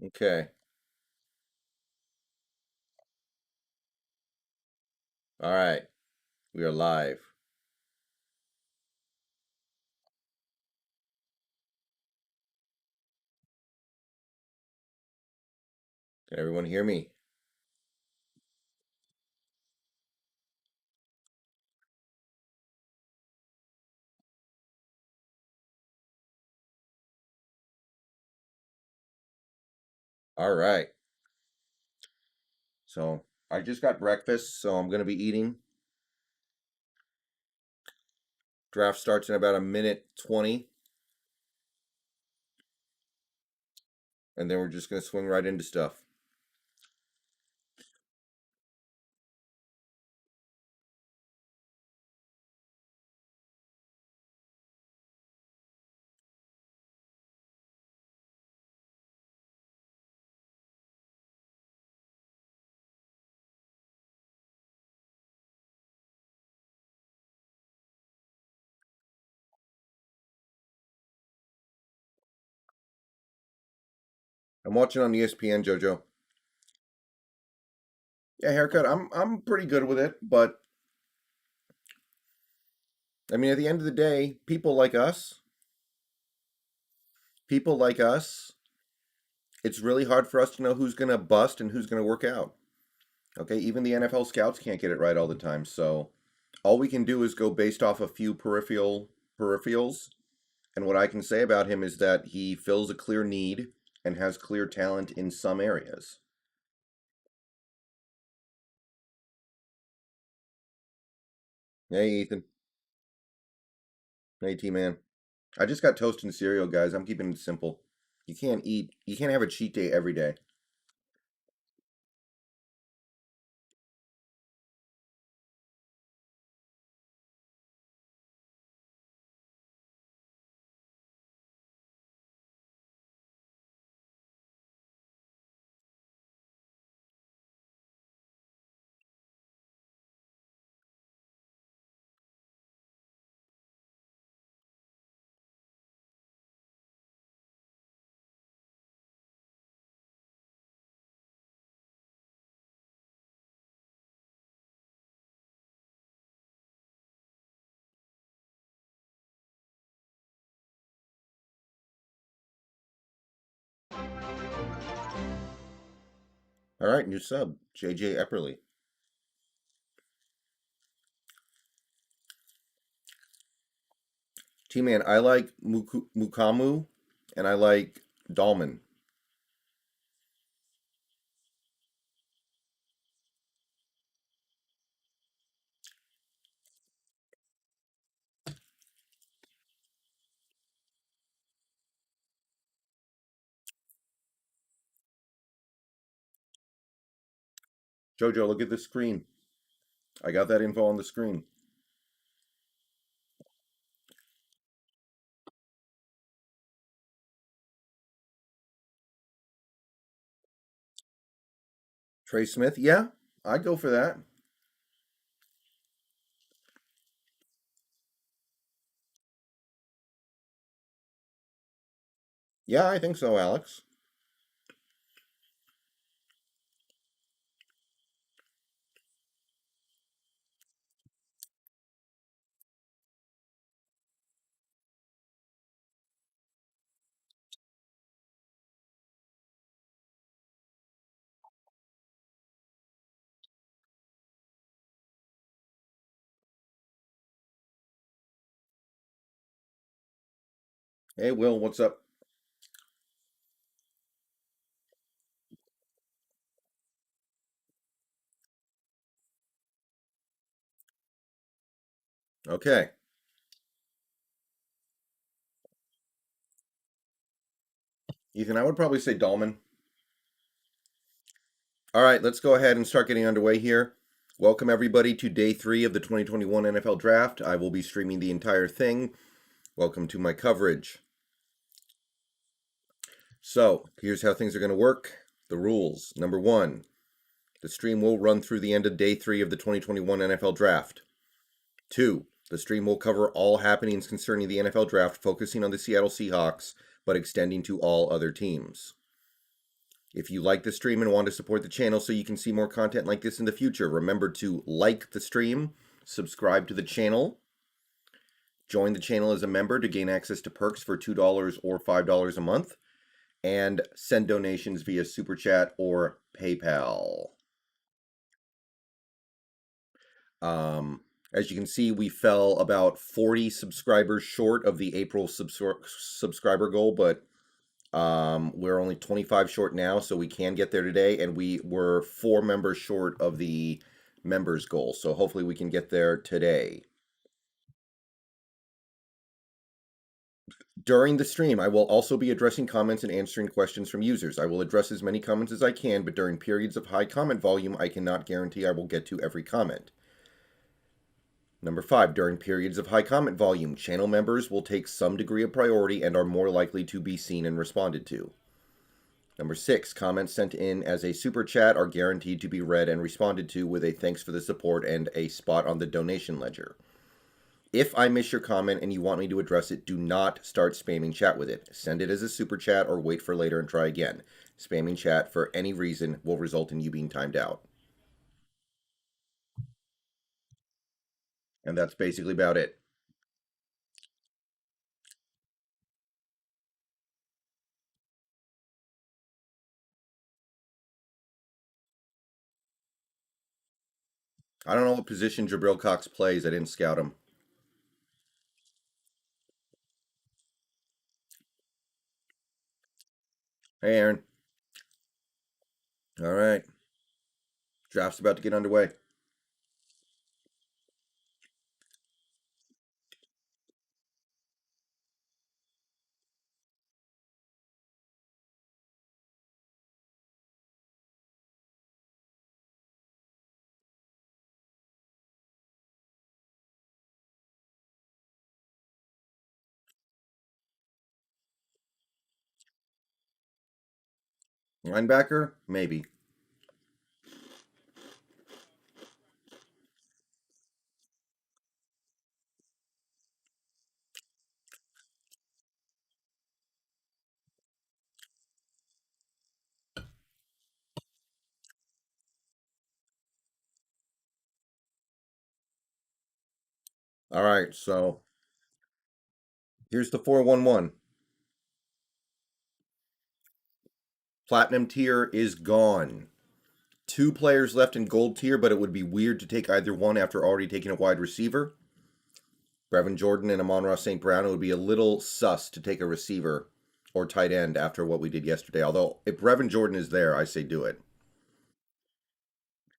Okay. All right. We are live. Can everyone hear me? All right. So I just got breakfast, so I'm going to be eating. Draft starts in about a minute 20, and then we're just going to swing right into stuff. I'm watching on ESPN, JoJo. Yeah, haircut. I'm pretty good with it, but I mean, at the end of the day, people like us, it's really hard for us to know who's going to bust and who's going to work out. Okay, even the NFL scouts can't get it right all the time. So all we can do is go based off a few peripherals. And what I can say about him is that he fills a clear need and has clear talent in some areas. Hey, Ethan. Hey, T-Man. I just got toast and cereal, guys. I'm keeping it simple. You can't have a cheat day every day. All right, new sub, JJ Epperly. T-Man, I like Mukamu and I like Dahlman. Jojo, look at the screen. I got that info on the screen. Trey Smith, yeah, I'd go for that. Yeah, I think so, Alex. Hey, Will, what's up? Okay. Ethan, I would probably say Dahlman. All right, let's go ahead and start getting underway here. Welcome, everybody, to day 3 of the 2021 NFL Draft. I will be streaming the entire thing. Welcome to my coverage. So, here's how things are going to work. The rules. Number 1, the stream will run through the end of day 3 of the 2021 NFL Draft. 2, the stream will cover all happenings concerning the NFL Draft, focusing on the Seattle Seahawks, but extending to all other teams. If you like the stream and want to support the channel so you can see more content like this in the future, remember to like the stream, subscribe to the channel, join the channel as a member to gain access to perks for $2 or $5 a month, and send donations via Superchat or PayPal. As you can see, we fell about 40 subscribers short of the April subscriber goal, but we're only 25 short now, so we can get there today, and we were 4 members short of the members goal, so hopefully we can get there today. During the stream, I will also be addressing comments and answering questions from users. I will address as many comments as I can, but during periods of high comment volume, I cannot guarantee I will get to every comment. Number 5, during periods of high comment volume, channel members will take some degree of priority and are more likely to be seen and responded to. Number 6, comments sent in as a super chat are guaranteed to be read and responded to with a thanks for the support and a spot on the donation ledger. If I miss your comment and you want me to address it, do not start spamming chat with it. Send it as a super chat or wait for later and try again. Spamming chat for any reason will result in you being timed out. And that's basically about it. I don't know what position Jabril Cox plays. I didn't scout him. Hey, Aaron. All right. Draft's about to get underway. Linebacker? Maybe. All right, so here's the 411. Platinum tier is gone. 2 players left in gold tier, but it would be weird to take either one after already taking a wide receiver. Brevin Jordan and Amon-Ra St. Brown, it would be a little sus to take a receiver or tight end after what we did yesterday. Although, if Brevin Jordan is there, I say do it.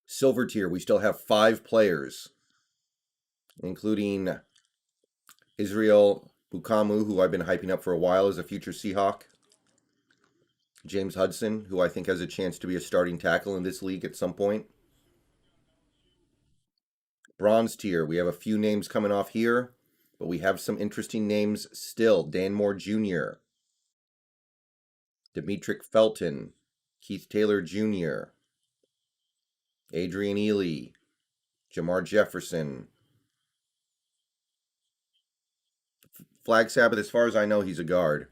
Silver tier, we still have 5 players, including Israel Bukamu, who I've been hyping up for a while as a future Seahawk. James Hudson, who I think has a chance to be a starting tackle in this league at some point. Bronze tier, we have a few names coming off here, but we have some interesting names still. Dan Moore Jr., Demetric Felton, Keith Taylor Jr., Adrian Ely, Jamar Jefferson. Flag Sabbath, as far as I know, he's a guard.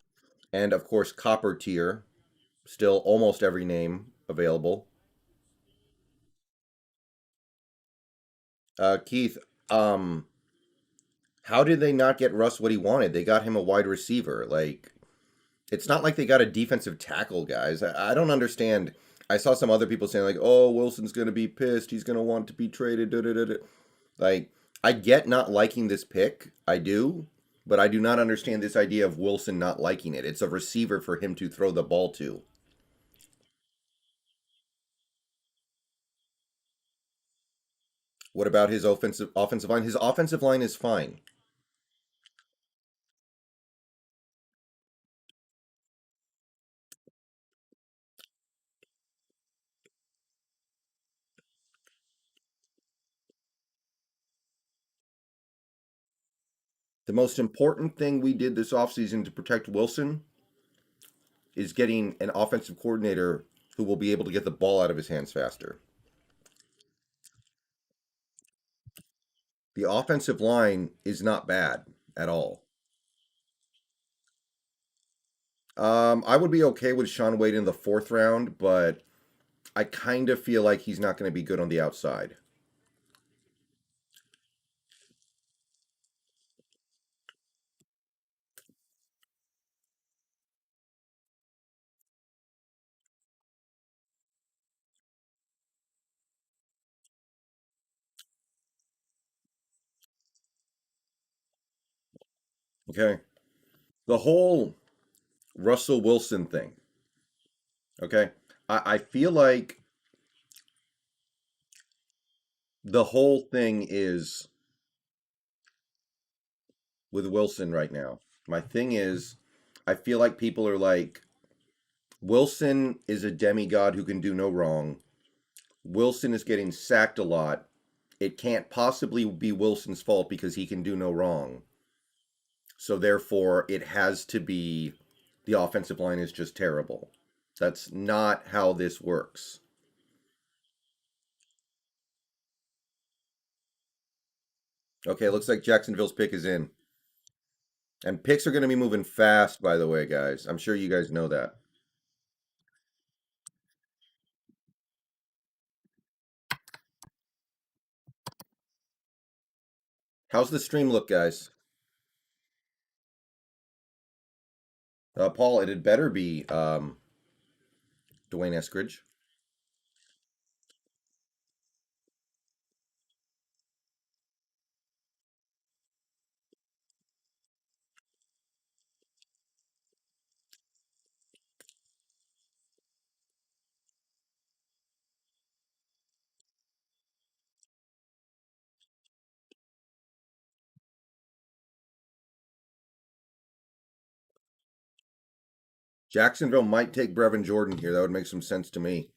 And of course, Copper tier, still almost every name available. Keith, how did they not get Russ what he wanted? They got him a wide receiver. Like, it's not like they got a defensive tackle, guys. I don't understand. I saw some other people saying, like, oh, Wilson's going to be pissed. He's going to want to be traded. Da, da, da, da. Like, I get not liking this pick. I do. But I do not understand this idea of Wilson not liking it. It's a receiver for him to throw the ball to. What about his offensive line? His offensive line is fine. The most important thing we did this offseason to protect Wilson is getting an offensive coordinator who will be able to get the ball out of his hands faster. The offensive line is not bad at all. I would be okay with Sean Wade in the fourth round, but I kind of feel like he's not going to be good on the outside. Okay. The whole Russell Wilson thing. Okay. I feel like the whole thing is with Wilson right now. My thing is, I feel like people are like, Wilson is a demigod who can do no wrong. Wilson is getting sacked a lot. It can't possibly be Wilson's fault because he can do no wrong. So therefore, it has to be the offensive line is just terrible. That's not how this works. Okay, looks like Jacksonville's pick is in. And picks are going to be moving fast, by the way, guys. I'm sure you guys know that. How's the stream look, guys? Paul, it had better be Dwayne Eskridge. Jacksonville might take Brevin Jordan here. That would make some sense to me.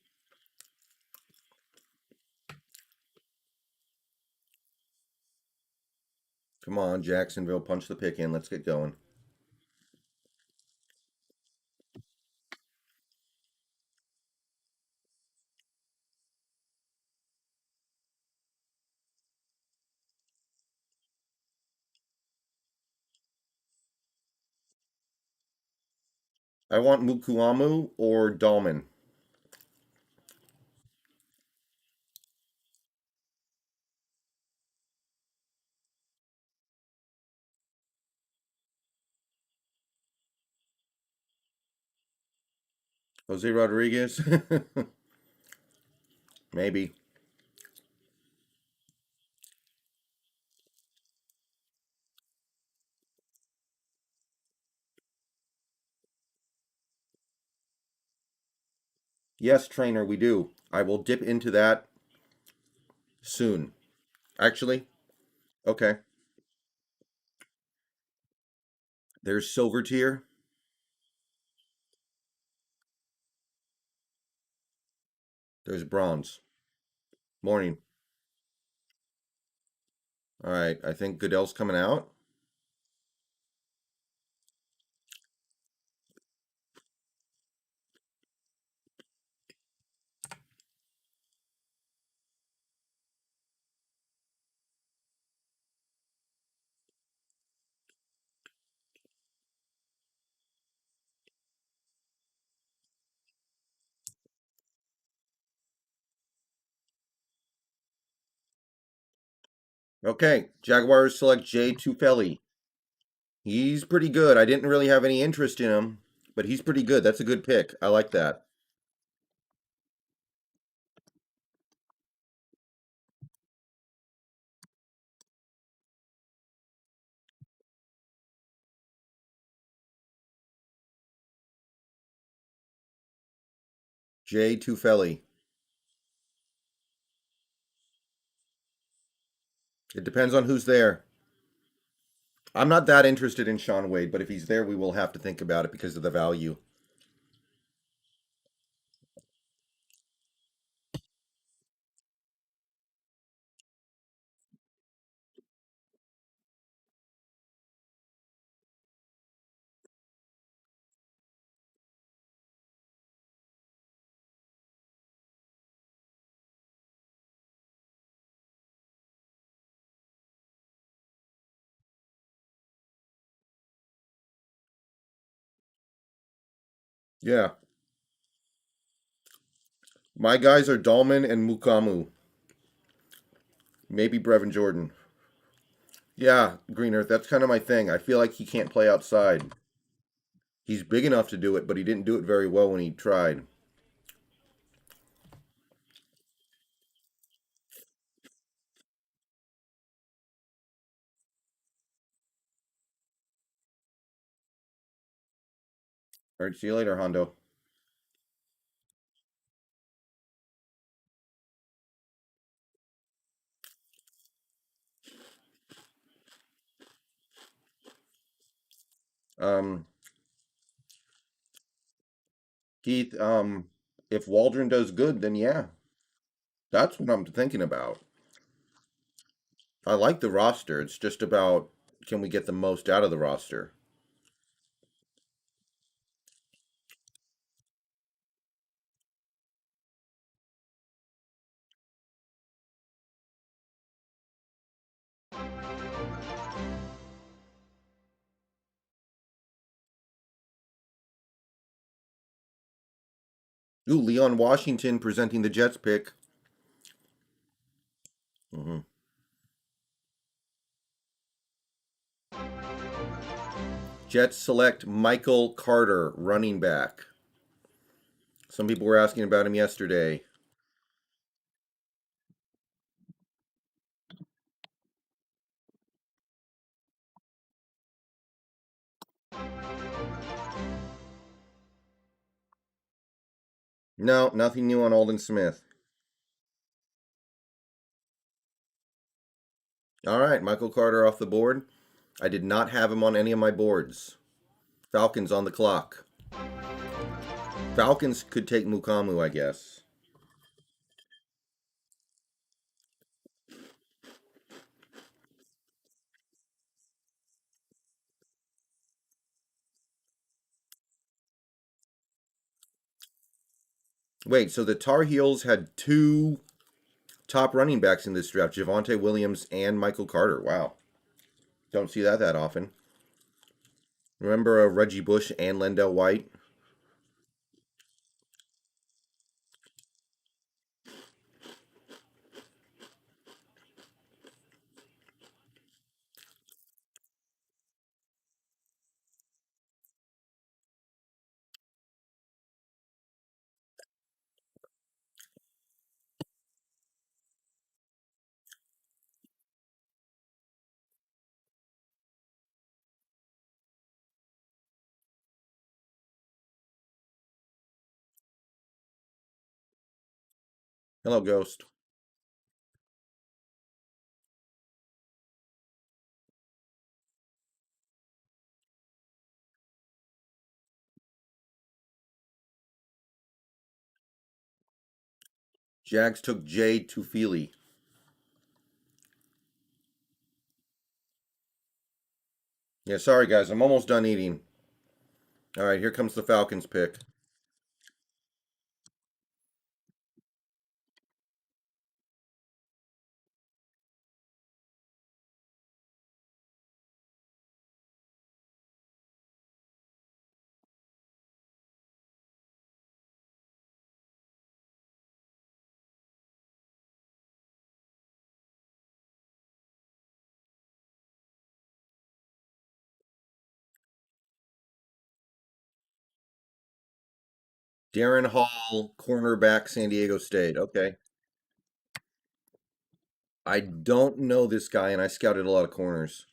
Come on, Jacksonville, punch the pick in. Let's get going. I want Mukuamu or Dahlman. Jose Rodriguez? Maybe. Yes, trainer, we do. I will dip into that soon. Actually, okay. There's silver tier. There's bronze. Morning. All right. I think Goodell's coming out. Okay. Jaguars select Jay Tufeli. He's pretty good. I didn't really have any interest in him, but he's pretty good. That's a good pick. I like that. Jay Tufeli. It depends on who's there. I'm not that interested in Sean Wade, but if he's there, we will have to think about it because of the value. Yeah. My guys are Dahlman and Mukamu. Maybe Brevin Jordan. Yeah, Green Earth. That's kind of my thing. I feel like he can't play outside. He's big enough to do it, but he didn't do it very well when he tried. All right, see you later, Hondo. Um, Keith, if Waldron does good, then yeah, that's what I'm thinking about. I like the roster. It's just about can we get the most out of the roster? Ooh, Leon Washington presenting the Jets pick. hmm Jets select Michael Carter, running back. Some people were asking about him yesterday. No, nothing new on Alden Smith. All right, Michael Carter off the board. I did not have him on any of my boards. Falcons on the clock. Falcons could take Mukamu, I guess. Wait, so the Tar Heels had two top running backs in this draft: Javonte Williams and Michael Carter. Wow, don't see that often. Remember Reggie Bush and Lendell White? Hello, Ghost. Jags took Jay Tufili. Yeah, sorry guys, I'm almost done eating. All right, here comes the Falcons pick. Darren Hall, cornerback, San Diego State. Okay. I don't know this guy, and I scouted a lot of corners.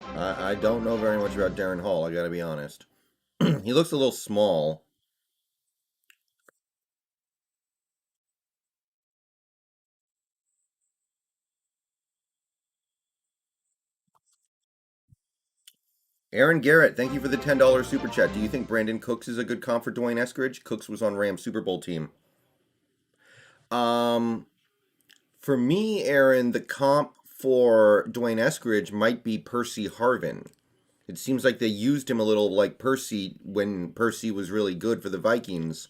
I don't know very much about Darren Hall, I gotta be honest. He looks a little small. Aaron Garrett, thank you for the $10 super chat. Do you think Brandon Cooks is a good comp for Dwayne Eskridge? Cooks was on Rams Super Bowl team. Um, for me, Aaron, the comp for Dwayne Eskridge might be Percy Harvin. It seems like they used him a little like Percy when Percy was really good for the Vikings.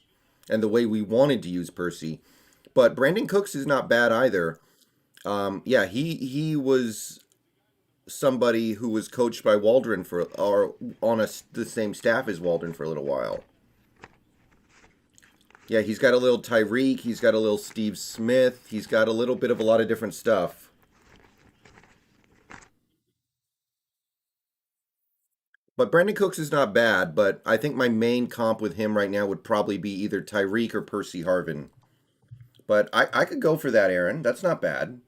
and the way we wanted to use Percy. But Brandon Cooks is not bad either. Yeah, he was somebody who was coached by Waldron for or on the same staff as Waldron for a little while. Yeah, he's got a little Tyreek, he's got a little Steve Smith, he's got a little bit of a lot of different stuff. But Brandon Cooks is not bad, but I think my main comp with him right now would probably be either Tyreek or Percy Harvin. But I could go for that, Aaron. That's not bad.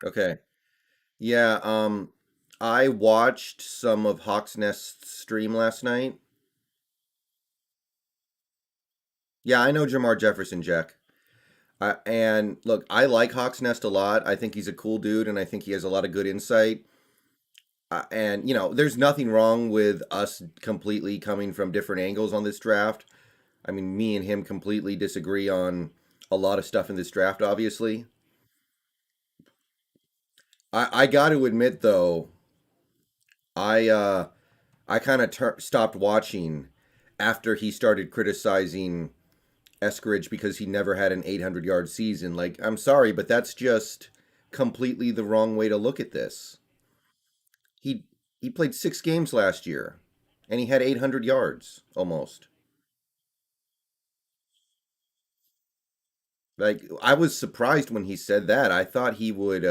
Okay. Yeah, I watched some of Hawks Nest's stream last night. Yeah, I know Jamar Jefferson, Jack. And look, I like Hawks Nest a lot. I think he's a cool dude, and I think he has a lot of good insight. And, there's nothing wrong with us completely coming from different angles on this draft. I mean, me and him completely disagree on a lot of stuff in this draft, obviously. I got to admit, though, I uh, I kind of stopped watching after he started criticizing Eskridge because he never had an 800-yard season. Like, I'm sorry, but that's just completely the wrong way to look at this. He he played 6 games last year, and he had 800 yards almost. Like, I was surprised when he said that. I thought he would.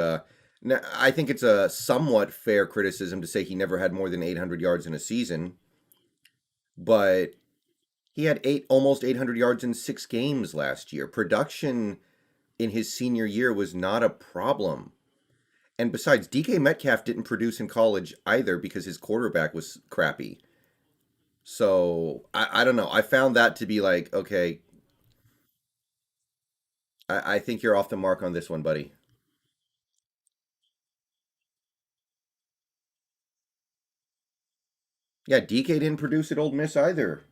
I think it's a somewhat fair criticism to say he never had more than 800 yards in a season, but he had almost 800 yards in 6 games last year. Production in his senior year was not a problem. And besides, DK Metcalf didn't produce in college either because his quarterback was crappy. So I don't know. I found that to be like, okay, I think you're off the mark on this one, buddy. Yeah, DK didn't produce at Old Miss either.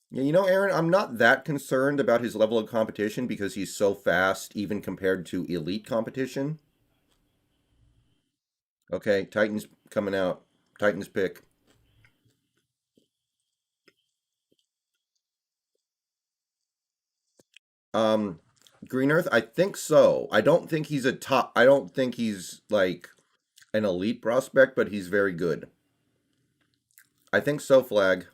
Yeah, Aaron, I'm not that concerned about his level of competition because he's so fast, even compared to elite competition. Okay, Titans coming out. Titans pick. Um, Green Earth, I think so. I don't think he's a top. I don't think he's like an elite prospect, but he's very good. I think so. Flag.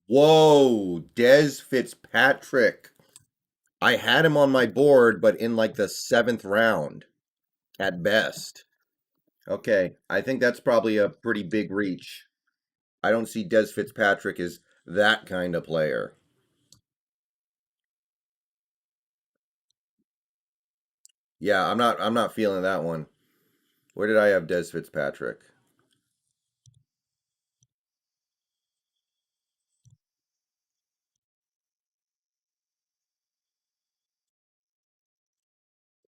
Whoa, Dez Fitzpatrick. I had him on my board, but in like the 7th round at best. Okay, I think that's probably a pretty big reach. I don't see Des Fitzpatrick as that kind of player. Yeah, I'm not feeling that one. Where did I have Des Fitzpatrick?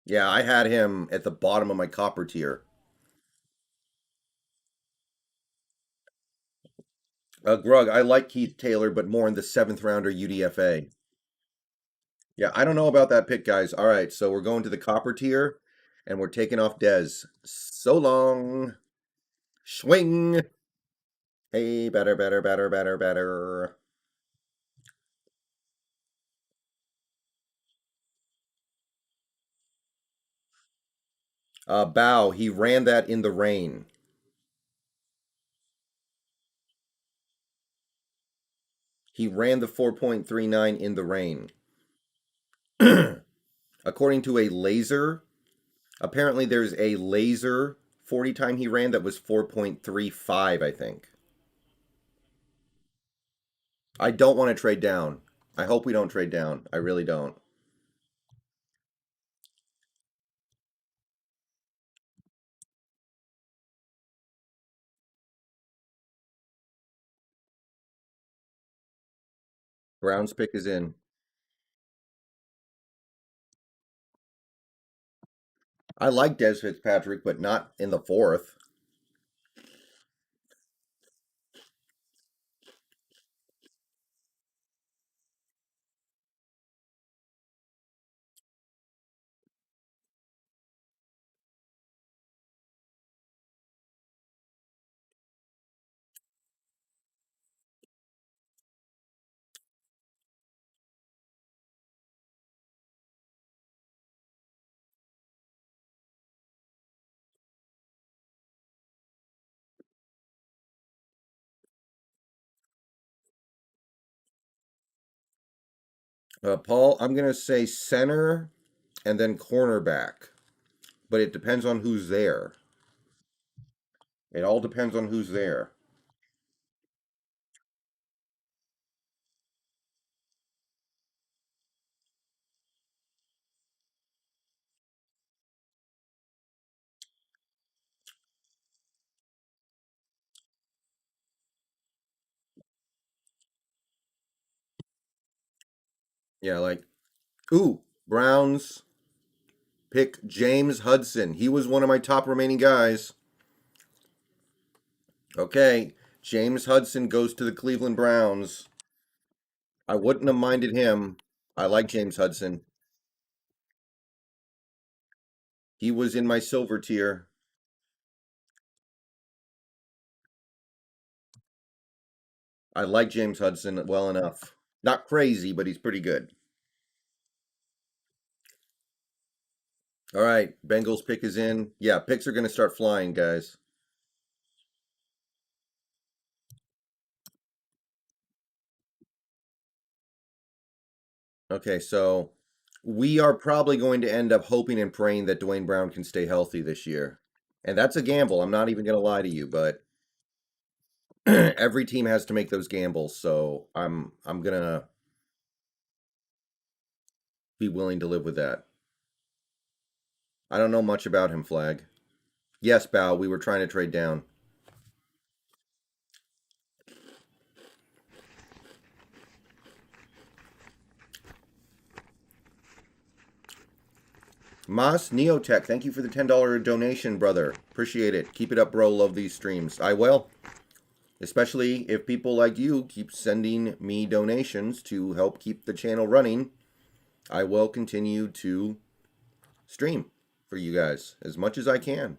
Yeah, I had him at the bottom of my copper tier. Grug, I like Keith Taylor, but more in the 7th rounder UDFA. Yeah, I don't know about that pick, guys. All right, so we're going to the copper tier, and we're taking off Dez. So long. Swing. Hey, better, better, better, better, better. Bow, he ran that in the rain. He ran the 4.39 in the rain. According to a laser, apparently there's a laser 40 time he ran that was 4.35, I think. I don't want to trade down. I hope we don't trade down. I really don't. Brown's pick is in. I like Des Fitzpatrick, but not in the fourth. Paul, I'm going to say center and then cornerback, but it depends on who's there. It all depends on who's there. Yeah, like, ooh, Browns pick James Hudson. He was one of my top remaining guys. Okay, James Hudson goes to the Cleveland Browns. I wouldn't have minded him. I like James Hudson. He was in my silver tier. I like James Hudson well enough. Not crazy, but he's pretty good. All right, Bengals pick is in. Yeah, picks are going to start flying, guys. Okay, so we are probably going to end up hoping and praying that Dwayne Brown can stay healthy this year. And that's a gamble. I'm not even going to lie to you, but every team has to make those gambles, so I'm going to be willing to live with that. I don't know much about him, Flag. Yes, Bow, we were trying to trade down. Mas Neotech, thank you for the $10 donation, brother. Appreciate it. Keep it up, bro. Love these streams. I will. Especially if people like you keep sending me donations to help keep the channel running. I will continue to stream for you guys as much as I can.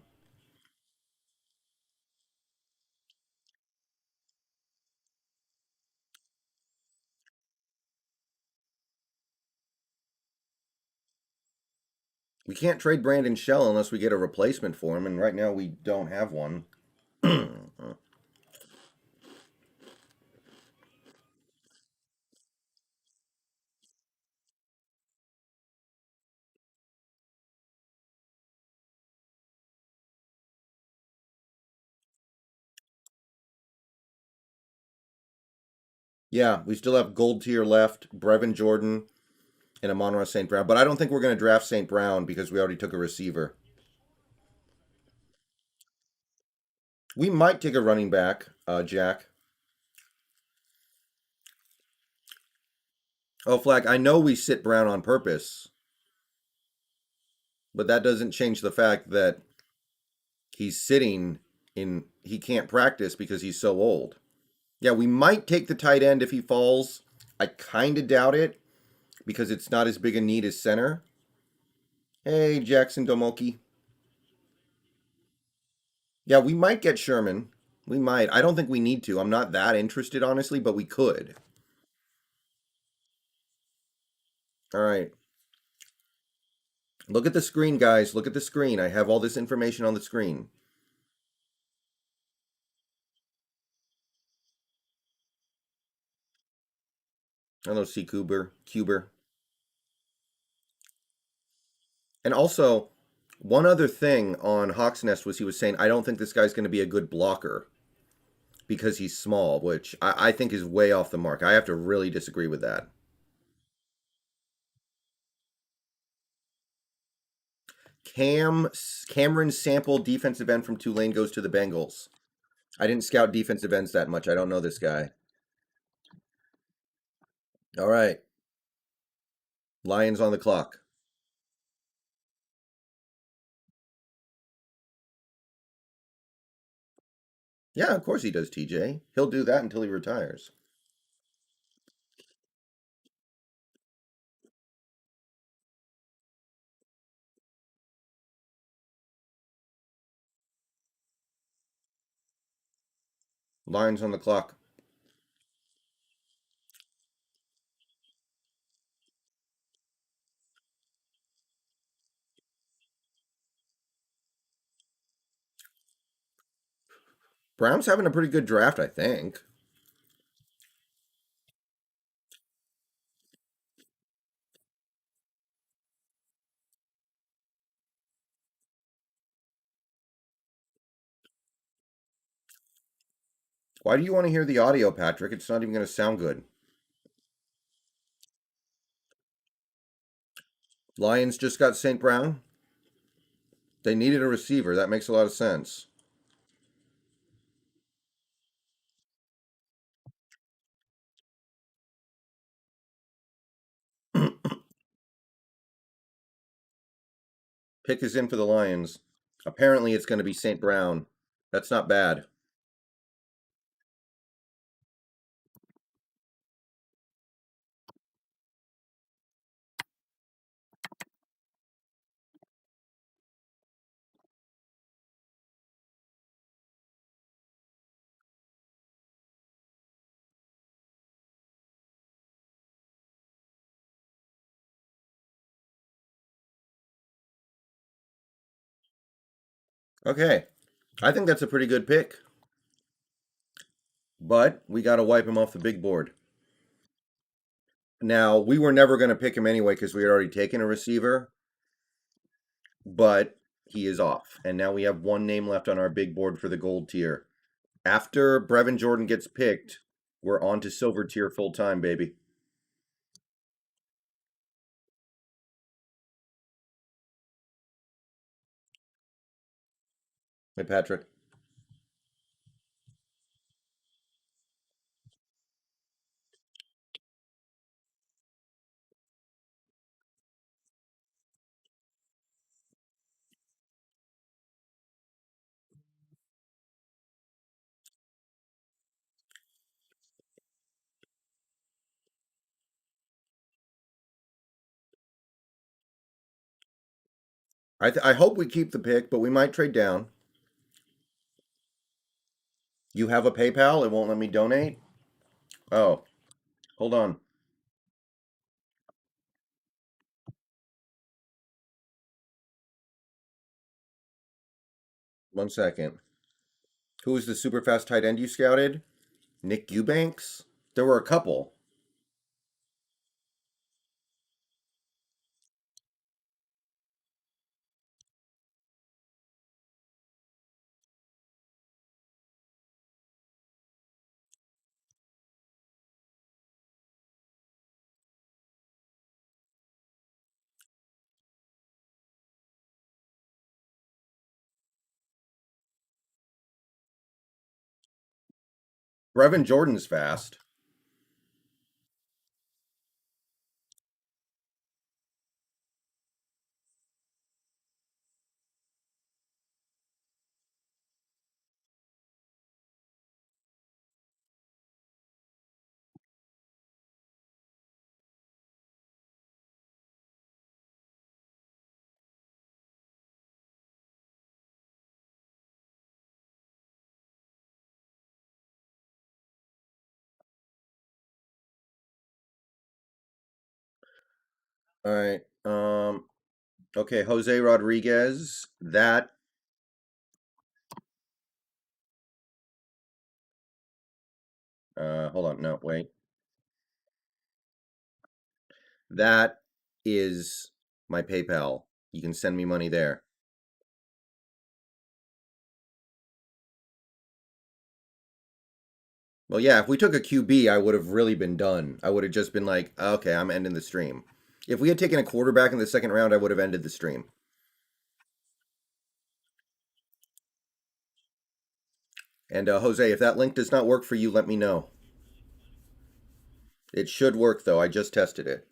We can't trade Brandon Shell unless we get a replacement for him, and right now we don't have one. Yeah, we still have gold tier left, Brevin Jordan and Amon-Ra St. Brown, but I don't think we're going to draft St. Brown because we already took a receiver. We might take a running back, Jack. Oh, Flag, I know we sit Brown on purpose, but that doesn't change the fact that he's sitting in, he can't practice because he's so old. Yeah, we might take the tight end if he falls. I kind of doubt it because it's not as big a need as center. Hey, Jackson Domoki. Yeah, we might get Sherman. We might. I don't think we need to. I'm not that interested, honestly, but we could. All right. Look at the screen, guys. Look at the screen. I have all this information on the screen. I don't know, C. Cuber. And also, one other thing on Hawk's Nest was he was saying, I don't think this guy's going to be a good blocker because he's small, which I think is way off the mark. I have to really disagree with that. Cameron Sample, defensive end from Tulane, goes to the Bengals. I didn't scout defensive ends that much. I don't know this guy. All right. Lions on the clock. Yeah, of course he does, TJ. He'll do that until he retires. Lions on the clock. Brown's having a pretty good draft, I think. Why do you want to hear the audio, Patrick? It's not even going to sound good. Lions just got St. Brown. They needed a receiver. That makes a lot of sense. Pick is in for the Lions. Apparently, it's going to be St. Brown. That's not bad. Okay. I think that's a pretty good pick. But we got to wipe him off the big board. Now, we were never going to pick him anyway because we had already taken a receiver, but he is off. And now we have one name left on our big board for the gold tier. After Brevin Jordan gets picked, we're on to silver tier full time, baby. Hey, Patrick. I hope we keep the pick, but we might trade down. You have a PayPal? It won't let me donate? Oh, hold on. 1 second. Who was the super fast tight end you scouted? Nick Eubanks? There were a couple. Brevin Jordan's fast. All right. Okay, Jose Rodriguez. Hold on. No, wait. That is my PayPal. You can send me money there. Well, yeah, if we took a QB, I would have really been done. I would have just been like, okay, I'm ending the stream. If we had taken a quarterback in the second round, I would have ended the stream. And Jose, if that link does not work for you, let me know. It should work, though. I just tested it.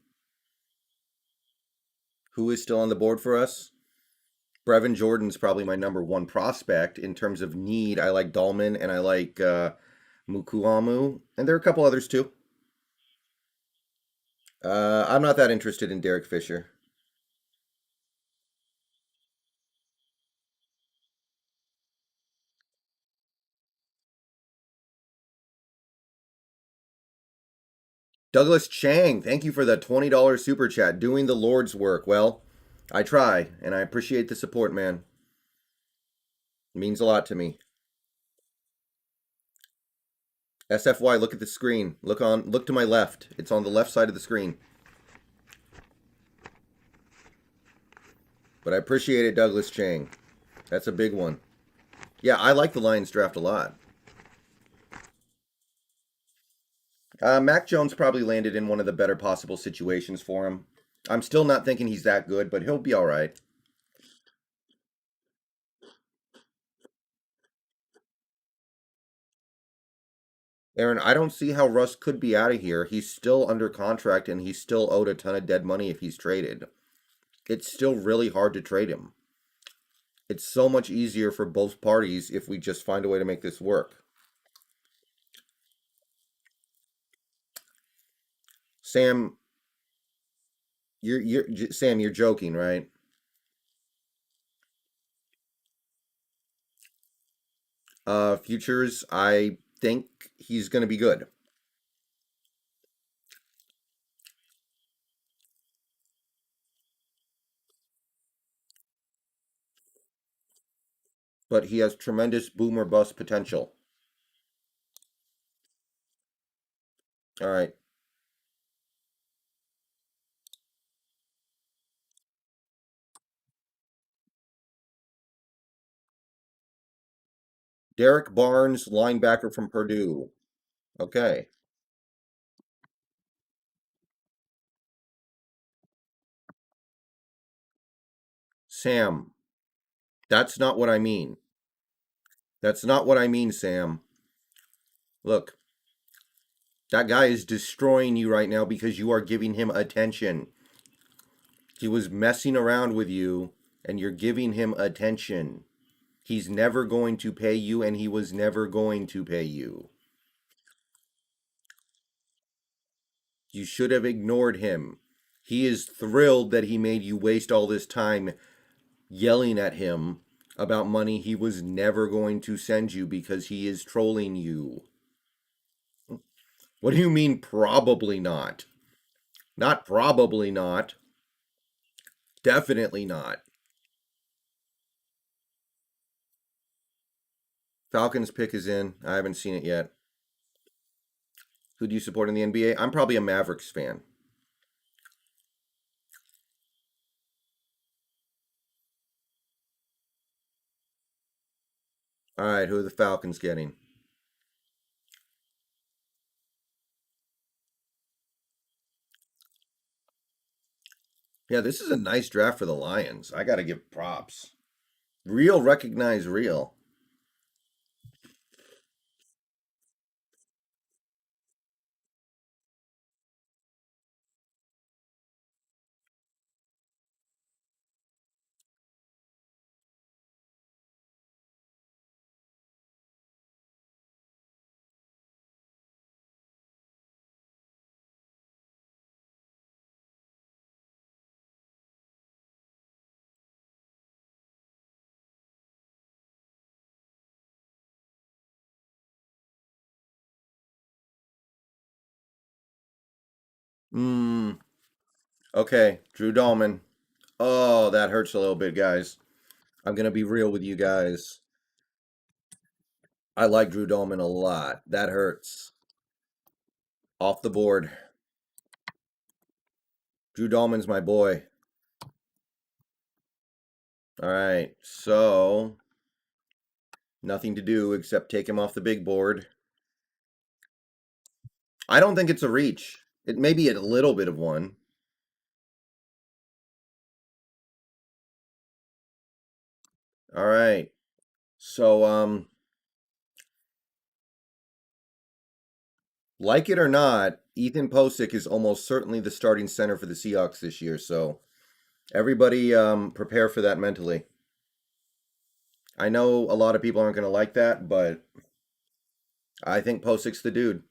Who is still on the board for us? Brevin Jordan's probably my number one prospect in terms of need. I like Dahlman and I like Mukuamu, and there are a couple others too. I'm not that interested in Derek Fisher. Douglas Chang, thank you for the $20 super chat. Doing the Lord's work. Well, I try, and I appreciate the support, man. It means a lot to me. SFY, look at the screen. Look to my left. It's on the left side of the screen. But I appreciate it, Douglas Chang. That's a big one. Yeah, I like the Lions draft a lot. Mac Jones probably landed in one of the better possible situations for him. I'm still not thinking he's that good, but he'll be all right. Aaron, I don't see how Russ could be out of here. He's still under contract and he's still owed a ton of dead money if he's traded. It's still really hard to trade him. It's so much easier for both parties if we just find a way to make this work. Sam, you're joking, right? Futures, I think he's going to be good, but he has tremendous boomer bust potential. All right. Derek Barnes, linebacker from Purdue. Okay. Sam, that's not what I mean. That's not what I mean, Sam. Look, that guy is destroying you right now because you are giving him attention. He was messing around with you, and you're giving him attention. He's never going to pay you, and he was never going to pay you. You should have ignored him. He is thrilled that he made you waste all this time yelling at him about money he was never going to send you because he is trolling you. What do you mean, probably not? Not probably not. Definitely not. Falcons pick is in. I haven't seen it yet. Who do you support in the NBA? I'm probably a Mavericks fan. All right, who are the Falcons getting? Yeah, this is a nice draft for the Lions. I got to give props. Real recognize real. Mmm. Okay, Drew Dahlman. Oh, that hurts a little bit, guys. I'm gonna be real with you guys. I like Drew Dahlman a lot. That hurts. Off the board. Drew Dahlman's my boy. All right, so nothing to do except take him off the big board. I don't think it's a reach. It may be a little bit of one. All right. So Like it or not, Ethan Posick is almost certainly the starting center for the Seahawks this year. So everybody prepare for that mentally. I know a lot of people aren't going to like that, but I think Posick's the dude.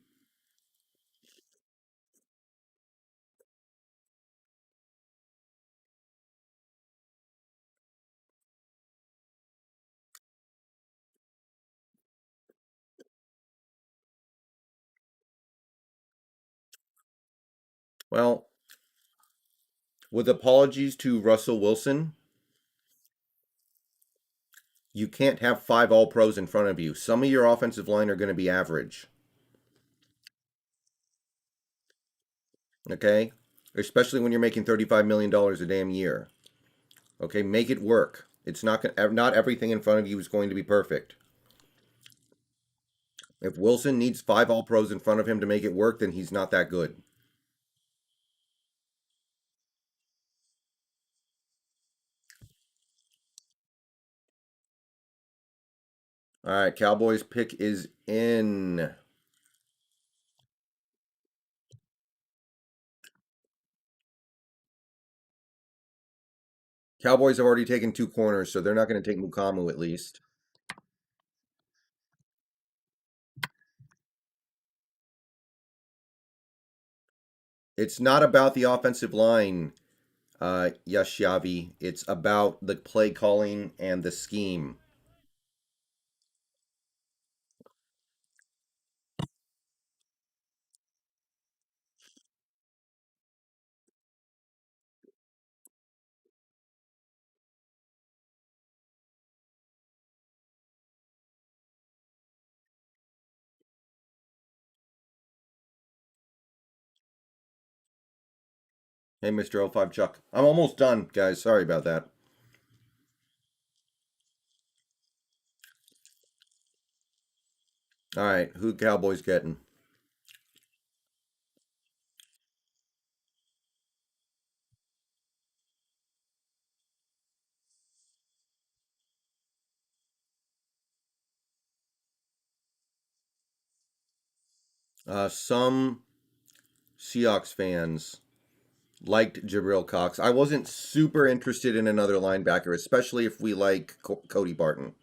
Well, with apologies to Russell Wilson, you can't have five all pros in front of you. Some of your offensive line are going to be average. Okay? Especially when you're making $35 million a damn year. Okay, make it work. It's not everything in front of you is going to be perfect. If Wilson needs five all pros in front of him to make it work, then he's not that good. All right, Cowboys pick is in. Cowboys have already taken two corners, so they're not going to take Mukamu at least. It's not about the offensive line, Yashavi. It's about the play calling and the scheme. Hey, Mr. O5 Chuck. I'm almost done, guys. Sorry about that. All right, who Cowboys getting? Some Seahawks fans liked Jabril Cox. I wasn't super interested in another linebacker, especially if we like Cody Barton.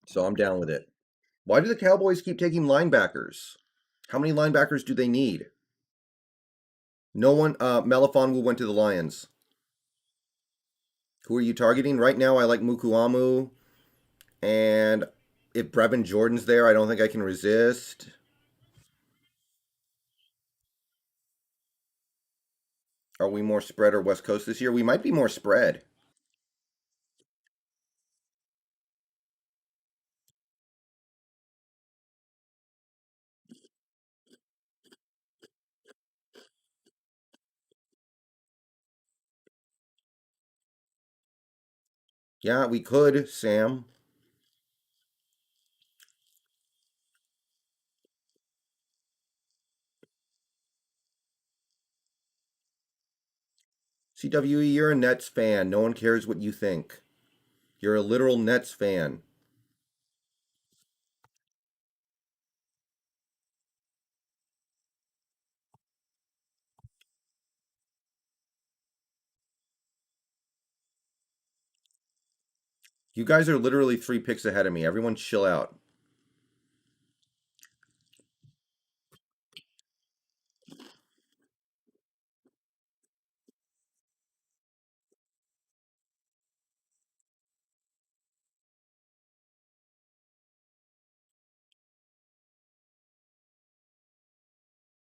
So I'm down with it. Why do the Cowboys keep taking linebackers? How many linebackers do they need? No one. Melifonwu went to the Lions. Who are you targeting right now? I like Mukuamu, and if Brevin Jordan's there, I don't think I can resist. Are we more spread or West Coast this year? We might be more spread. Yeah, we could, Sam. CWE, you're a Nets fan. No one cares what you think. You're a literal Nets fan. You guys are literally three picks ahead of me. Everyone chill out.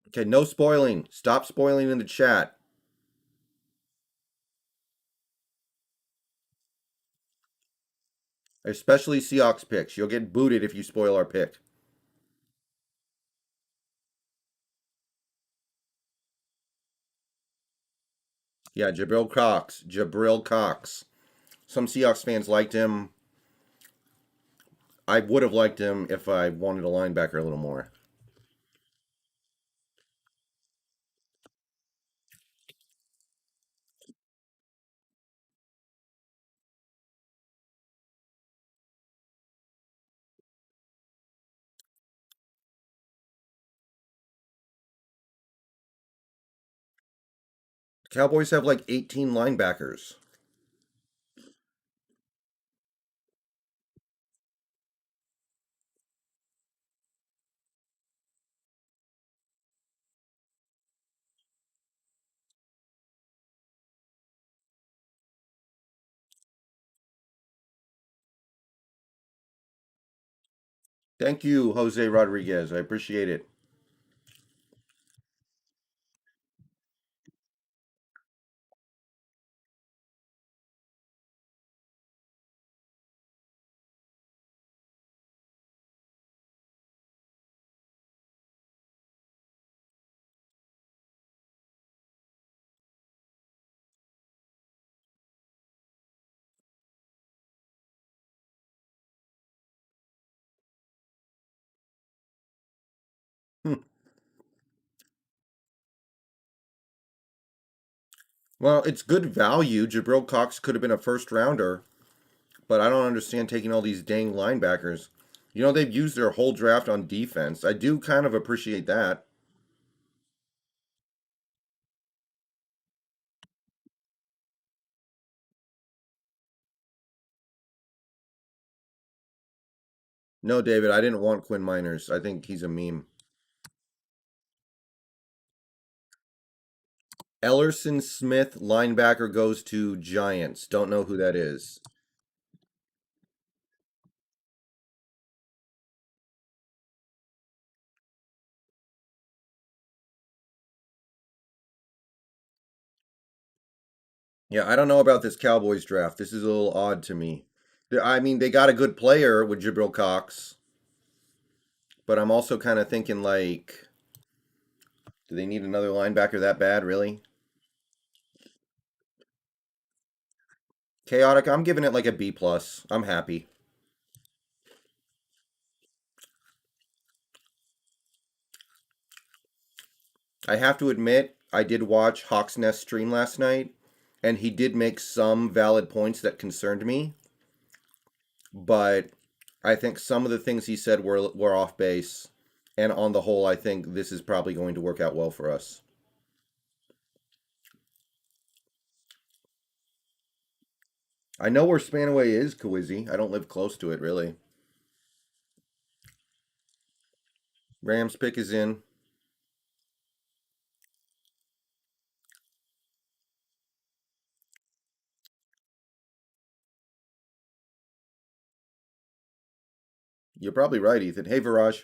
Okay, no spoiling. Stop spoiling in the chat. Especially Seahawks picks. You'll get booted if you spoil our pick. Yeah, Jabril Cox. Jabril Cox. Some Seahawks fans liked him. I would have liked him if I wanted a linebacker a little more. Cowboys have like 18 linebackers. Thank you, Jose Rodriguez. I appreciate it. Hmm. Well, it's good value. Jabril Cox could have been a first rounder, but I don't understand taking all these dang linebackers. You know, they've used their whole draft on defense. I do kind of appreciate that. No, David, I didn't want Quinn Miners. I think he's a meme. Ellerson Smith, linebacker, goes to Giants. Don't know who that is. Yeah, I don't know about this Cowboys draft. This is a little odd to me. I mean, they got a good player with Jabril Cox, but I'm also kind of thinking like, do they need another linebacker that bad, really? Chaotic. I'm giving it like a B plus. I'm happy. I have to admit, I did watch Hawks Nest stream last night, and he did make some valid points that concerned me, but I think some of the things he said were off base. And on the whole, I think this is probably going to work out well for us. I know where Spanaway is, Kawizzi. I don't live close to it, really. Rams pick is in. You're probably right, Ethan. Hey, Viraj.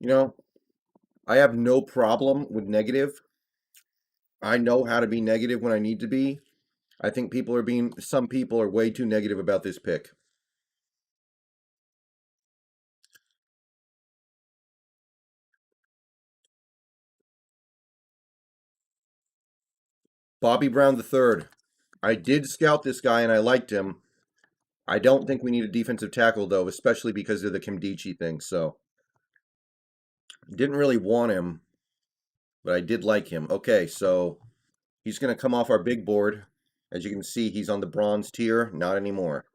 You know, I have no problem with negative. I know how to be negative when I need to be. I think some people are way too negative about this pick. Bobby Brown the third. I did scout this guy and I liked him. I don't think we need a defensive tackle though, especially because of the Kimdichie thing. So didn't really want him, but I did like him. Okay, so he's gonna come off our big board. As you can see, he's on the bronze tier. Not anymore.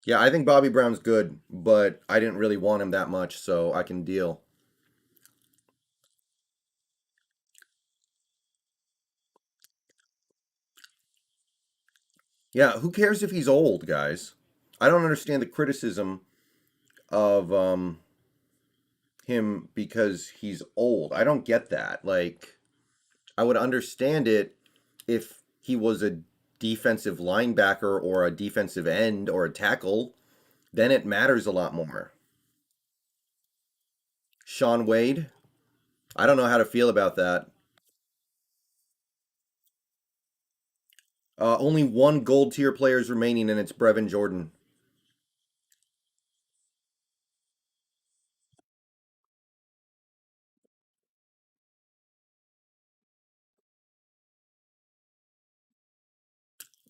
Yeah, I think Bobby Brown's good, but I didn't really want him that much, so I can deal. Yeah, who cares if he's old, guys? I don't understand the criticism of him because he's old. I don't get that. Like, I would understand it if he was a defensive linebacker or a defensive end or a tackle, then it matters a lot more. Sean Wade, I don't know how to feel about that. Only one gold tier player is remaining, and it's Brevin Jordan.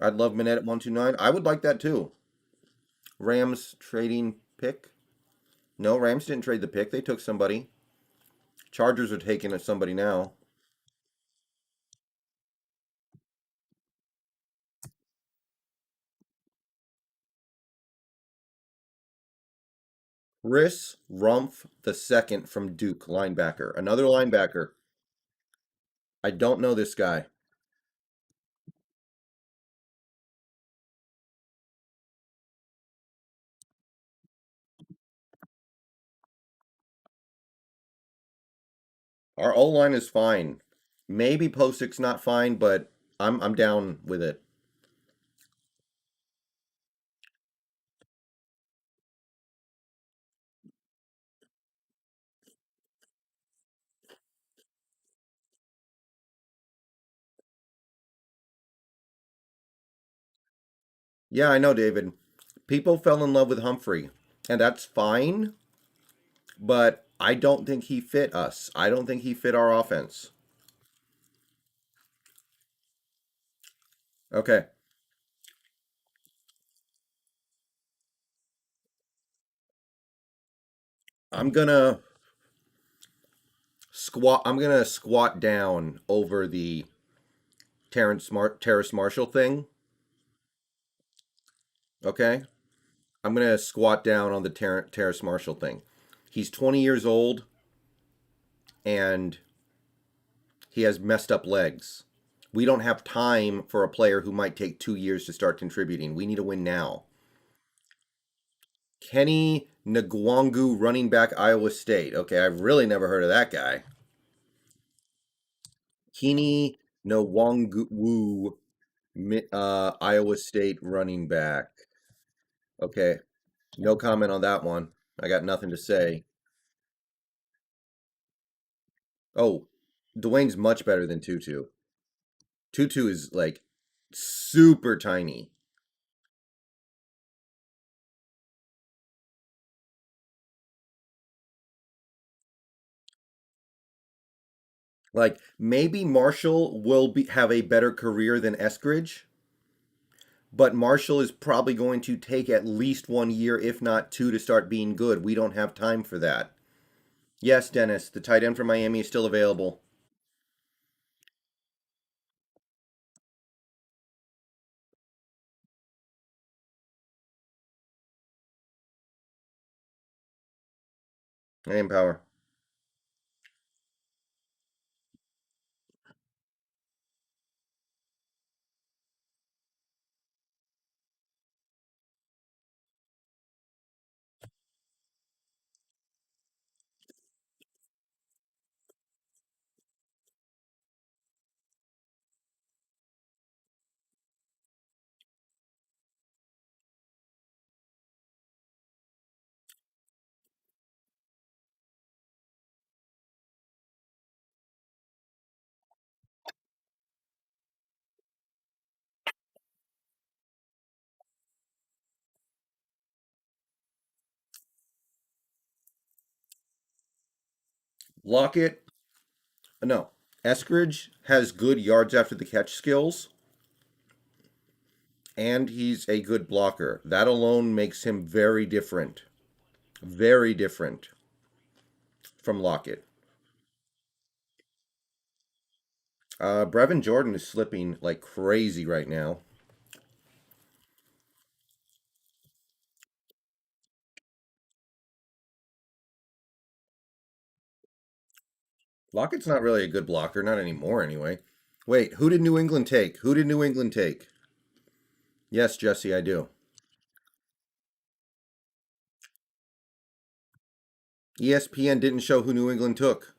I'd love Minette at 129. I would like that too. Rams trading pick. No, Rams didn't trade the pick. They took somebody. Chargers are taking somebody now. Chris Rumpf the second from Duke, linebacker. Another linebacker. I don't know this guy. Our O line is fine. Maybe Postic's not fine, but I'm down with it. Yeah, I know, David. People fell in love with Humphrey, and that's fine, but I don't think he fit us. I don't think he fit our offense. Okay. I'm gonna I'm gonna squat down over the Terrace Marshall thing. Okay. I'm gonna squat down on the Terrace Marshall thing. He's 20 years old and he has messed up legs. We don't have time for a player who might take 2 years to start contributing. We need a win now. Kenny Ngwangu, running back, Iowa State. Okay, I've really never heard of that guy. Kenny Ngwangu, Iowa State running back. Okay, no comment on that one. I got nothing to say. Oh, Dwayne's much better than Tutu. Tutu is like super tiny. Like maybe Marshall will have a better career than Eskridge, but Marshall is probably going to take at least 1 year, if not two, to start being good. We don't have time for that. Yes, Dennis, the tight end from Miami is still available. Name power. Lockett, no. Eskridge has good yards after the catch skills, and he's a good blocker. That alone makes him very different from Lockett. Brevin Jordan is slipping like crazy right now. Lockett's not really a good blocker, not anymore anyway. Wait, who did New England take? Who did New England take? Yes, Jesse, I do. ESPN didn't show who New England took.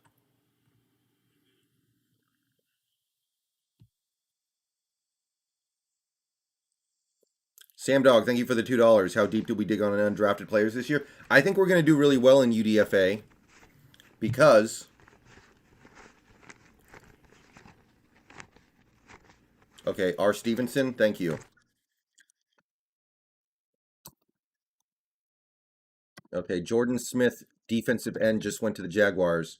Sam Dog, thank you for the $2. How deep did we dig on undrafted players this year? I think we're going to do really well in UDFA because. Okay, R. Stevenson, thank you. Okay, Jordan Smith, defensive end, just went to the Jaguars.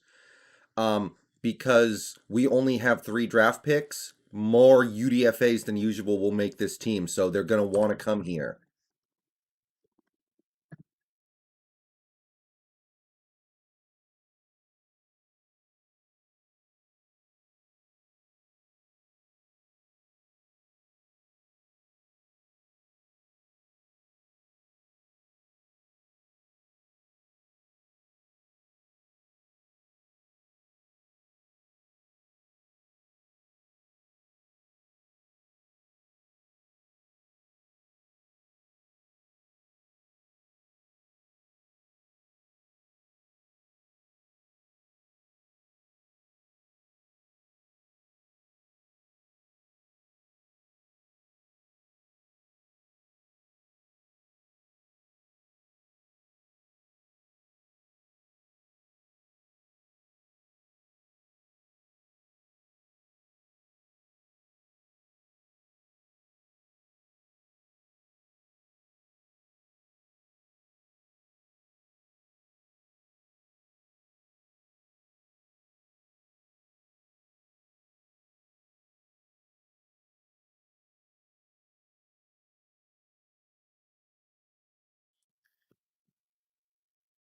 Because we only have 3 draft picks, more UDFAs than usual will make this team, so they're going to want to come here.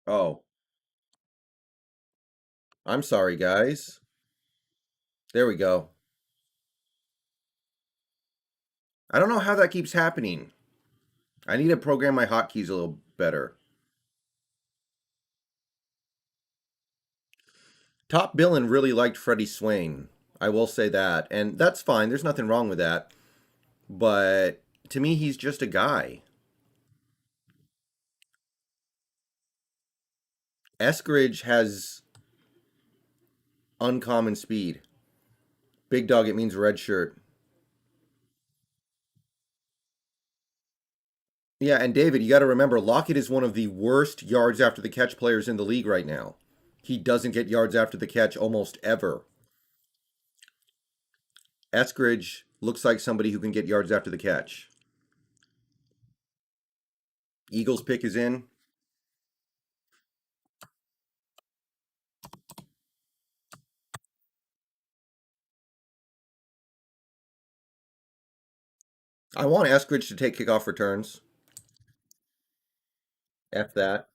Oh, I'm sorry, guys. There we go. I don't know how that keeps happening. I need to program my hotkeys a little better. Top Billin really liked Freddie Swain. I will say that. And that's fine. There's nothing wrong with that. But to me, he's just a guy. Eskridge has uncommon speed. Big dog, it means red shirt. Yeah, and David, you got to remember, Lockett is one of the worst yards after the catch players in the league right now. He doesn't get yards after the catch almost ever. Eskridge looks like somebody who can get yards after the catch. Eagles pick is in. I want Eskridge to take kickoff returns. F that.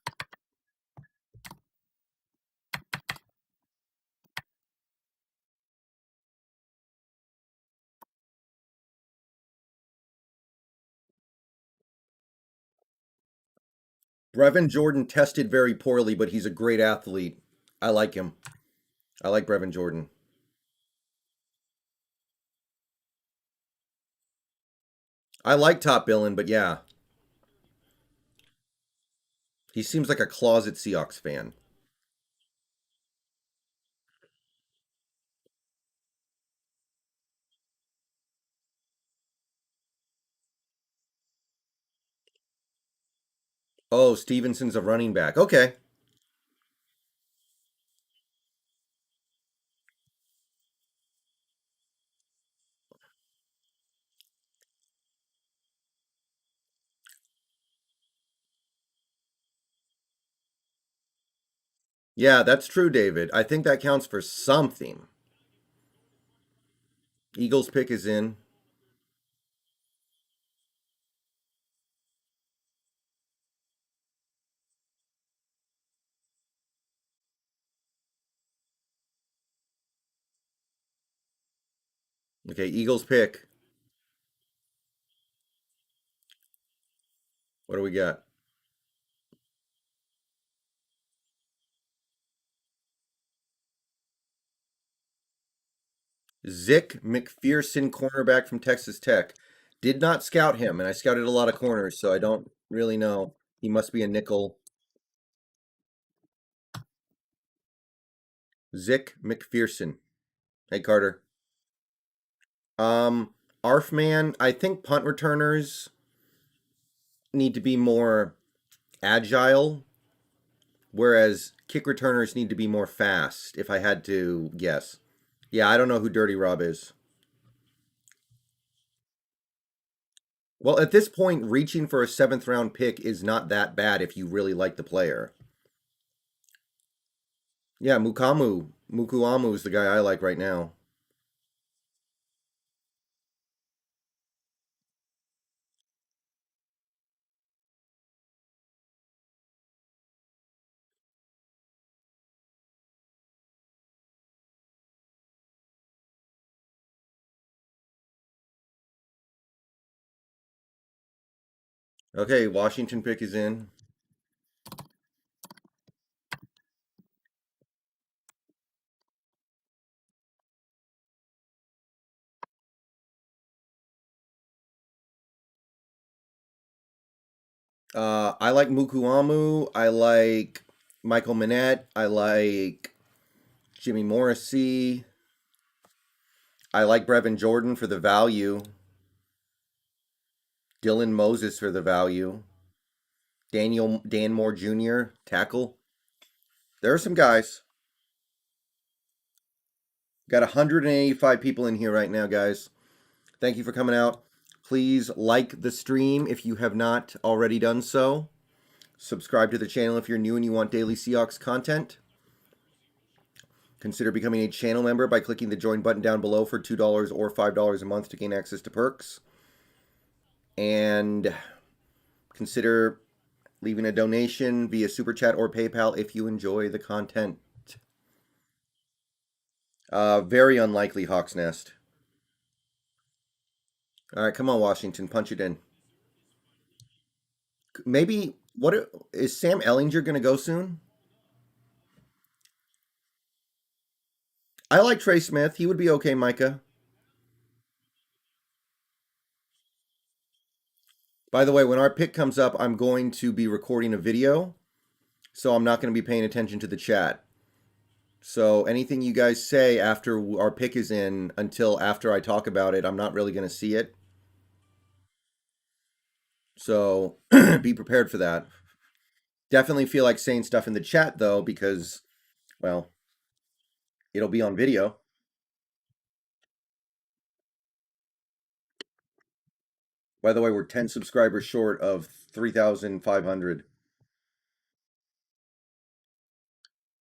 Brevin Jordan tested very poorly, but he's a great athlete. I like him. I like Brevin Jordan. I like Top Billin, but yeah, he seems like a closet Seahawks fan. Oh, Stevenson's a running back. Okay. Yeah, that's true, David. I think that counts for something. Eagles pick is in. Okay, Eagles pick. What do we got? Zick McPherson, cornerback from Texas Tech. Did not scout him, and I scouted a lot of corners, so I don't really know. He must be a nickel. Zick McPherson. Hey, Carter. Arfman, I think punt returners need to be more agile, whereas kick returners need to be more fast, if I had to guess. Yeah, I don't know who Dirty Rob is. Well, at this point, reaching for a seventh round pick is not that bad if you really like the player. Yeah, Mukuamu is the guy I like right now. Okay, Washington pick is in. I like Mukuamu. I like Michael Minette. I like Jimmy Morrissey. I like Brevin Jordan for the value. Dylan Moses for the value. Dan Moore Jr. tackle. There are some guys. Got 185 people in here right now, guys. Thank you for coming out. Please like the stream if you have not already done so. Subscribe to the channel if you're new and you want daily Seahawks content. Consider becoming a channel member by clicking the join button down below for $2 or $5 a month to gain access to perks. And consider leaving a donation via Superchat or PayPal if you enjoy the content. Very unlikely Hawk's Nest. All right, come on, Washington, punch it in. Maybe is Sam Ellinger going to go soon? I like Trey Smith. He would be okay, Micah. By the way, when our pick comes up, I'm going to be recording a video, so I'm not going to be paying attention to the chat. So anything you guys say after our pick is in until after I talk about it, I'm not really going to see it. So be prepared for that. Definitely feel like saying stuff in the chat though, because, well, it'll be on video. By the way, we're 10 subscribers short of 3,500.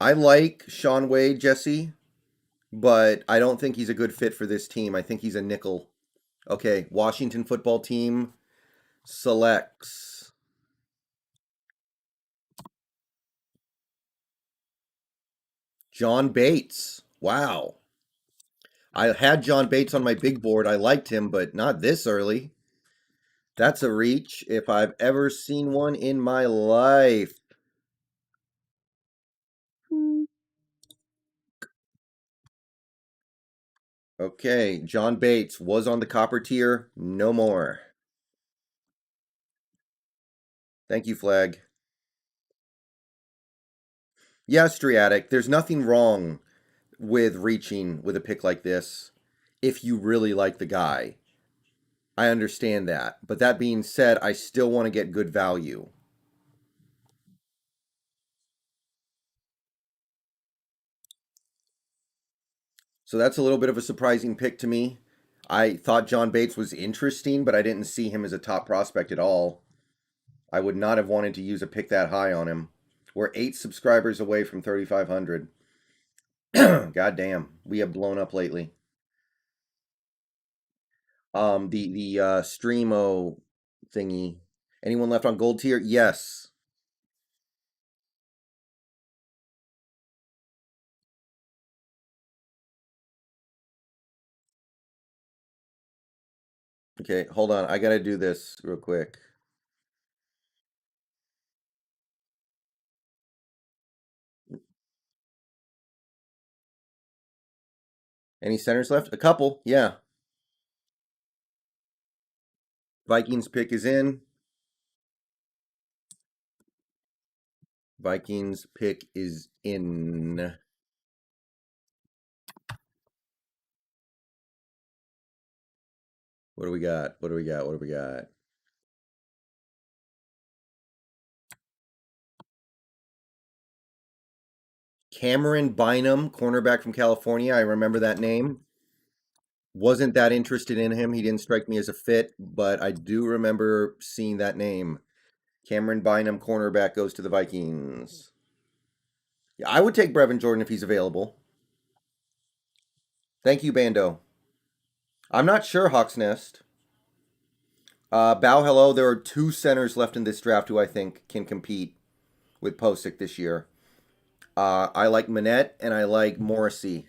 I like Sean Wade, Jesse, but I don't think he's a good fit for this team. I think he's a nickel. Okay, Washington football team selects John Bates. Wow. I had John Bates on my big board. I liked him, but not this early. That's a reach if I've ever seen one in my life. Okay, John Bates was on the copper tier. No more. Thank you, Flag. Yeah, Striatic, there's nothing wrong with reaching with a pick like this if you really like the guy. I understand that. But that being said, I still want to get good value. So that's a little bit of a surprising pick to me. I thought John Bates was interesting, but I didn't see him as a top prospect at all. I would not have wanted to use a pick that high on him. We're 8 subscribers away from 3,500. God damn, we have blown up lately. The Streamo thingy. Anyone left on gold tier? Yes. Okay, hold on. I gotta do this real quick. Any centers left? A couple, yeah. Vikings pick is in. Vikings pick is in. What do we got? What do we got? What do we got? Cameron Bynum, cornerback from California. I remember that name. Wasn't that interested in him. He didn't strike me as a fit, but I do remember seeing that name. Cameron Bynum, cornerback, goes to the Vikings. Yeah, I would take Brevin Jordan if he's available. Thank you, Bando. I'm not sure, Hawks Nest. Bow hello. There are 2 centers left in this draft who I think can compete with Posick this year. I like Manette and I like Morrissey.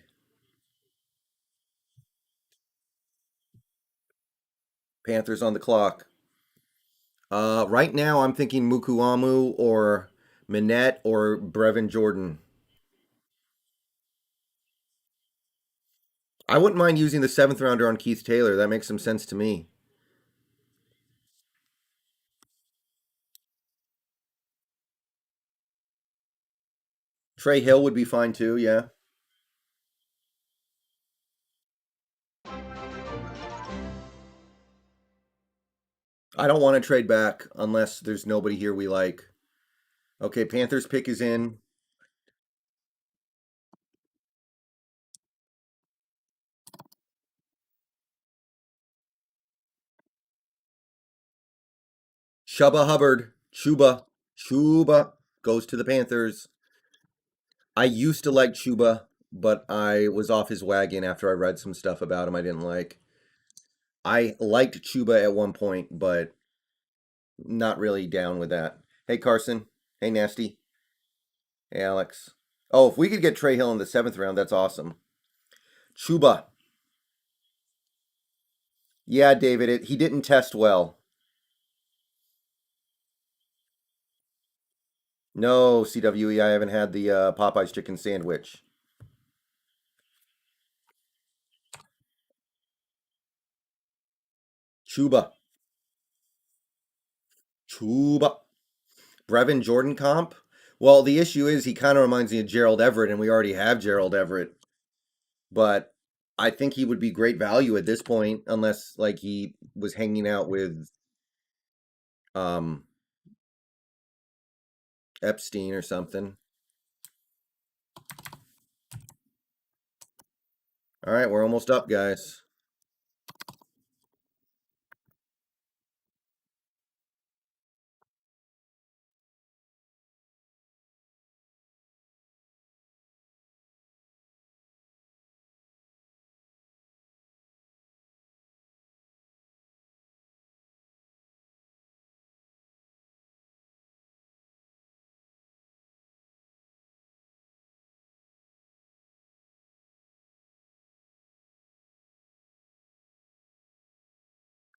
Panthers on the clock. Right now, I'm thinking Mukuamu or Manette or Brevin Jordan. I wouldn't mind using the 7th rounder on Keith Taylor. That makes some sense to me. Trey Hill would be fine too, yeah. I don't want to trade back unless there's nobody here we like. Okay, Panthers pick is in. Chuba Hubbard. Chuba goes to the Panthers. I used to like Chuba, but I was off his wagon after I read some stuff about him I didn't like. I liked Chuba at one point, but not really down with that. Hey, Carson. Hey, Nasty. Hey, Alex. Oh, if we could get Trey Hill in the 7th round, that's awesome. Chuba. Yeah, David, he didn't test well. No, CWE, I haven't had the Popeyes chicken sandwich. Chuba. Chuba. Brevin Jordan comp? Well, the issue is he kind of reminds me of Gerald Everett, and we already have Gerald Everett. But I think he would be great value at this point, unless like he was hanging out with um Epstein or something. All right, we're almost up, guys.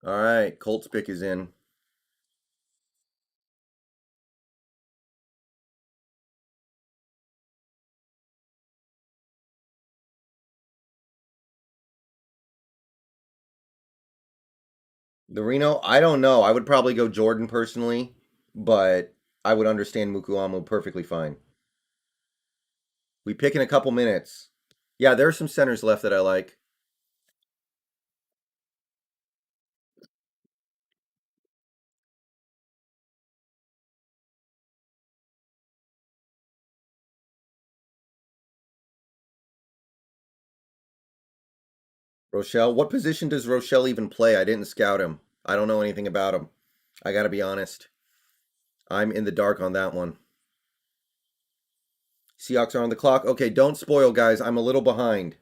All right, Colts pick is in. The Reno, I don't know. I would probably go Jordan personally, but I would understand Mukuamu perfectly fine. We pick in a couple minutes. Yeah, there are some centers left that I like. Rochelle, what position does Rochelle even play? I didn't scout him. I don't know anything about him. I got to be honest. I'm in the dark on that one. Seahawks are on the clock. Okay, don't spoil, guys. I'm a little behind.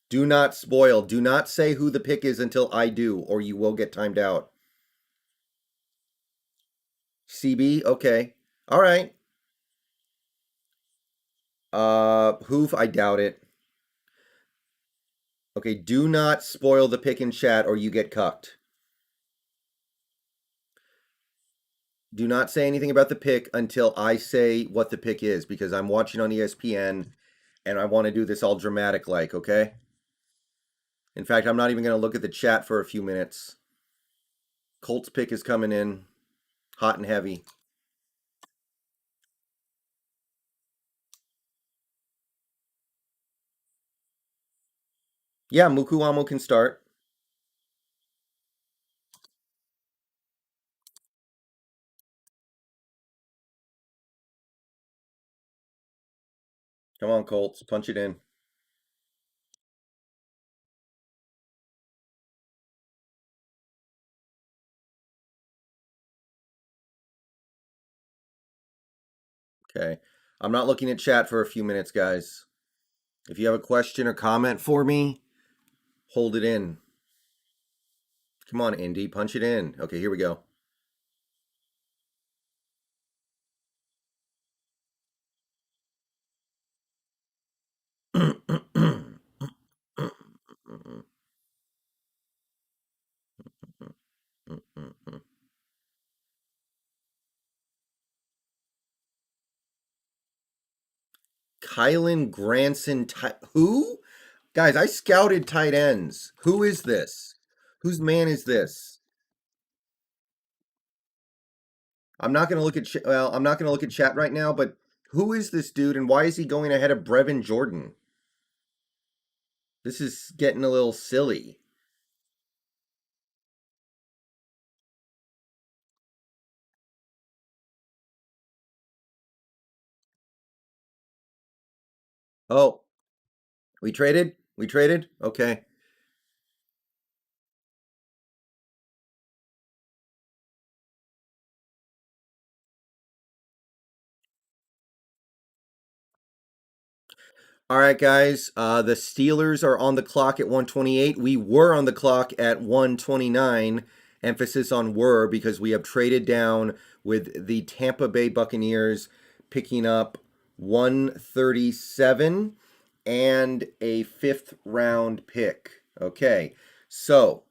Do not spoil. Do not say who the pick is until I do, or you will get timed out. CB, okay. All right. Hoof, I doubt it. Okay, do not spoil the pick in chat or you get cucked. Do not say anything about the pick until I say what the pick is because I'm watching on ESPN and I want to do this all dramatic like, okay? In fact, I'm not even going to look at the chat for a few minutes. Colts pick is coming in hot and heavy. Yeah, Mukuamo can start. Come on, Colts, punch it in. Okay. I'm not looking at chat for a few minutes, guys. If you have a question or comment for me, hold it in. Come on, Indy, punch it in. Okay, here we go. Kylan Granson, who? Guys, I scouted tight ends. Who is this? Whose man is this? I'm not going to look at I'm not going to look at chat right now, but who is this dude and why is he going ahead of Brevin Jordan? This is getting a little silly. Oh, we traded? We traded? Okay. All right, guys. The Steelers are on the clock at 128. We were on the clock at 129, Emphasis on were because we have traded down with the Tampa Bay Buccaneers picking up 137 and a fifth round pick. Okay, so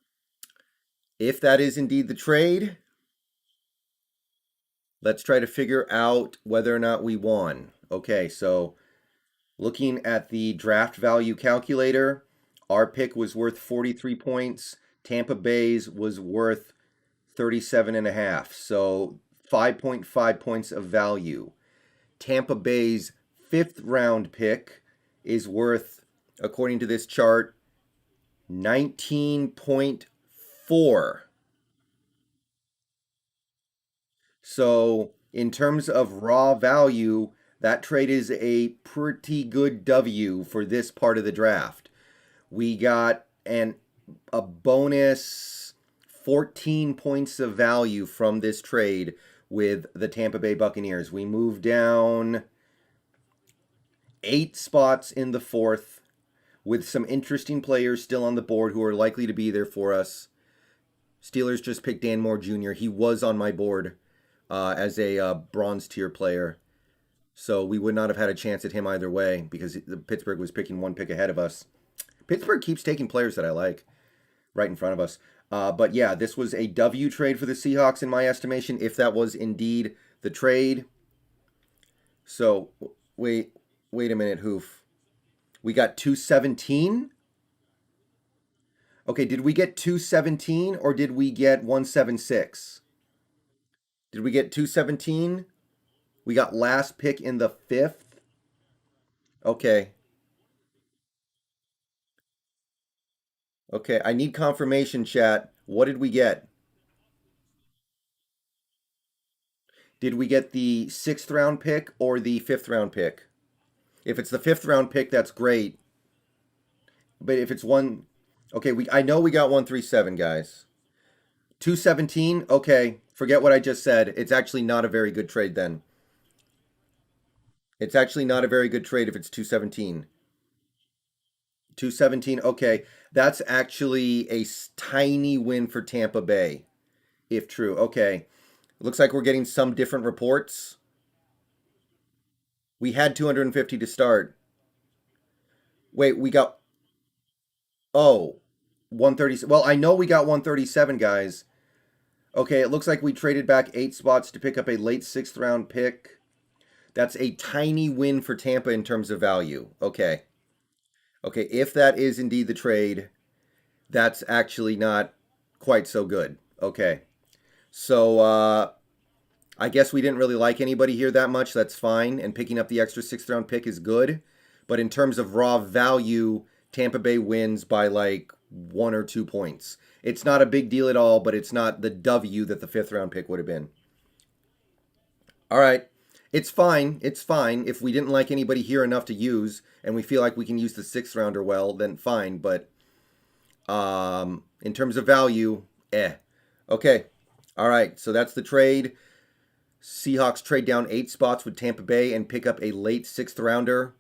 if that is indeed the trade, let's try to figure out whether or not we won. Okay, so looking at the draft value calculator, our pick was worth 43 points. Tampa Bay's was worth 37 and a half. So 5.5 points of value. Tampa Bay's fifth round pick is worth, according to this chart, 19.4. So, in terms of raw value, that trade is a pretty good W for this part of the draft. We got a bonus 14 points of value from this trade with the Tampa Bay Buccaneers. We moved down 8 spots in the fourth with some interesting players still on the board who are likely to be there for us. Steelers just picked Dan Moore Jr. He was on my board as a bronze tier player. So we would not have had a chance at him either way because Pittsburgh was picking one pick ahead of us. Pittsburgh keeps taking players that I like right in front of us. But yeah, this was a W trade for the Seahawks in my estimation, if that was indeed the trade. So wait a minute, Hoof. We got 217? Okay, did we get 217 or did we get 176? Did we get 217? We got last pick in the fifth? Okay. Okay, I need confirmation, chat. What did we get? Did we get the sixth round pick or the fifth round pick? If it's the fifth round pick, that's great. But if it's one, okay, I know we got 137, guys. 217, okay, forget what I just said. It's actually not a very good trade then. It's actually not a very good trade if it's 217. 217, okay. That's actually a tiny win for Tampa Bay, if true. Okay. Looks like we're getting some different reports. We had 250 to start. Wait, we got, oh, 130. Well, I know we got 137, guys. Okay, it looks like we traded back 8 spots to pick up a late sixth round pick. That's a tiny win for Tampa in terms of value. Okay. Okay, if that is indeed the trade, that's actually not quite so good. Okay. So I guess we didn't really like anybody here that much. That's fine. And picking up the extra sixth round pick is good. But in terms of raw value, Tampa Bay wins by like 1 or 2 points. It's not a big deal at all, but it's not the W that the fifth round pick would have been. All right. It's fine. It's fine. If we didn't like anybody here enough to use and we feel like we can use the sixth rounder well, then fine. But in terms of value, eh. Okay. All right. So that's the trade. Seahawks trade down 8 spots with Tampa Bay and pick up a late sixth rounder.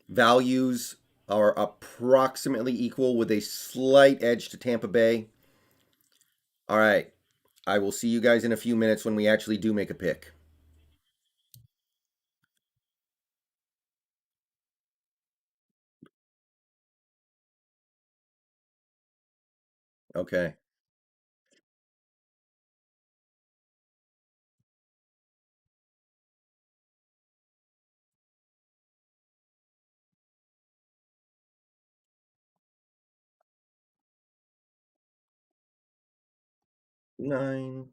Values are approximately equal with a slight edge to Tampa Bay. All right. I will see you guys in a few minutes when we actually do make a pick. Okay. Nine.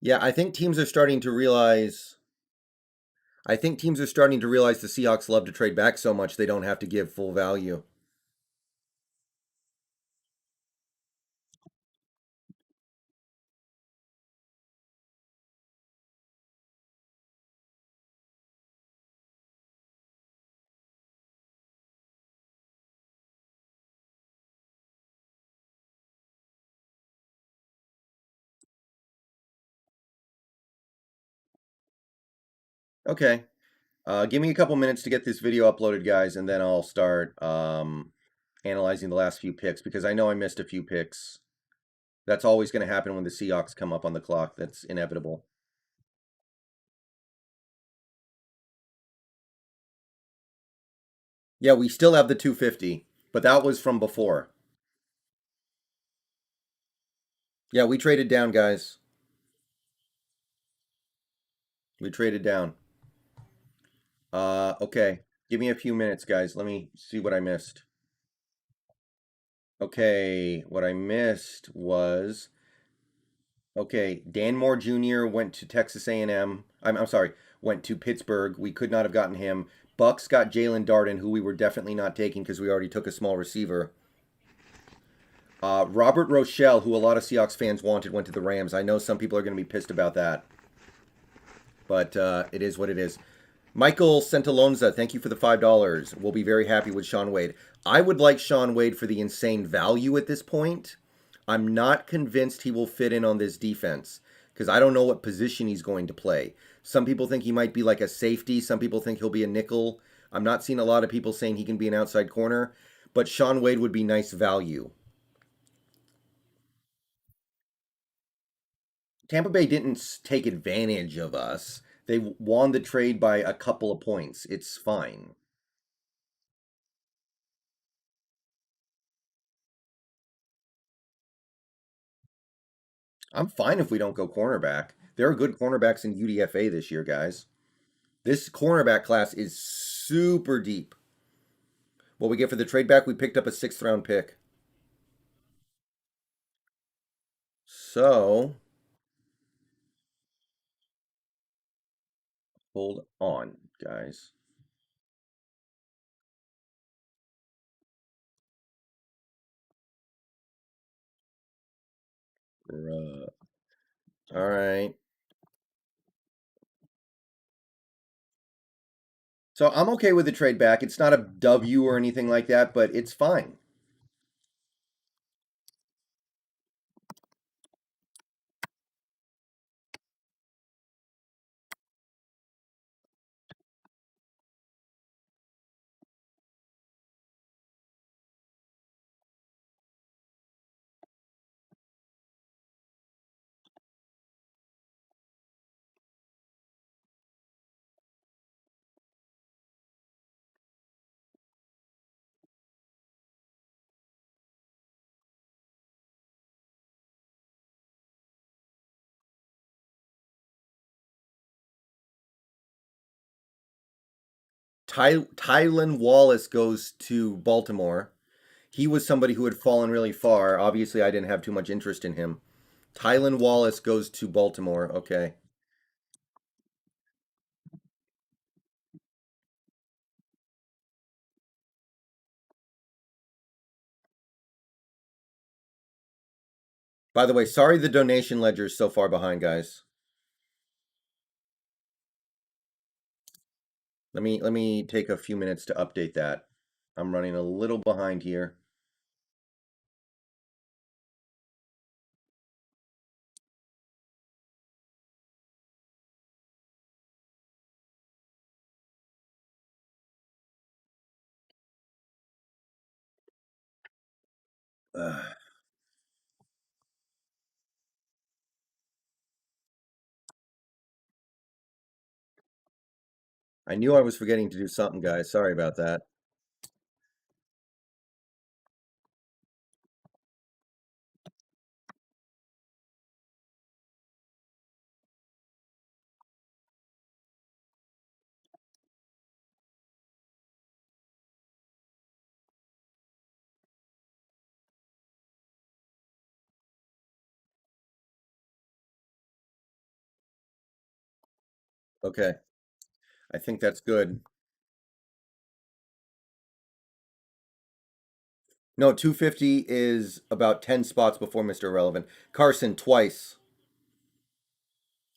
Yeah, I think teams are starting to realize. I think teams are starting to realize the Seahawks love to trade back so much they don't have to give full value. Okay. Give me a couple minutes to get this video uploaded, guys, and then I'll start analyzing the last few picks because I know I missed a few picks. That's always going to happen when the Seahawks come up on the clock. That's inevitable. Yeah, we still have the 250, but that was from before. Yeah, we traded down, guys. We traded down. Okay. Give me a few minutes, guys. Let me see what I missed. Okay, what I missed was okay. Dan Moore Jr. went to Texas A&M. I'm sorry, went to Pittsburgh. We could not have gotten him. Bucks got Jalen Darden, who we were definitely not taking because we already took a small receiver. Robert Rochelle, who a lot of Seahawks fans wanted, went to the Rams. I know some people are going to be pissed about that, but it is what it is. Michael Santalonza, thank you for the $5. We'll be very happy with Sean Wade. I would like Sean Wade for the insane value at this point. I'm not convinced he will fit in on this defense because I don't know what position he's going to play. Some people think he might be like a safety. Some people think he'll be a nickel. I'm not seeing a lot of people saying he can be an outside corner, but Sean Wade would be nice value. Tampa Bay didn't take advantage of us. They won the trade by a couple of points. It's fine. I'm fine if we don't go cornerback. There are good cornerbacks in UDFA this year, guys. This cornerback class is super deep. What we get for the trade back, we picked up a sixth round pick. So, hold on, guys. All right. So I'm okay with the trade back. It's not a W or anything like that, but it's fine. Tylan Wallace goes to Baltimore. He was somebody who had fallen really far. Obviously, I didn't have too much interest in him. Tylan Wallace goes to Baltimore. Okay. By the way, sorry the donation ledger is so far behind, guys. Let me take a few minutes to update that. I'm running a little behind here. Ugh. I knew I was forgetting to do something, guys. Sorry about that. Okay. I think that's good. No, 250 is about 10 spots before Mr. Irrelevant. Carson, twice.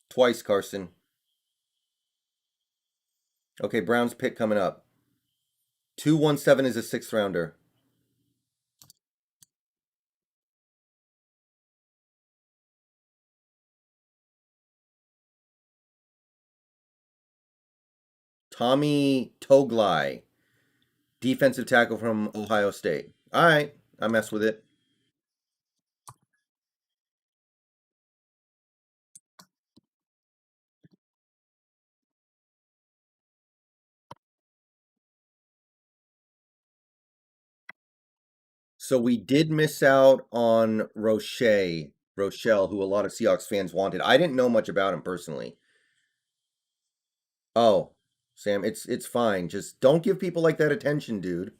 Twice, Carson. Okay, Brown's pick coming up. 217 is a sixth rounder. Tommy Toglai, defensive tackle from Ohio State. All right, I mess with it. So we did miss out on Rochelle, who a lot of Seahawks fans wanted. I didn't know much about him personally. Oh, Sam, it's fine. Just don't give people like that attention, dude.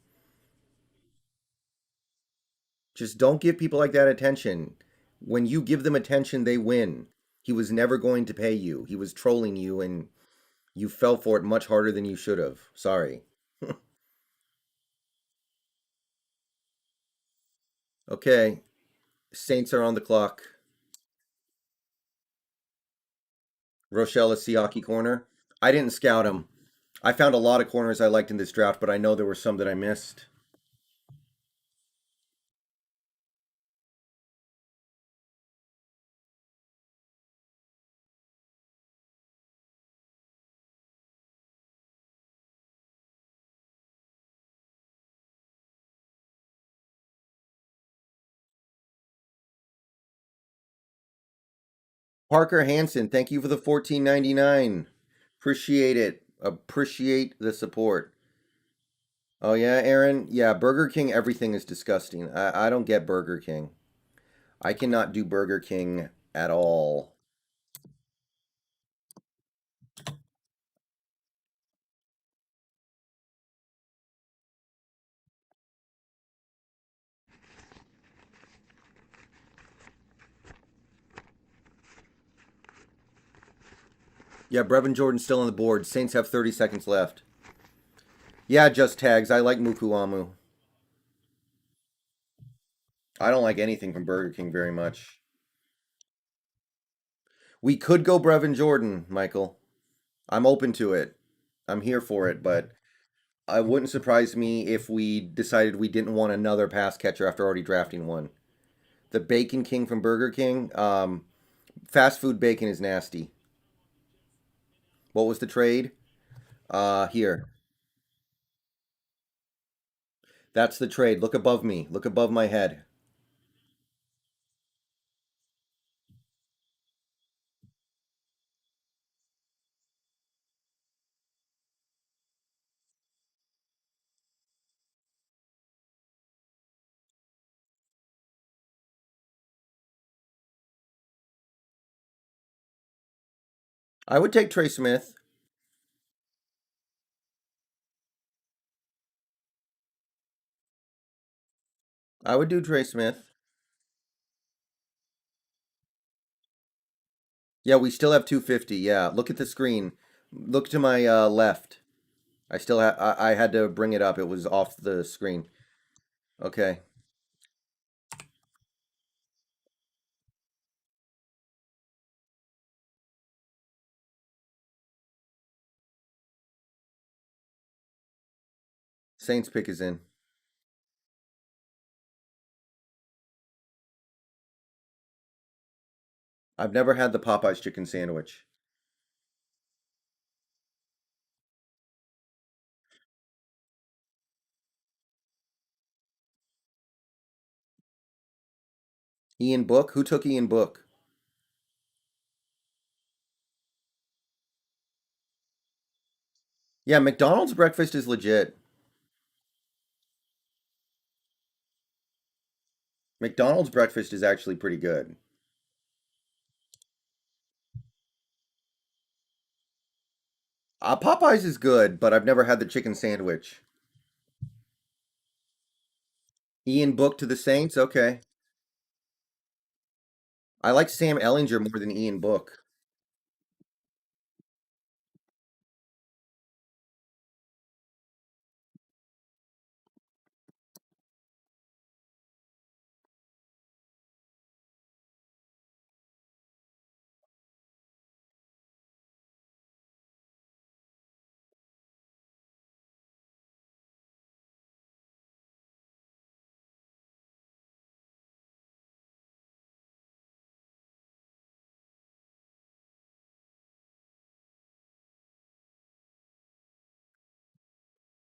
Just don't give people like that attention. When you give them attention, they win. He was never going to pay you. He was trolling you, and you fell for it much harder than you should have. Sorry. Okay, Saints are on the clock. Rochelle is Seahawks corner. I didn't scout him. I found a lot of corners I liked in this draft, but I know there were some that I missed. Parker Hanson, thank you for the 14.99. Appreciate it. Appreciate the support. Oh yeah, Aaron? Yeah, Burger King, everything is disgusting. I don't get Burger King. I cannot do Burger King at all. Yeah, Brevin Jordan's still on the board. Saints have 30 seconds left. Yeah, just tags. I like Mukuamu. I don't like anything from Burger King very much. We could go Brevin Jordan, Michael. I'm open to it. I'm here for it, but it wouldn't surprise me if we decided we didn't want another pass catcher after already drafting one. The Bacon King from Burger King. Fast food bacon is nasty. What was the trade? Here. That's the trade. Look above me. Look above my head. I would take Trey Smith. I would do Trey Smith. Yeah, we still have 250. Yeah, look at the screen. Look to my left. I still have. I had to bring it up. It was off the screen. Okay. Saints pick is in. I've never had the Popeyes chicken sandwich. Ian Book. Who took Ian Book? Yeah, McDonald's breakfast is legit. McDonald's breakfast is actually pretty good. Popeyes is good, but I've never had the chicken sandwich. Ian Book to the Saints. Okay. I like Sam Ellinger more than Ian Book.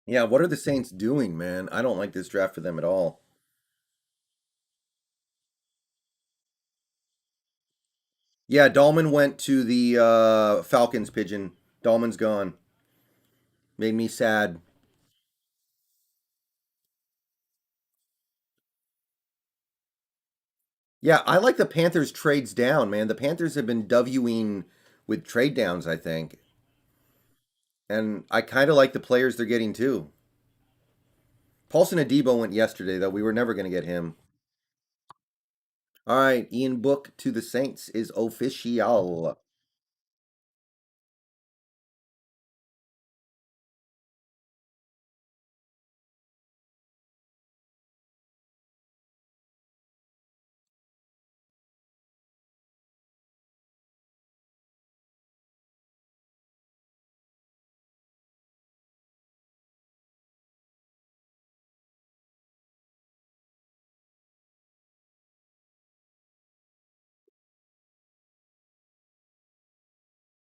Yeah, what are the Saints doing, man? I don't like this draft for them at all. Yeah, Dahlman went to the Falcons pigeon. Dahlman's gone. Made me sad. Yeah, I like the Panthers trades down, man. The Panthers have been Wing with trade downs, I think. And I kind of like the players they're getting too. Paulson Adebo went yesterday, though. We were never going to get him. All right, Ian Book to the Saints is official.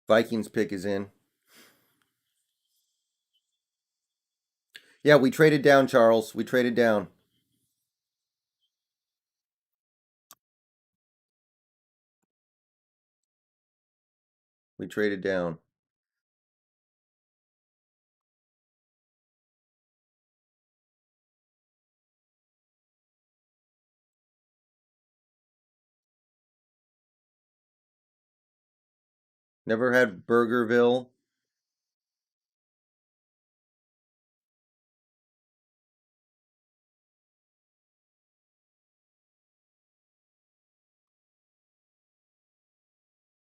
Vikings pick is in. Yeah, we traded down, Charles. We traded down. We traded down. Never had Burgerville.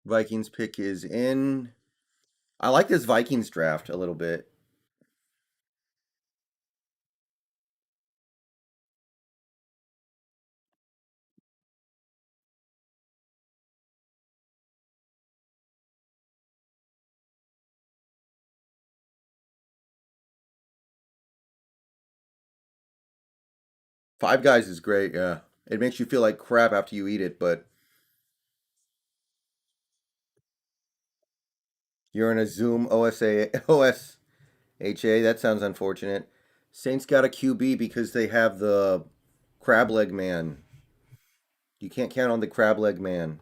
Vikings pick is in. I like this Vikings draft a little bit. Five Guys is great, yeah. It makes you feel like crap after you eat it, but you're in a Zoom OSHA. That sounds unfortunate. Saints got a QB because they have the crab leg man. You can't count on the crab leg man.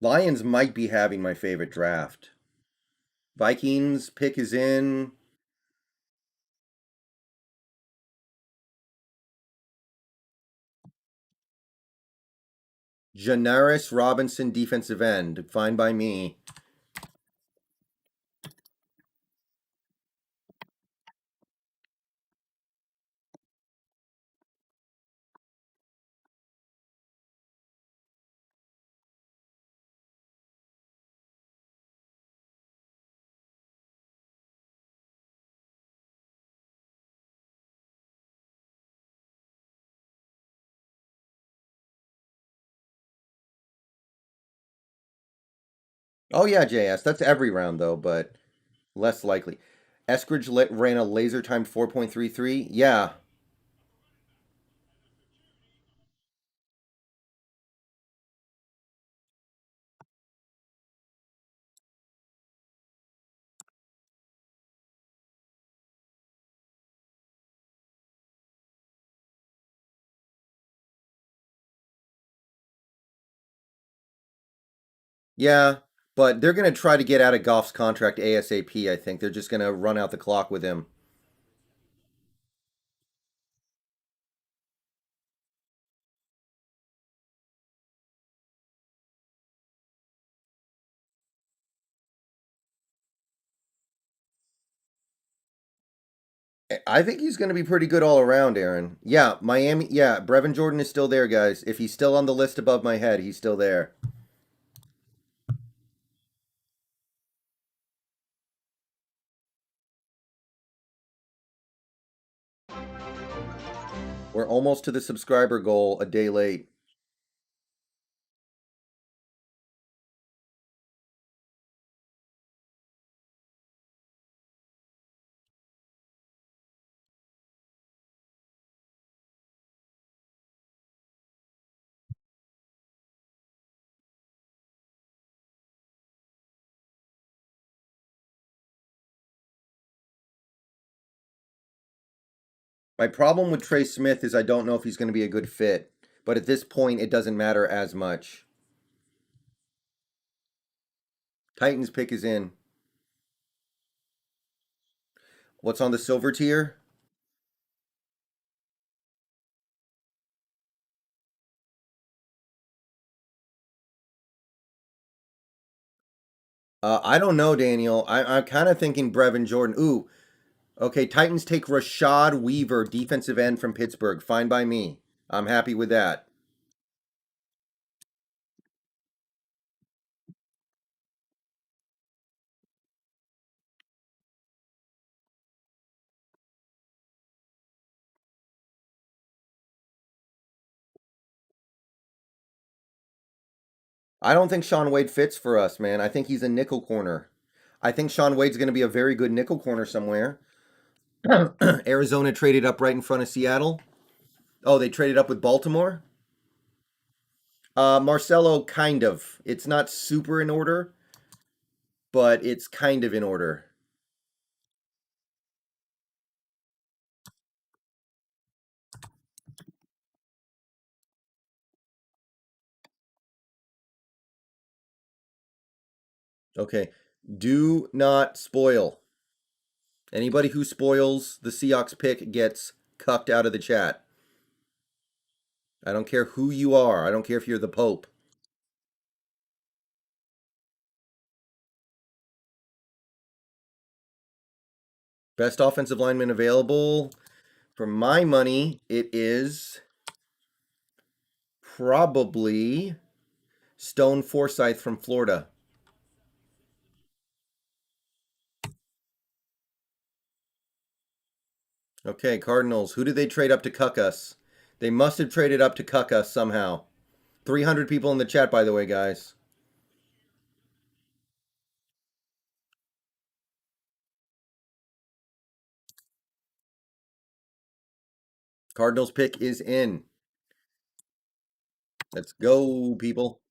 Lions might be having my favorite draft. Vikings pick is in. Janaris Robinson, defensive end. Fine by me. Oh yeah, JS. That's every round though, but less likely. Eskridge ran a laser time 4.33. Yeah. Yeah. But they're going to try to get out of Goff's contract ASAP, I think. They're just going to run out the clock with him. I think he's going to be pretty good all around, Aaron. Yeah, Miami. Yeah, Brevin Jordan is still there, guys. If he's still on the list above my head, he's still there. We're almost to the subscriber goal a day late. My problem with Trey Smith is I don't know if he's going to be a good fit. But at this point, it doesn't matter as much. Titans pick is in. What's on the silver tier? I don't know, Daniel. I'm kind of thinking Brevin Jordan. Ooh, okay. Titans take Rashad Weaver, defensive end from Pittsburgh. Fine by me. I'm happy with that. I don't think Sean Wade fits for us, man. I think he's a nickel corner. I think Sean Wade's going to be a very good nickel corner somewhere. Arizona traded up right in front of Seattle. Oh, they traded up with Baltimore? Marcelo, kind of. It's not super in order, but it's kind of in order. Okay. Do not spoil. Anybody who spoils the Seahawks pick gets cucked out of the chat. I don't care who you are. I don't care if you're the Pope. Best offensive lineman available. For my money, it is probably Stone Forsythe from Florida. Okay, Cardinals. Who did they trade up to cuck us? They must have traded up to cuck us somehow. 300 people in the chat, by the way, guys. Cardinals pick is in. Let's go, people.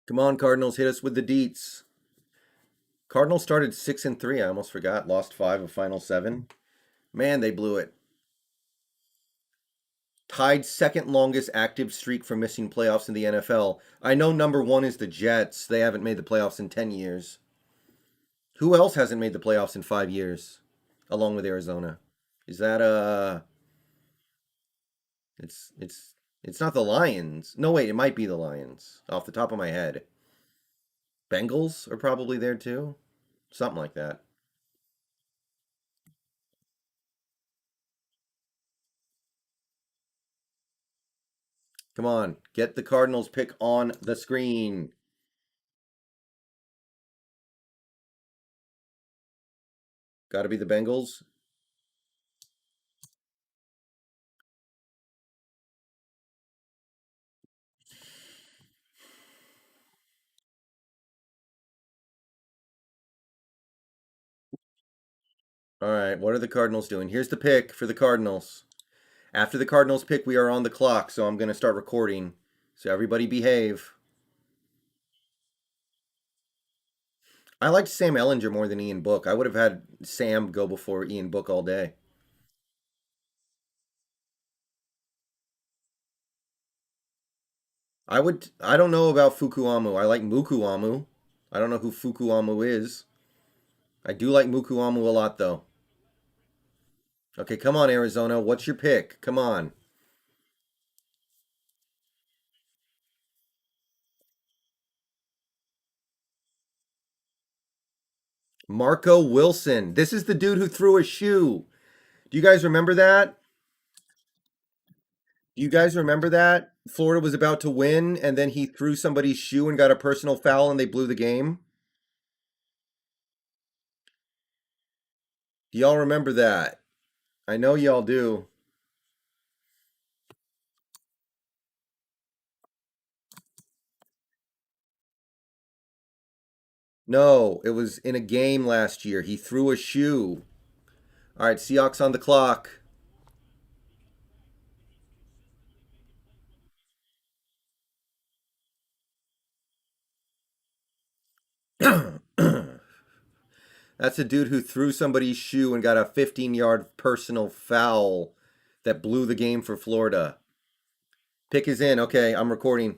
Come on, Cardinals, hit us with the deets. Cardinals started 6-3. I almost forgot. Lost 5 of final 7. Man, they blew it. Tied second longest active streak for missing playoffs in the NFL. I know number 1 is the Jets. They haven't made the playoffs in 10 years. Who else hasn't made the playoffs in 5 years along with Arizona? Is that it's not the Lions. No, wait, it might be the Lions off the top of my head. Bengals are probably there too. Something like that. Come on, get the Cardinals pick on the screen. Got to be the Bengals. All right, what are the Cardinals doing? Here's the pick for the Cardinals. After the Cardinals pick, we are on the clock, so I'm going to start recording. So everybody behave. I liked Sam Ellinger more than Ian Book. I would have had Sam go before Ian Book all day. I don't know about Fukuamu. I like Mukuamu. I don't know who Fukuamu is. I do like Mukuamu a lot though. Okay, come on Arizona. What's your pick? Come on. Marco Wilson. This is the dude who threw a shoe. Do you guys remember that? Do you guys remember that? Florida was about to win and then he threw somebody's shoe and got a personal foul and they blew the game. Do y'all remember that? I know y'all do. No, it was in a game last year. He threw a shoe. All right, Seahawks on the clock. That's a dude who threw somebody's shoe and got a 15-yard personal foul that blew the game for Florida. Pick is in. Okay, I'm recording.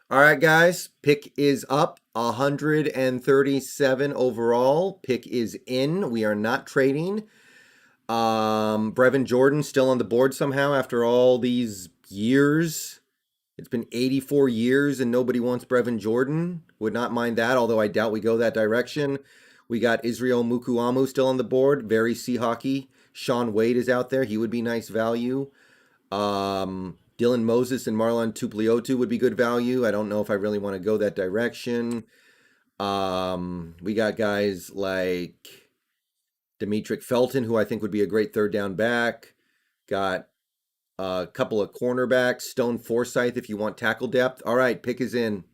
All right, guys. Pick is up. 137 overall. Pick is in. We are not trading. Brevin Jordan still on the board somehow after all these years. It's been 84 years and nobody wants Brevin Jordan. Would not mind that, although I doubt we go that direction. We got Israel Mukuamu still on the board. Very Seahawky. Sean Wade is out there. He would be nice value. Dylan Moses and Marlon Tupliotu would be good value. I don't know if I really want to go that direction. We got guys like Demetric Felton, who I think would be a great third down back. Got a couple of cornerbacks. Stone Forsythe, if you want tackle depth. All right, pick is in.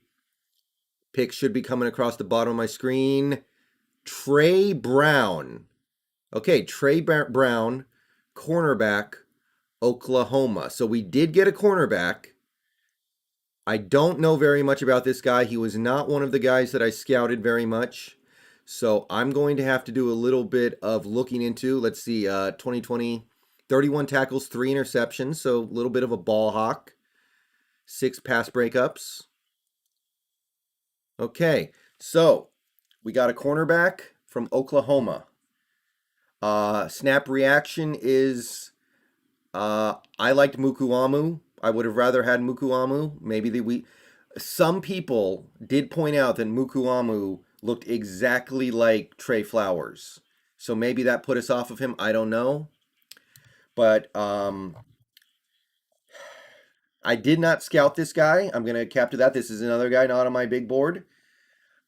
Pick should be coming across the bottom of my screen. Trey Brown. Okay, Trey Brown, cornerback, Oklahoma. So we did get a cornerback. I don't know very much about this guy. He was not one of the guys that I scouted very much. So I'm going to have to do a little bit of looking into. Let's see, 2020, 31 tackles, 3 interceptions. So a little bit of a ball hawk. 6 pass breakups. Okay, so we got a cornerback from Oklahoma. Snap reaction is I liked Mukuamu. I would have rather had Mukuamu. Some people did point out that Mukuamu looked exactly like Trey Flowers. So maybe that put us off of him. I don't know. But I did not scout this guy. I'm going to capture that. This is another guy not on my big board.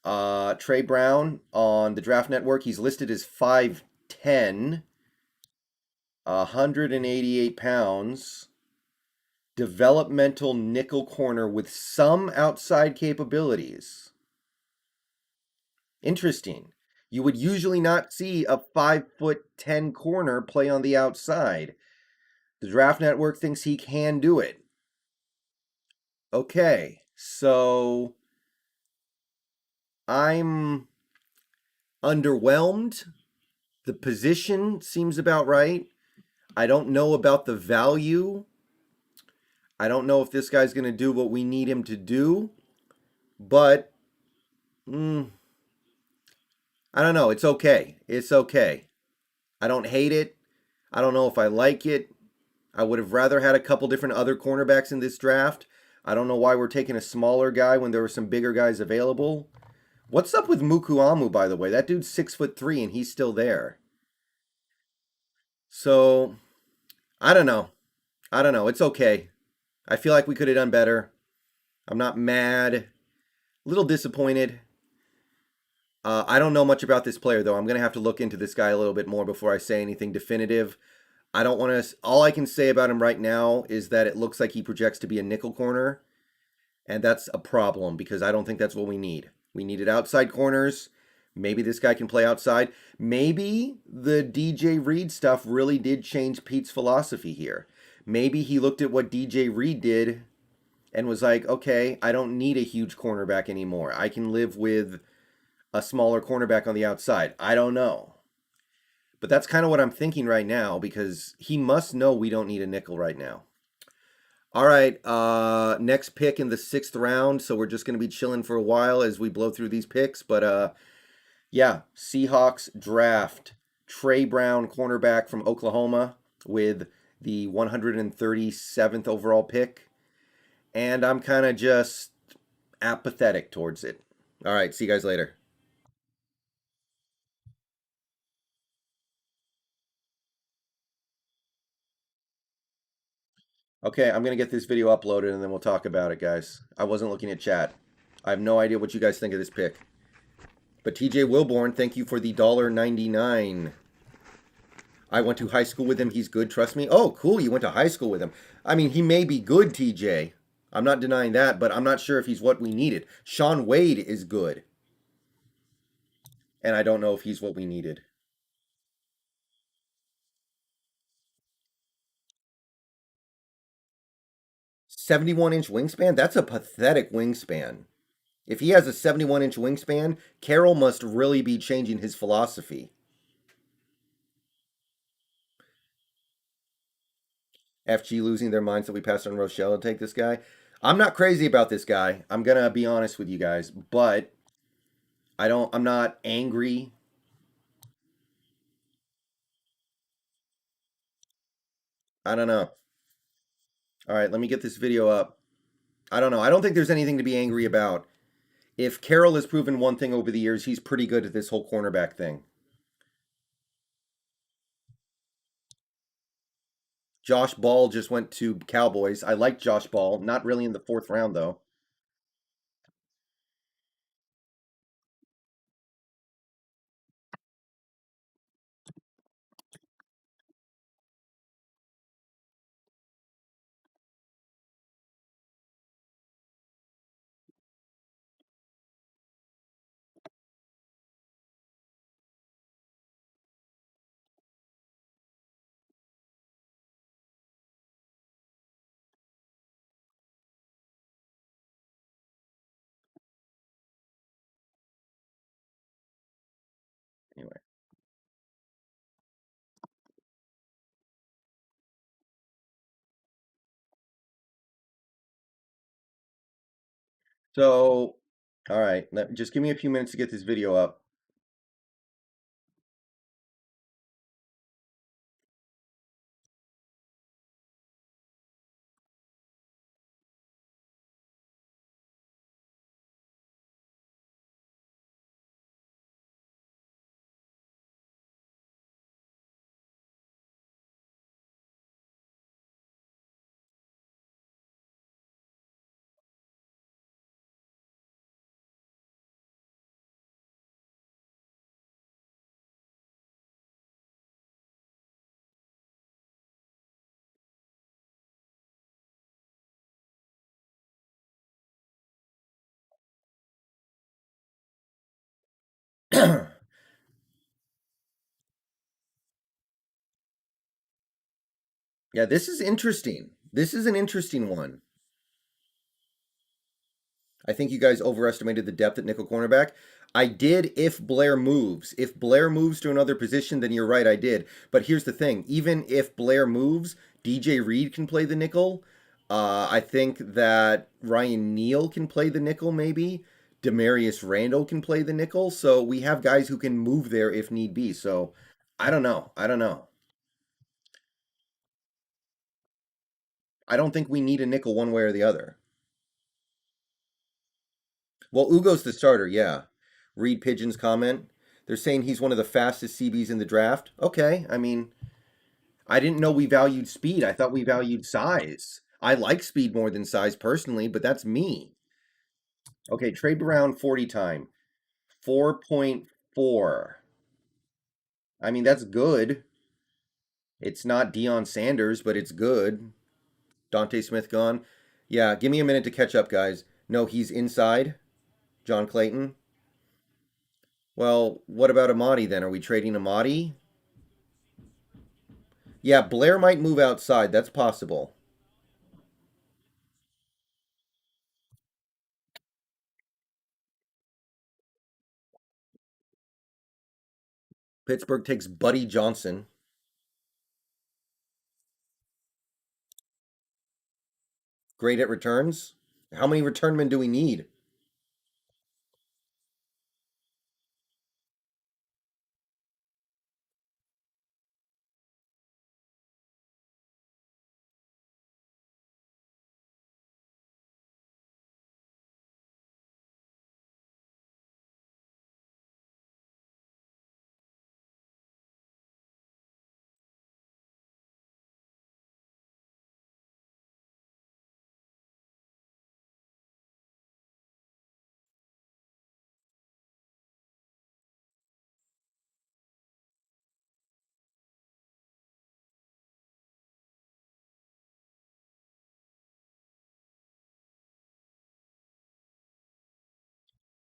Trey Brown on the Draft Network. He's listed as 5'10", 188 pounds. Developmental nickel corner with some outside capabilities. Interesting. You would usually not see a 5'10" corner play on the outside. The Draft Network thinks he can do it. Okay, so I'm underwhelmed. The position seems about right. I don't know about the value. I don't know if this guy's going to do what we need him to do, but I don't know. It's okay. It's okay. I don't hate it. I don't know if I like it. I would have rather had a couple different other cornerbacks in this draft. I don't know why we're taking a smaller guy when there were some bigger guys available. What's up with Mukuamu, by the way? That dude's 6'3" and he's still there. So I don't know. I don't know. It's okay. I feel like we could have done better. I'm not mad. A little disappointed. I don't know much about this player, though. I'm going to have to look into this guy a little bit more before I say anything definitive. I don't want to. All I can say about him right now is that it looks like he projects to be a nickel corner. And that's a problem because I don't think that's what we need. We needed outside corners. Maybe this guy can play outside. Maybe the DJ Reed stuff really did change Pete's philosophy here. Maybe he looked at what DJ Reed did and was like, okay, I don't need a huge cornerback anymore. I can live with a smaller cornerback on the outside. I don't know. But that's kind of what I'm thinking right now because he must know we don't need a nickel right now. All right, next pick in the 6th round. So we're just going to be chilling for a while as we blow through these picks. But yeah, Seahawks draft Trey Brown, cornerback from Oklahoma, with the 137th overall pick. And I'm kind of just apathetic towards it. All right, see you guys later. Okay, I'm going to get this video uploaded and then we'll talk about it, guys. I wasn't looking at chat. I have no idea what you guys think of this pick. But TJ Wilborn, thank you for the $1.99. I went to high school with him. He's good, trust me. Oh, cool, you went to high school with him. I mean, he may be good, TJ. I'm not denying that, but I'm not sure if he's what we needed. Sean Wade is good. And I don't know if he's what we needed. 71-inch wingspan? That's a pathetic wingspan. If he has a 71-inch wingspan, Carroll must really be changing his philosophy. FG losing their minds that we passed on Rochelle to take this guy. I'm not crazy about this guy. I'm gonna be honest with you guys, but I'm not angry. I don't know. All right, let me get this video up. I don't know. I don't think there's anything to be angry about. If Carroll has proven one thing over the years, he's pretty good at this whole cornerback thing. Josh Ball just went to Cowboys. I like Josh Ball. Not really in the fourth round, though. Anyway. So, all right. Just give me a few minutes to get this video up. Yeah, this is interesting. This is an interesting one. I think you guys overestimated the depth at nickel cornerback. I did if Blair moves. If Blair moves to another position, then you're right, I did. But here's the thing even if Blair moves, DJ Reed can play the nickel. I think that Ryan Neal can play the nickel, maybe. Demarius Randall can play the nickel. So we have guys who can move there if need be. So I don't know. I don't know. I don't think we need a nickel one way or the other. Well, Ugo's the starter, yeah. Read Pigeon's comment. They're saying he's one of the fastest CBs in the draft. Okay, I mean, I didn't know we valued speed. I thought we valued size. I like speed more than size personally, but that's me. Okay, trade around 40 time. 4.4. I mean, that's good. It's not Deion Sanders, but it's good. Dante Smith gone. Yeah, give me a minute to catch up, guys. No, he's inside. John Clayton. Well, what about Amadi then? Are we trading Amadi? Yeah, Blair might move outside. That's possible. Pittsburgh takes Buddy Johnson. Great at returns. How many returnmen do we need?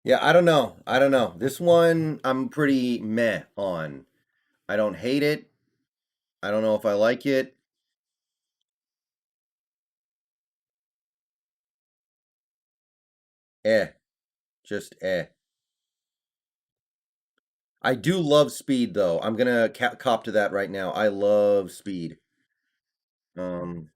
Yeah, I don't know. I don't know. This one I'm pretty meh on. I don't hate it. I don't know if I like it. Eh, just eh. I do love speed though. I'm gonna cop to that right now. I love speed. Um,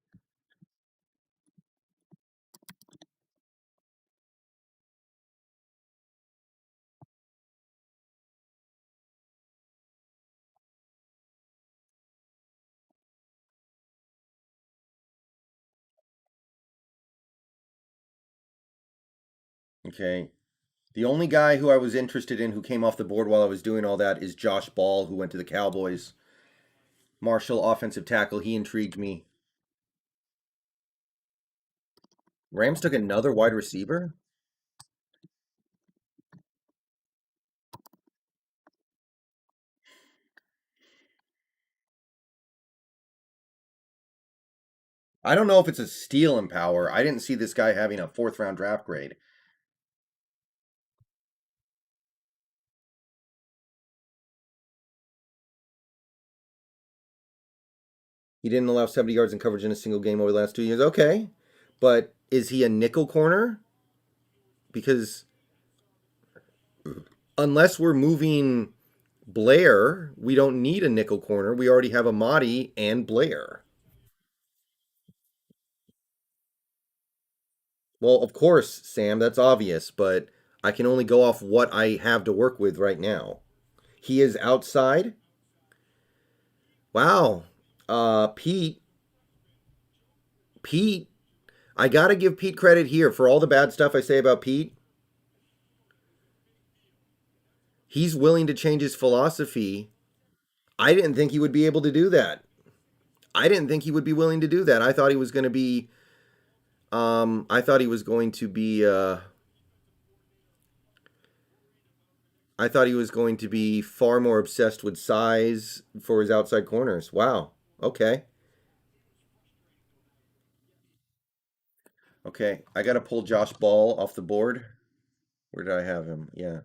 okay. The only guy who I was interested in who came off the board while I was doing all that is Josh Ball, who went to the Cowboys. Marshall, offensive tackle. He intrigued me. Rams took another wide receiver. I don't know if it's a steal in power. I didn't see this guy having a fourth round draft grade. He didn't allow 70 yards in coverage in a single game over the last 2 years. Okay. But is he a nickel corner? Because unless we're moving Blair, we don't need a nickel corner. We already have Amadi and Blair. Well, of course, Sam, that's obvious, but I can only go off what I have to work with right now. He is outside. Wow. Pete, Pete, I got to give Pete credit here for all the bad stuff I say about Pete. He's willing to change his philosophy. I didn't think he would be able to do that. I didn't think he would be willing to do that. I thought he was going to be I thought he was going to be I thought he was going to be far more obsessed with size for his outside corners. Wow. Okay. Okay. I got to pull Josh Ball off the board. Where did I have him? Yeah.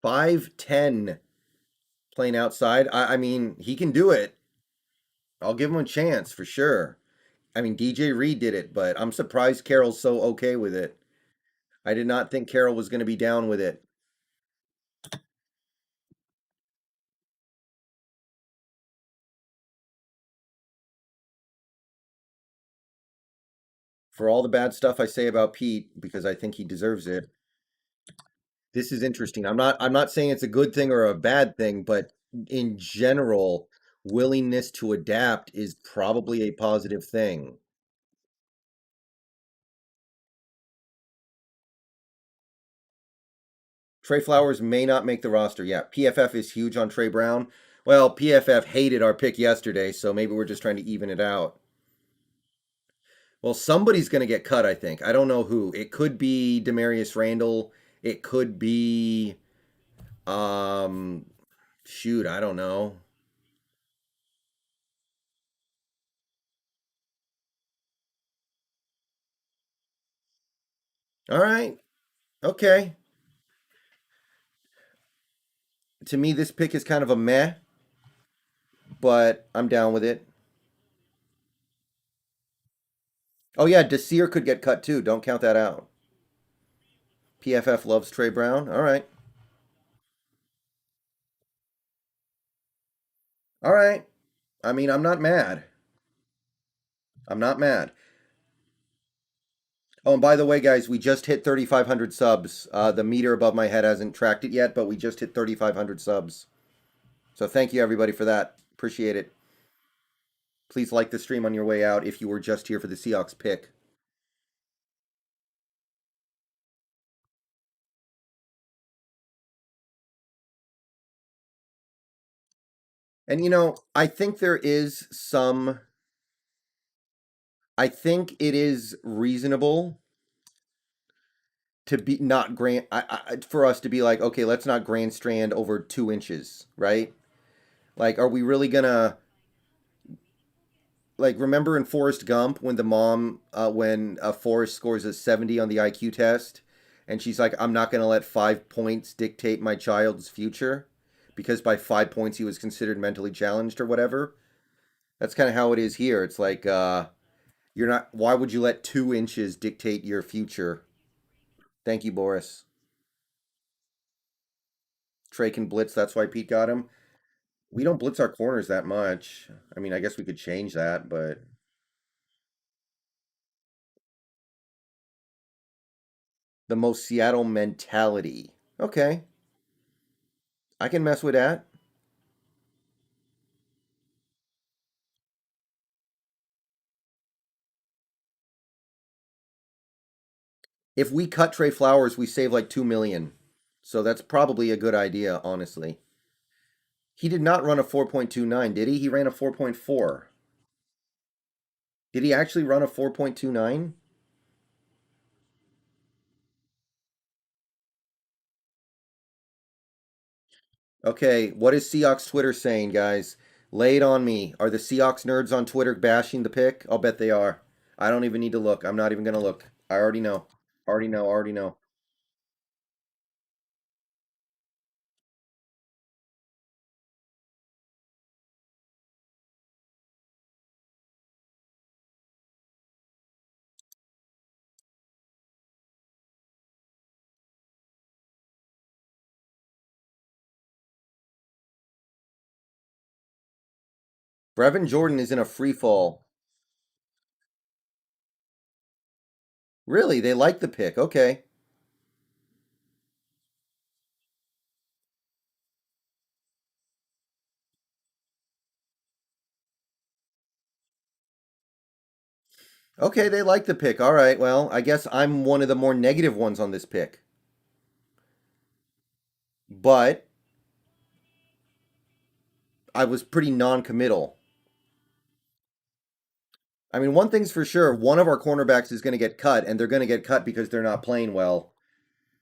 5'10" playing outside. I mean, he can do it. I'll give him a chance for sure. I mean, DJ Reed did it, but I'm surprised Carroll's so okay with it. I did not think Carroll was going to be down with it. For all the bad stuff I say about Pete, because I think he deserves it, this is interesting. I'm not saying it's a good thing or a bad thing, but in general, willingness to adapt is probably a positive thing. Trey Flowers may not make the roster. Yeah, PFF is huge on Trey Brown. Well, PFF hated our pick yesterday, so maybe we're just trying to even it out. Well, somebody's going to get cut, I think. I don't know who. It could be Demarius Randall. It could be um shoot, I don't know. All right. Okay. To me this pick is kind of a meh, but I'm down with it. Oh yeah, Desir could get cut too. Don't count that out. PFF loves Trey Brown. All right. All right. I mean, I'm not mad. I'm not mad. Oh, and by the way, guys, we just hit 3,500 subs. The meter above my head hasn't tracked it yet, but we just hit 3,500 subs. So thank you, everybody, for that. Appreciate it. Please like the stream on your way out if you were just here for the Seahawks pick. And, I think there is some. I think it is reasonable to be not grand for us to be like, okay, let's not grandstand over 2 inches, right? Like, are we really gonna like remember in Forrest Gump when the mom when Forrest scores a 70 on the IQ test, and she's like, I'm not gonna let 5 points dictate my child's future. because by 5 points he was considered mentally challenged or whatever. That's kind of how it is here. It's like you're not. Why would you let 2 inches dictate your future? Thank you, Boris. Trey can blitz. That's why Pete got him. We don't blitz our corners that much. I mean, I guess we could change that, but the most Seattle mentality. Okay, I can mess with that. If we cut Trey Flowers, we save like 2 million. So that's probably a good idea, honestly. He did not run a 4.29, did he? He ran a 4.4. Did he actually run a 4.29? Okay, what is Seahawks Twitter saying, guys? Lay it on me. Are the Seahawks nerds on Twitter bashing the pick? I'll bet they are. I don't even need to look. I'm not even going to look. I already know. Already know. Already know. Brevin Jordan is in a free fall. Really? They like the pick. Okay. Okay, they like the pick. All right. Well, I guess I'm one of the more negative ones on this pick. But I was pretty non-committal. I mean, one thing's for sure, one of our cornerbacks is going to get cut, and they're going to get cut because they're not playing well.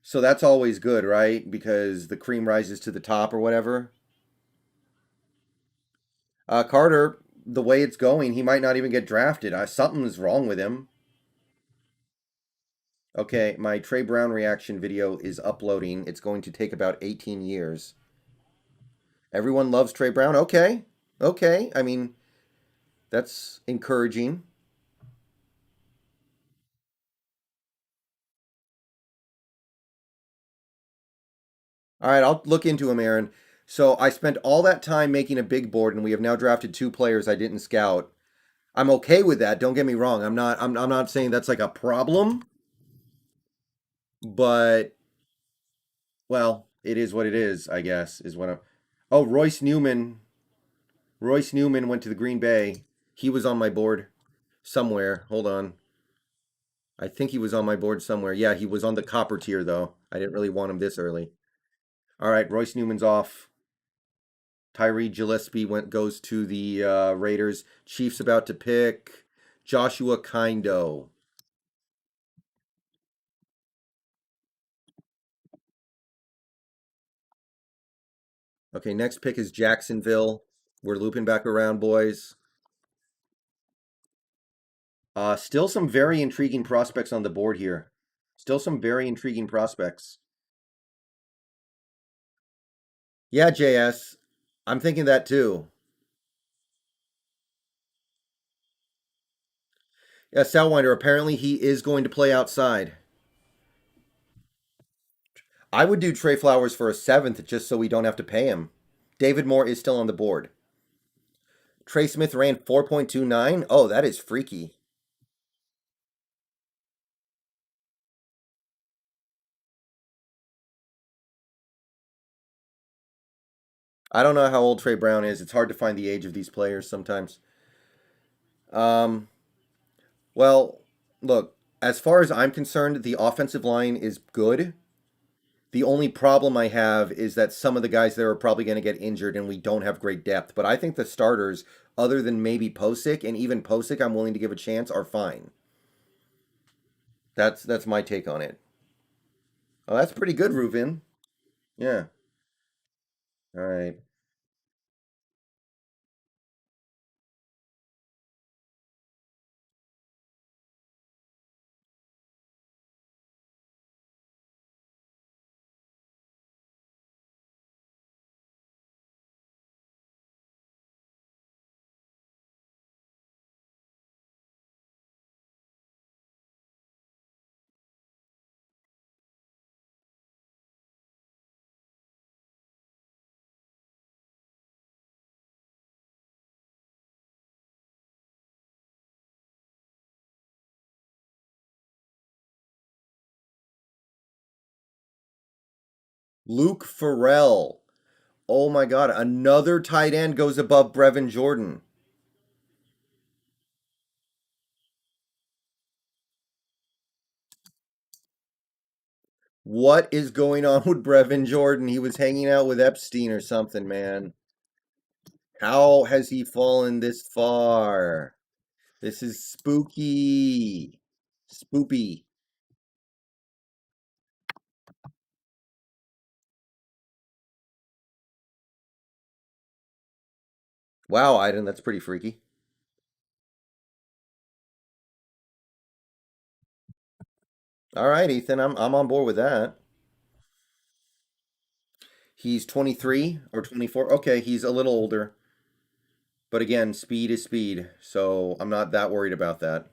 So that's always good, right? Because the cream rises to the top or whatever. Carter, the way it's going, he might not even get drafted. Something's wrong with him. Okay, my Trey Brown reaction video is uploading. It's going to take about 18 years. Everyone loves Trey Brown. Okay. Okay. I mean, that's encouraging. All right, I'll look into him, Aaron. So I spent all that time making a big board, and we have now drafted 2 players I didn't scout. I'm okay with that. Don't get me wrong. I'm not saying that's like a problem, but well, it is what it is. I guess is what I'm. Oh, Royce Newman. Royce Newman went to the Green Bay. He was on my board somewhere. Hold on. I think he was on my board somewhere. Yeah, he was on the copper tier though. I didn't really want him this early. All right, Royce Newman's off. Tyree Gillespie goes to the Raiders. Chiefs about to pick Joshua Kindo. Okay, next pick is Jacksonville. We're looping back around, boys. Still some very intriguing prospects on the board here. Still some very intriguing prospects. Yeah, JS. I'm thinking that too. Yeah, Salwinder, apparently he is going to play outside. I would do Trey Flowers for a seventh just so we don't have to pay him. David Moore is still on the board. Trey Smith ran 4.29. Oh, that is freaky. I don't know how old Trey Brown is. It's hard to find the age of these players sometimes. Um, well, look, as far as I'm concerned, the offensive line is good. The only problem I have is that some of the guys there are probably going to get injured and we don't have great depth. But I think the starters, other than maybe Posick, and even Posick I'm willing to give a chance, are fine. That's my take on it. Oh, that's pretty good, Ruvin. Yeah. All right. Luke Farrell. Oh my God. Another tight end goes above Brevin Jordan. What is going on with Brevin Jordan? He was hanging out with Epstein or something, man. How has he fallen this far? This is spooky. Spoopy. Wow, Iden, that's pretty freaky. All right, Ethan, I'm on board with that. He's 23 or 24. Okay, he's a little older. But again, speed is speed, so I'm not that worried about that.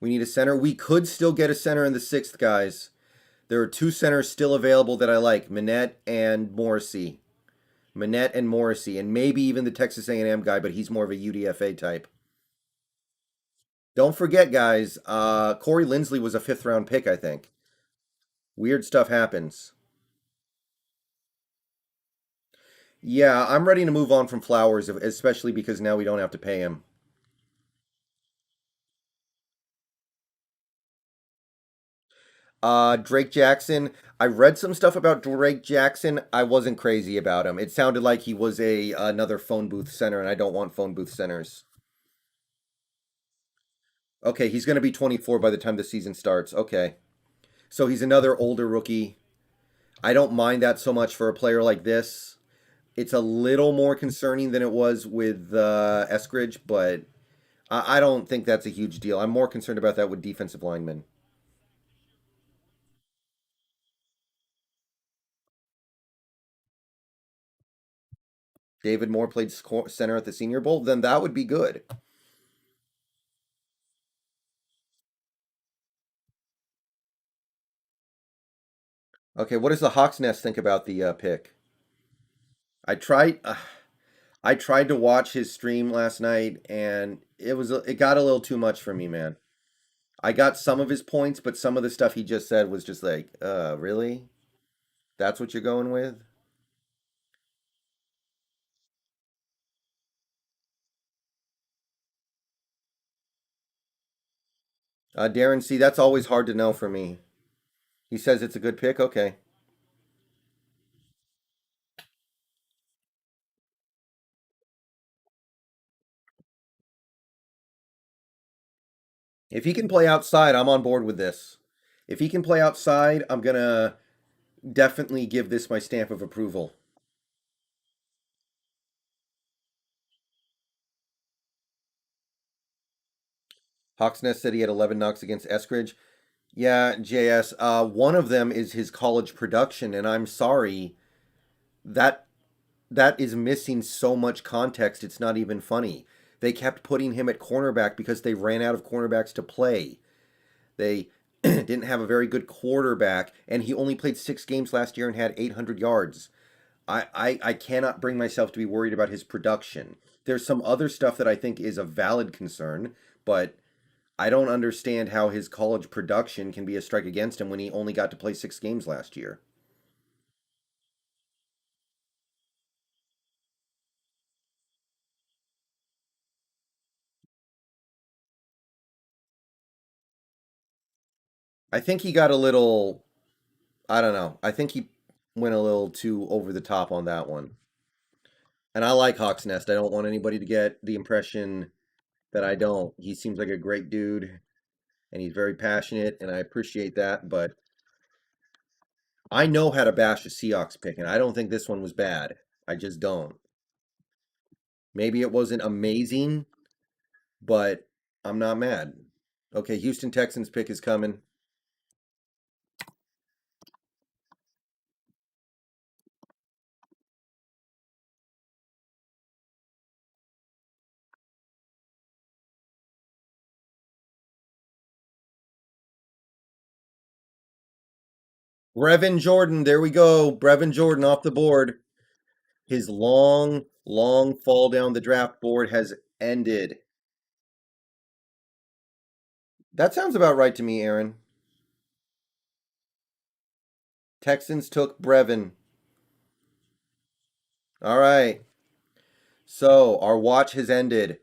We need a center. We could still get a center in the sixth, guys. There are two centers still available that I like: Minette and Morrissey. Minette and Morrissey, and maybe even the Texas A&M guy, but he's more of a UDFA type. Don't forget, guys. Corey Linsley was a fifth round pick, I think. Weird stuff happens. Yeah, I'm ready to move on from Flowers, especially because now we don't have to pay him. Drake Jackson. I read some stuff about Drake Jackson. I wasn't crazy about him. It sounded like he was a another phone booth center, and I don't want phone booth centers. Okay, he's going to be 24 by the time the season starts. Okay, so he's another older rookie. I don't mind that so much for a player like this. It's a little more concerning than it was with Eskridge, but I don't think that's a huge deal. I'm more concerned about that with defensive linemen. David Moore played center at the Senior Bowl, then that would be good. Okay, what does the Hawks Nest think about the pick? I tried. I tried to watch his stream last night, and it got a little too much for me, man. I got some of his points, but some of the stuff he just said was just like, really? That's what you're going with? Darren, see, that's always hard to know for me. He says it's a good pick. Okay, if he can play outside, I'm on board with this. If he can play outside, I'm gonna definitely give this my stamp of approval. Hawksnest said he had 11 knocks against Eskridge. Yeah, JS. One of them is his college production, and I'm sorry that that is missing so much context. It's not even funny. They kept putting him at cornerback because they ran out of cornerbacks to play. They didn't have a very good quarterback, and he only played 6 games last year and had 800 yards. I cannot bring myself to be worried about his production. There's some other stuff that I think is a valid concern, but I don't understand how his college production can be a strike against him when he only got to play 6 games last year. I think he got a little, I don't know. I think he went a little too over the top on that one. And I like Hawk's Nest. I don't want anybody to get the impression that I don't. He seems like a great dude and he's very passionate and I appreciate that, but I know how to bash a Seahawks pick and I don't think this one was bad. I just don't. Maybe it wasn't amazing, but I'm not mad. Okay, Houston Texans pick is coming. Brevin Jordan, there we go. Brevin Jordan off the board. His long, long fall down the draft board has ended. That sounds about right to me, Aaron. Texans took Brevin. All right. So our watch has ended.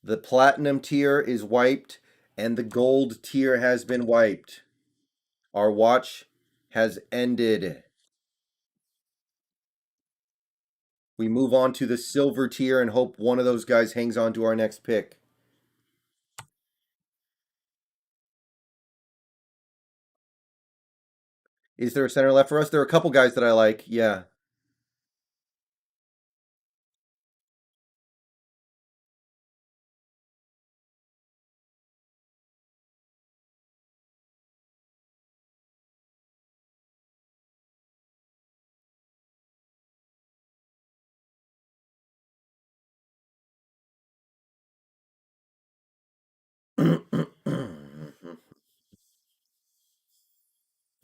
The platinum tier is wiped, and the gold tier has been wiped. Our watch has ended. We move on to the silver tier and hope one of those guys hangs on to our next pick. Is there a center left for us? There are a couple guys that I like. Yeah.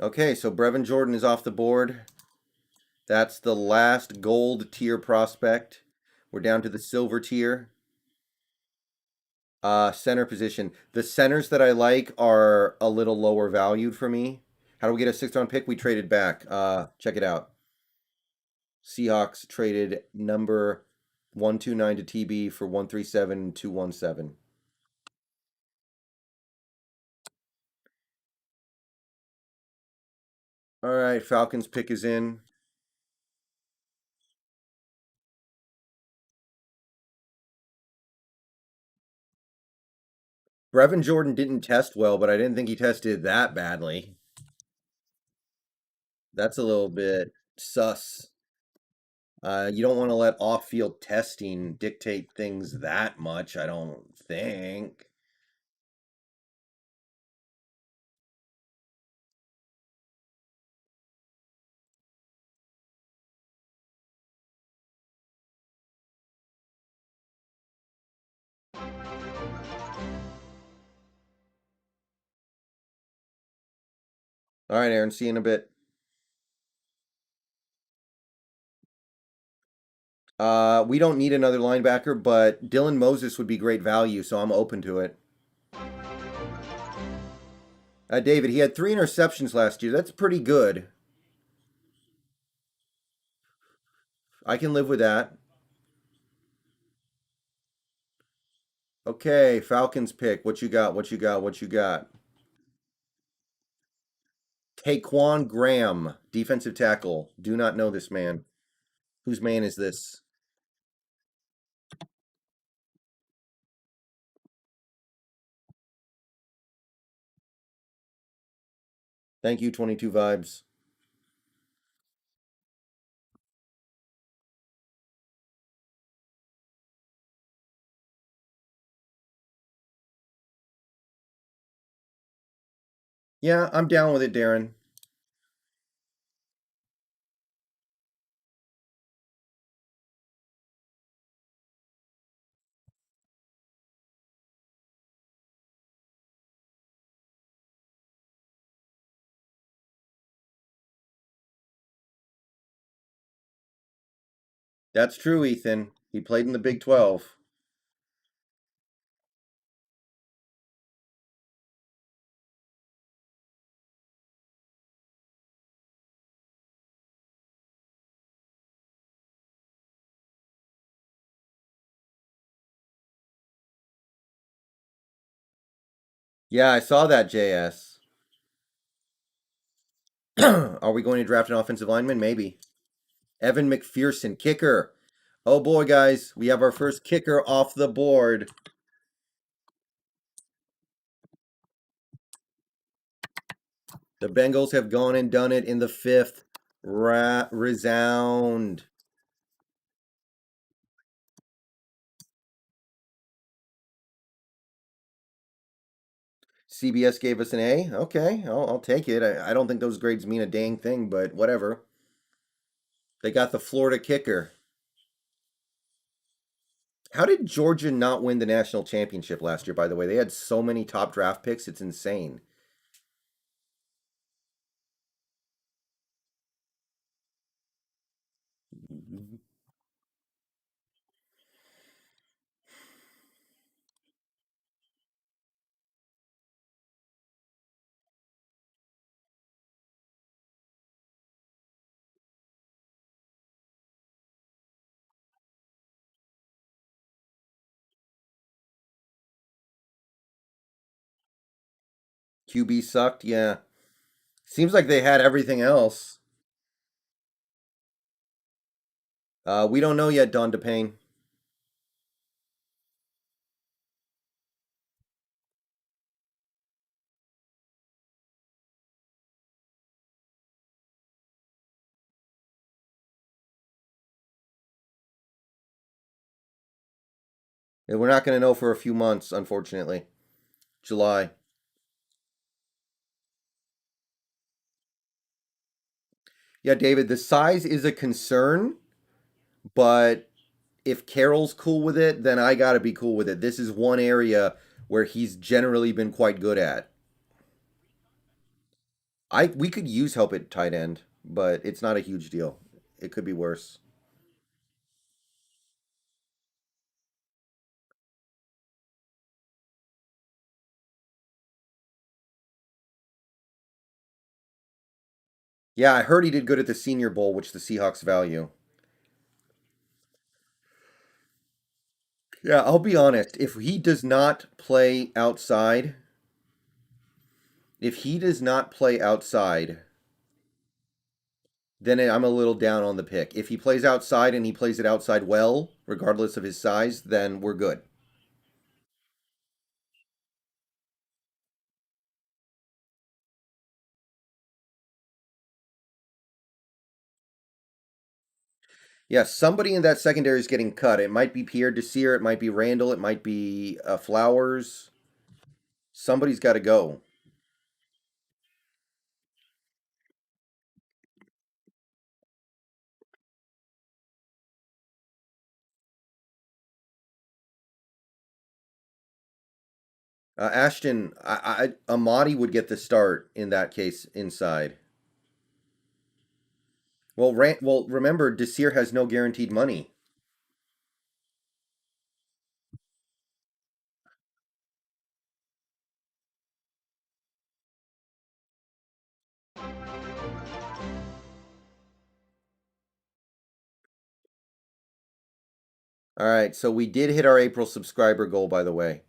Okay, so Brevin Jordan is off the board. That's the last gold tier prospect. We're down to the silver tier. Center position. The centers that I like are a little lower valued for me. How do we get a sixth round pick? We traded back. Check it out. Seahawks traded number 129 to TB for 137 217. All right, Falcons pick is in. Brevin Jordan didn't test well, but I didn't think he tested that badly. That's a little bit sus. You don't want to let off-field testing dictate things that much, I don't think. All right, Aaron, see you in a bit. We don't need another linebacker, but Dylan Moses would be great value, so I'm open to it. David, he had 3 interceptions last year. That's pretty good. I can live with that. Okay, Falcons pick. What you got? What you got? What you got? Taquan Graham, defensive tackle. Do not know this man. Whose man is this? Thank you, 22 Vibes. Yeah, I'm down with it, Darren. That's true, Ethan. He played in the Big 12. Yeah, I saw that, JS. Are we going to draft an offensive lineman? Maybe. Evan McPherson, kicker. Oh boy, guys, we have our first kicker off the board. The Bengals have gone and done it in the fifth. Resound. CBS gave us an A. Okay, I'll take it. I don't think those grades mean a dang thing, but whatever. They got the Florida kicker. How did Georgia not win the national championship last year, by the way? They had so many top draft picks, it's insane. QB sucked. Yeah, seems like they had everything else. We don't know yet, Don DePayne. Yeah, we're not going to know for a few months, unfortunately. July. Yeah, David, the size is a concern, but if Carroll's cool with it, then I got to be cool with it. This is one area where he's generally been quite good at. We could use help at tight end, but it's not a huge deal. It could be worse. Yeah, I heard he did good at the Senior Bowl, which the Seahawks value. Yeah, I'll be honest. If he does not play outside, if he does not play outside, then I'm a little down on the pick. If he plays outside and he plays it outside well, regardless of his size, then we're good. Yeah, somebody in that secondary is getting cut. It might be Pierre Desir, it might be Randall, it might be Flowers. Somebody's got to go. Ashton, Amadi would get the start in that case inside. Well, remember, Desir has no guaranteed money. All right, so we did hit our April subscriber goal, by the way.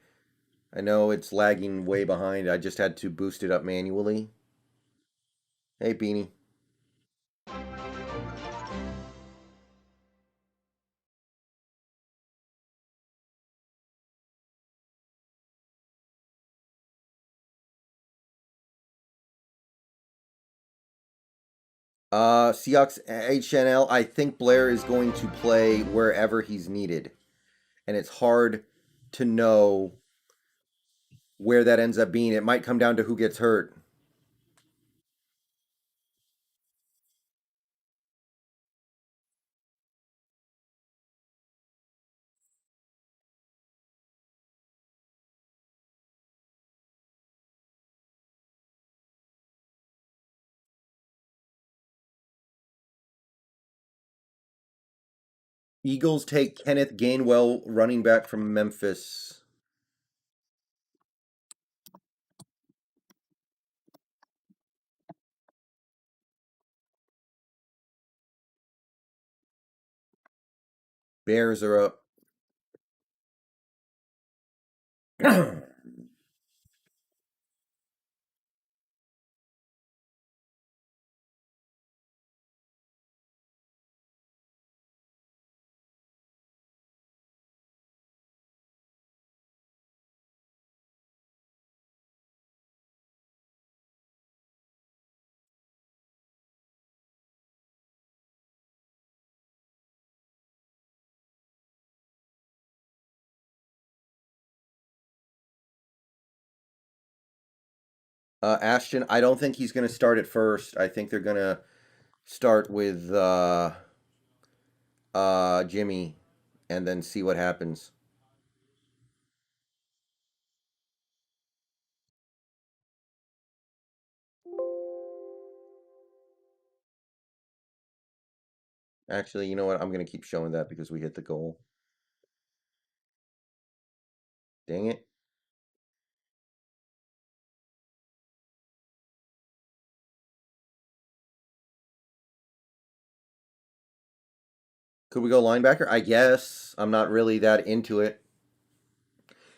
I know it's lagging way behind. I just had to boost it up manually. Hey, Beanie. Seahawks HNL. I think Blair is going to play wherever he's needed, and it's hard to know where that ends up being. It might come down to who gets hurt. Eagles take Kenneth Gainwell, running back from Memphis. Bears are up. Ashton, I don't think he's going to start at first. I think they're going to start with Jimmy and then see what happens. Actually, you know what? I'm going to keep showing that because we hit the goal. Dang it. Could we go linebacker? I guess. I'm not really that into it.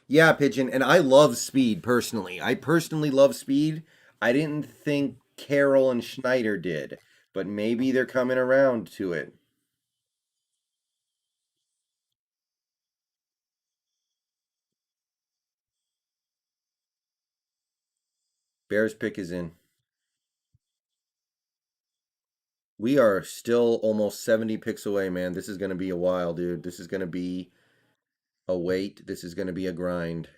Yeah, Pigeon, and I love speed personally. I personally love speed. I didn't think Carroll and Schneider did, but maybe they're coming around to it. Bears pick is in. We are still almost 70 picks away, man. This is going to be a while, dude. This is going to be a wait. This is going to be a grind.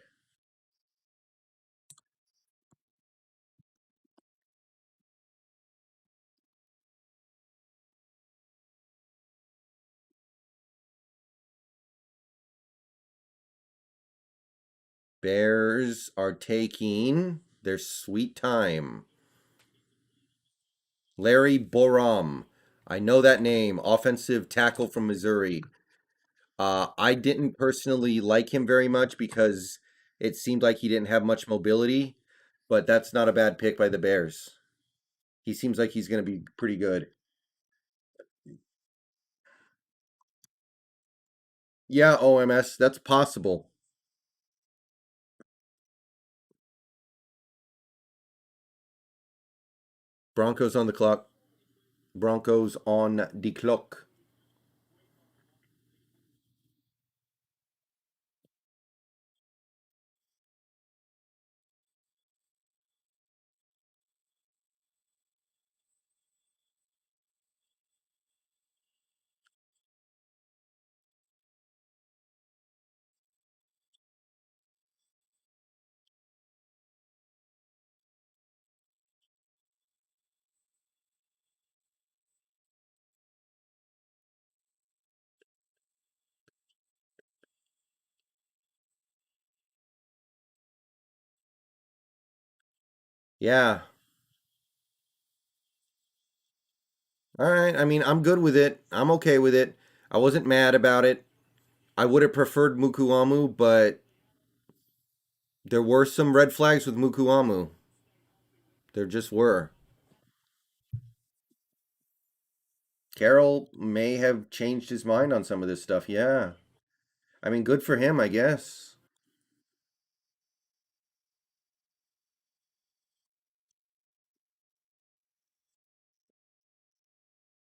Bears are taking their sweet time. Larry Borom. I know that name. Offensive tackle from Missouri. I didn't personally like him very much because it seemed like he didn't have much mobility, but that's not a bad pick by the Bears. He seems like he's going to be pretty good. Yeah, OMS, that's possible. Broncos on the clock. Broncos on the clock. Yeah. All right. I mean, I'm good with it. I'm okay with it. I wasn't mad about it. I would have preferred Mukuamu, but there were some red flags with Mukuamu. There just were. Carroll may have changed his mind on some of this stuff. Yeah. I mean, good for him, I guess.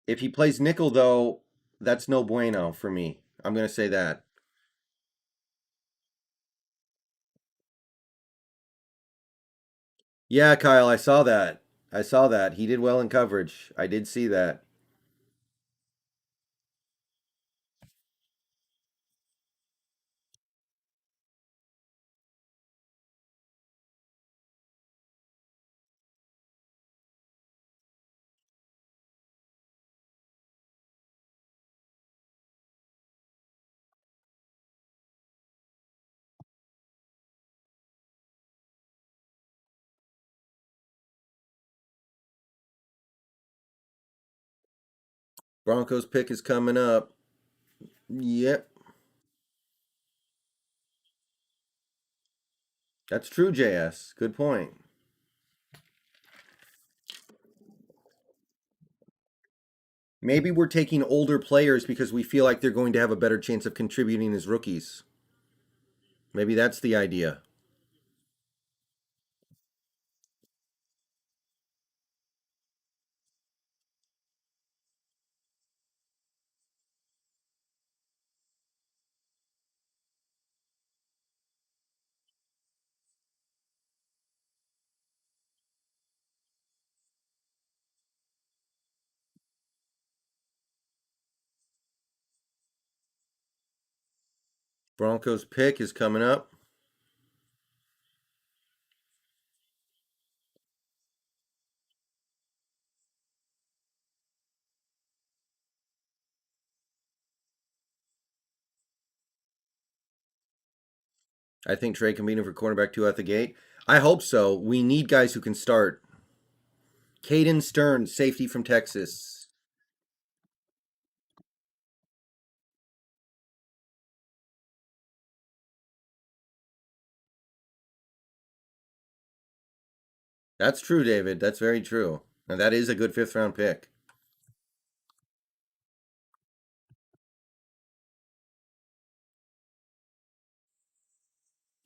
If he plays nickel, though, that's no bueno for me. I'm going to say that. Yeah, Kyle, I saw that. I saw that. He did well in coverage. I did see that. Broncos pick is coming up. Yep, that's true, JS. Good point. Maybe we're taking older players because we feel like they're going to have a better chance of contributing as rookies. Maybe that's the idea. Broncos pick is coming up. I think Trey can beat him for cornerback two out the gate. I hope so. We need guys who can start. Caden Stern, safety from Texas. That's true, David. That's very true. And that is a good fifth round pick.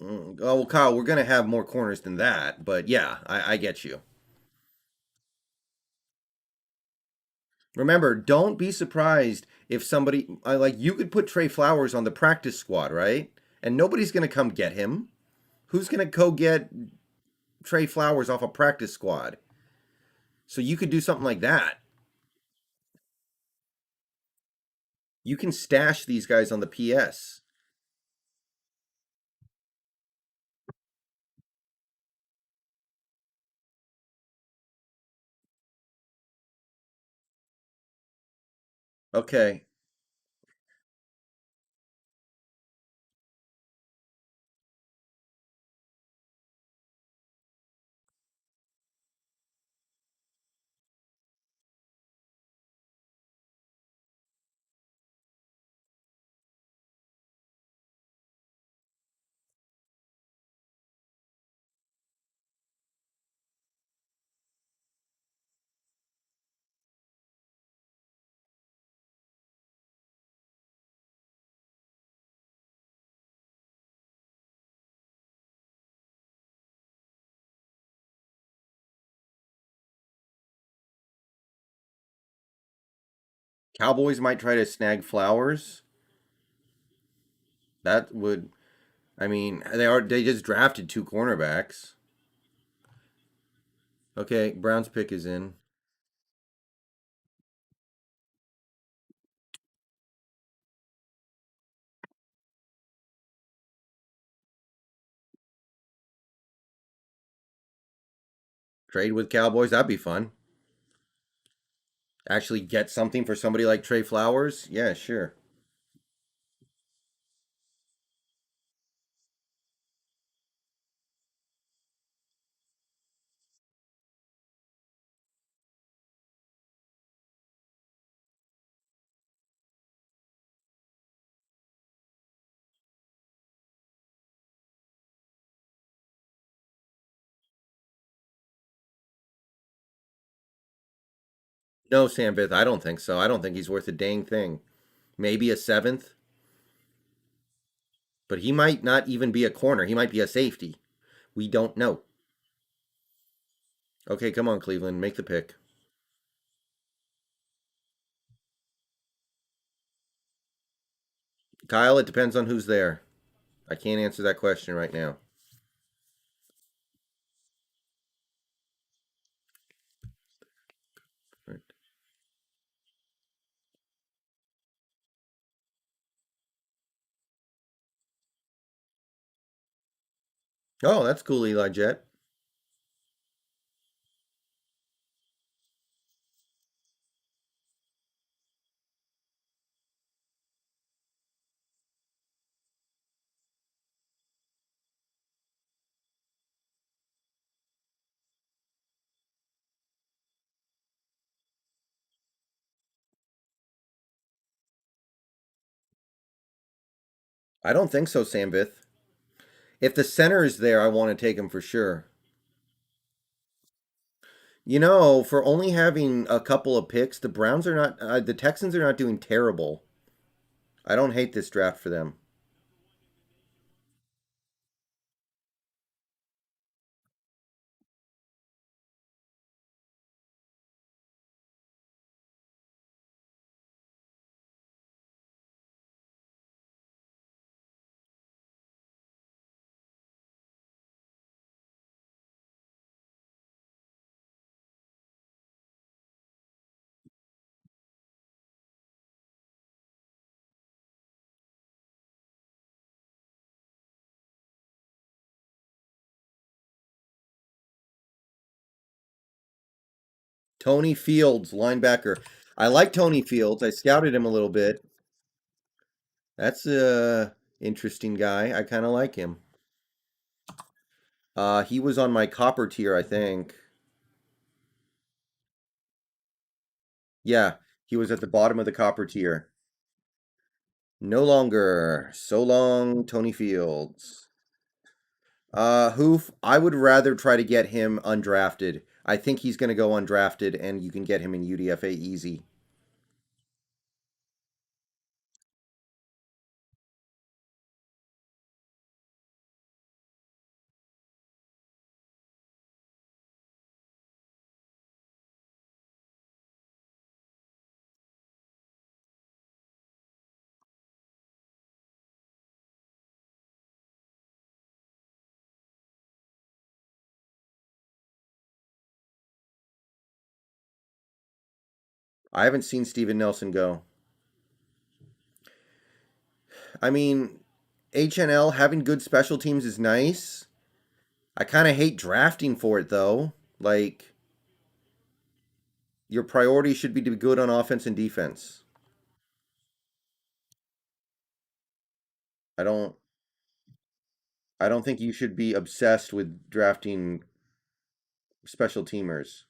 Oh, well, Kyle, we're gonna have more corners than that, but yeah, I get you. Remember, don't be surprised if somebody like you could put Trey Flowers on the practice squad, right? And nobody's gonna come get him. Who's gonna go get Trey Flowers off a practice squad? So you could do something like that. You can stash these guys on the PS. Okay. Cowboys might try to snag Flowers. That would I mean, they just drafted two cornerbacks. Okay, Brown's pick is in. Trade with Cowboys, that'd be fun. Actually get something for somebody like Trey Flowers? Yeah, sure. No, Sambith, I don't think so. I don't think he's worth a dang thing. Maybe a seventh, but he might not even be a corner. He might be a safety. We don't know. Okay, come on, Cleveland, make the pick. Kyle, it depends on who's there. I can't answer that question right now. Oh, that's cool, Eli Jet. I don't think so, Sambith. If the center is there, I want to take him for sure. You know, for only having a couple of picks, the Texans are not doing terrible. I don't hate this draft for them. Tony Fields, linebacker. I like Tony Fields. I scouted him a little bit. That's a interesting guy. I kind of like him. He was on my copper tier, I think. Yeah, he was at the bottom of the copper tier. No longer. So long, Tony Fields. I would rather try to get him undrafted. I think he's going to go undrafted, and you can get him in UDFA easy. I haven't seen Steven Nelson go. I mean, HNL having good special teams is nice. I kind of hate drafting for it though. Like your priority should be to be good on offense and defense. I don't I don't think you should be obsessed with drafting special teamers.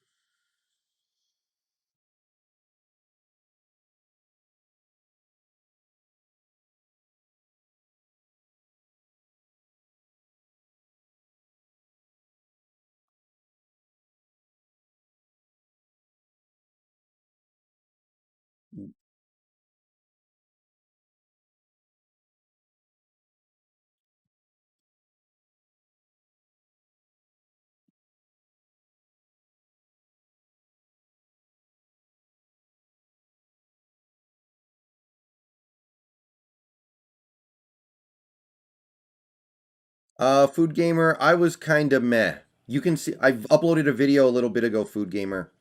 Food Gamer, I was kind of meh. You can see I've uploaded a video a little bit ago, Food Gamer.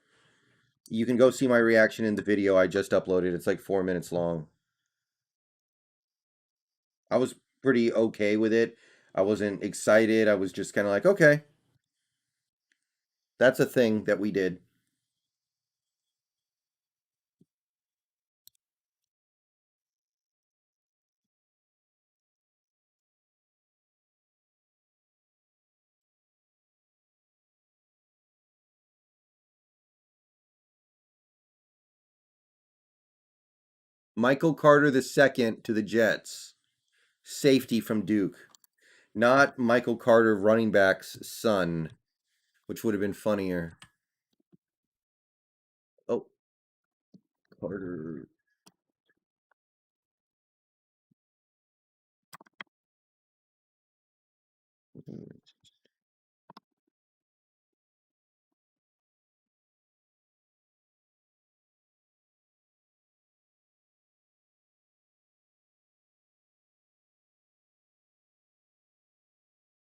You can go see my reaction in the video I just uploaded. It's like 4 minutes long. I was pretty okay with it. I wasn't excited. I was just kind of like, okay, that's a thing that we did. Michael Carter the second to the Jets. Safety from Duke. Not Michael Carter, running back's son, which would have been funnier. Oh, Carter.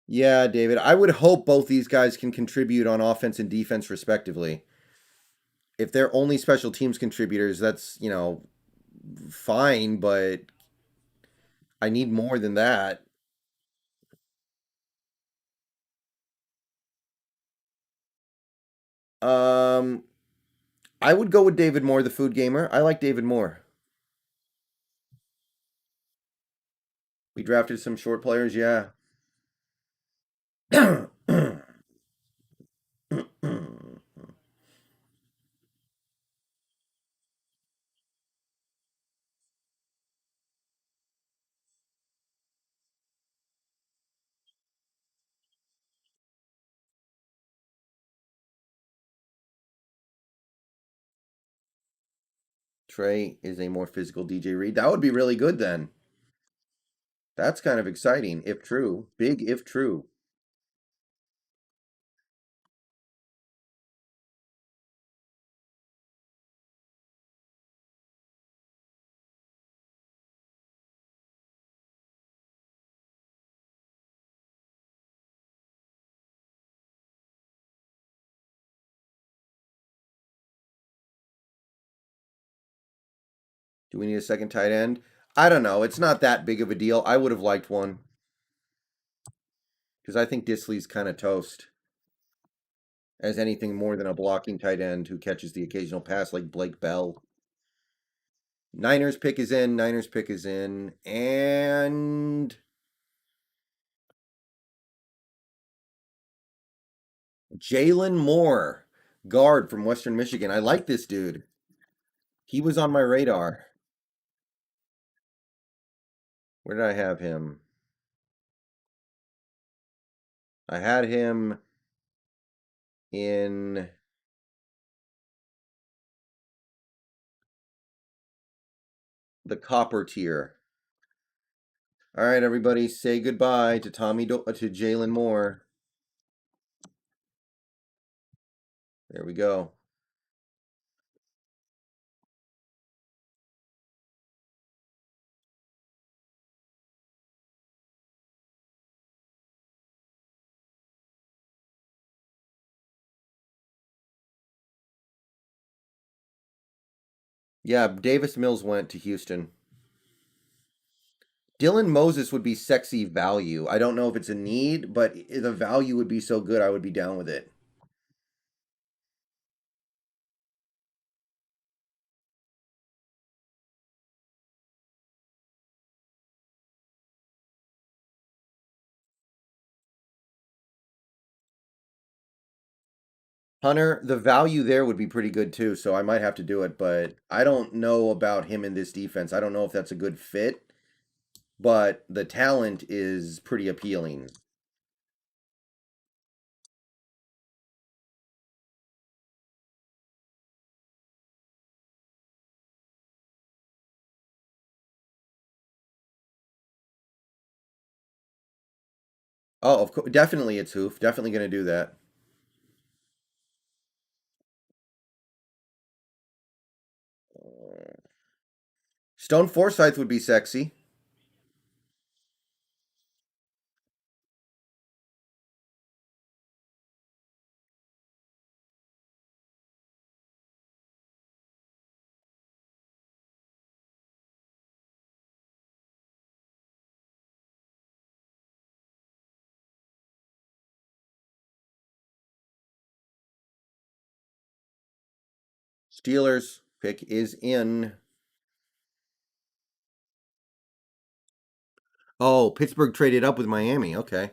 Yeah, David. I would hope both these guys can contribute on offense and defense, respectively. If they're only special teams contributors, that's, fine, but I need more than that. Um, I would go with David Moore, the food gamer. I like David Moore. We drafted some short players, yeah. Trey is a more physical DJ Reed. That would be really good then. That's kind of exciting, if true. Big if true. Do we need a second tight end? I don't know. It's not that big of a deal. I would have liked one because I think Disley's kind of toast as anything more than a blocking tight end who catches the occasional pass like Blake Bell. Niners pick is in. Niners pick is in. And Jalen Moore, guard from Western Michigan. I like this dude. He was on my radar. Where did I have him? I had him in the copper tier. All right, everybody, say goodbye to to Jalen Moore. There we go. Yeah, Davis Mills went to Houston. Dylan Moses would be sexy value. I don't know if it's a need, but the value would be so good, I would be down with it. Hunter, the value there would be pretty good too, so I might have to do it, but I don't know about him in this defense. I don't know if that's a good fit, but the talent is pretty appealing. Oh, of course, definitely it's Hoof. Definitely going to do that. Stone Forsythe would be sexy. Steelers pick is in. Oh, Pittsburgh traded up with Miami. Okay.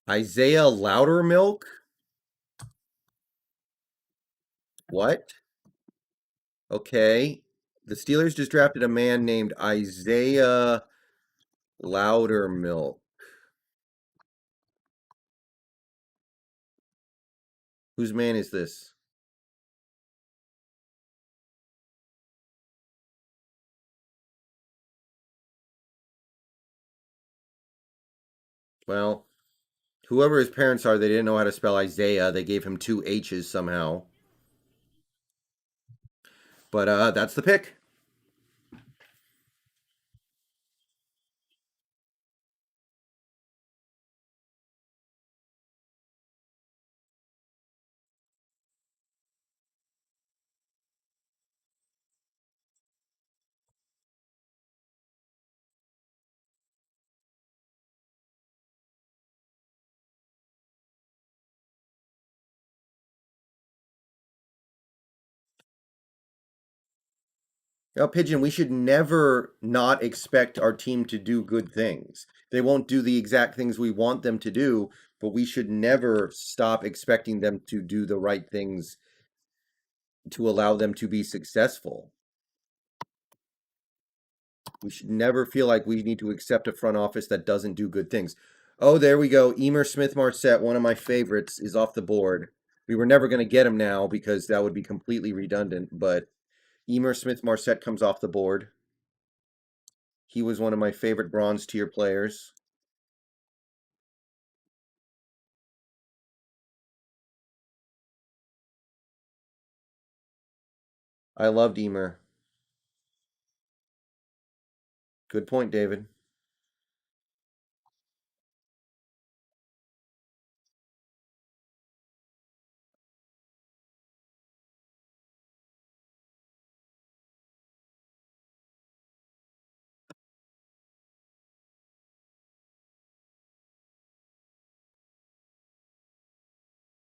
Isaiah Loudermilk? What? Okay. The Steelers just drafted a man named Isaiah Loudermilk. Whose man is this? Well, whoever his parents are, they didn't know how to spell Isaiah. They gave him two H's somehow. But that's the pick. Now, Pigeon, we should never not expect our team to do good things. They won't do the exact things we want them to do, but we should never stop expecting them to do the right things to allow them to be successful. We should never feel like we need to accept a front office that doesn't do good things. Oh, there we go. Emer Smith Marset, one of my favorites, is off the board. We were never going to get him now because that would be completely redundant, but Emer Smith Marset comes off the board. He was one of my favorite bronze tier players. I loved Emer. Good point, David.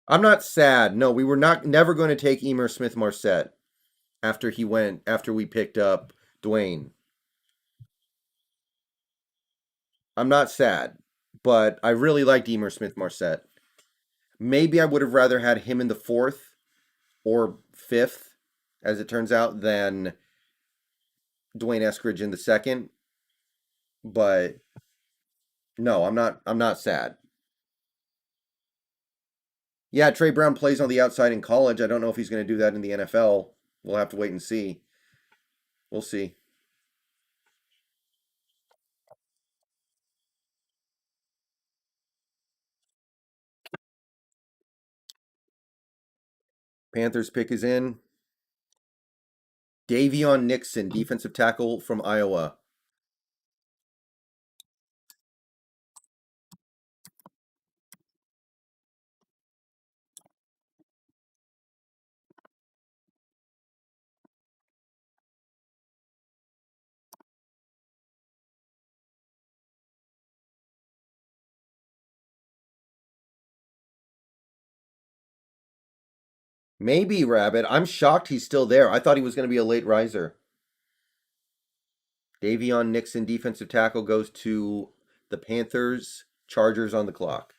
I'm not sad. No, we were not never going to take Emer Smith Marset after we picked up Dwayne. I'm not sad, but I really liked Emer Smith Marset. Maybe I would have rather had him in the fourth or fifth, as it turns out, than Dwayne Eskridge in the second. But no, I'm not sad. Yeah, Trey Brown plays on the outside in college. I don't know if he's going to do that in the NFL. We'll have to wait and see. We'll see. Panthers pick is in. Davion Nixon, defensive tackle from Iowa. Maybe Rabbit. I'm shocked he's still there. I thought he was going to be a late riser. Davion Nixon, defensive tackle, goes to the Panthers. Chargers on the clock.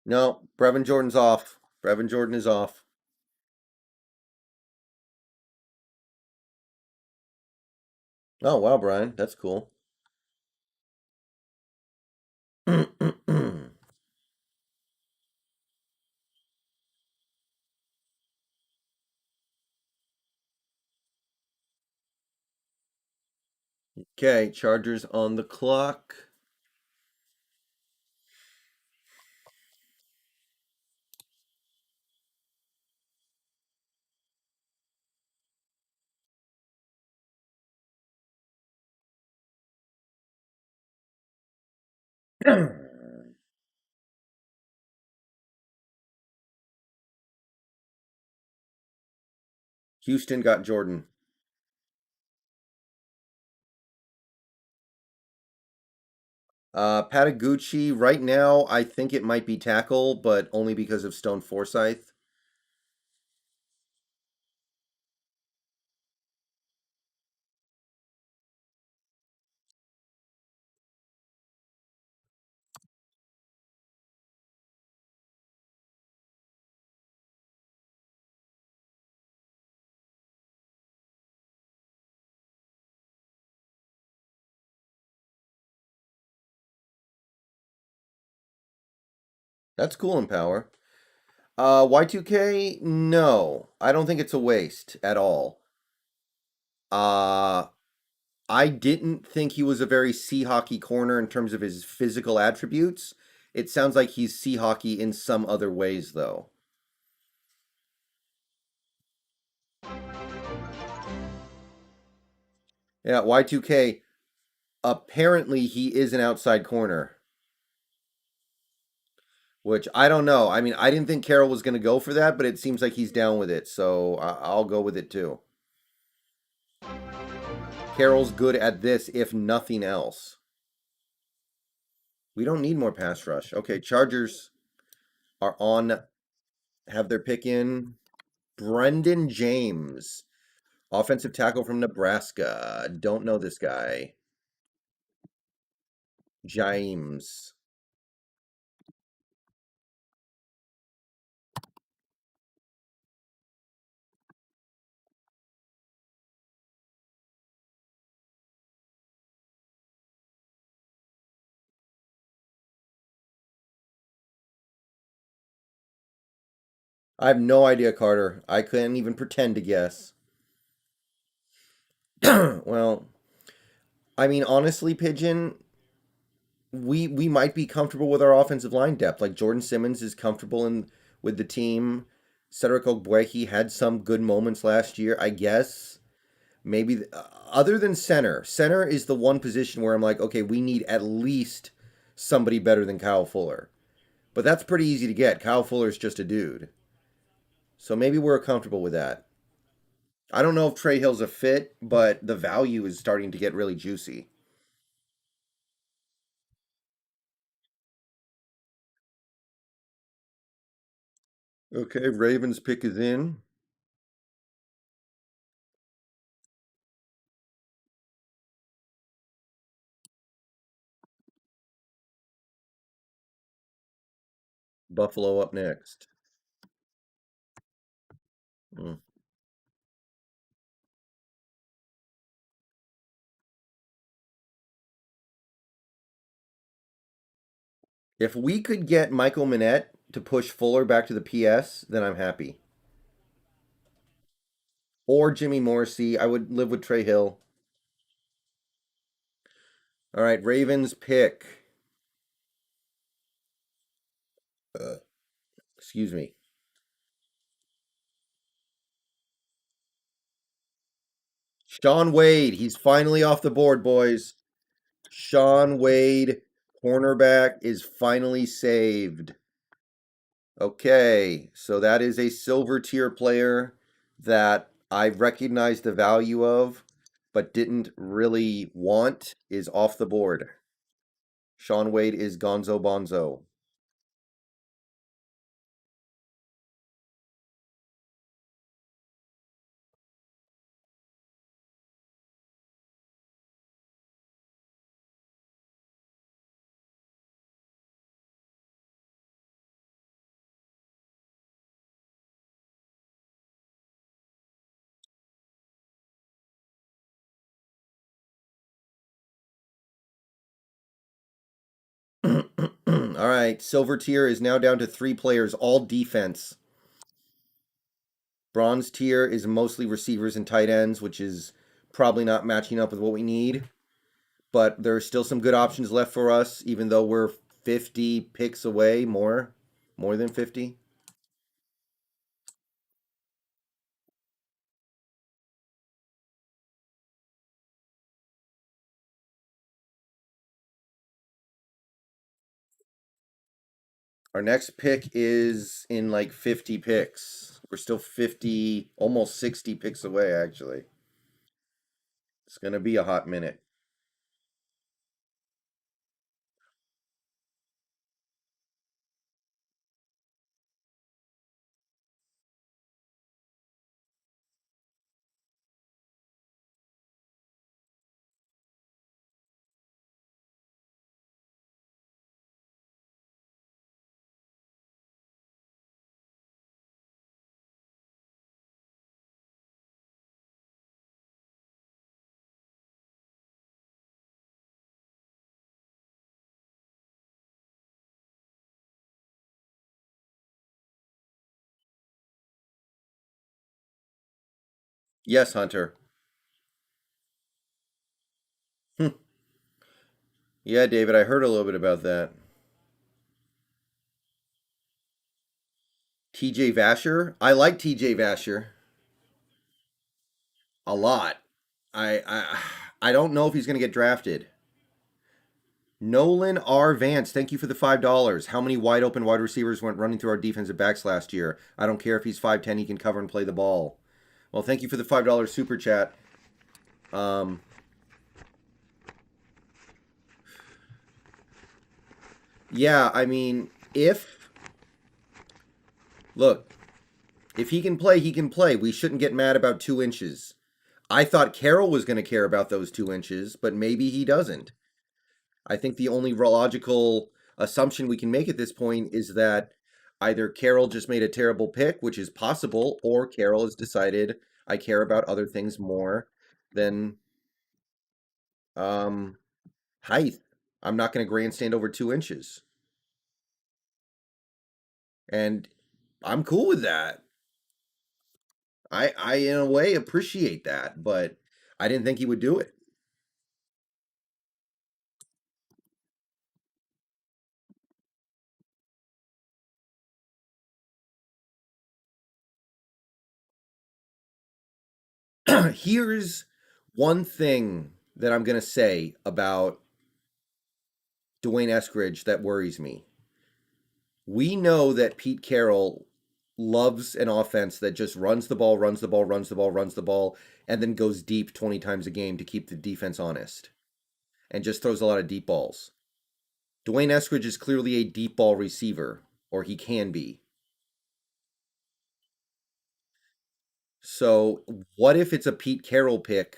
No, Brevin Jordan's off. Brevin Jordan is off. Oh, wow, Brian. That's cool. Okay, Chargers on the clock. Houston got Jordan. Patagucci, right now, I think it might be tackle, but only because of Stone Forsythe. That's cool in power. Y2K, no. I don't think it's a waste at all. Uh, I didn't think he was a very Seahawky corner in terms of his physical attributes. It sounds like he's Seahawky in some other ways, though. Yeah, Y2K, apparently he is an outside corner, which I don't know. I mean, I didn't think Carroll was going to go for that, but it seems like he's down with it, so I'll go with it too. Carroll's good at this, if nothing else. We don't need more pass rush. Okay, Chargers are on, have their pick in. Brendan James, offensive tackle from Nebraska. Don't know this guy. James. I have no idea, Carter. I couldn't even pretend to guess. Well, I mean, honestly, Pigeon, we might be comfortable with our offensive line depth. Like Jordan Simmons is comfortable in with the team. Cedric Ogbuehi had some good moments last year, I guess. Maybe other than center, center is the one position where I'm like, okay, we need at least somebody better than Kyle Fuller. But that's pretty easy to get. Kyle Fuller's just a dude. So maybe we're comfortable with that. I don't know if Trey Hill's a fit, but the value is starting to get really juicy. Okay, Ravens pick is in. Buffalo up next. Mm. If we could get Michael Minette to push Fuller back to the PS, then I'm happy. Or Jimmy Morrissey. I would live with Trey Hill. All right, Ravens pick. Uh, excuse me. Sean Wade. He's finally off the board, boys. Sean Wade, cornerback, is finally saved. Okay, so that is a silver tier player that I recognized the value of, but didn't really want, is off the board. Sean Wade is Gonzo Bonzo. All right, silver tier is now down to 3 players, all defense. Bronze tier is mostly receivers and tight ends, which is probably not matching up with what we need. But there are still some good options left for us, even though we're 50 picks away, more than 50. Our next pick is in like 50 picks. We're still 50, almost 60 picks away, actually. It's going to be a hot minute. Yes, Hunter. Hmm. Yeah, David, I heard a little bit about that. TJ Vasher? I like TJ Vasher a lot. I don't know if he's going to get drafted. Nolan R. Vance, thank you for the $5. How many wide open wide receivers went running through our defensive backs last year? I don't care if he's 5'10, he can cover and play the ball. Well, thank you for the $5 super chat. Um, yeah, I mean, look, if he can play, he can play. We shouldn't get mad about 2 inches. I thought Carroll was going to care about those 2 inches, but maybe he doesn't. I think the only logical assumption we can make at this point is that either Carroll just made a terrible pick, which is possible, or Carroll has decided I care about other things more than um, height. I'm not going to grandstand over 2 inches. And I'm cool with that. I in a way appreciate that, but I didn't think he would do it. Here's one thing that I'm going to say about Dwayne Eskridge that worries me. We know that Pete Carroll loves an offense that just runs the ball, runs the ball, runs the ball, runs the ball, and then goes deep 20 times a game to keep the defense honest and just throws a lot of deep balls. Dwayne Eskridge is clearly a deep ball receiver, or he can be. So, what if it's a Pete Carroll pick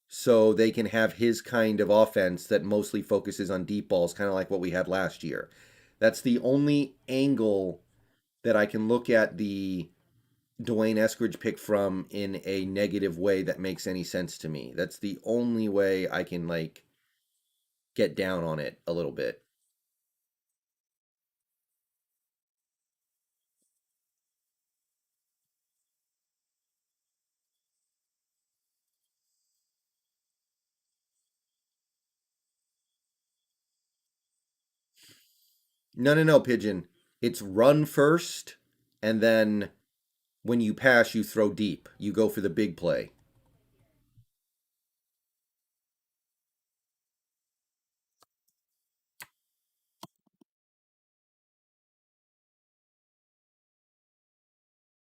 so they can have his kind of offense that mostly focuses on deep balls, kind of like what we had last year? That's the only angle that I can look at the Dwayne Eskridge pick from in a negative way that makes any sense to me. That's the only way I can like get down on it a little bit. No, no, no, Pigeon. It's run first, and then when you pass, you throw deep. You go for the big play.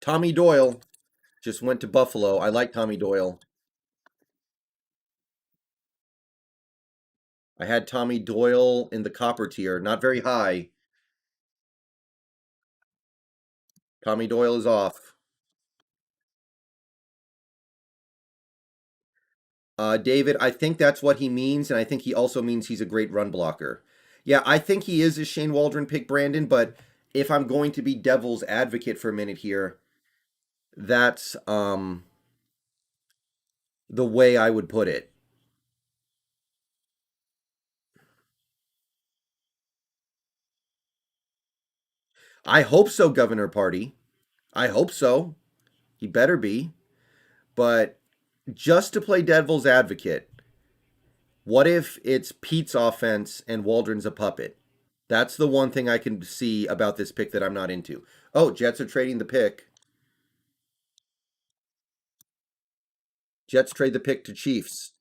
Tommy Doyle just went to Buffalo. I like Tommy Doyle. I had Tommy Doyle in the copper tier, not very high. Tommy Doyle is off. David, I think that's what he means, and I think he also means he's a great run blocker. Yeah, I think he is a Shane Waldron pick, Brandon, but if I'm going to be devil's advocate for a minute here, that's the way I would put it. I hope so, Governor Party. I hope so. He better be. But just to play devil's advocate, what if it's Pete's offense and Waldron's a puppet? That's the one thing I can see about this pick that I'm not into. Oh, Jets are trading the pick. Jets trade the pick to Chiefs.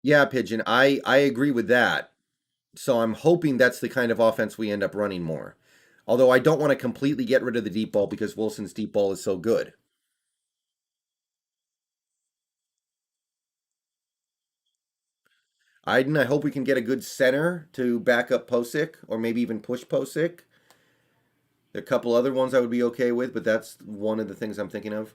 Yeah, Pigeon, I agree with that. So I'm hoping that's the kind of offense we end up running more. Although I don't want to completely get rid of the deep ball because Wilson's deep ball is so good. I hope we can get a good center to back up Posick or maybe even push Posick. There are a couple other ones I would be okay with, but that's one of the things I'm thinking of.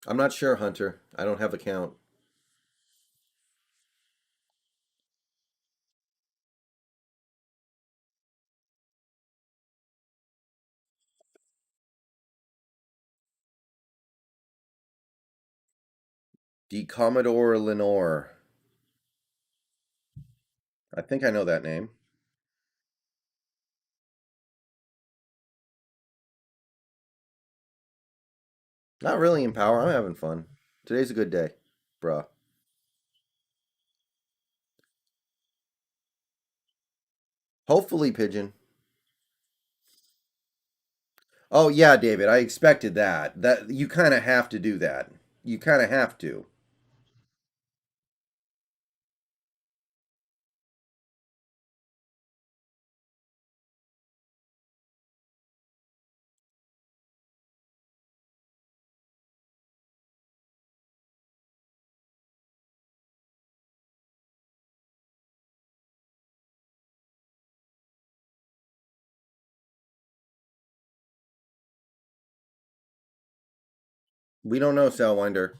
I'm not sure, Hunter. I don't have a count. De Commodore Lenore. I think I know that name. Not really in power. I'm having fun. Today's a good day, bruh. Hopefully, Pigeon. Oh yeah, David. I expected that. That you kind of have to do that. You kind of have to. We don't know, Salwinder.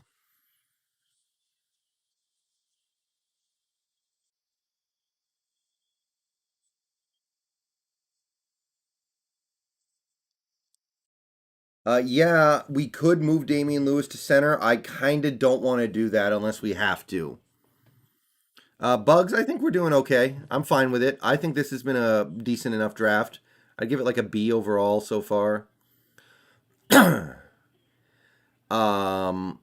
Yeah, we could move Damian Lewis to center. I kind of don't want to do that unless we have to. Bugs, I think we're doing okay. I'm fine with it. I think this has been a decent enough draft. I'd give it like a B overall so far. um,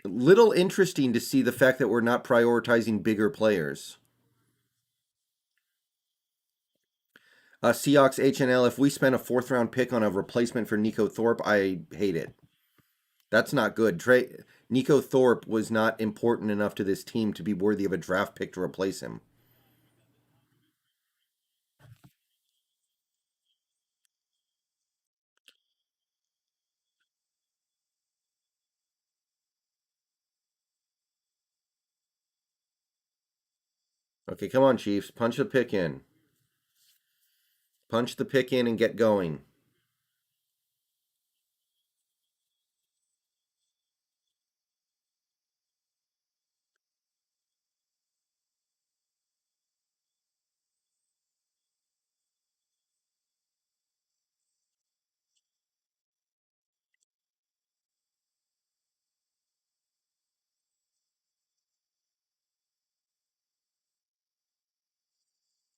Little interesting to see the fact that we're not prioritizing bigger players. Seahawks HNL. If we spend a fourth round pick on a replacement for Nico Thorpe, I hate it. That's not good. Nico Thorpe was not important enough to this team to be worthy of a draft pick to replace him. Okay, come on, Chiefs. Punch the pick in. Punch the pick in and get going.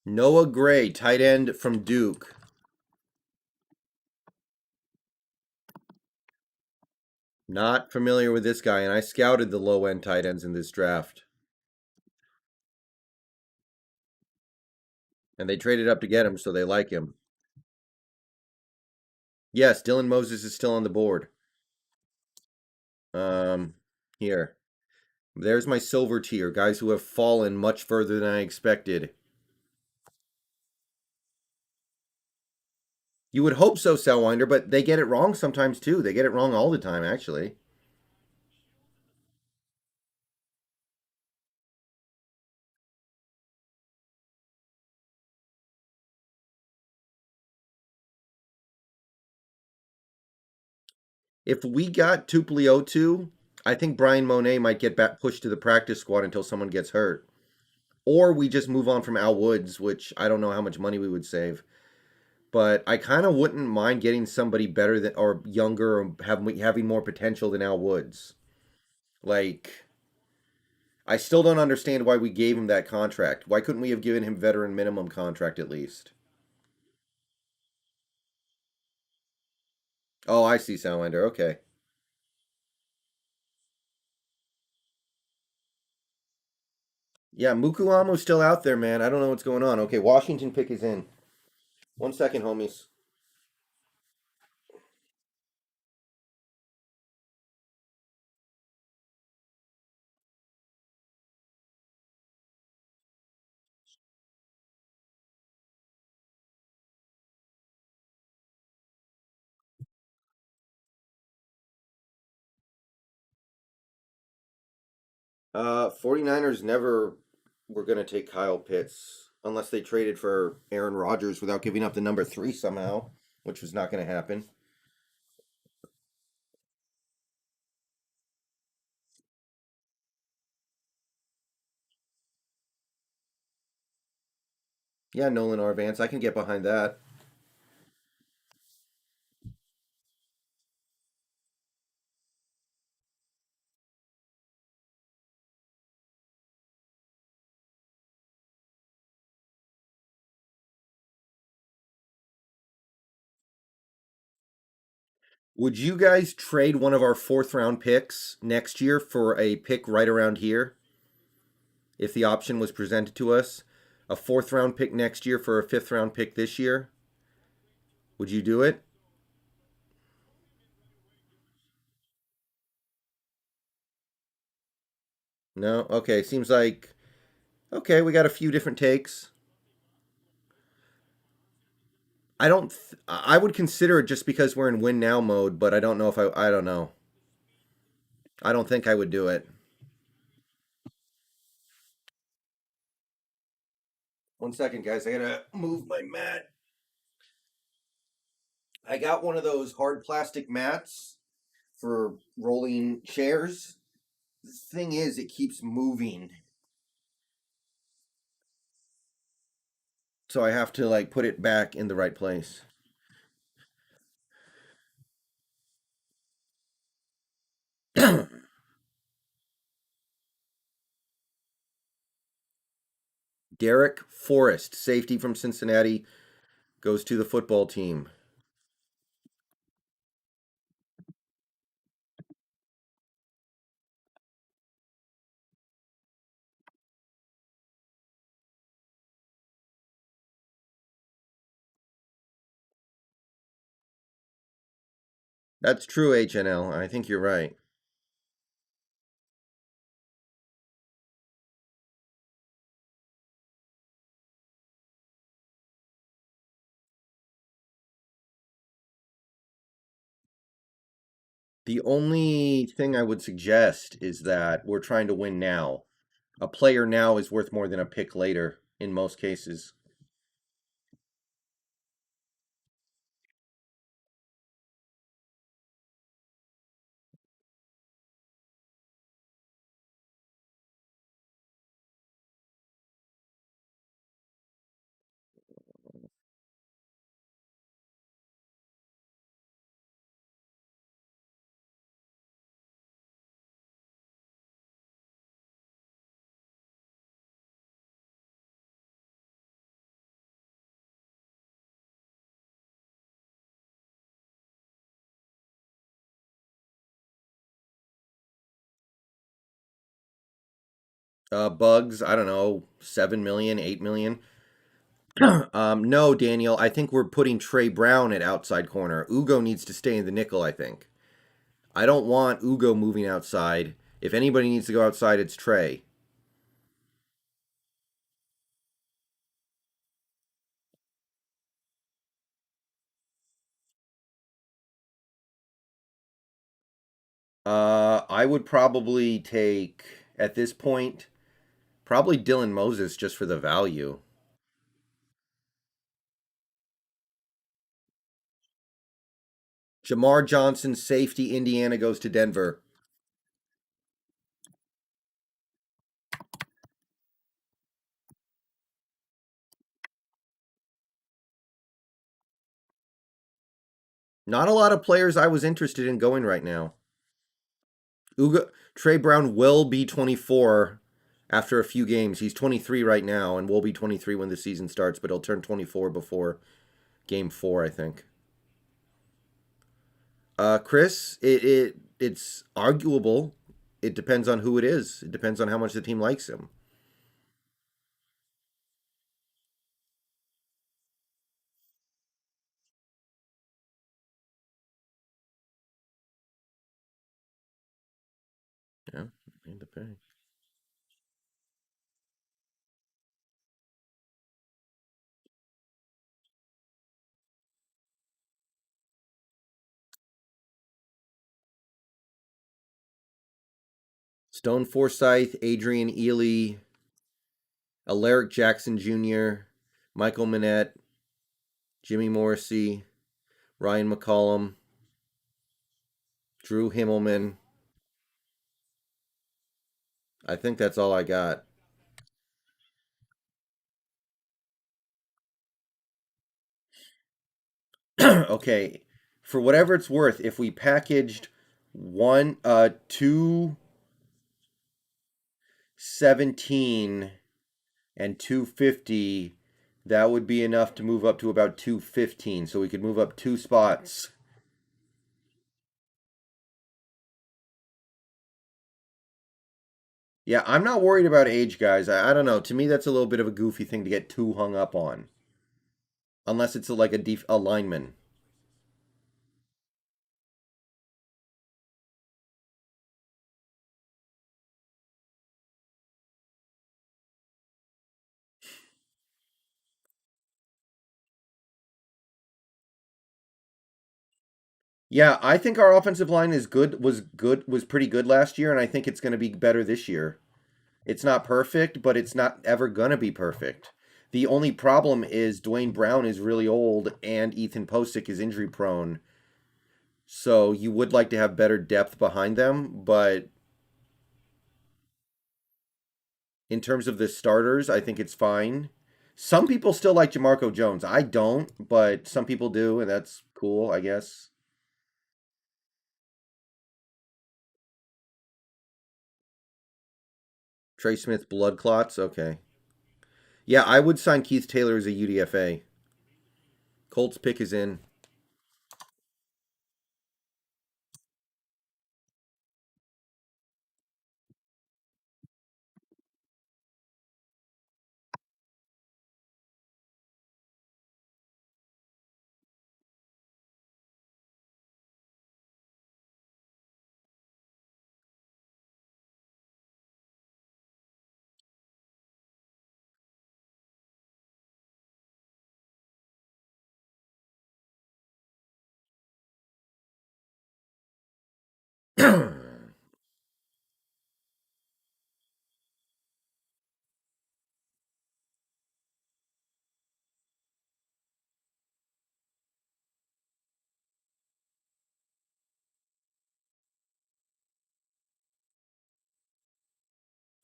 Noah Gray, tight end from Duke. Not familiar with this guy, and I scouted the low end tight ends in this draft. And they traded up to get him, so they like him. Yes, Dylan Moses is still on the board. Here. There's my silver tier, guys who have fallen much further than I expected. You would hope so, Cellwinder, but they get it wrong sometimes too. They get it wrong all the time, actually. If we got Tupliotu, I think Brian Monet might get back pushed to the practice squad until someone gets hurt. Or we just move on from Al Woods, which I don't know how much money we would save. But I kind of wouldn't mind getting somebody better than or younger or having more potential than Al Woods. Like, I still don't understand why we gave him that contract. Why couldn't we have given him veteran minimum contract at least? Oh, I see, Soundwinder. Okay. Yeah, Mukuamu's still out there, man. I don't know what's going on. Okay, Washington pick is in. 1 second, homies. 49ers never were going to take Kyle Pitts unless they traded for Aaron Rodgers without giving up the number 3 somehow, which was not going to happen. Yeah, Nolan Arvance. I can get behind that. Would you guys trade one of our 4th round picks next year for a pick right around here if the option was presented to us? A 4th round pick next year for a 5th round pick this year? Would you do it? No? Okay, seems like okay, we got a few different takes. I don't I would consider it just because we're in win now mode, but I don't know if I don't know. I don't think I would do it. 1 second, guys. I got to move my mat. I got one of those hard plastic mats for rolling chairs. The thing is, it keeps moving. So I have to like put it back in the right place. Derek Forrest, safety from Cincinnati, goes to the football team. That's true, HNL. I think you're right. The only thing I would suggest is that we're trying to win now. A player now is worth more than a pick later in most cases. Bugs, I don't know, 7 million, 8 million. No, Daniel, I think we're putting Trey Brown at outside corner. Ugo needs to stay in the nickel, I think. I don't want Ugo moving outside. If anybody needs to go outside, it's Trey. I would probably take, at this point, probably Dylan Moses just for the value. Jamar Johnson, safety, Indiana goes to Denver. Not a lot of players I was interested in going right now. Ugo, Trey Brown will be 24 after a few games. He's 23 right now and will be 23 when the season starts, but he'll turn 24 before game 4, I think. Chris, it's arguable. It depends on who it is. It depends on how much the team likes him. Yeah, made the pick. Stone Forsythe, Adrian Ely, Alaric Jackson Jr., Michael Minette, Jimmy Morrissey, Ryan McCollum, Drew Himmelman. I think that's all I got. Okay, for whatever it's worth, if we packaged 217 and 250, that would be enough to move up to about 215. So we could move up 2 spots. Yeah, I'm not worried about age, guys. I don't know. To me, that's a little bit of a goofy thing to get too hung up on, unless it's like a lineman. Yeah, I think our offensive line is was pretty good last year, and I think it's going to be better this year. It's not perfect, but it's not ever going to be perfect. The only problem is Dwayne Brown is really old and Ethan Posick is injury prone. So you would like to have better depth behind them, but in terms of the starters, I think it's fine. Some people still like Jamarco Jones. I don't, but some people do, and that's cool, I guess. Trey Smith blood clots, okay. Yeah, I would sign Keith Taylor as a UDFA. Colts pick is in.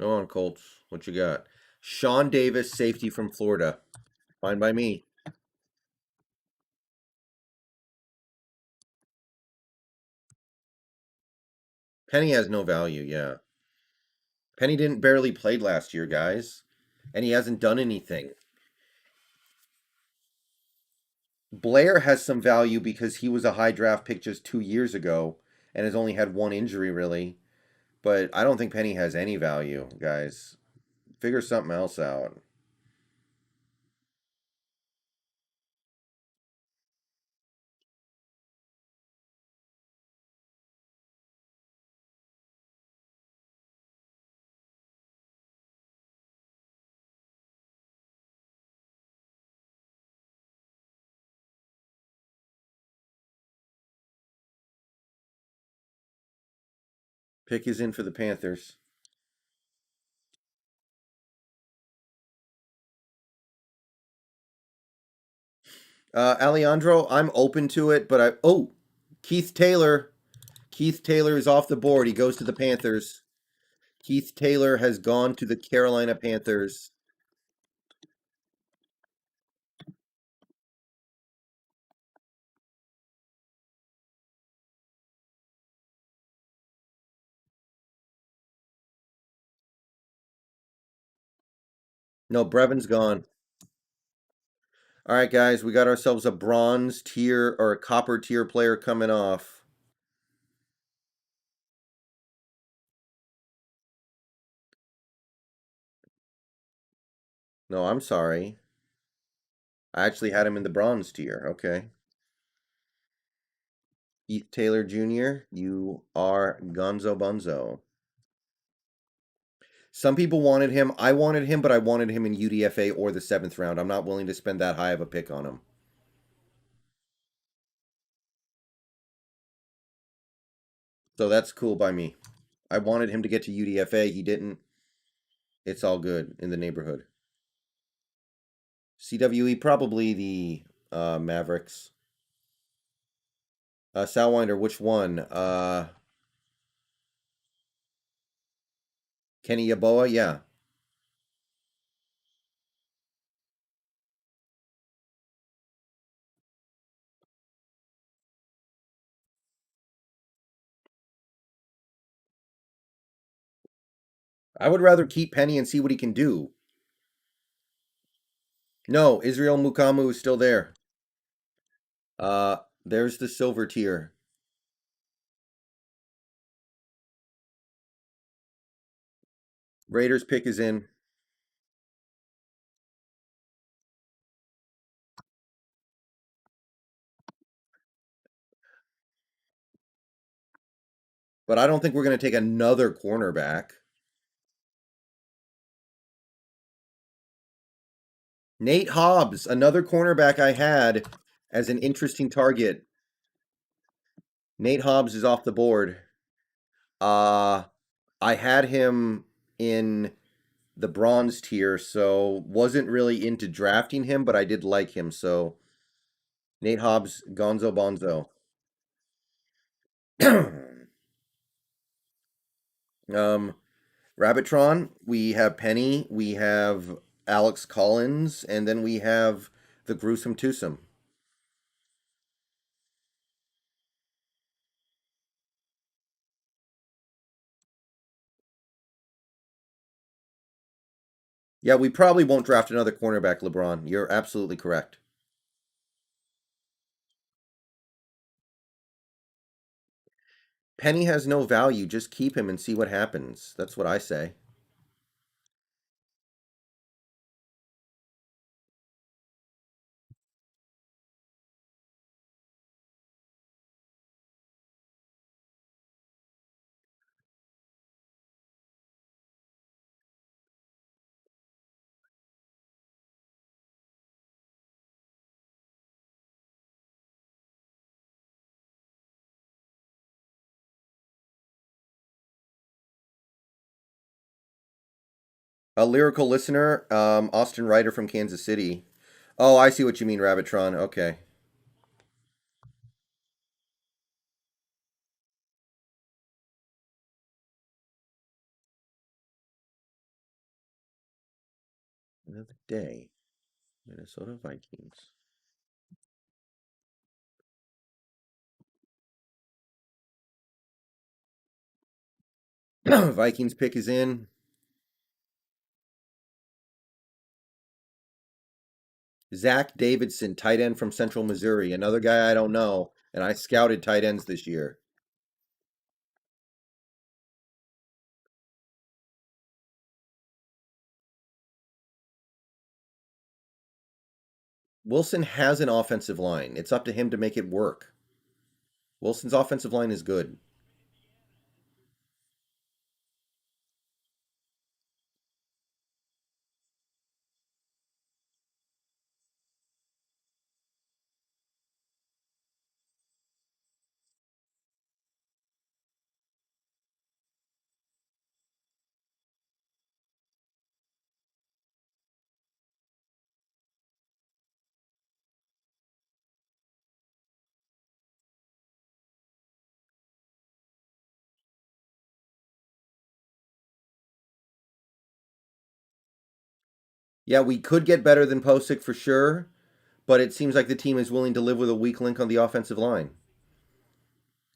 No on Colts. What you got? Sean Davis, safety from Florida. Fine by me. Penny has no value, yeah. Penny didn't barely played last year, guys. And he hasn't done anything. Blair has some value because he was a high draft pick just 2 years ago and has only had one injury really. But I don't think Penny has any value, guys. Figure something else out. Pick is in for the Panthers. Alejandro, I'm open to it, but Keith Taylor. Keith Taylor is off the board. He goes to the Panthers. Keith Taylor has gone to the Carolina Panthers. No, Brevin's gone. All right, guys, we got ourselves a bronze tier or a copper tier player coming off. No, I'm sorry. I actually had him in the bronze tier. Okay. Keith Taylor Jr., you are Gonzo Bunzo. Some people wanted him. I wanted him, but I wanted him in UDFA or the seventh round. I'm not willing to spend that high of a pick on him. So that's cool by me. I wanted him to get to UDFA. He didn't. It's all good in the neighborhood. CWE, probably the Mavericks. Salwinder, which one? Kenny Yaboa? Yeah. I would rather keep Penny and see what he can do. No, Israel Mukamu is still there. There's the silver tier. Raiders pick is in. But I don't think we're going to take another cornerback. Nate Hobbs, another cornerback I had as an interesting target. Nate Hobbs is off the board. Uh I had him in the bronze tier, so wasn't really into drafting him, but I did like him. So Nate Hobbs, Gonzo Bonzo. um, Rabbitron, we have Penny, we have Alex Collins, and then we have the gruesome twosome. Yeah, we probably won't draft another cornerback, LeBron. You're absolutely correct. Penny has no value. Just keep him and see what happens. That's what I say. A lyrical listener, Austin Ryder from Kansas City. Oh, I see what you mean, Rabbitron. Okay. Another day. Minnesota Vikings. Vikings pick is in. Zach Davidson, tight end from Central Missouri. Another guy I don't know. And I scouted tight ends this year. Wilson has an offensive line. It's up to him to make it work. Wilson's offensive line is good. Yeah, we could get better than Posick for sure, but it seems like the team is willing to live with a weak link on the offensive line.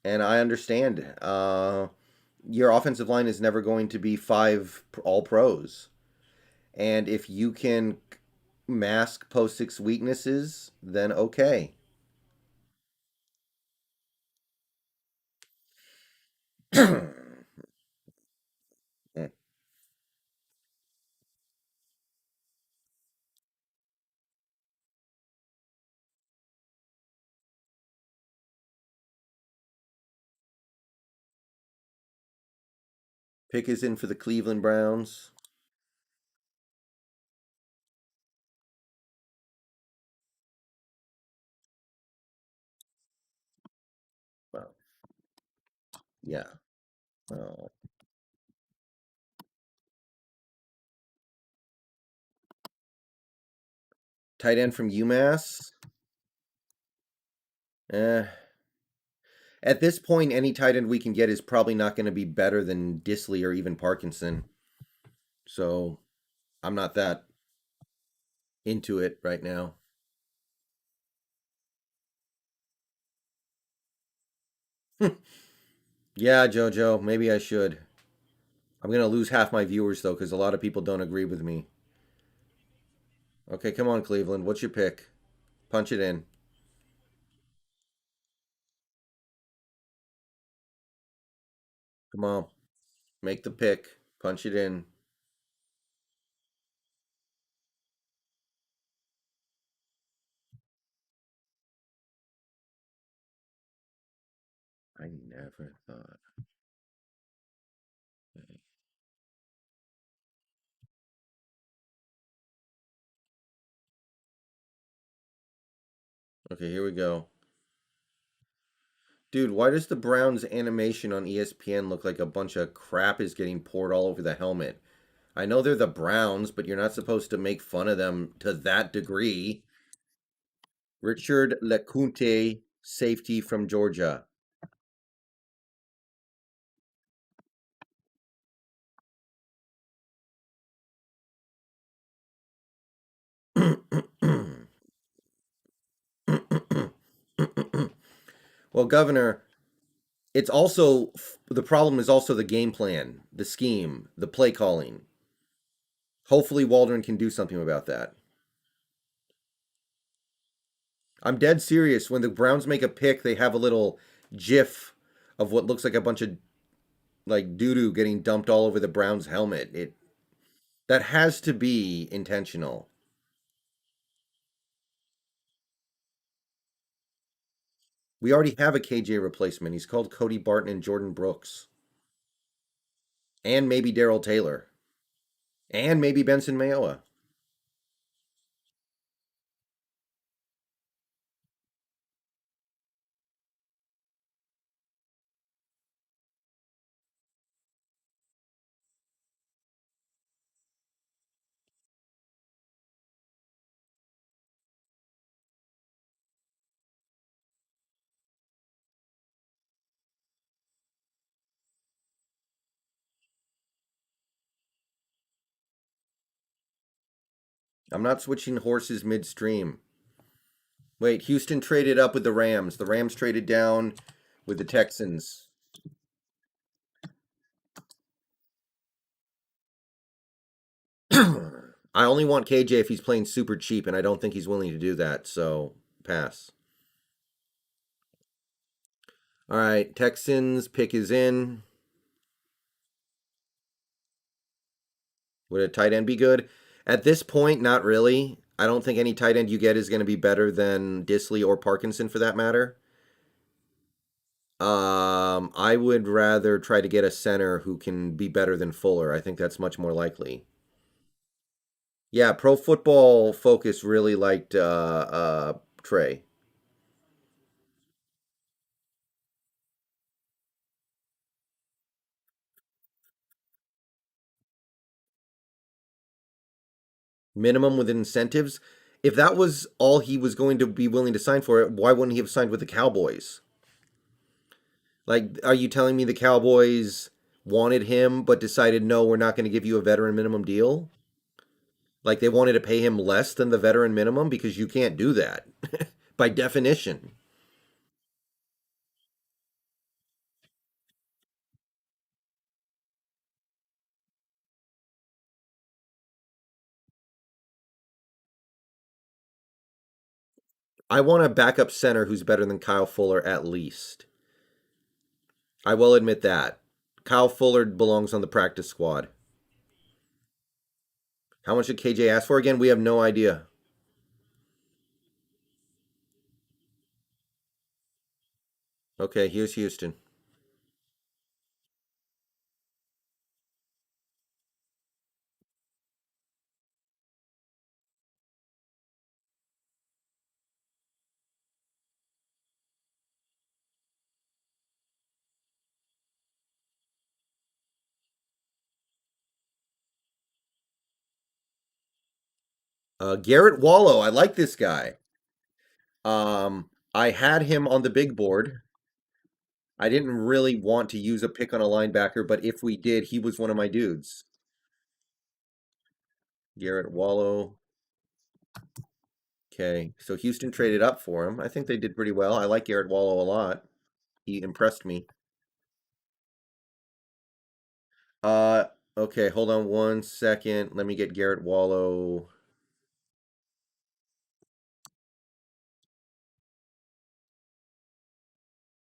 And I understand. Your offensive line is never going to be five all pros. And if you can mask Posick's weaknesses, then okay. Pick is in for the Cleveland Browns. Well, yeah. Oh. Tight end from UMass. Eh. At this point, any tight end we can get is probably not going to be better than Disley or even Parkinson. So I'm not that into it right now. Yeah, JoJo, maybe I should. I'm going to lose half my viewers, though, because a lot of people don't agree with me. Okay, come on, Cleveland. What's your pick? Punch it in. Come on. Make the pick. Punch it in. I never thought. Okay, here we go. Dude, why does the Browns animation on ESPN look like a bunch of crap is getting poured all over the helmet? I know they're the Browns, but you're not supposed to make fun of them to that degree. Richard LeCounte, safety from Georgia. Well, Governor, it's also the problem is also the game plan, the scheme, the play calling. Hopefully, Waldron can do something about that. I'm dead serious. When the Browns make a pick, they have a little GIF of what looks like a bunch of like doo doo getting dumped all over the Browns helmet. It that has to be intentional. We already have a KJ replacement. He's called Cody Barton and Jordan Brooks, and maybe Daryl Taylor, and maybe Benson Mayowa. I'm not switching horses midstream. Wait, Houston traded up with the Rams. The Rams traded down with the Texans. I only want KJ if he's playing super cheap, and I don't think he's willing to do that, so pass. All right, Texans pick is in. Would a tight end be good? At this point, not really. I don't think any tight end you get is going to be better than Disley or Parkinson for that matter. I would rather try to get a center who can be better than Fuller. I think that's much more likely. Yeah, Pro Football Focus really liked Trey. Minimum with incentives. If that was all he was going to be willing to sign for it, why wouldn't he have signed with the Cowboys? Like, are you telling me the Cowboys wanted him but decided no, we're not going to give you a veteran minimum deal? Like they wanted to pay him less than the veteran minimum because you can't do that by definition. I want a backup center who's better than Kyle Fuller at least. I will admit that. Kyle Fuller belongs on the practice squad. How much did KJ ask for again? We have no idea. Okay, here's Houston. Garrett Wallow. I like this guy. I had him on the big board. I didn't really want to use a pick on a linebacker, but if we did, he was one of my dudes. Garrett Wallow. Okay, so Houston traded up for him. I think they did pretty well. I like Garrett Wallow a lot. He impressed me. Uh, okay, hold on one second. Let me get Garrett Wallow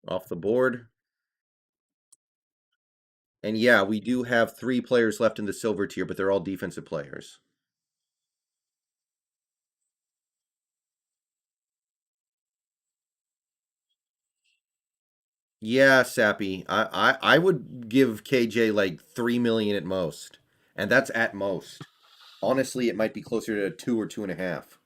off the board. And yeah, we do have three players left in the silver tier, but they're all defensive players. Yeah, Sappy. I would give KJ like 3 million at most. And that's at most. Honestly, it might be closer to two or two and a half.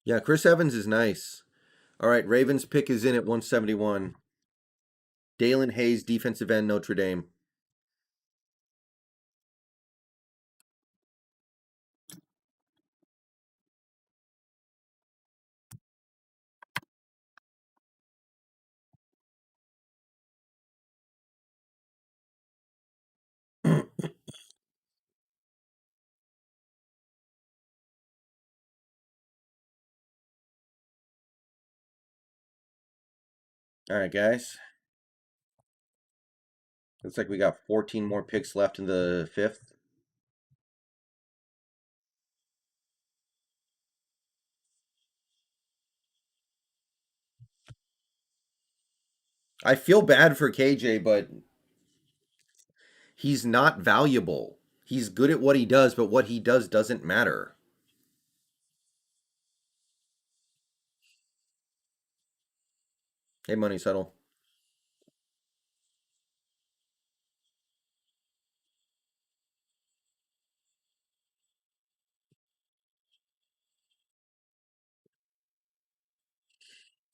Yeah, Chris Evans is nice. All right, Ravens pick is in at 171. Dalen Hayes, defensive end, Notre Dame. All right, guys. Looks like we got 14 more picks left in the fifth. I feel bad for KJ, but he's not valuable. He's good at what he does, but what he does doesn't matter. Hey, Money Settle.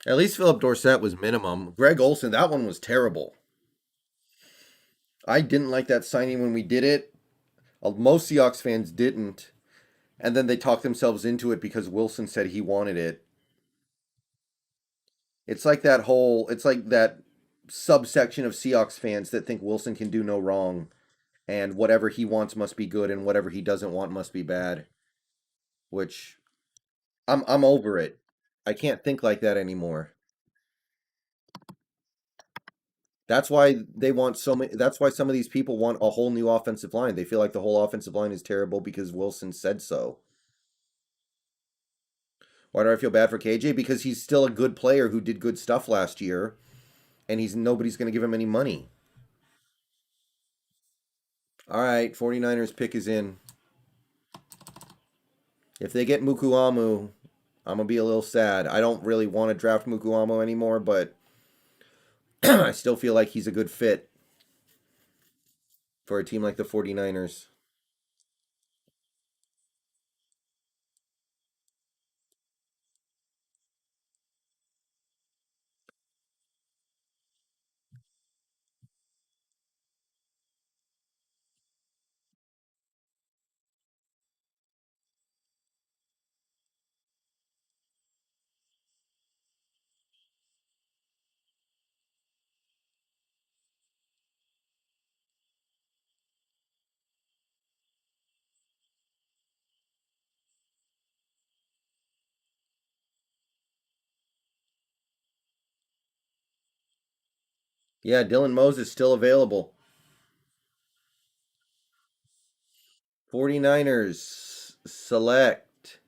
At least Philip Dorsett was minimum. Greg Olson, that one was terrible. I didn't like that signing when we did it. Most Seahawks fans didn't. And then they talked themselves into it because Wilson said he wanted it. It's like that subsection of Seahawks fans that think Wilson can do no wrong and whatever he wants must be good and whatever he doesn't want must be bad, which I'm over it. I can't think like that anymore. That's why they want so many. That's why some of these people want a whole new offensive line. They feel like the whole offensive line is terrible because Wilson said so. Why do I feel bad for KJ? Because he's still a good player who did good stuff last year, and he's nobody's going to give him any money. All right, 49ers pick is in. If they get Mukuamu, I'm gonna be a little sad. I don't really want to draft Mukuamu anymore, but I still feel like he's a good fit for a team like the 49ers. Yeah, Dylan Moses still available. 49ers select.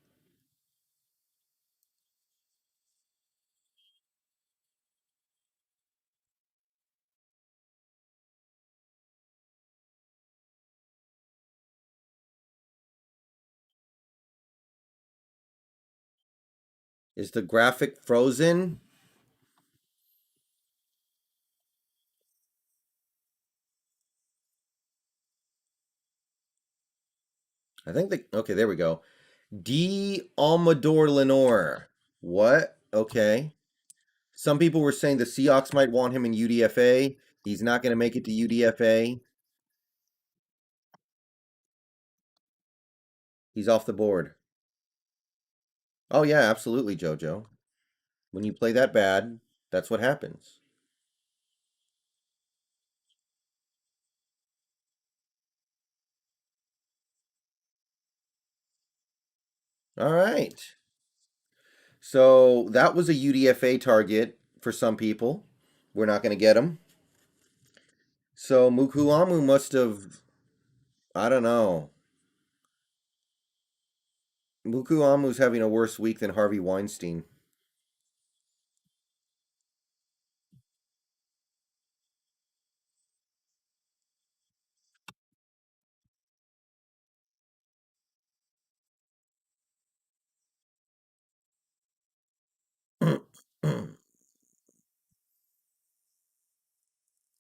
Is the graphic frozen? I think the okay, there we go. D Almador Lenore. What? Okay. Some people were saying the Seahawks might want him in UDFA. He's not going to make it to UDFA. He's off the board. Oh yeah, absolutely, JoJo. When you play that bad, that's what happens. All right. So that was a UDFA target for some people. We're not going to get him. So Mukulamu must have, I don't know. Mukulamu's having a worse week than Harvey Weinstein.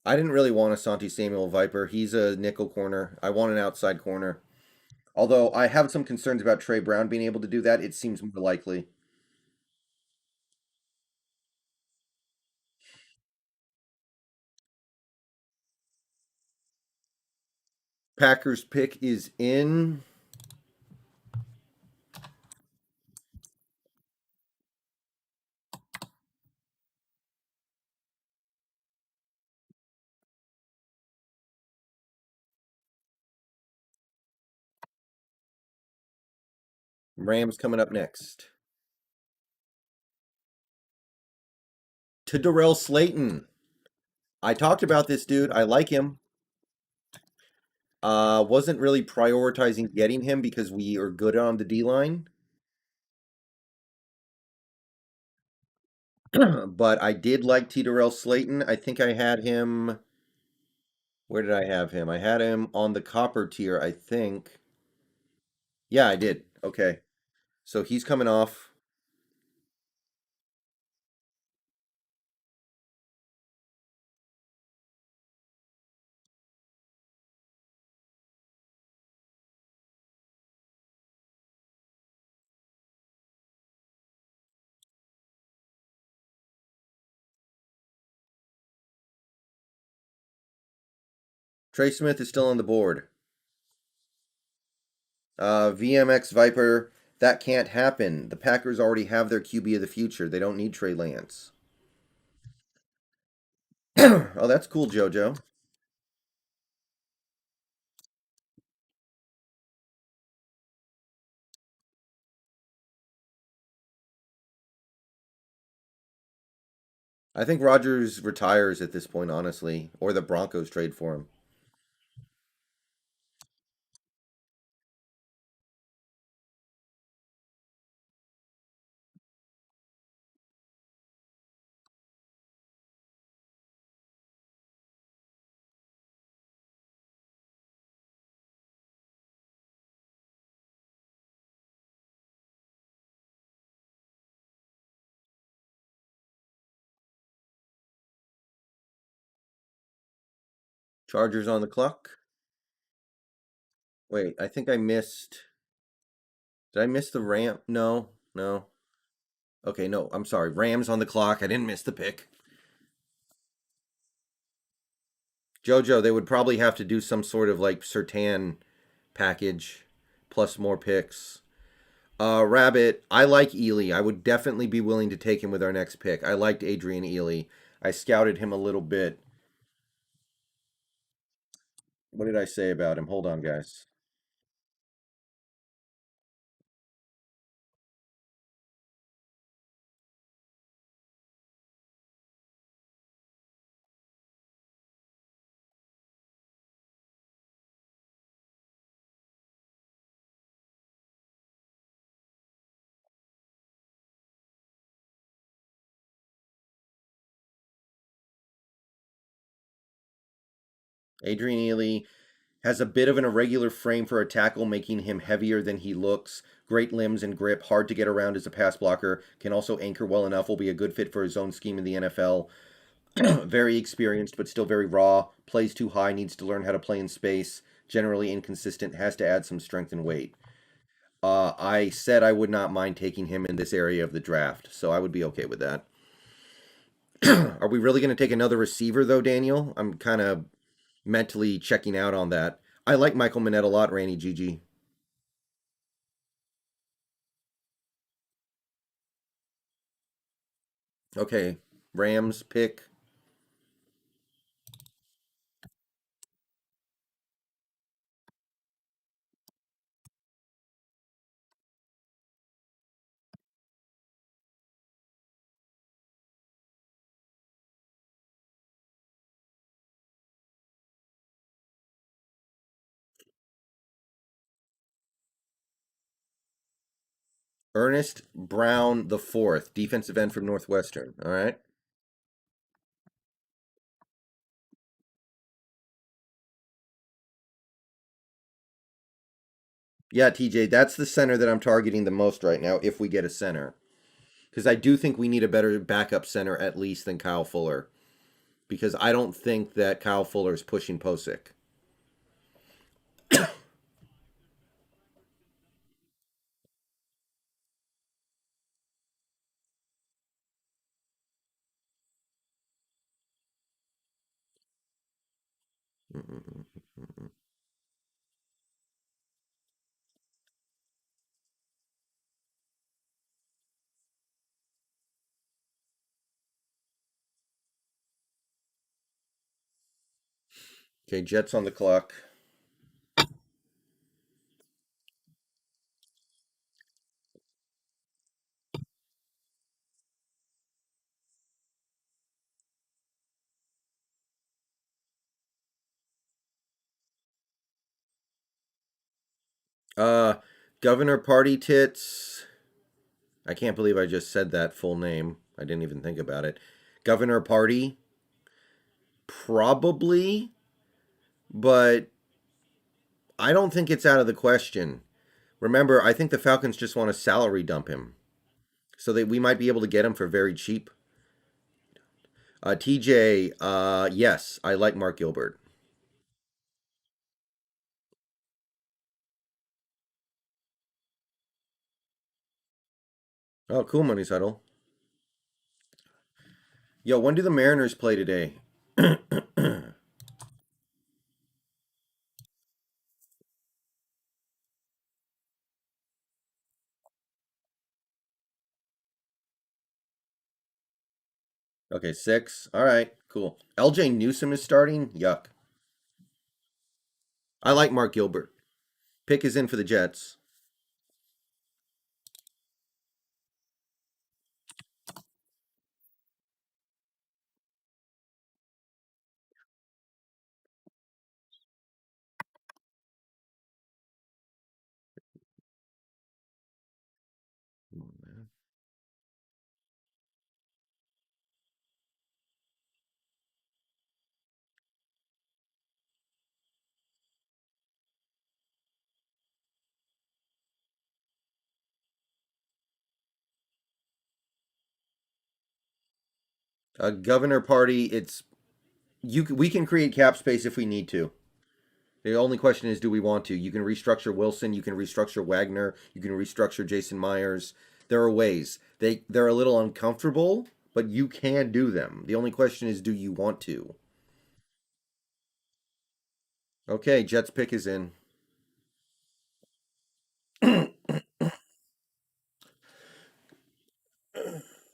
I didn't really want Asante Samuel Viper. He's a nickel corner. I want an outside corner. Although I have some concerns about Trey Brown being able to do that, it seems more likely. Packers pick is in. Rams coming up next. To Darrell Slayton. I talked about this dude. I like him. Wasn't really prioritizing getting him because we are good on the D line. But I did like T. Darrell Slayton. I think I had him. Where did I have him? I had him on the copper tier, I think. Yeah, I did. Okay. So he's coming off. Trey Smith is still on the board. VMX Viper, that can't happen. The Packers already have their QB of the future. They don't need Trey Lance. Oh, that's cool, JoJo. I think Rodgers retires at this point, honestly, or the Broncos trade for him. Chargers on the clock. Wait, I think I missed. Did I miss the Ram? No, no. Okay, no, I'm sorry. Rams on the clock. I didn't miss the pick. JoJo, they would probably have to do some sort of like Sertan package plus more picks. Rabbit, I like Ely. I would definitely be willing to take him with our next pick. I liked Adrian Ely. I scouted him a little bit. What did I say about him? Hold on, guys. Adrian Ely has a bit of an irregular frame for a tackle, making him heavier than he looks. Great limbs and grip, hard to get around as a pass blocker, can also anchor well enough, will be a good fit for his own scheme in the NFL. Very experienced, but still very raw. Plays too high, needs to learn how to play in space. Generally inconsistent, has to add some strength and weight. I said I would not mind taking him in this area of the draft, so I would be okay with that. Are we really going to take another receiver, though, Daniel? I'm kind of mentally checking out on that. I like Michael Manette a lot, Randy GG. Okay, Rams pick. Ernest Brown the fourth, defensive end from Northwestern. All right. Yeah, TJ, that's the center that I'm targeting the most right now if we get a center. Because I do think we need a better backup center at least than Kyle Fuller. Because I don't think that Kyle Fuller is pushing Posick. Okay, Jets on the clock. Uh, Governor Party Tits. I can't believe I just said that full name. I didn't even think about it. Governor Party. Probably, but I don't think it's out of the question. Remember, I think the Falcons just want to salary dump him. So that we might be able to get him for very cheap. TJ, yes, I like Mark Gilbert. Oh, cool, Money Settle. Yo, when do the Mariners play today? Okay, 6. All right, cool. LJ Newsome is starting. Yuck. I like Mark Gilbert. Pick is in for the Jets. A governor party. It's you. We can create cap space if we need to. The only question is, do we want to? You can restructure Wilson. You can restructure Wagner. You can restructure Jason Myers. There are ways. They're a little uncomfortable, but you can do them. The only question is, do you want to? Okay, Jets pick is in.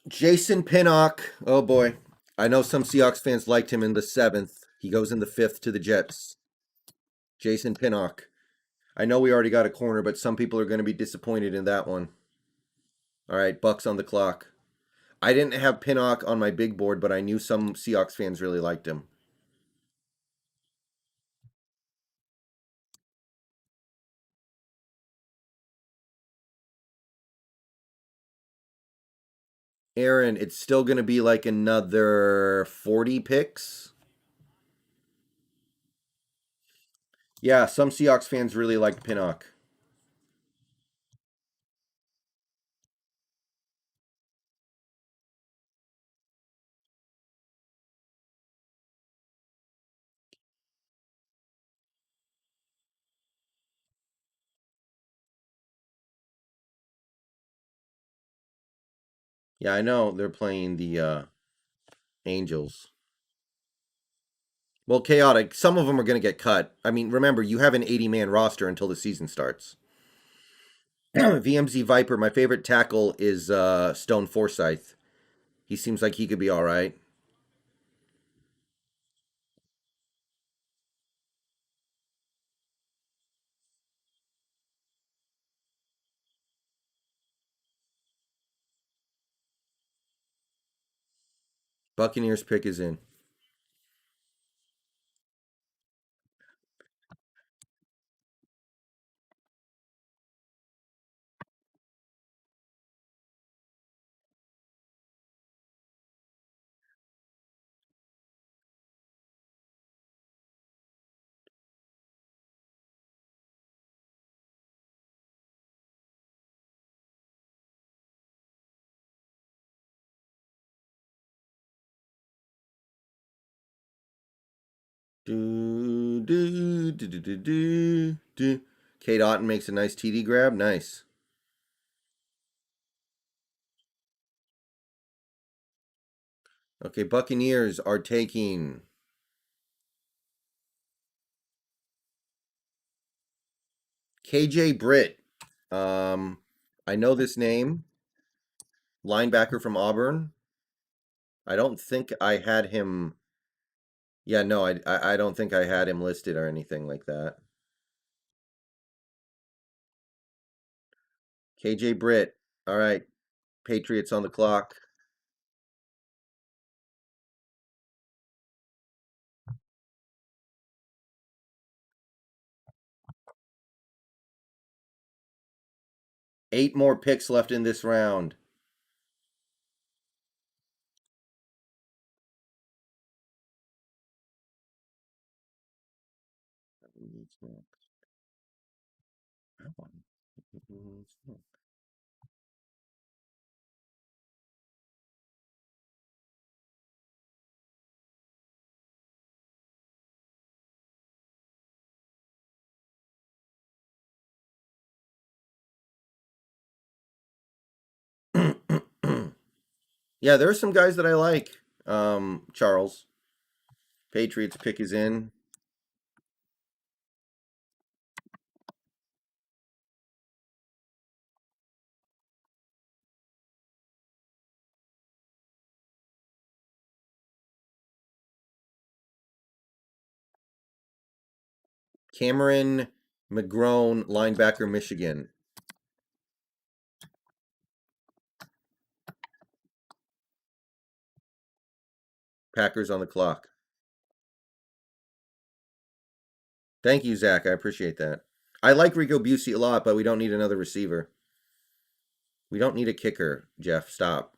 Jason Pinnock. Oh boy. I know some Seahawks fans liked him in the 7th. He goes in the 5th to the Jets. Jason Pinnock. I know we already got a corner, but some people are going to be disappointed in that one. All right, Bucks on the clock. I didn't have Pinnock on my big board, but I knew some Seahawks fans really liked him. Aaron, it's still going to be like another 40 picks. Yeah, some Seahawks fans really liked Pinnock. Yeah, I know they're playing the Angels. Well, chaotic. Some of them are going to get cut. I mean, remember, you have an 80-man roster until the season starts. VMZ Viper, my favorite tackle is Stone Forsythe. He seems like he could be all right. Buccaneers pick is in. Do, do, do, do, do, do, do. Kate Otten makes a nice TD grab. Nice. Okay, Buccaneers are taking KJ Britt. Um, I know this name. Linebacker from Auburn. I don't think I had him. Yeah, no, I don't think I had him listed or anything like that. KJ Britt. All right, Patriots on the clock. 8 more picks left in this round. Yeah, there are some guys that I like. Charles. Patriots pick is in. Cameron McGrone, linebacker, Michigan. Packers on the clock. Thank you, Zach. I appreciate that. I like Rico Busey a lot, but we don't need another receiver. We don't need a kicker, Jeff. Stop.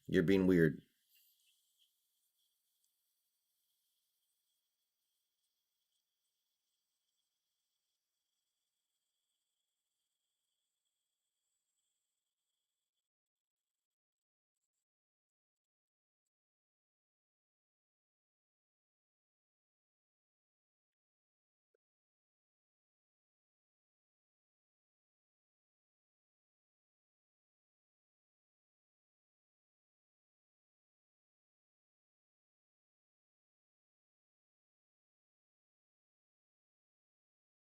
You're being weird.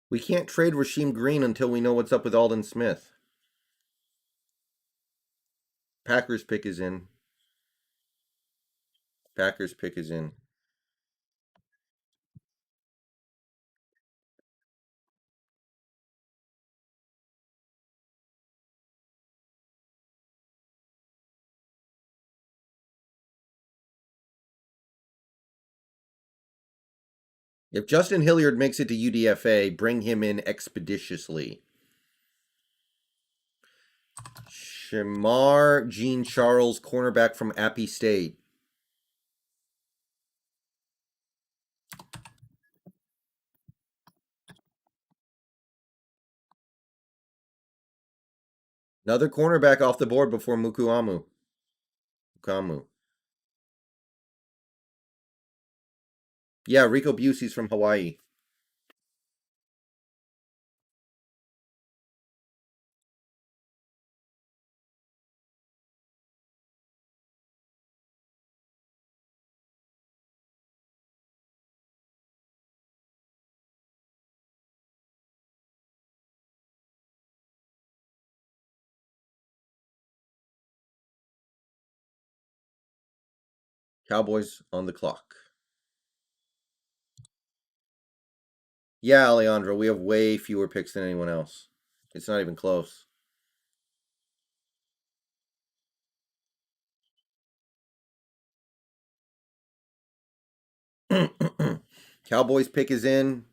We can't trade Rasheem Green until we know what's up with Aldon Smith. Packers pick is in. Packers pick is in. If Justin Hilliard makes it to UDFA, bring him in expeditiously. Shamar Jean Charles, cornerback from Appy State. Another cornerback off the board before Mukuamu. Mukamu. Yeah, Rico Busey's from Hawaii. Cowboys on the clock. Yeah, Alejandro, we have way fewer picks than anyone else. It's not even close. Cowboys pick is in.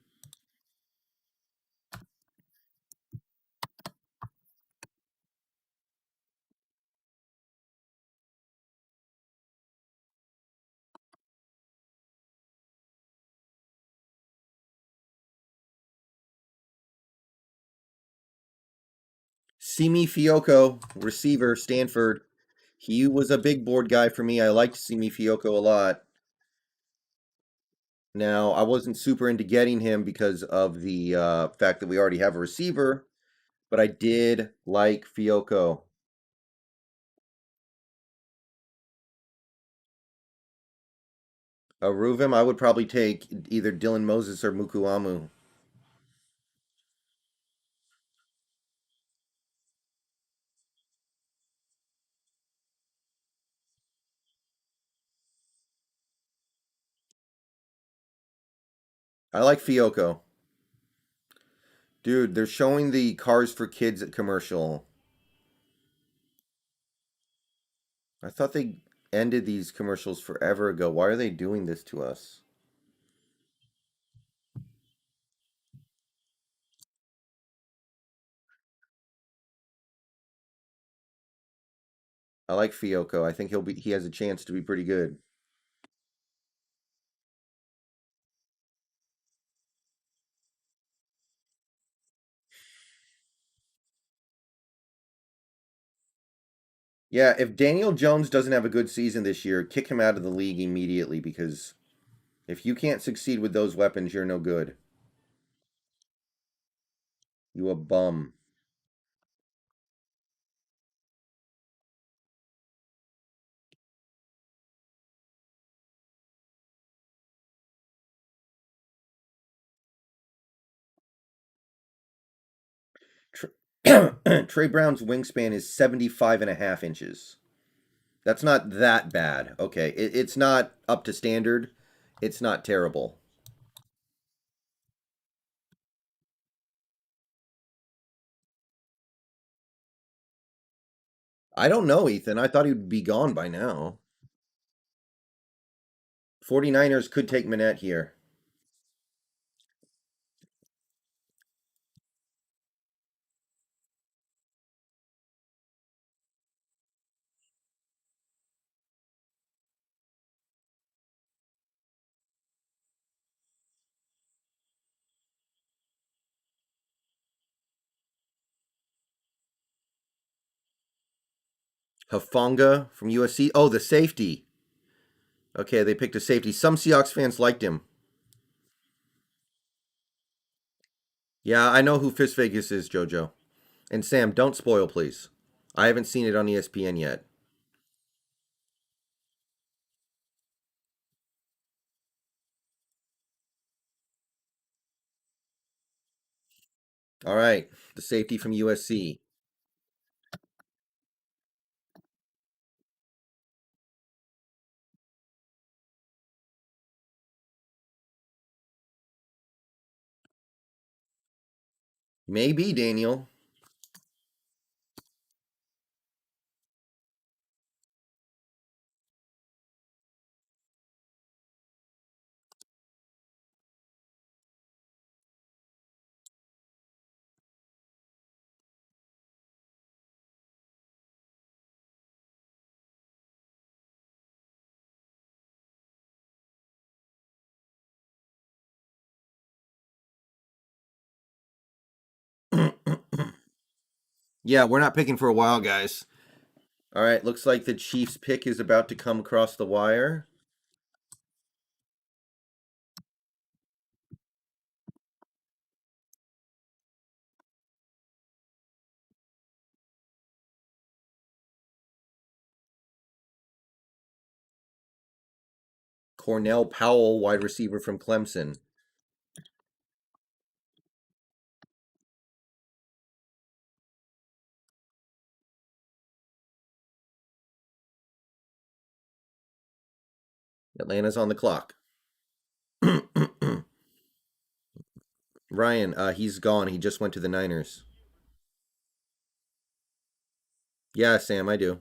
Simi Fioco, receiver, Stanford. He was a big board guy for me. I liked Simi Fioco a lot. Now, I wasn't super into getting him because of the fact that we already have a receiver, but I did like Fioco. Ruvim, I would probably take either Dylan Moses or Mukuamu. I like Fioco. Dude, they're showing the Cars for Kids commercial. I thought they ended these commercials forever ago. Why are they doing this to us? I like Fioco. I think he has a chance to be pretty good. Yeah, if Daniel Jones doesn't have a good season this year, kick him out of the league immediately because if you can't succeed with those weapons, you're no good. You a bum. Trey Brown's wingspan is 75 and a half inches. That's not that bad. Okay, it's not up to standard. It's not terrible. I don't know, Ethan. I thought he'd be gone by now. 49ers could take Manette here. Hafanga from USC. Oh, the safety. Okay, they picked a safety. Some Seahawks fans liked him. Yeah, I know who Fist Vegas is, JoJo. And Sam, don't spoil, please. I haven't seen it on ESPN yet. All right, the safety from USC. Maybe, Daniel. Yeah, we're not picking for a while, guys. All right, looks like the Chiefs pick is about to come across the wire. Cornell Powell, wide receiver from Clemson. Atlanta's on the clock. Ryan, he's gone. He just went to the Niners. Yeah, Sam, I do.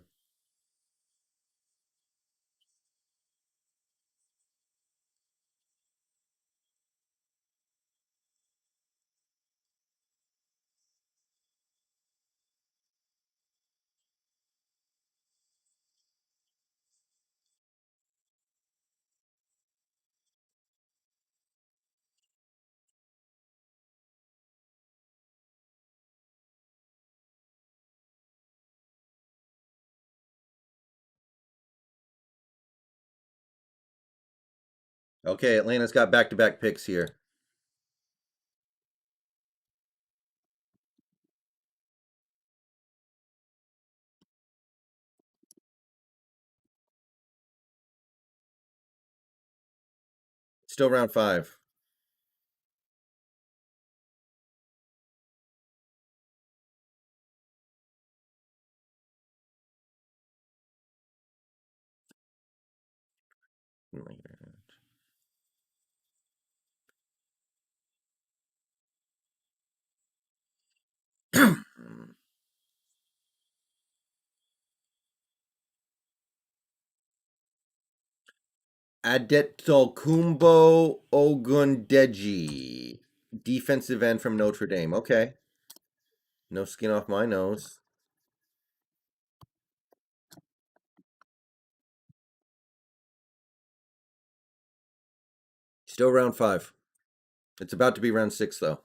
Okay, Atlanta's got back-to-back picks here. Still round 5. Adetokumbo Ogundeji, defensive end from Notre Dame. Okay, no skin off my nose. Still round 5. It's about to be round 6, though.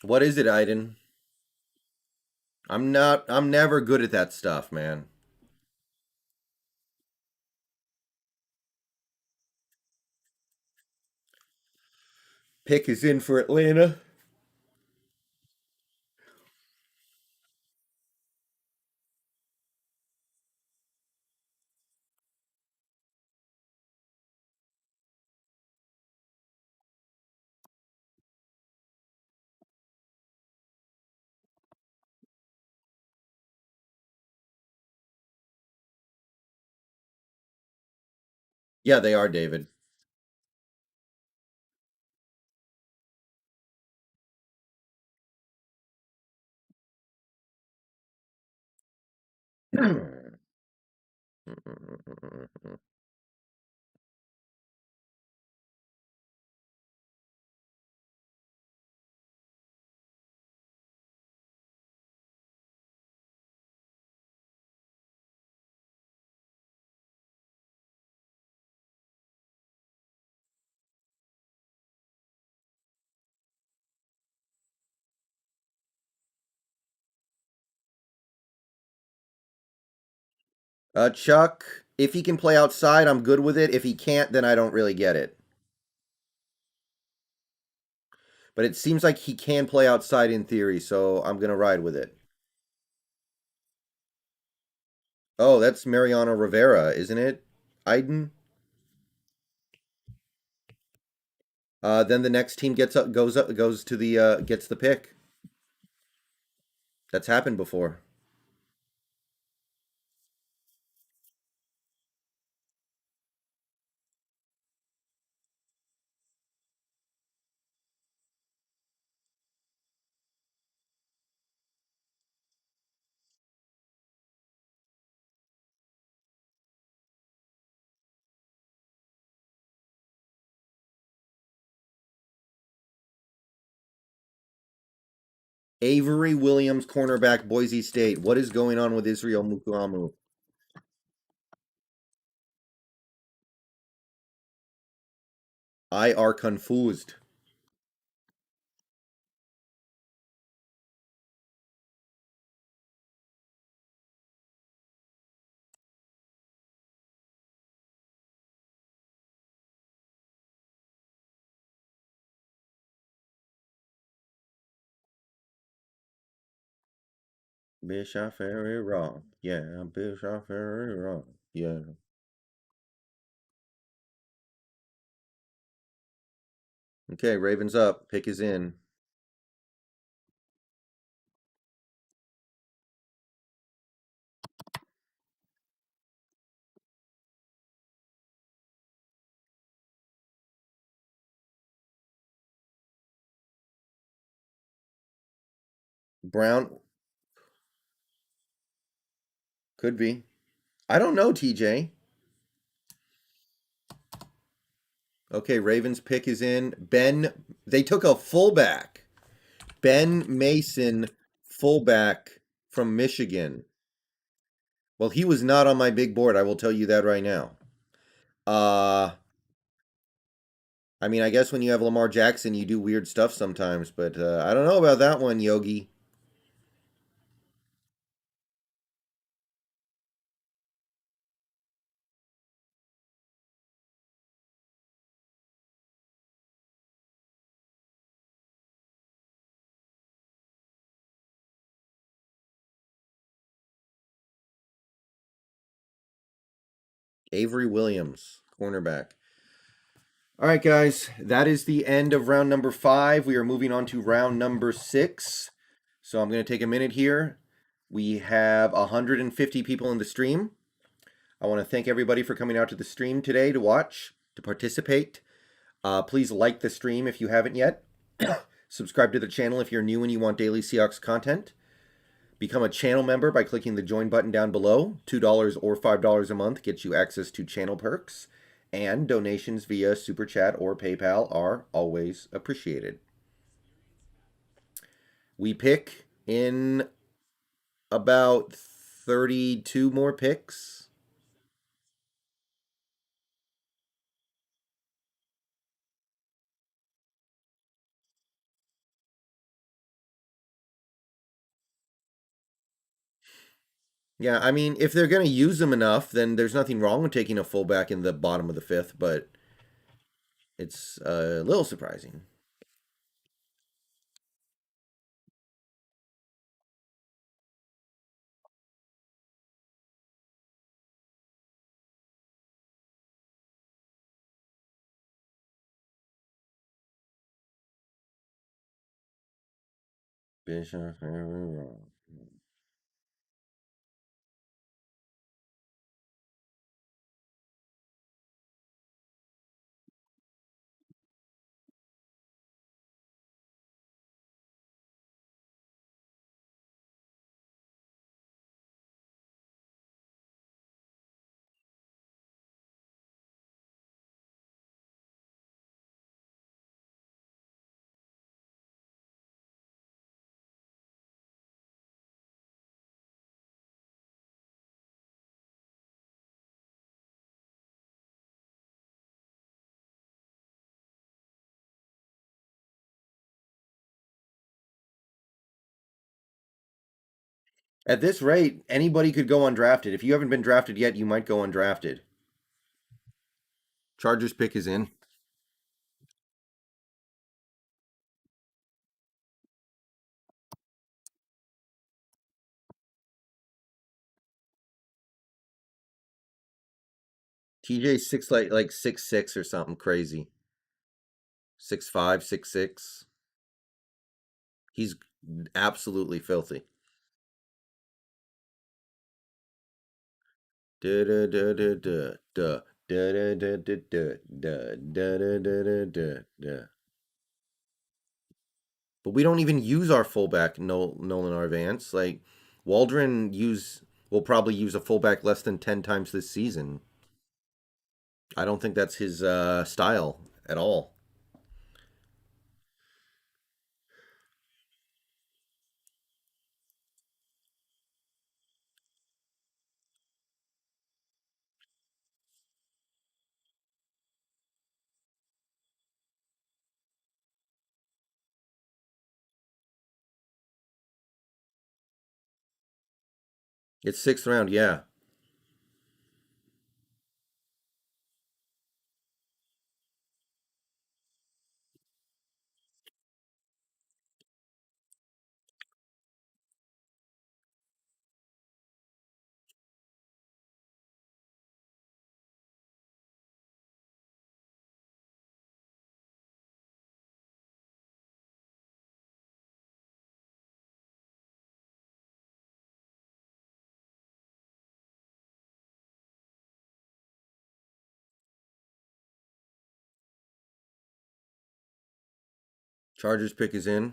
What is it, Aiden? I'm not. I'm never good at that stuff, man. Pick is in for Atlanta. Yeah, they are, David. Chuck, if he can play outside, I'm good with it. If he can't, then I don't really get it. But it seems like he can play outside in theory, so I'm gonna ride with it. Oh, that's Mariano Rivera, isn't it? Iden. Then the next team goes to the gets the pick. That's happened before. Avery Williams, cornerback, Boise State. What is going on with Israel Mukuamu? I are confused. Bishop very wrong. Yeah, Bishop very wrong. Yeah. Okay, Ravens up. Pick is in. Brown could be. I don't know, TJ. Okay, Ravens pick is in. They took a fullback. Ben Mason, fullback from Michigan. Well, he was not on my big board. I will tell you that right now. Uh, I mean, I guess when you have Lamar Jackson, you do weird stuff sometimes, but I don't know about that one, Yogi. Avery Williams, cornerback. All right, guys, that is the end of round number 5. We are moving on to round number 6. So I'm going to take a minute here. We have 150 people in the stream. I want to thank everybody for coming out to the stream today to watch, to participate. Please like the stream if you haven't yet. Subscribe to the channel if you're new and you want daily Seahawks content. Become a channel member by clicking the join button down below. $2 or $5 a month gets you access to channel perks, and donations via Superchat or PayPal are always appreciated. We pick in about 32 more picks. Yeah, I mean, if they're going to use them enough, then there's nothing wrong with taking a fullback in the bottom of the 5th, but it's a little surprising. Bishop, At this rate, anybody could go undrafted. If you haven't been drafted yet, you might go undrafted. Chargers pick is in. TJ six like 6'6" or something crazy. 6'5", 6'6". He's absolutely filthy. Da da da da da da da da da da da da da da da da. But we don't even use our fullback, Nolan Arvance. Like Waldron will probably use a fullback less than 10 times this season. I don't think that's his style at all. It's sixth round, yeah. Chargers pick is in.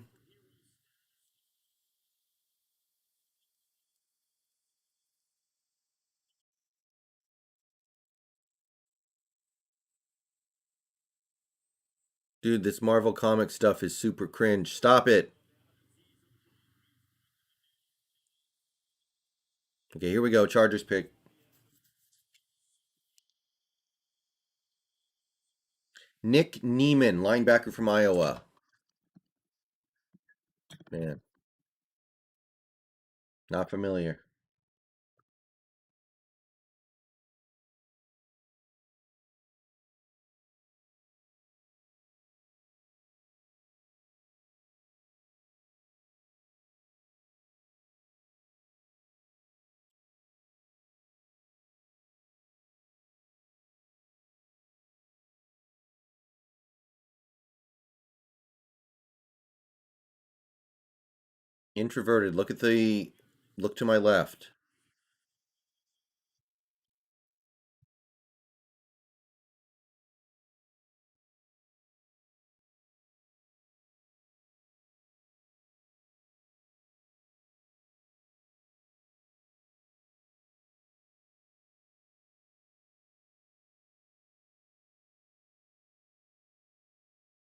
Dude, this Marvel comic stuff is super cringe. Stop it. Okay, here we go. Chargers pick. Nick Neiman, linebacker from Iowa. Man, not familiar. Introverted. Look to my left.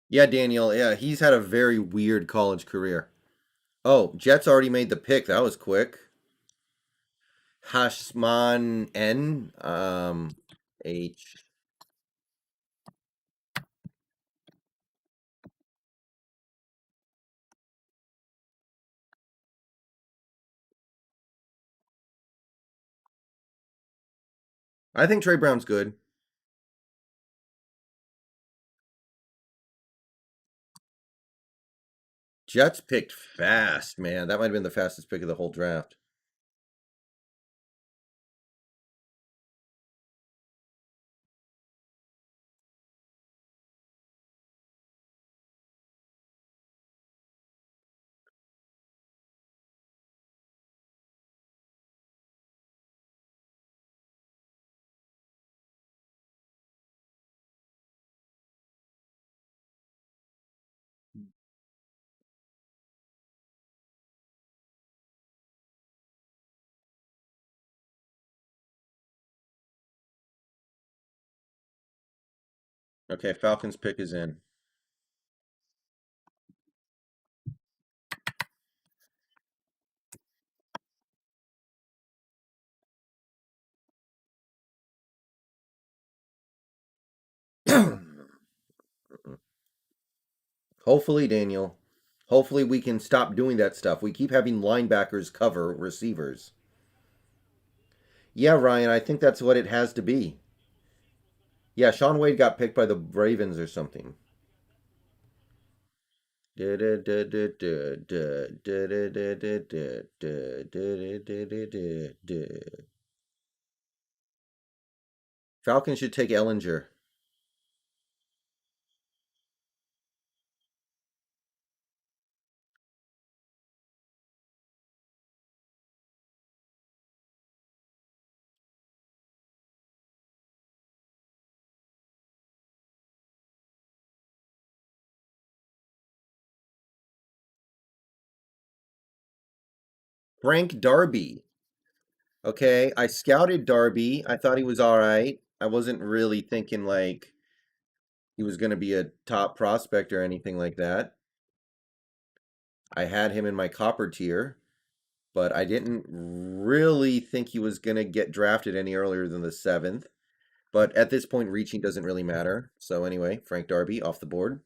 Yeah, Daniel. Yeah, he's had a very weird college career. Oh, Jets already made the pick. That was quick. Hashman N. H. I think Trey Brown's good. Jets picked fast, man. That might have been the fastest pick of the whole draft. Okay, Falcons pick is in. Hopefully, Daniel. Hopefully, we can stop doing that stuff. We keep having linebackers cover receivers. Yeah, Ryan, I think that's what it has to be. Yeah, Sean Wade got picked by the Ravens or something. Falcons should take Ellinger. Frank Darby. Okay, I scouted Darby. I thought he was all right. I wasn't really thinking like he was going to be a top prospect or anything like that. I had him in my copper tier, but I didn't really think he was going to get drafted any earlier than the seventh. But at this point, reaching doesn't really matter. So anyway, Frank Darby off the board.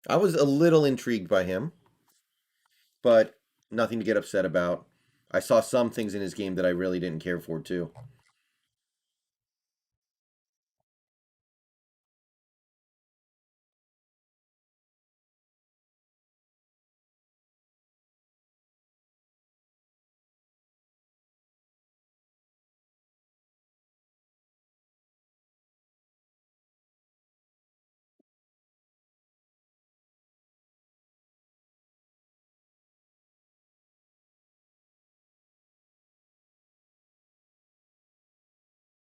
I was a little intrigued by him, but nothing to get upset about. I saw some things in his game that I really didn't care for too.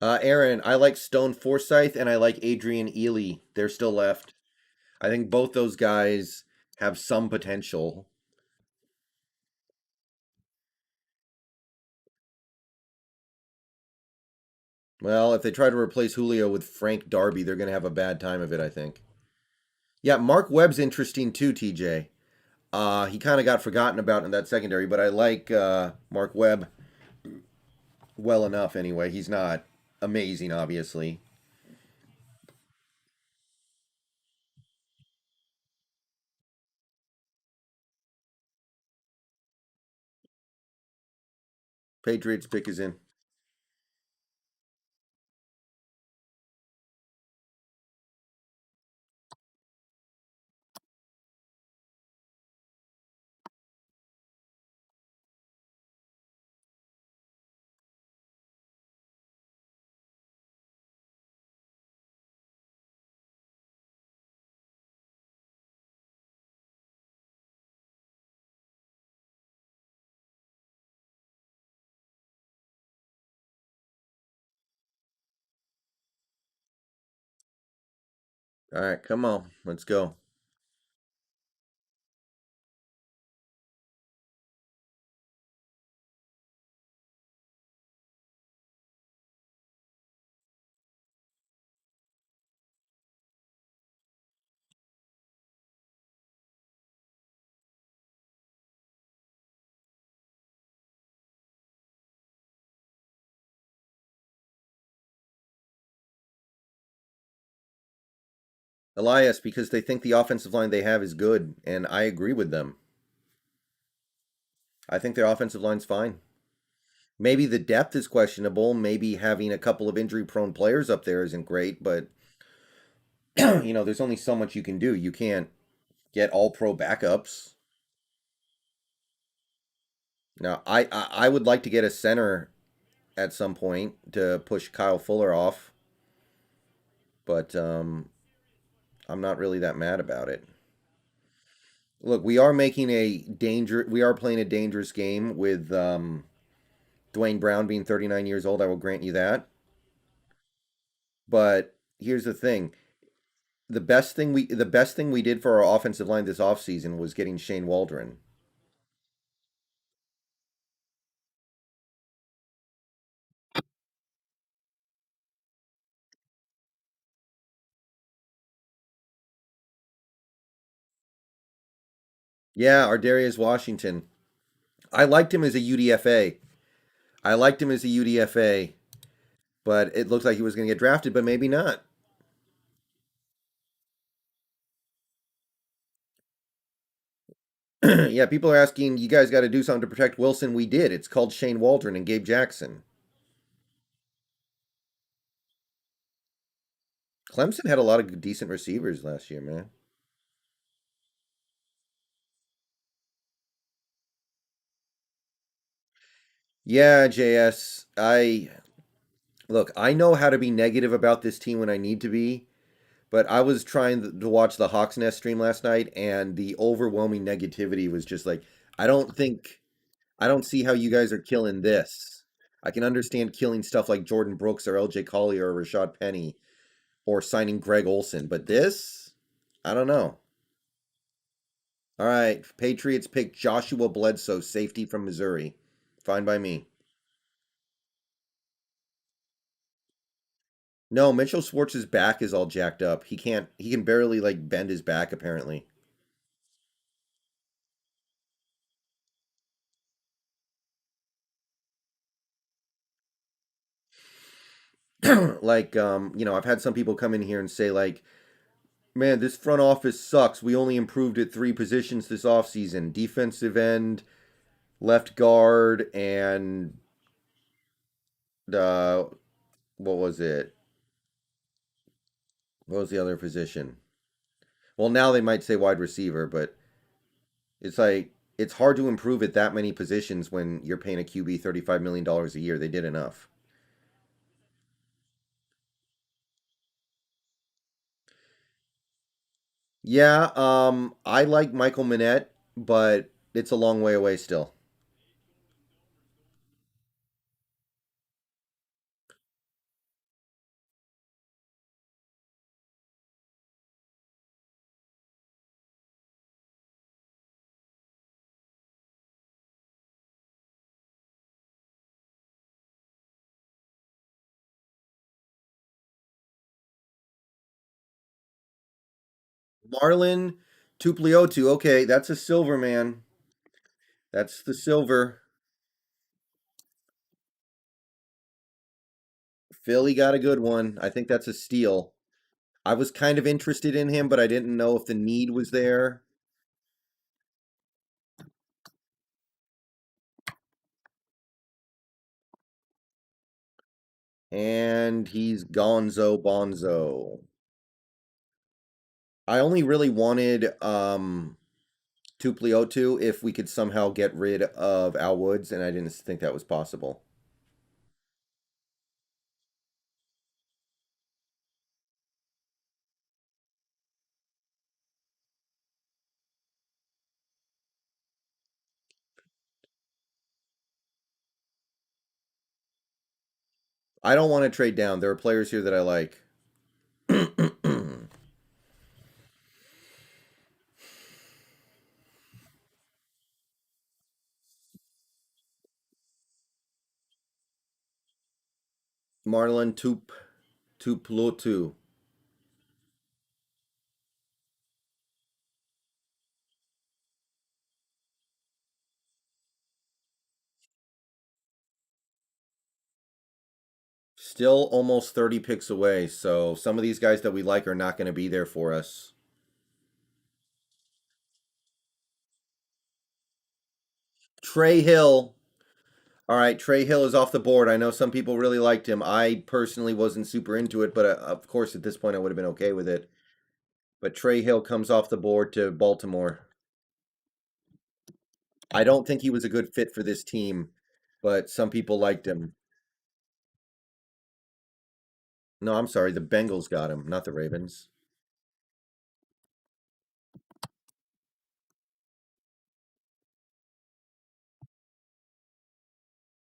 Aaron, I like Stone Forsythe and I like Adrian Ely. They're still left. I think both those guys have some potential. Well, if they try to replace Julio with Frank Darby, they're going to have a bad time of it, I think. Yeah, Mark Webb's interesting too, TJ. He kind of got forgotten about in that secondary, but I like Mark Webb well enough anyway. He's not amazing, obviously. Patriots pick is in. All right, come on. Let's go. Elias, because they think the offensive line they have is good, and I agree with them. I think their offensive line's fine. Maybe the depth is questionable. Maybe having a couple of injury prone players up there isn't great, but there's only so much you can do. You can't get all pro backups. Now, I would like to get a center at some point to push Kyle Fuller off, but I'm not really that mad about it. Look, we are playing a dangerous game with Dwayne Brown being 39 years old. I will grant you that. But here's the thing. The best thing we did for our offensive line this offseason was getting Shane Waldron. Yeah, our Darius Washington. I liked him as a UDFA. I liked him as a UDFA, but it looked like he was going to get drafted, but maybe not. Yeah, people are asking, you guys got to do something to protect Wilson. We did. It's called Shane Waldron and Gabe Jackson. Clemson had a lot of decent receivers last year, man. Yeah, JS. I look, I know how to be negative about this team when I need to be, but I was trying to watch the Hawks Nest stream last night, and the overwhelming negativity was just like, I don't think, I don't see how you guys are killing this. I can understand killing stuff like Jordan Brooks or LJ Collier or Rashad Penny or signing Greg Olson, but this, I don't know. All right, Patriots pick Joshua Bledsoe, safety from Missouri. Fine by me. No, Mitchell Schwartz's back is all jacked up. He can't. He can barely like bend his back apparently. I've had some people come in here and say like, "Man, this front office sucks. We only improved at three positions this offseason: defensive end, left guard, and uh, what was it? What was the other position? Well, now they might say wide receiver, but it's like it's hard to improve at that many positions when you're paying a QB $35 million a year. They did enough. Yeah, I like Michael Minette, but it's a long way away still. Marlon Tupliotu, okay, that's a silver man. That's the silver. Philly got a good one. I think that's a steal. I was kind of interested in him, but I didn't know if the need was there. And he's Gonzo Bonzo. I only really wanted Tupliotu if we could somehow get rid of Al Woods, and I didn't think that was possible. I don't want to trade down. There are players here that I like. Marlon Tuplotu. Still almost 30 picks away, so some of these guys that we like are not going to be there for us. Trey Hill. All right, Trey Hill is off the board. I know some people really liked him. I personally wasn't super into it, but of course at this point I would have been okay with it. But Trey Hill comes off the board to Baltimore. I don't think he was a good fit for this team, but some people liked him. No, I'm sorry, the Bengals got him, not the Ravens.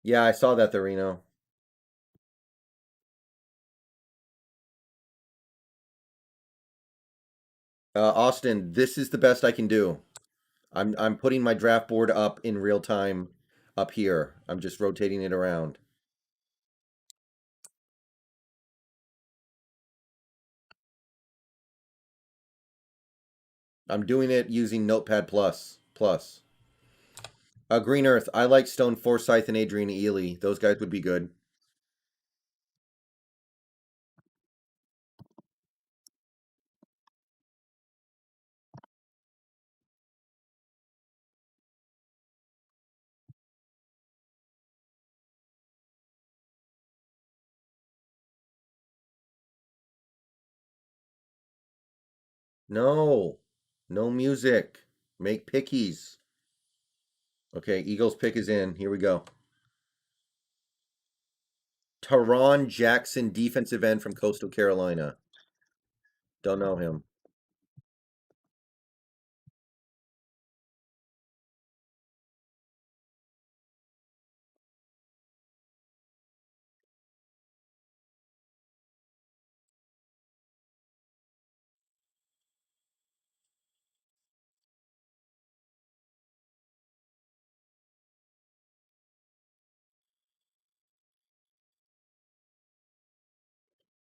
Yeah, I saw that, the Reno. Austin, this is the best I can do. I'm putting my draft board up in real time up here. I'm just rotating it around. I'm doing it using Notepad Plus. Plus. Green Earth. I like Stone Forsythe and Adrian Ely. Those guys would be good. No. No music. Make pickies. Okay, Eagles pick is in. Here we go. Taron Jackson, defensive end from Coastal Carolina. Don't know him.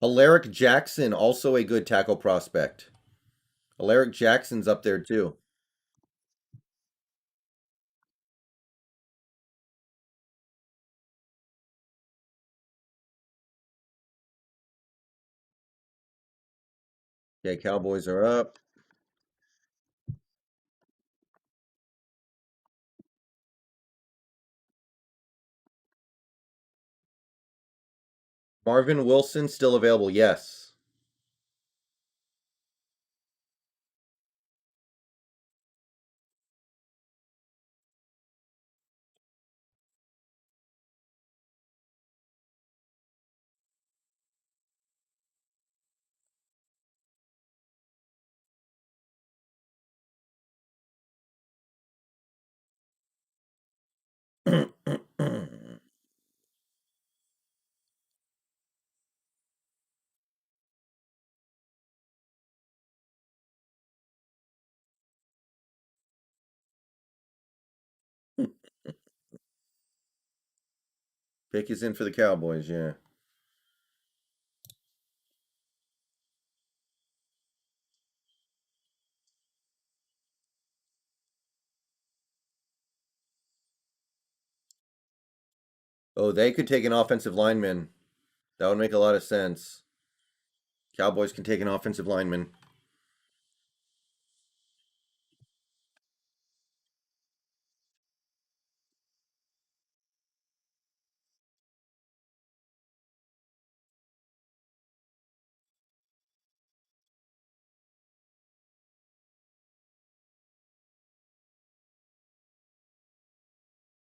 Alaric Jackson, also a good tackle prospect. Alaric Jackson's up there too. Okay, Cowboys are up. Marvin Wilson still available. Yes. Pick is in for the Cowboys, yeah. Oh, they could take an offensive lineman. That would make a lot of sense. Cowboys can take an offensive lineman.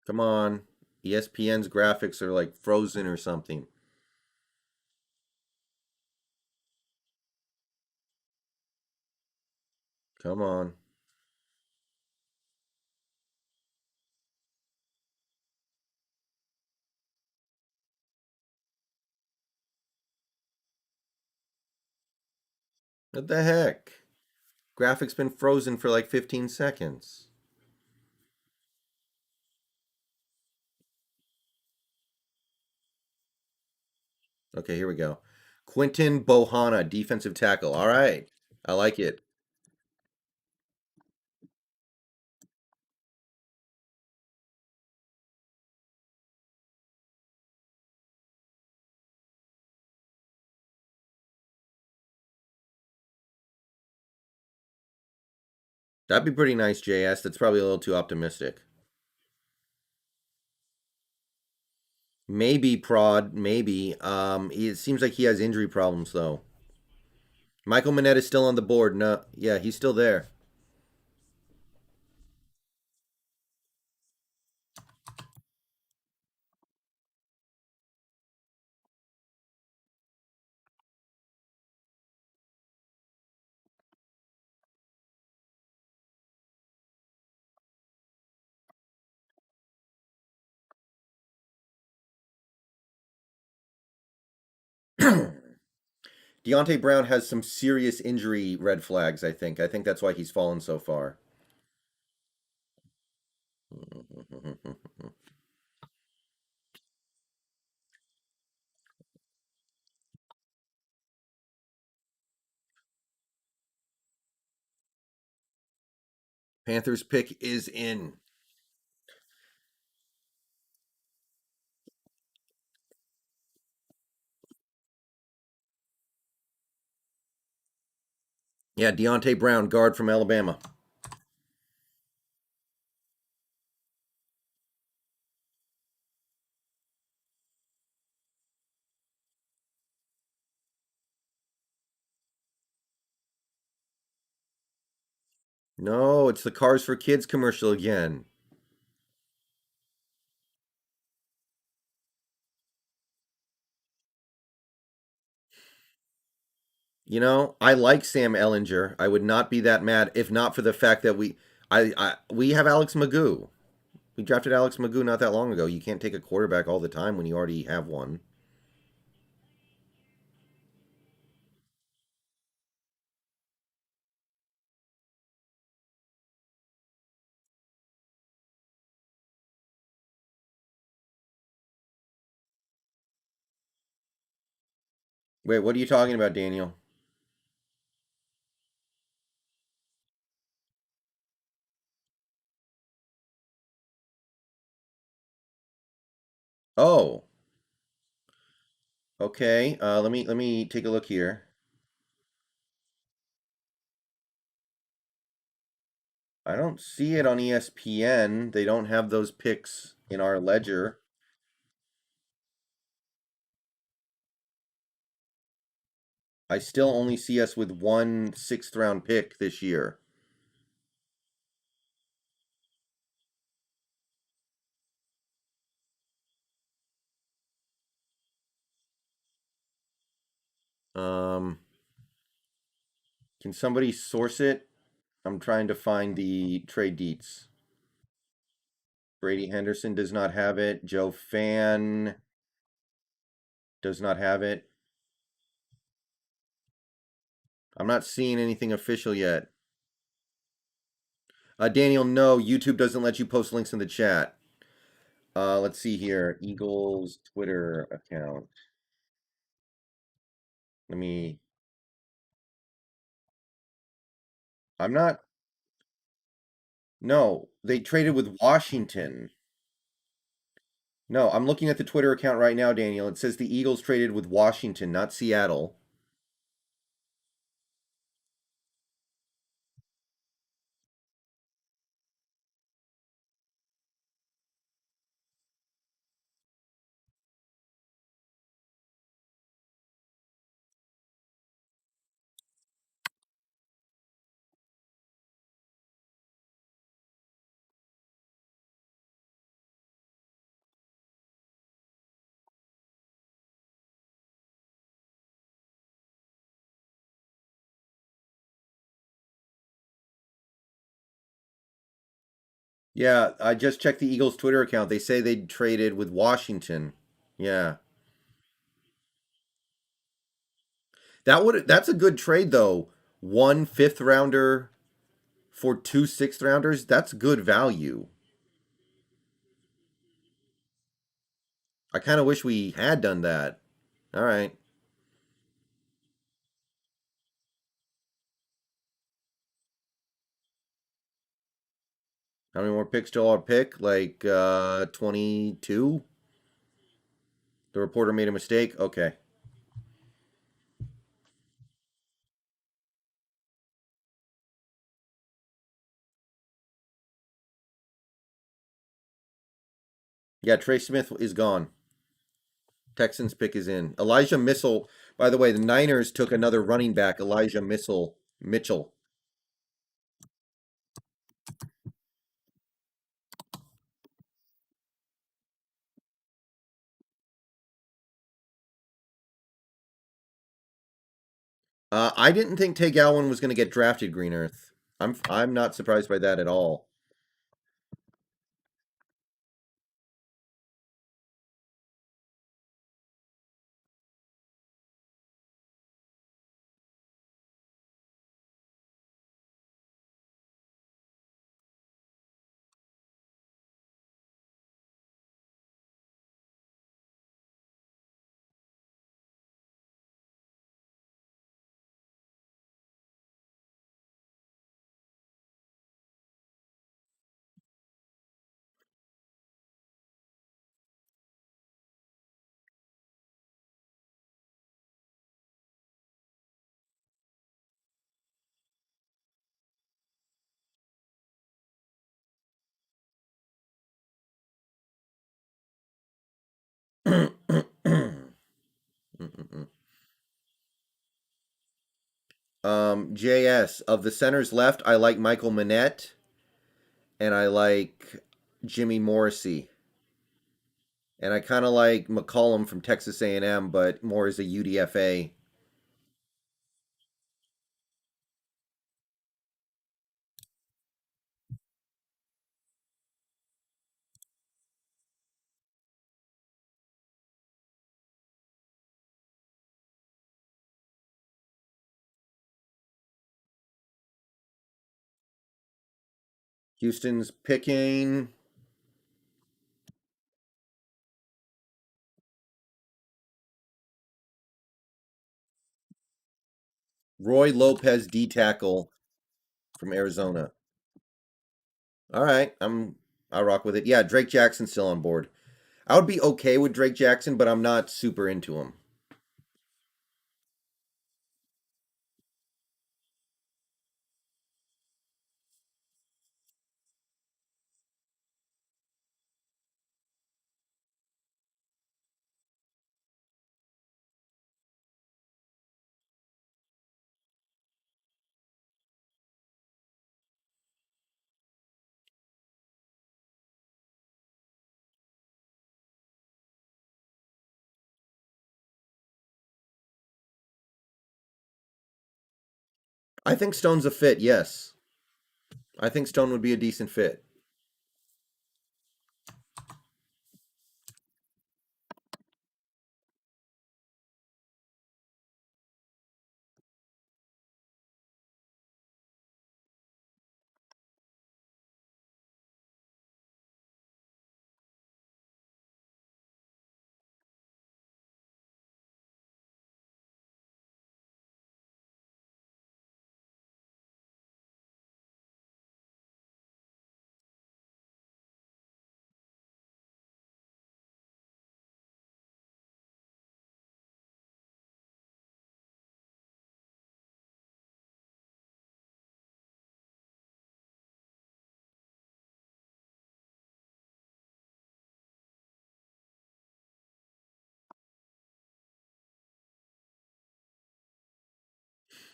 Come on. ESPN's graphics are like frozen or something. Come on. What the heck? Graphics been frozen for like 15 seconds. Okay, here we go. Quinton Bohanna, defensive tackle. All right. I like it. That'd be pretty nice, JS. That's probably a little too optimistic. Maybe Prod, maybe. It seems like he has injury problems though. Michael Manette is still on the board. No, yeah, he's still there. Deontay Brown has some serious injury red flags, I think. I think that's why he's fallen so far. Panthers pick is in. Yeah, Deontay Brown, guard from Alabama. No, it's the Cars for Kids commercial again. I like Sam Ellinger. I would not be that mad if not for the fact that we have Alex Magoo. We drafted Alex Magoo not that long ago. You can't take a quarterback all the time when you already have one. Wait, what are you talking about, Daniel? Oh, okay. Let me take a look here. I don't see it on ESPN. They don't have those picks in our ledger. I still only see us with one sixth round pick this year. Um, can somebody source it? I'm trying to find the trade deets. Brady Henderson does not have it. Joe Fan does not have it. I'm not seeing anything official yet. Daniel, no, YouTube doesn't let you post links in the chat. Let's see here. Eagles Twitter account. Let me. I'm not. No, they traded with Washington. No, I'm looking at the Twitter account right now, Daniel. It says the Eagles traded with Washington, not Seattle. Yeah, I just checked the Eagles Twitter account. They say they traded with Washington. Yeah. That's a good trade though. One fifth rounder for two sixth rounders. That's good value. I kind of wish we had done that. All right. How many more picks till our pick? Like 22? The reporter made a mistake. Okay. Yeah, Trey Smith is gone. Texans pick is in. Elijah Missile. By the way, the Niners took another running back, Elijah Missile Mitchell. I didn't think Tay Gowan was going to get drafted. Green Earth. I'm not surprised by that at all. JS of the centers left, I like Michael Manette and I like Jimmy Morrissey. And I kind of like McCollum from Texas A&M, but more as a UDFA. Houston's picking Roy Lopez, D tackle from Arizona. All right, I rock with it. Yeah, Drake Jackson's still on board. I would be okay with Drake Jackson, but I'm not super into him. I think Stone's a fit. Yes, I think Stone would be a decent fit.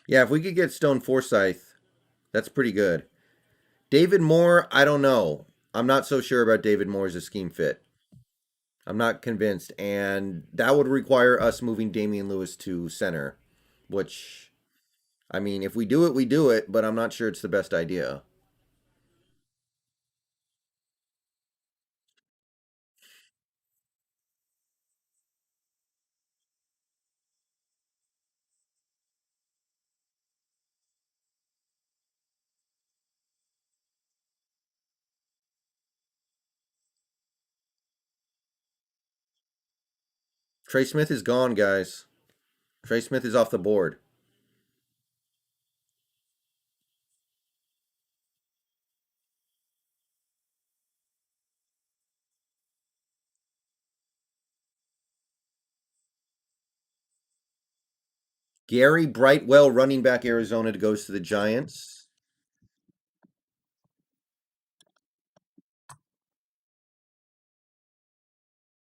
Yeah, if we could get Stone Forsythe, that's pretty good. David Moore, I don't know. I'm not so sure about David Moore as a scheme fit. I'm not convinced, and that would require us moving Damian Lewis to center, which I mean, if we do it, we do it, but I'm not sure it's the best idea. Trey Smith is gone, guys. Trey Smith is off the board. Gary Brightwell, running back Arizona, goes to the Giants.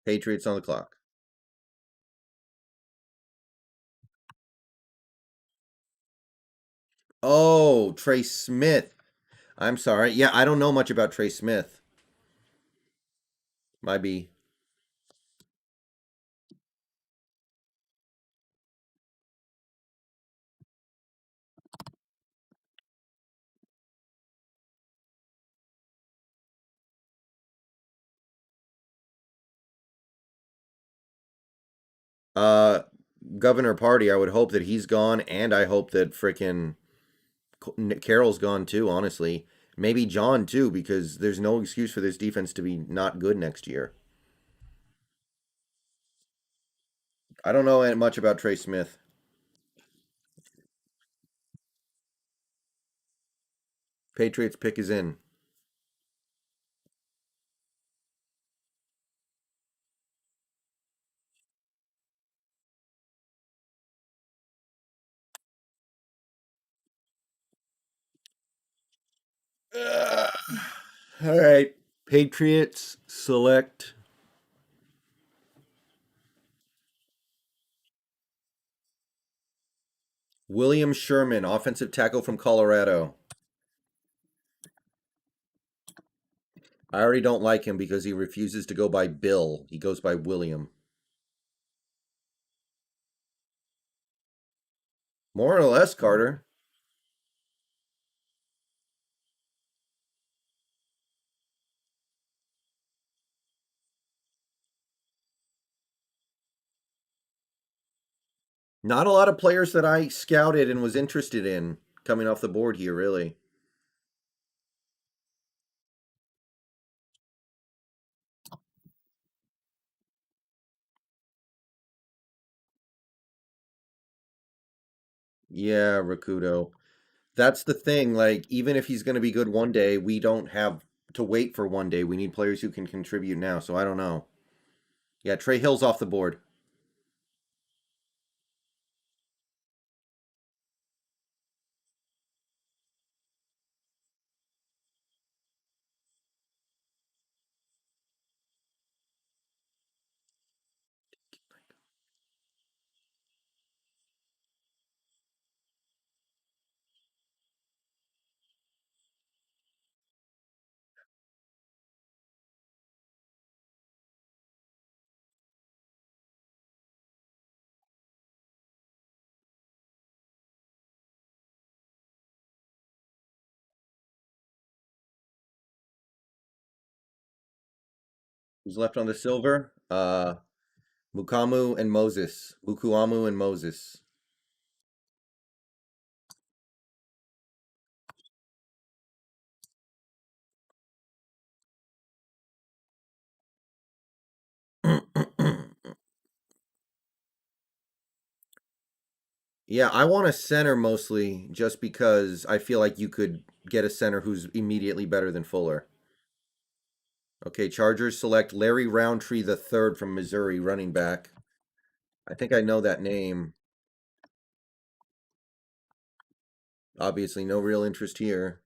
Patriots on the clock. Oh, Trey Smith. I'm sorry. Yeah, I don't know much about Trey Smith. Might be. Uh, Governor Party, I would hope that he's gone, and I hope that frickin' Carroll's gone too, honestly. Maybe John too, because there's no excuse for this defense to be not good next year. I don't know much about Trey Smith. Patriots pick is in. All right. Patriots select William Sherman, offensive tackle from Colorado. I already don't like him because he refuses to go by Bill. He goes by William. More or less, Carter. Not a lot of players that I scouted and was interested in coming off the board here, really. Yeah, Rakudo. That's the thing. Like, even if he's going to be good one day, we don't have to wait for one day. We need players who can contribute now. So I don't know. Yeah, Trey Hill's off the board. Who's left on the silver? Mukamu and Moses. Mukuamu and Moses. Yeah, I want a center mostly just because I feel like you could get a center who's immediately better than Fuller. Okay, Chargers select Larry Roundtree the third from Missouri, running back. I think I know that name. Obviously, no real interest here.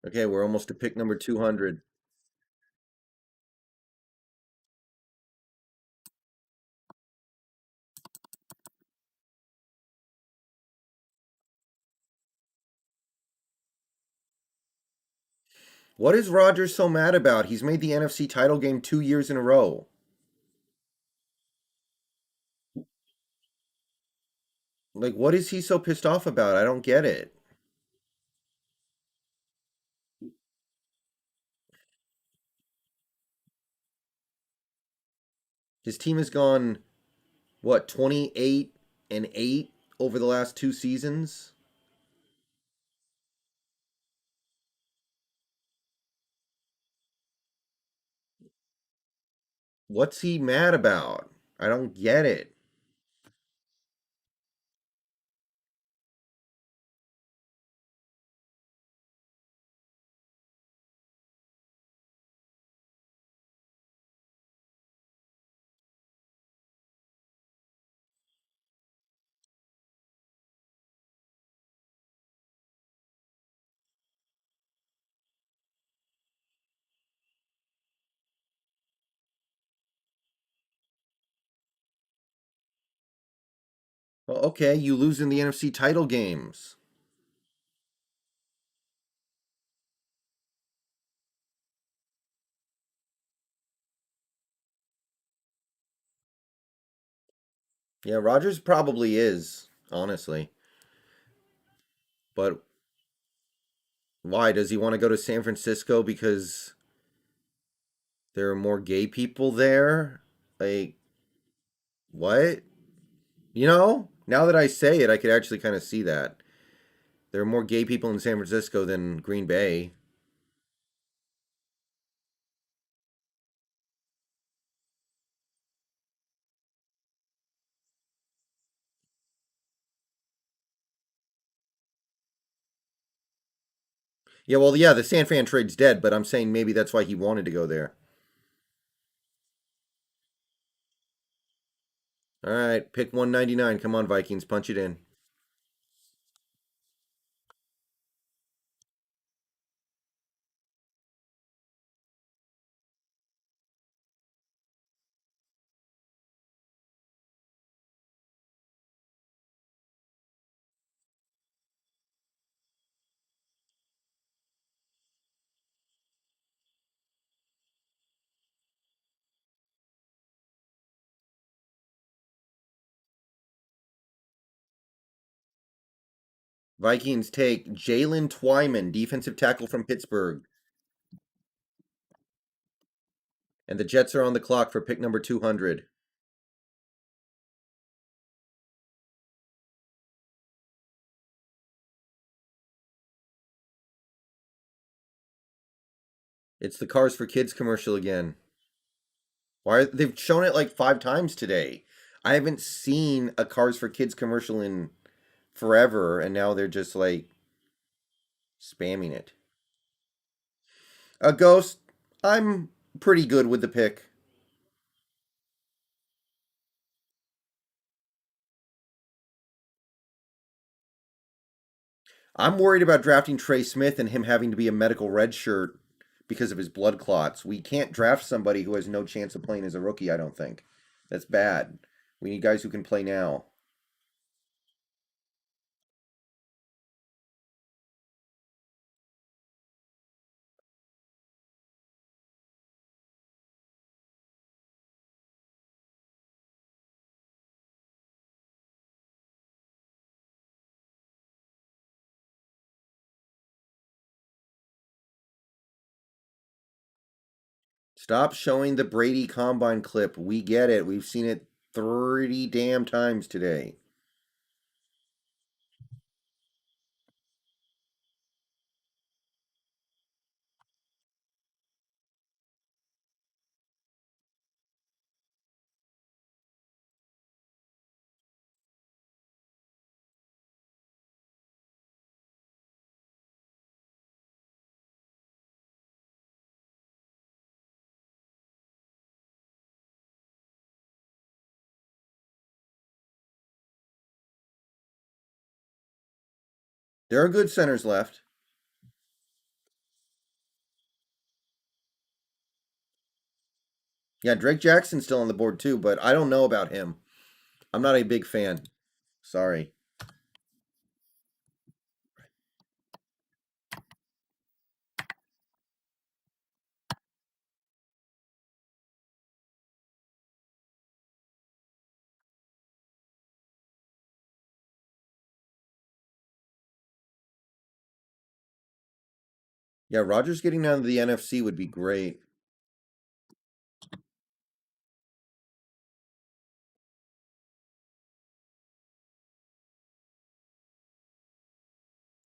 Okay, we're almost to pick number 200. What is Rodgers so mad about? He's made the NFC title game 2 years in a row. Like, what is he so pissed off about? I don't get it. His team has gone, what, 28-8 over the last 2 seasons? What's he mad about? I don't get it. Well, okay, you lose in the NFC title games. Yeah, Rodgers probably is, honestly. But why? Does he want to go to San Francisco because there are more gay people there? Like, what? Now that I say it, I could actually kind of see that. There are more gay people in San Francisco than Green Bay. Yeah, well, yeah, the San Fran trade's dead, but I'm saying maybe that's why he wanted to go there. All right, pick 199. Come on, Vikings, punch it in. Vikings take Jalen Twyman, defensive tackle from Pittsburgh. And the Jets are on the clock for pick number 200. It's the Cars for Kids commercial again. They've shown it like 5 times today. I haven't seen a Cars for Kids commercial in forever, and now they're just like spamming it. A Ghost, I'm pretty good with the pick. I'm worried about drafting Trey Smith and him having to be a medical red shirt because of his blood clots. We can't draft somebody who has no chance of playing as a rookie, I don't think. That's bad. We need guys who can play now. Stop showing the Brady Combine clip. We get it. We've seen it 30 damn times today. There are good centers left. Yeah, Drake Jackson's still on the board too, but I don't know about him. I'm not a big fan. Sorry. Yeah, Rogers getting down to the NFC would be great.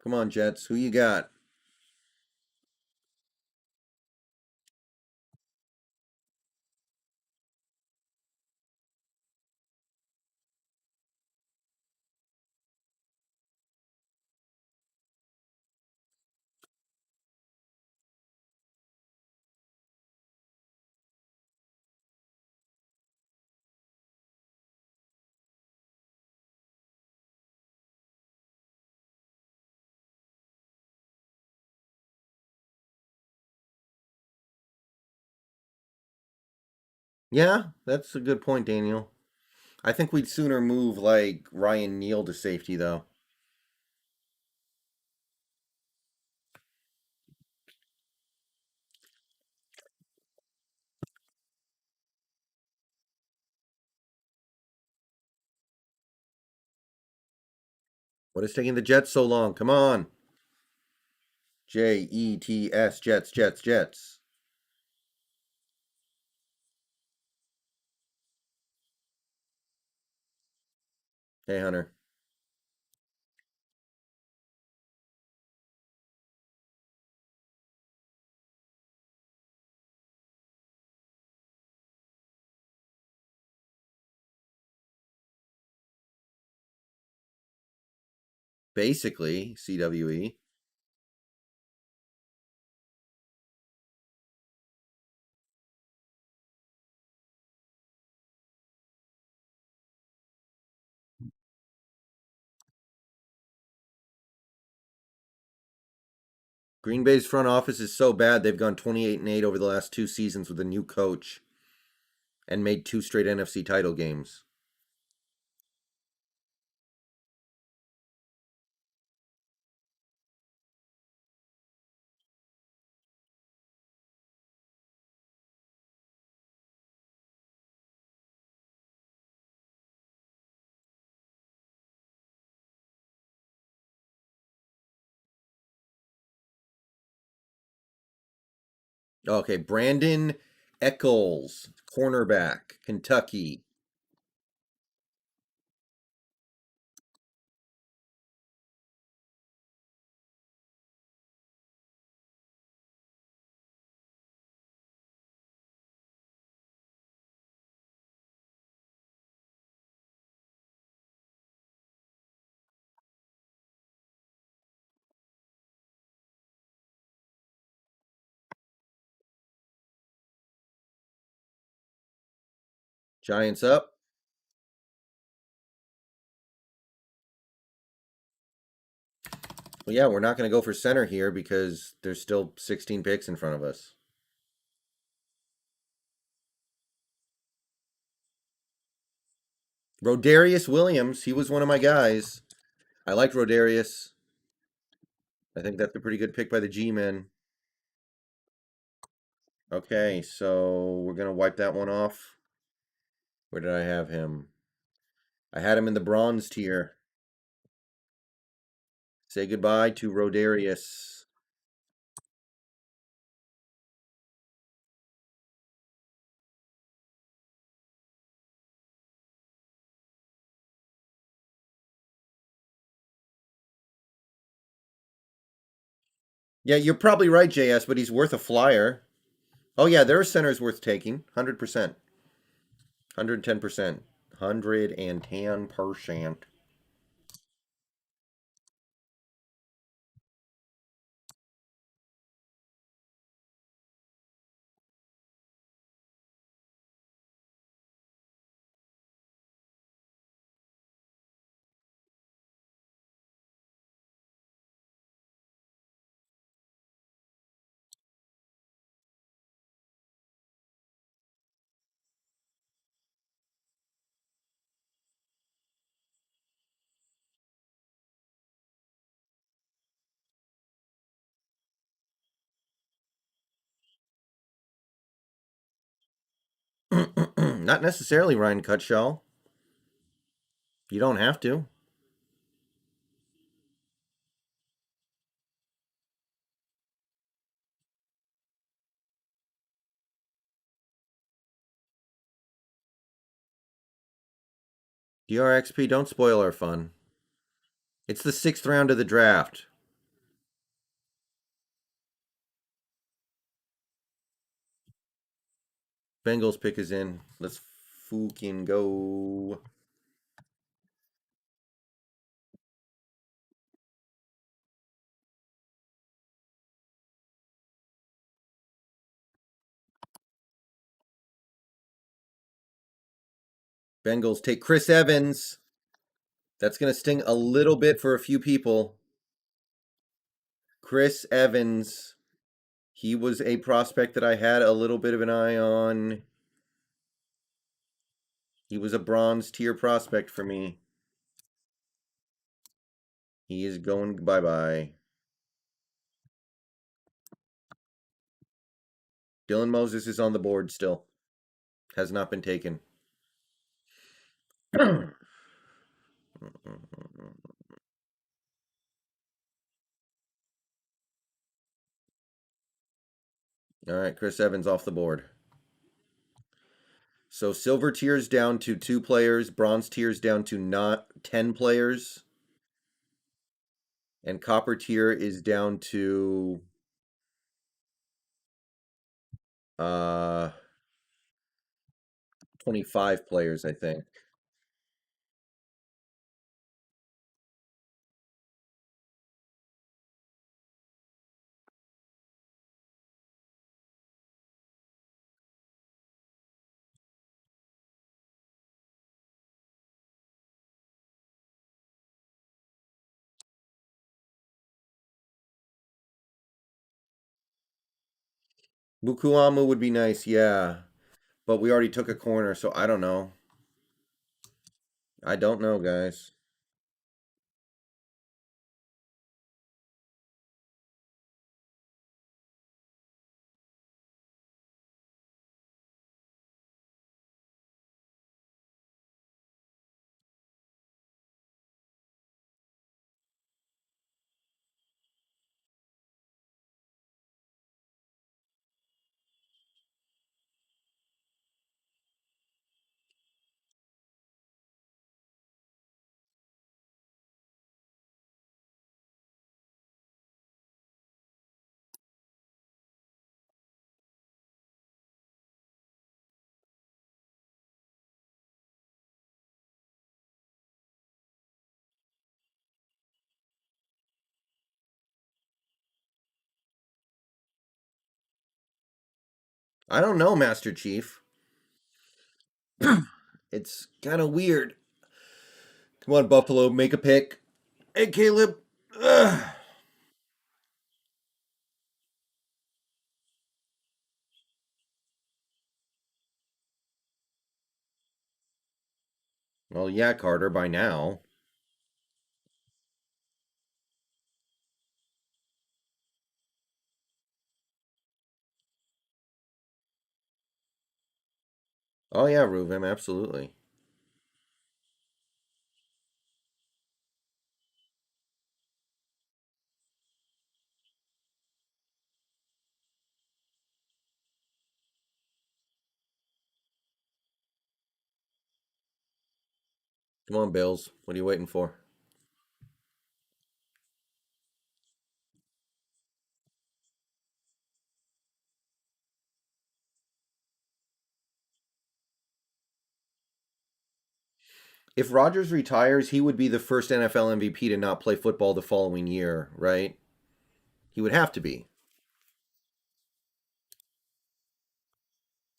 Come on, Jets. Who you got? Yeah, that's a good point, Daniel. I think we'd sooner move like Ryan Neal to safety, though. What is taking the Jets so long? Come on. Jets, Jets, Jets, Jets. Hey, Hunter. Basically, CWE. Green Bay's front office is so bad they've gone 28-8 over the last 2 seasons with a new coach and made 2 straight NFC title games. Okay, Brandon Eccles, cornerback, Kentucky. Giants up. Well, yeah, we're not going to go for center here because there's still 16 picks in front of us. Rodarius Williams, he was one of my guys. I liked Rodarius. I think that's a pretty good pick by the G-men. Okay, so we're going to wipe that one off. Where did I have him? I had him in the bronze tier. Say goodbye to Rodarius. Yeah, you're probably right, JS, but he's worth a flyer. Oh, yeah, there are centers worth taking. 100%. 110%. 110%. Not necessarily, Ryan Cutshaw. You don't have to. DRXP, don't spoil our fun. It's the 6th round of the draft. Bengals pick is in. Let's fucking go. Bengals take Chris Evans. That's going to sting a little bit for a few people. Chris Evans. He was a prospect that I had a little bit of an eye on. He was a bronze tier prospect for me. He is going bye bye. Dylan Moses is on the board still. Has not been taken. All right, Chris Evans off the board. So silver tiers down to 2 players, bronze tiers down to not 10 players, and copper tier is down to 25 players, I think. Bukuamu would be nice, yeah. But we already took a corner, so I don't know. I don't know, guys. I don't know, Master Chief. It's kind of weird. Come on, Buffalo, make a pick. Hey, Caleb. Ugh. Well, yeah, Carter, by now. Oh, yeah, Reuven, absolutely. Come on, Bills. What are you waiting for? If Rodgers retires, he would be the first NFL MVP to not play football the following year, right? He would have to be.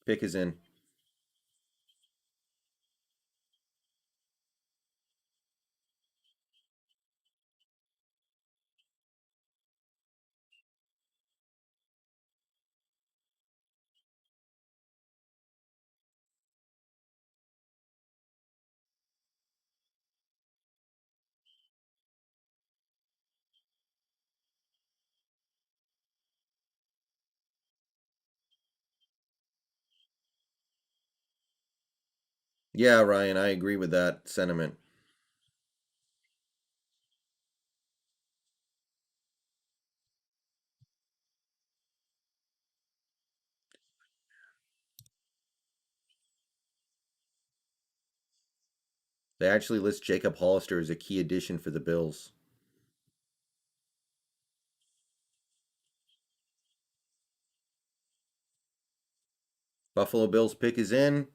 Pick is in. Yeah, Ryan, I agree with that sentiment. They actually list Jacob Hollister as a key addition for the Bills. Buffalo Bills pick is in.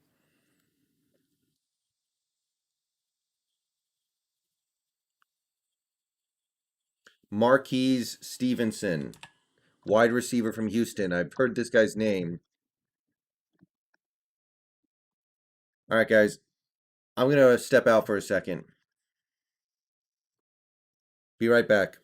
Marquise Stevenson, wide receiver from Houston. I've heard this guy's name. All right, guys, I'm going to step out for a second. Be right back.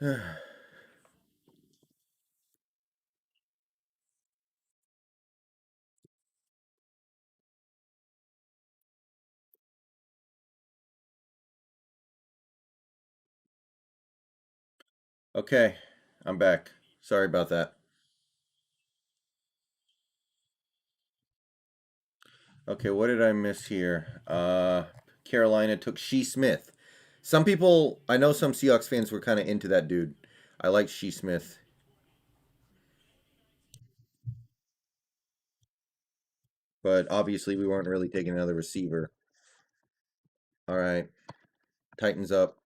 Okay, I'm back. Sorry about that. Okay, what did I miss here? Carolina took Shee Smith. Some people, I know some Seahawks fans were kind of into that dude. I like Shee Smith, but obviously we weren't really taking another receiver. All right, Titans up.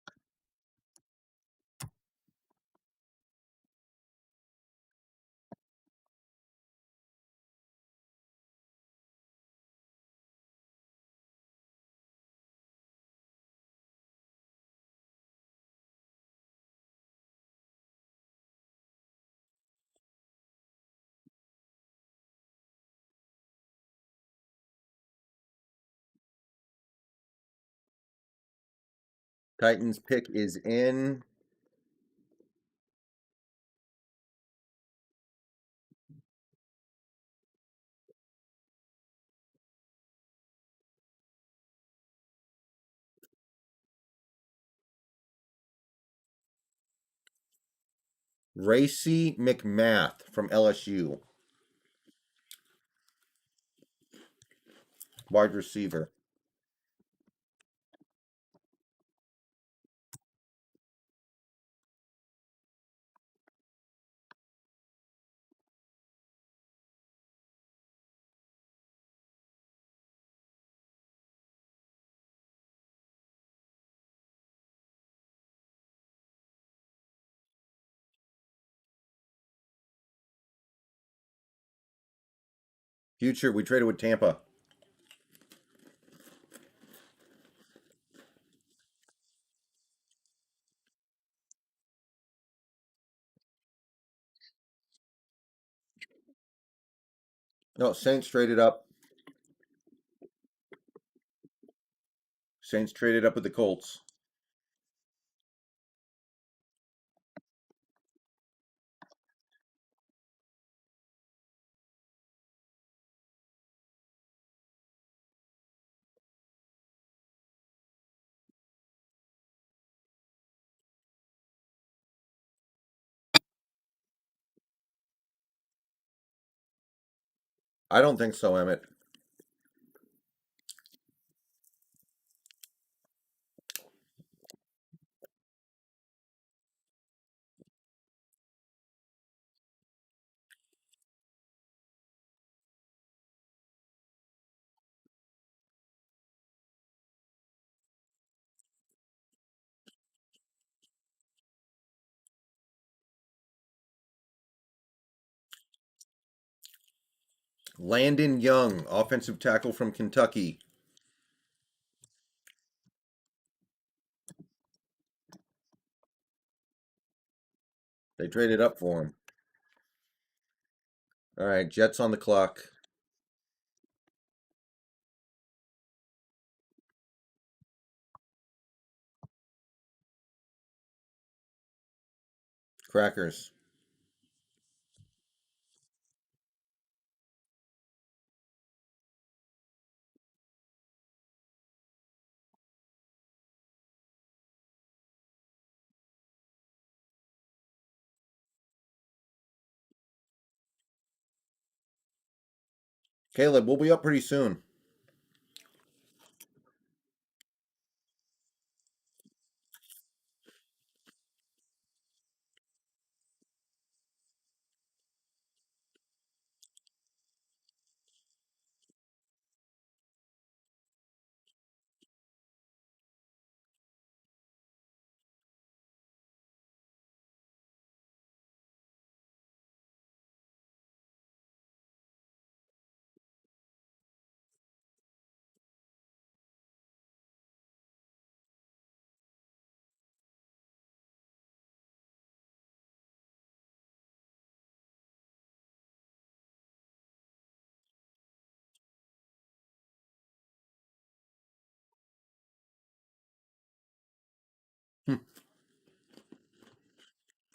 Titans pick is in. Racy McMath from LSU, wide receiver. Future, we traded with Tampa. No, Saints traded up. Saints traded up with the Colts. I don't think so, Emmett. Landon Young, offensive tackle from Kentucky. They traded up for him. All right, Jets on the clock. Crackers. Caleb, we'll be up pretty soon.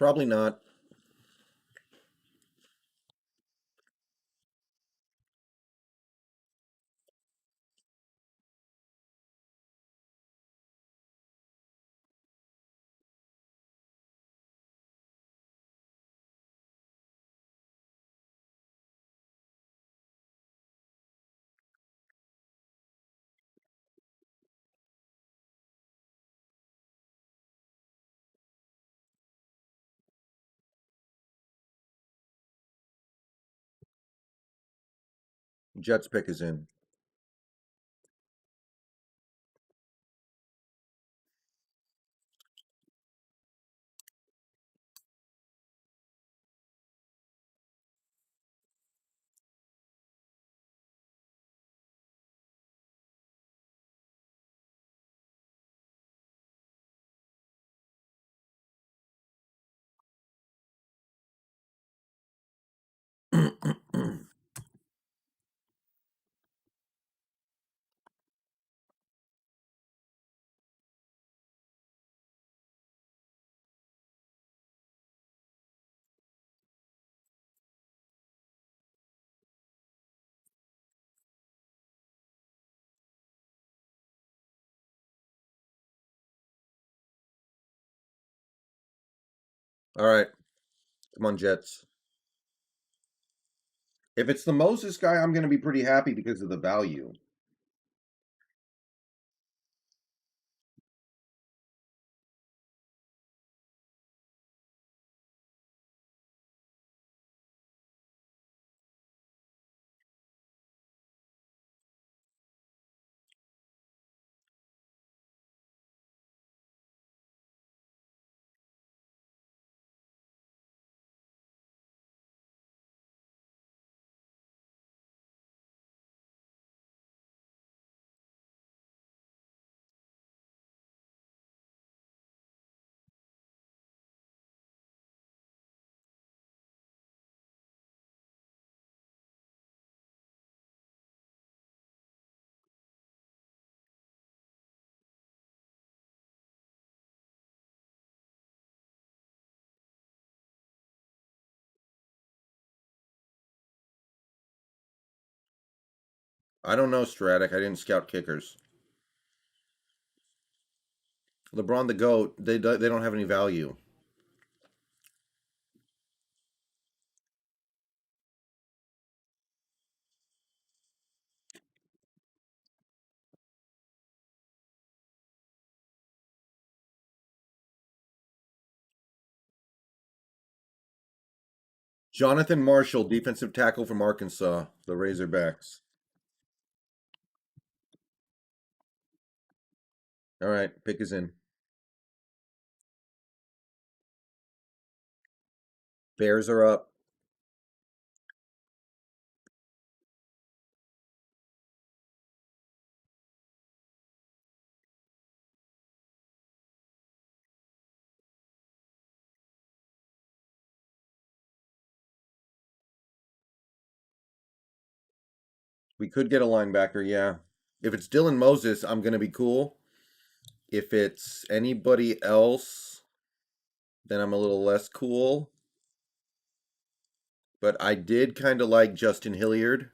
Probably not. Jets pick is in. All right. Come on, Jets. If it's the Moses guy, I'm going to be pretty happy because of the value. I don't know, Stratic. I didn't scout kickers. LeBron the GOAT, they don't have any value. Jonathan Marshall, defensive tackle from Arkansas, the Razorbacks. All right, pick is in. Bears are up. We could get a linebacker, yeah. If it's Dylan Moses, I'm going to be cool. If it's anybody else, then I'm a little less cool. But I did kind of like Justin Hilliard.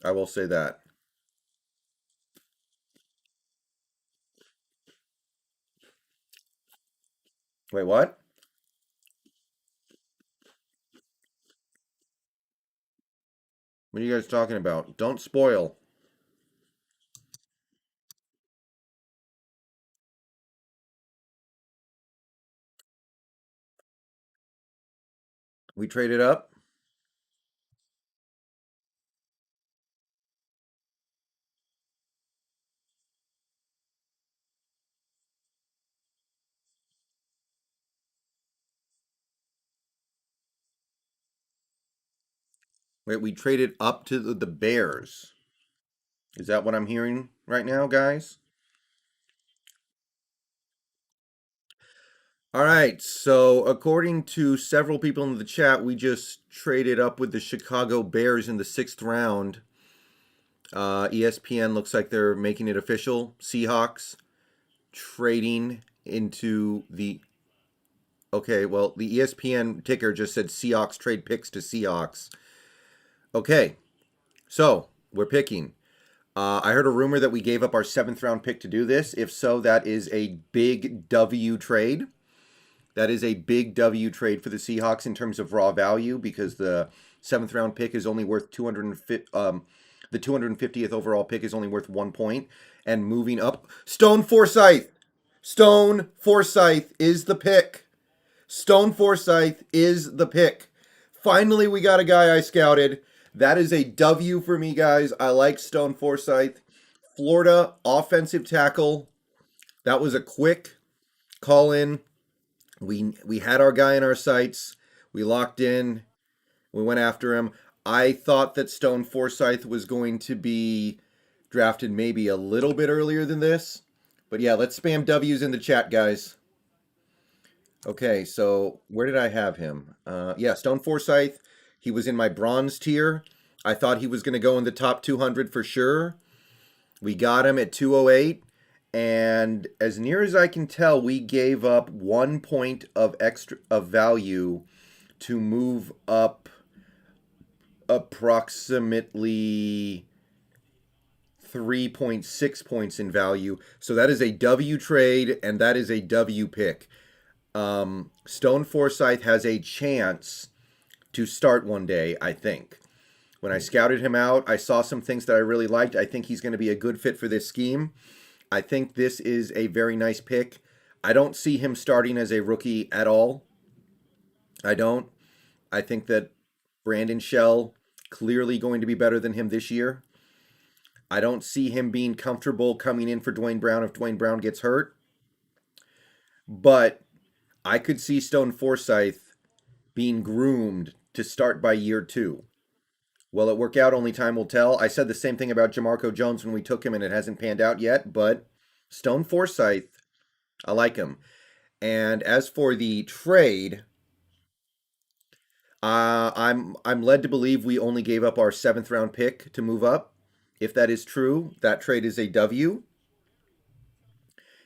I will say that. Wait, what? What are you guys talking about? Don't spoil. We traded up. Wait, we traded up to the Bears. Is that what I'm hearing right now, guys? All right. So, according to several people in the chat, we just traded up with the Chicago Bears in the 6th round. ESPN looks like they're making it official. Seahawks trading into the Okay, well, the ESPN ticker just said Seahawks trade picks to Seahawks. Okay, so we're picking. I heard a rumor that we gave up our seventh round pick to do this. If so, that is a big W trade. That is a big W trade for the Seahawks in terms of raw value because the seventh round pick is only worth 250. The 250th overall pick is only worth 1 point. And moving up, Stone Forsythe. Stone Forsythe is the pick. Stone Forsythe is the pick. Finally, we got a guy I scouted. That is a W for me, guys. I like Stone Forsythe. Florida offensive tackle. That was a quick call in. We had our guy in our sights. We locked in. We went after him. I thought that Stone Forsythe was going to be drafted maybe a little bit earlier than this. But yeah, let's spam W's in the chat, guys. Okay, so where did I have him? Yeah, Stone Forsythe. He was in my bronze tier. I thought he was going to go in the top 200 for sure. We got him at 208. And as near as I can tell, we gave up 1 point of extra of value to move up approximately 3.6 points in value. So that is a W trade and that is a W pick. Stone Forsythe has a chance to start one day, I think. When I scouted him out, I saw some things that I really liked. I think he's going to be a good fit for this scheme. I think this is a very nice pick. I don't see him starting as a rookie at all. I don't. I think that Brandon Shell clearly going to be better than him this year. I don't see him being comfortable coming in for Dwayne Brown if Dwayne Brown gets hurt. But I could see Stone Forsythe being groomed to start by year 2. Will it work out? Only time will tell. I said the same thing about Jamarco Jones when we took him, and it hasn't panned out yet. But Stone Forsythe, I like him. And as for the trade, I'm led to believe we only gave up our seventh round pick to move up. If that is true, that trade is a W.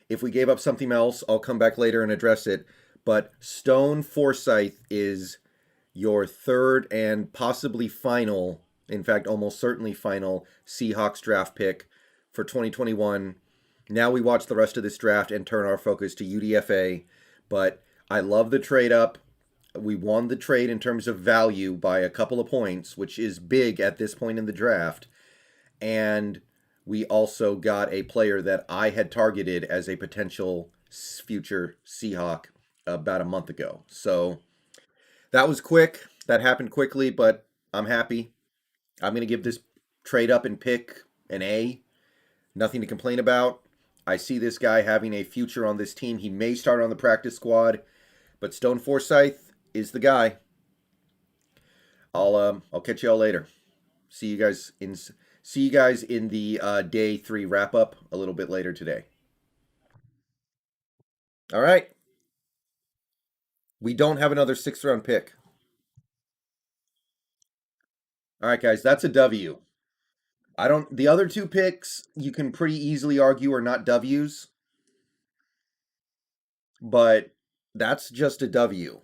If we gave up something else, I'll come back later and address it. But Stone Forsythe is your third and possibly final, in fact, almost certainly final Seahawks draft pick for 2021. Now we watch the rest of this draft and turn our focus to UDFA. But I love the trade up. We won the trade in terms of value by a couple of points, which is big at this point in the draft. And we also got a player that I had targeted as a potential future Seahawk about a month ago. So that was quick. That happened quickly, but I'm happy. I'm going to give this trade up and pick an A. Nothing to complain about. I see this guy having a future on this team. He may start on the practice squad, but Stone Forsythe is the guy. I'll catch y'all later. See you guys in the day 3 wrap up a little bit later today. All right. We don't have another 6th round pick. All right, guys, that's a W. I don't. The other 2 picks you can pretty easily argue are not W's, but that's just a W.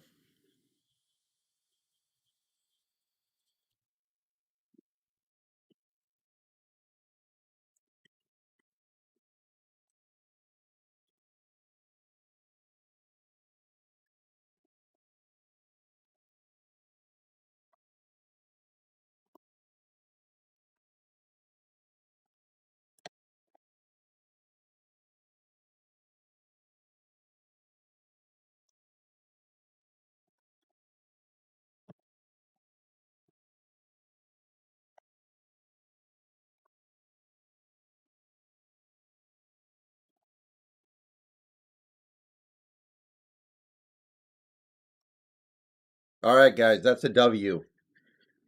All right, guys, that's a W.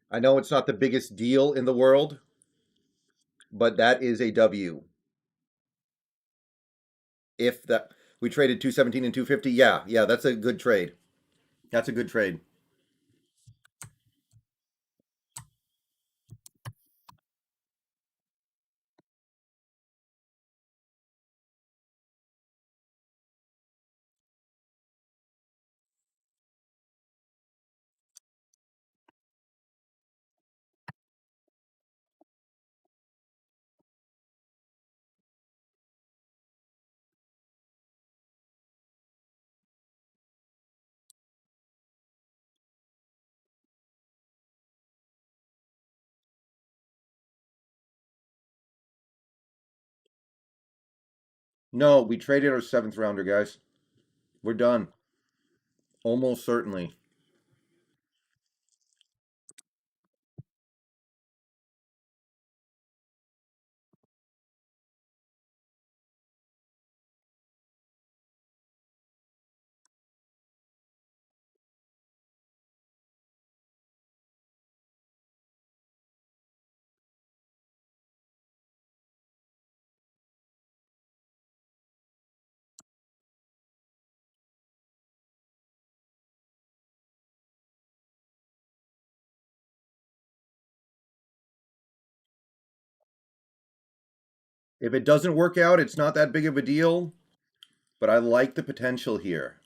I know it's not the biggest deal in the world, but that is a W. If that we traded 217 and 250, yeah, that's a good trade. That's a good trade. No, we traded our seventh rounder, guys. We're done. Almost certainly. If it doesn't work out, it's not that big of a deal, but I like the potential here.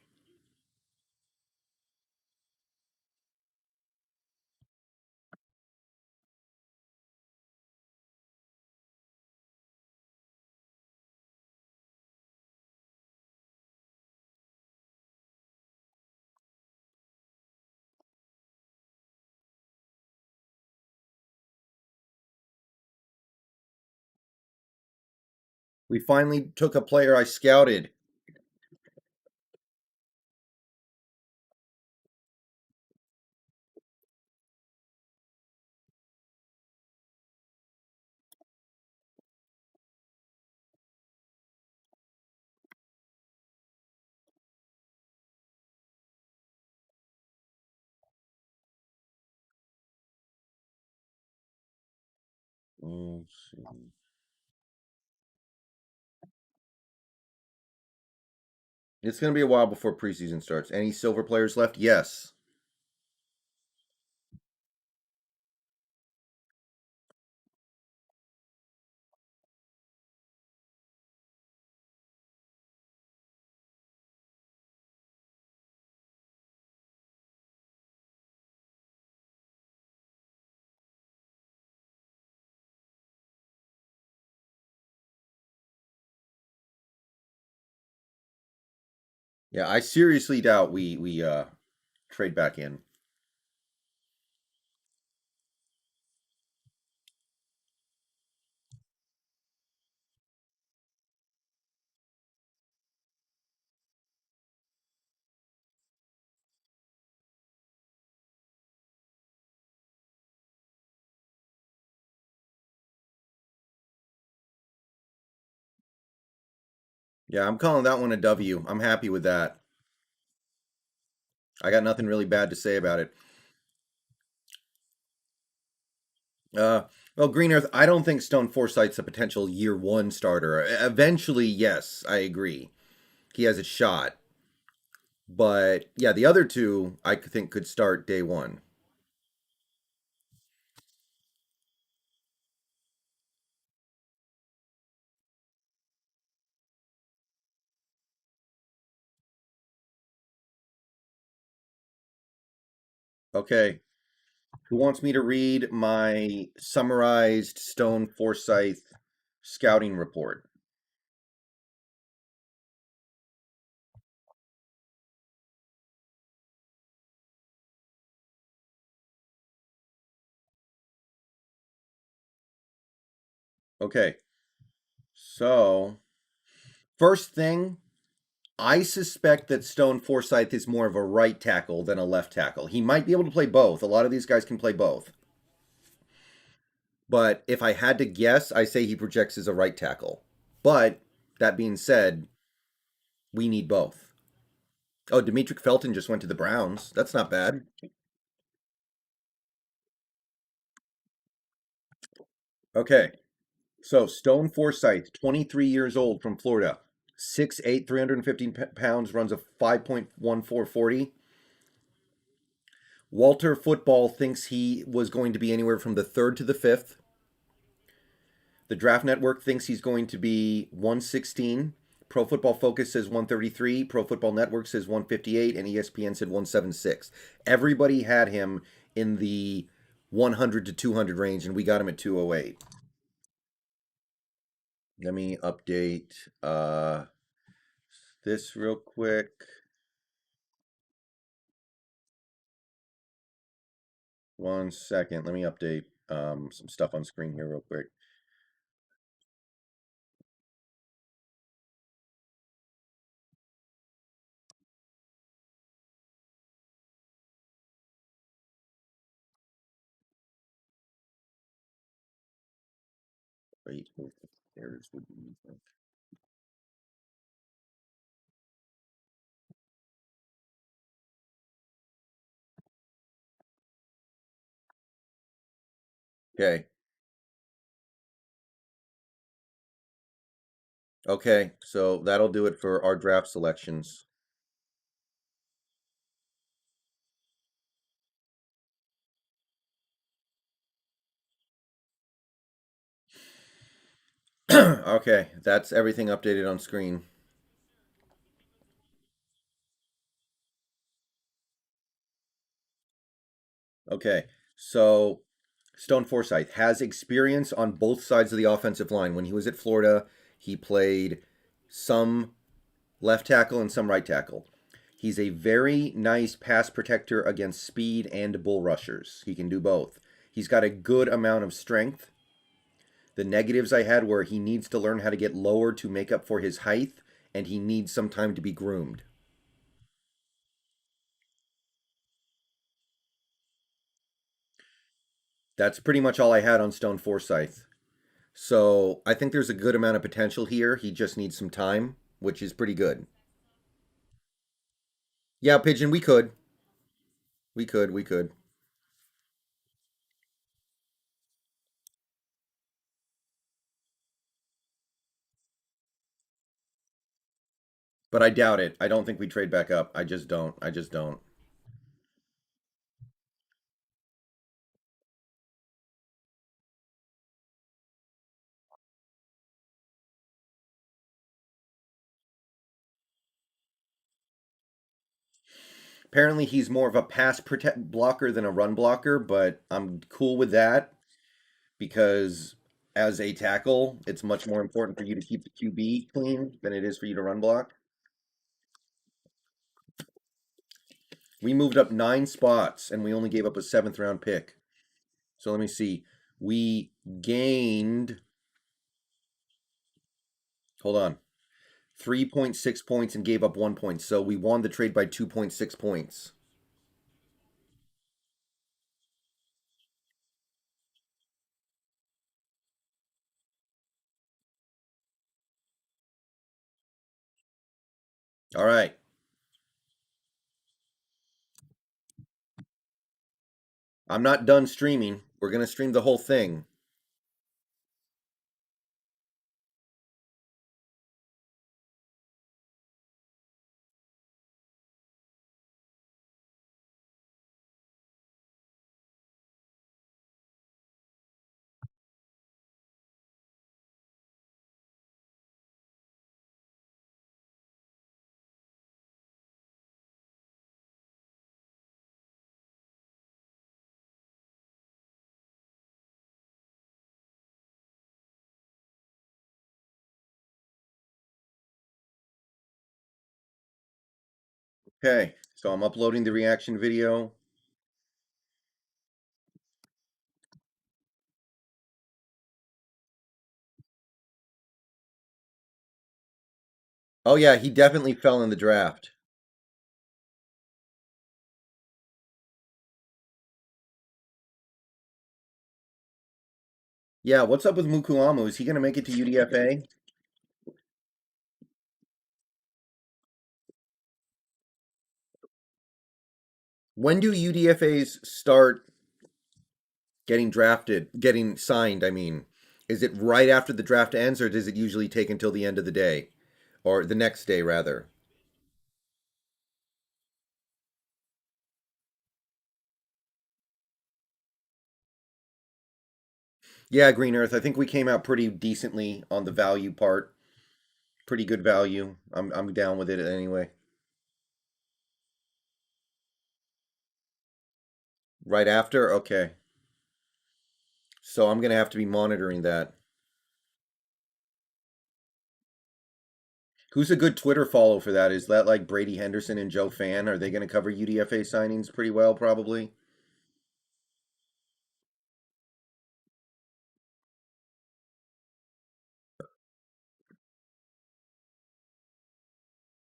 We finally took a player I scouted. Let's see. It's going to be a while before preseason starts. Any silver players left? Yes. Yeah, I seriously doubt we trade back in. Yeah, I'm calling that one a W. I'm happy with that. I got nothing really bad to say about it. Uh, well, Green Earth, I don't think Stone Forsythe's a potential year one starter. Eventually, yes, I agree. He has a shot. But yeah, the other two I think could start day one. Okay. Who wants me to read my summarized Stone Forsythe scouting report? Okay. So, first thing, I suspect that Stone Forsythe is more of a right tackle than a left tackle. He might be able to play both. A lot of these guys can play both. But if I had to guess, I say he projects as a right tackle. But that being said, we need both. Oh, Demetric Felton just went to the Browns. That's not bad. Okay. So Stone Forsythe, 23 years old from Florida, 6'8", 315 pounds, runs a 5.1440. Walter Football thinks he was going to be anywhere from the third to the fifth. The Draft Network thinks he's going to be 116. Pro Football Focus says 133. Pro Football Network says 158. And ESPN said 176. Everybody had him in the 100 to 200 range, and we got him at 208. Let me update this real quick. One second. Let me update some stuff on screen here real quick. Wait, there's would be. Okay. Okay, so that'll do it for our draft selections. Okay, that's everything updated on screen. Okay, so Stone Forsythe has experience on both sides of the offensive line. When he was at Florida, he played some left tackle and some right tackle. He's a very nice pass protector against speed and bull rushers. He can do both. He's got a good amount of strength. The negatives I had were he needs to learn how to get lower to make up for his height, and he needs some time to be groomed. That's pretty much all I had on Stone Forsythe. So I think there's a good amount of potential here. He just needs some time, which is pretty good. Yeah, Pigeon, we could. We could. But I doubt it. I don't think we trade back up. I just don't. I just don't. Apparently, he's more of a pass protect blocker than a run blocker, but I'm cool with that because as a tackle, it's much more important for you to keep the QB clean than it is for you to run block. We moved up 9 spots and we only gave up a seventh round pick. So let me see. We gained, hold on, 3.6 points and gave up 1 point. So we won the trade by 2.6 points. All right. I'm not done streaming. We're going to stream the whole thing. Okay. So I'm uploading the reaction video. Oh, yeah. He definitely fell in the draft. Yeah. What's up with Mukuamu? Is he going to make it to UDFA? When do UDFAs start getting signed? I mean, is it right after the draft ends, or does it usually take until the end of the day, or the next day rather? Yeah, Green Earth. I think we came out pretty decently on the value part. Pretty good value. I'm down with it anyway. Right after, okay. So I'm gonna have to be monitoring that. Who's a good Twitter follow for that? Is that like Brady Henderson and Joe Fan? Are they gonna cover UDFA signings pretty well? Probably.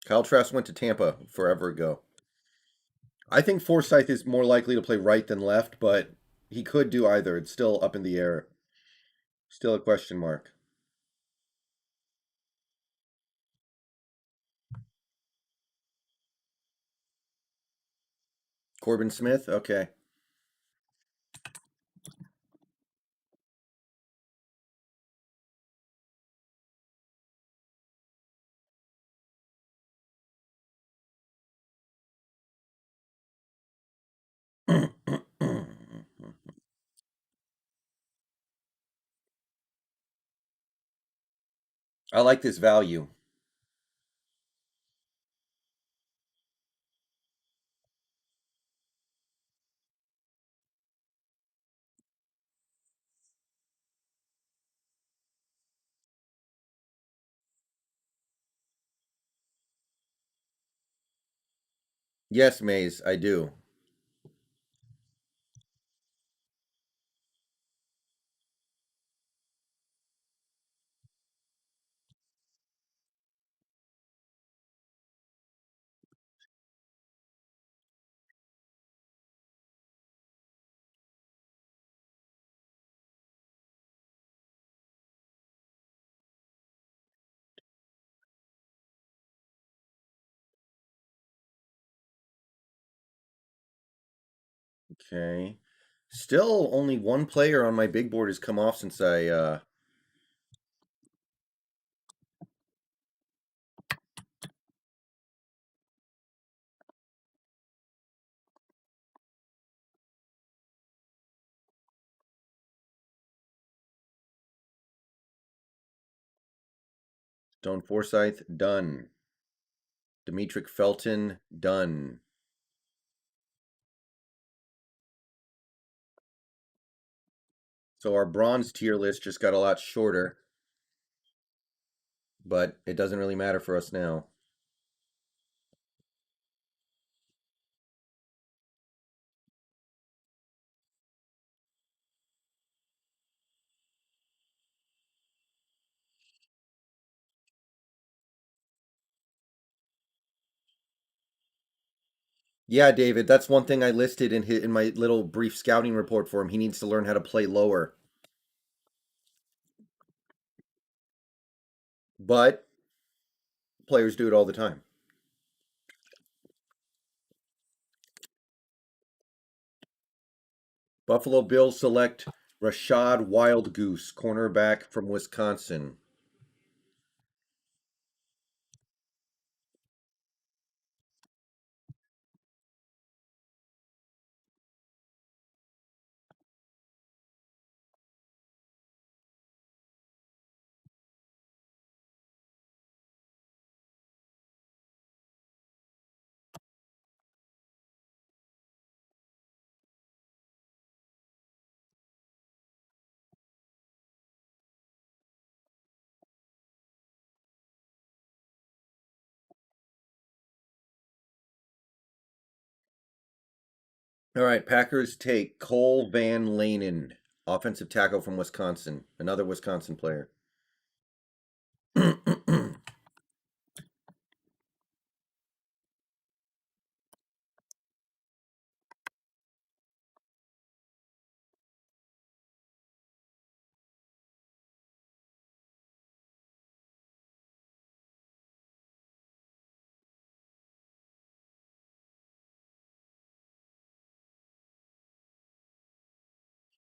Kyle Trask went to Tampa forever ago. I think Forsythe is more likely to play right than left, but he could do either. It's still up in the air. Still a question mark. Corbin Smith. Okay. I like this value. Yes, Maze, I do. Okay. Still, only one player on my big board has come off since I. Stone Forsythe, done. Demetric Felton, done. So our bronze tier list just got a lot shorter, but it doesn't really matter for us now. Yeah, David, that's one thing I listed in my little brief scouting report for him. He needs to learn how to play lower. But players do it all the time. Buffalo Bills select Rashad Wildgoose, cornerback from Wisconsin. All right, Packers take Cole Van Lanen, offensive tackle from Wisconsin, another Wisconsin player.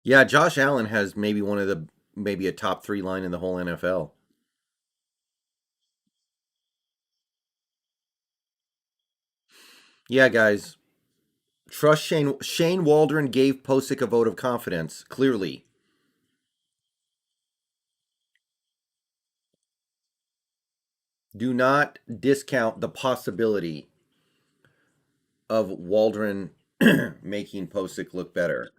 Yeah, Josh Allen has maybe one of the maybe a top three line in the whole NFL. Yeah, guys, trust Shane. Shane Waldron gave Posick a vote of confidence. Clearly, do not discount the possibility of Waldron making Posick look better.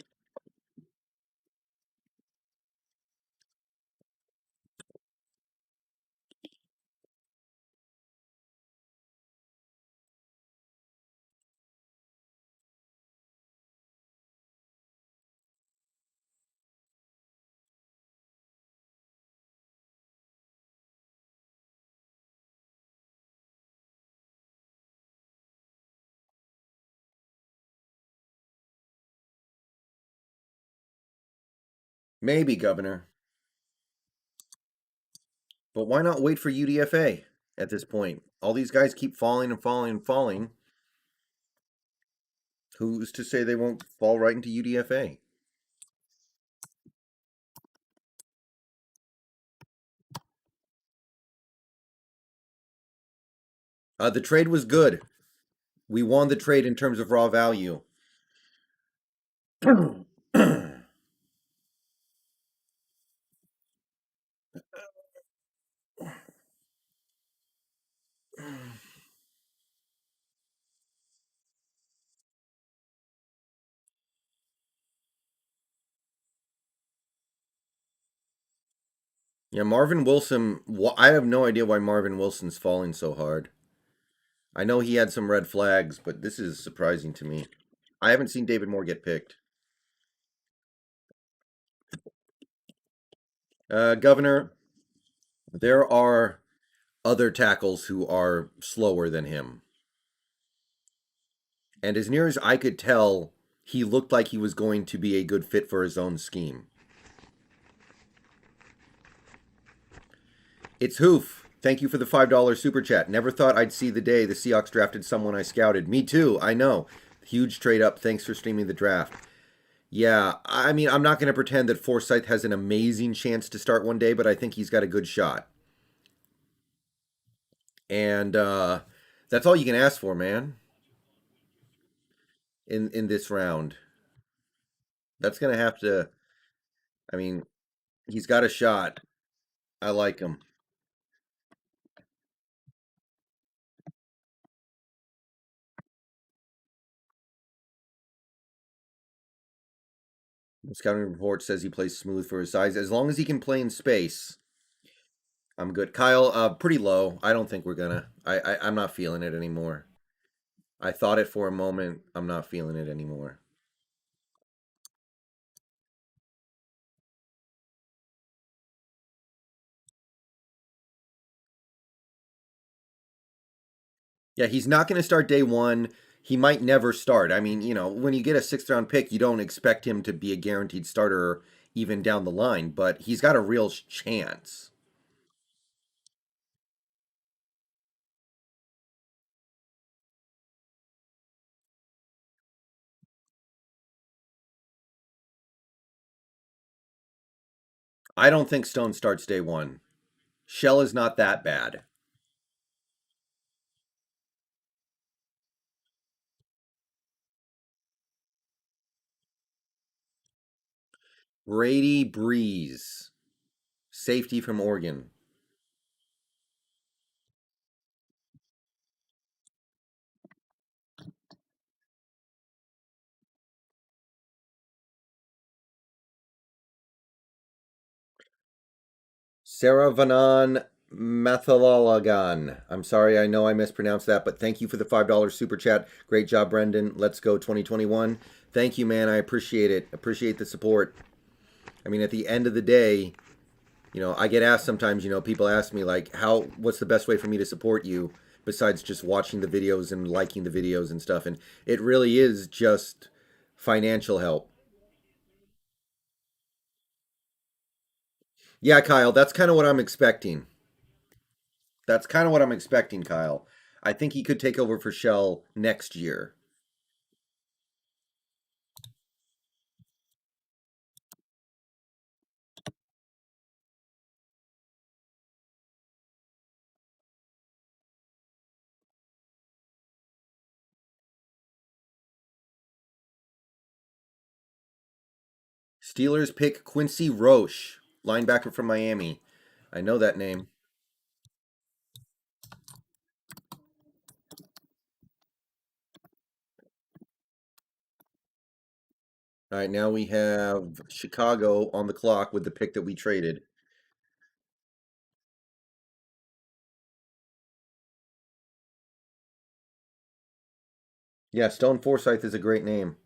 Maybe, Governor. But why not wait for UDFA at this point? All these guys keep falling and falling and falling. Who's to say they won't fall right into UDFA? The trade was good. We won the trade in terms of raw value. Yeah, Marvin Wilson. I have no idea why Marvin Wilson's falling so hard. I know he had some red flags, but this is surprising to me. I haven't seen David Moore get picked. Governor, there are other tackles who are slower than him. And as near as I could tell, he looked like he was going to be a good fit for his own scheme. It's Hoof. Thank you for the $5 super chat. Never thought I'd see the day the Seahawks drafted someone I scouted. Me too, I know. Huge trade up. Thanks for streaming the draft. Yeah, I mean, I'm not going to pretend that Forsythe has an amazing chance to start one day, but I think he's got a good shot. And that's all you can ask for, man, in this round. That's going to have to, I mean, he's got a shot. I like him. The scouting report says he plays smooth for his size. As long as he can play in space, I'm good. Kyle, pretty low. I don't think we're gonna. I'm not feeling it anymore. I thought it for a moment. I'm not feeling it anymore. Yeah, he's not going to start day one. He might never start. I mean, when you get a sixth round pick, you don't expect him to be a guaranteed starter even down the line, but he's got a real chance. I don't think Stone starts day one. Shell is not that bad. Brady Breeze, safety from Oregon. Saravanan Mathalalagan. I'm sorry, I know I mispronounced that, but thank you for the $5 super chat. Great job, Brendan. Let's go 2021. Thank you, man. I appreciate it. Appreciate the support. I mean, at the end of the day, I get asked sometimes, people ask me, like, what's the best way for me to support you besides just watching the videos and liking the videos and stuff? And it really is just financial help. Yeah, Kyle, that's kind of what I'm expecting. That's kind of what I'm expecting, Kyle. I think he could take over for Shell next year. Steelers pick Quincy Roche, linebacker from Miami. I know that name. All right, now we have Chicago on the clock with the pick that we traded. Yeah, Stone Forsythe is a great name.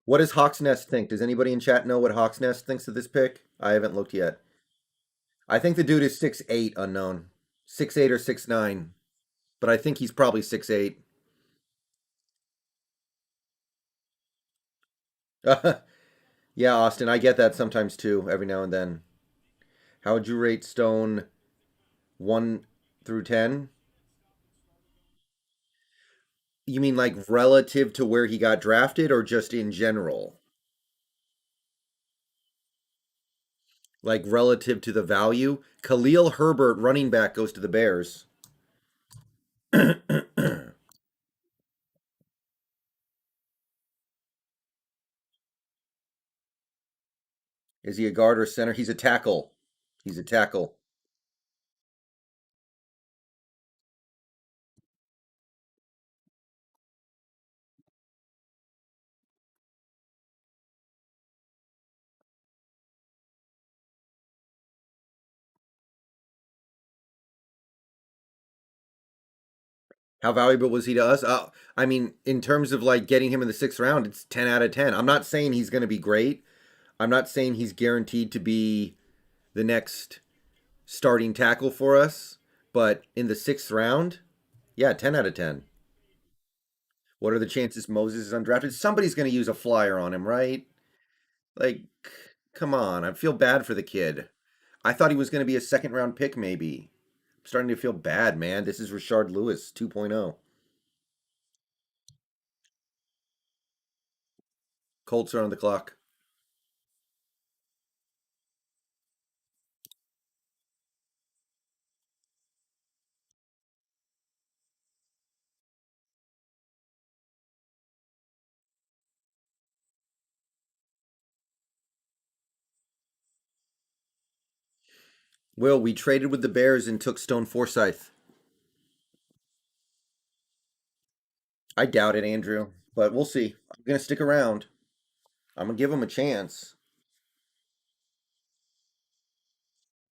What does Hawks Nest think? Does anybody in chat know what Hawks Nest thinks of this pick? I haven't looked yet. I think the dude is 6'8", unknown. 6'8" or 6'9", but I think he's probably 6'8". Yeah, Austin, I get that sometimes too, every now and then. How would you rate Stone 1 through 10? You mean like relative to where he got drafted or just in general? Like relative to the value? Khalil Herbert, running back, goes to the Bears. Is he a guard or center? He's a tackle. He's a tackle. How valuable was he to us? I mean, in terms of like getting him in the sixth round, it's 10 out of 10. I'm not saying he's going to be great. I'm not saying he's guaranteed to be the next starting tackle for us. But in the sixth round, yeah, 10 out of 10. What are the chances Moses is undrafted? Somebody's going to use a flyer on him, right? Like, come on. I feel bad for the kid. I thought he was going to be a second round pick, maybe. I'm starting to feel bad, man. This is Rashard Lewis 2.0. Colts are on the clock. Will, we traded with the Bears and took Stone Forsythe. I doubt it, Andrew, but we'll see. I'm going to stick around. I'm going to give him a chance.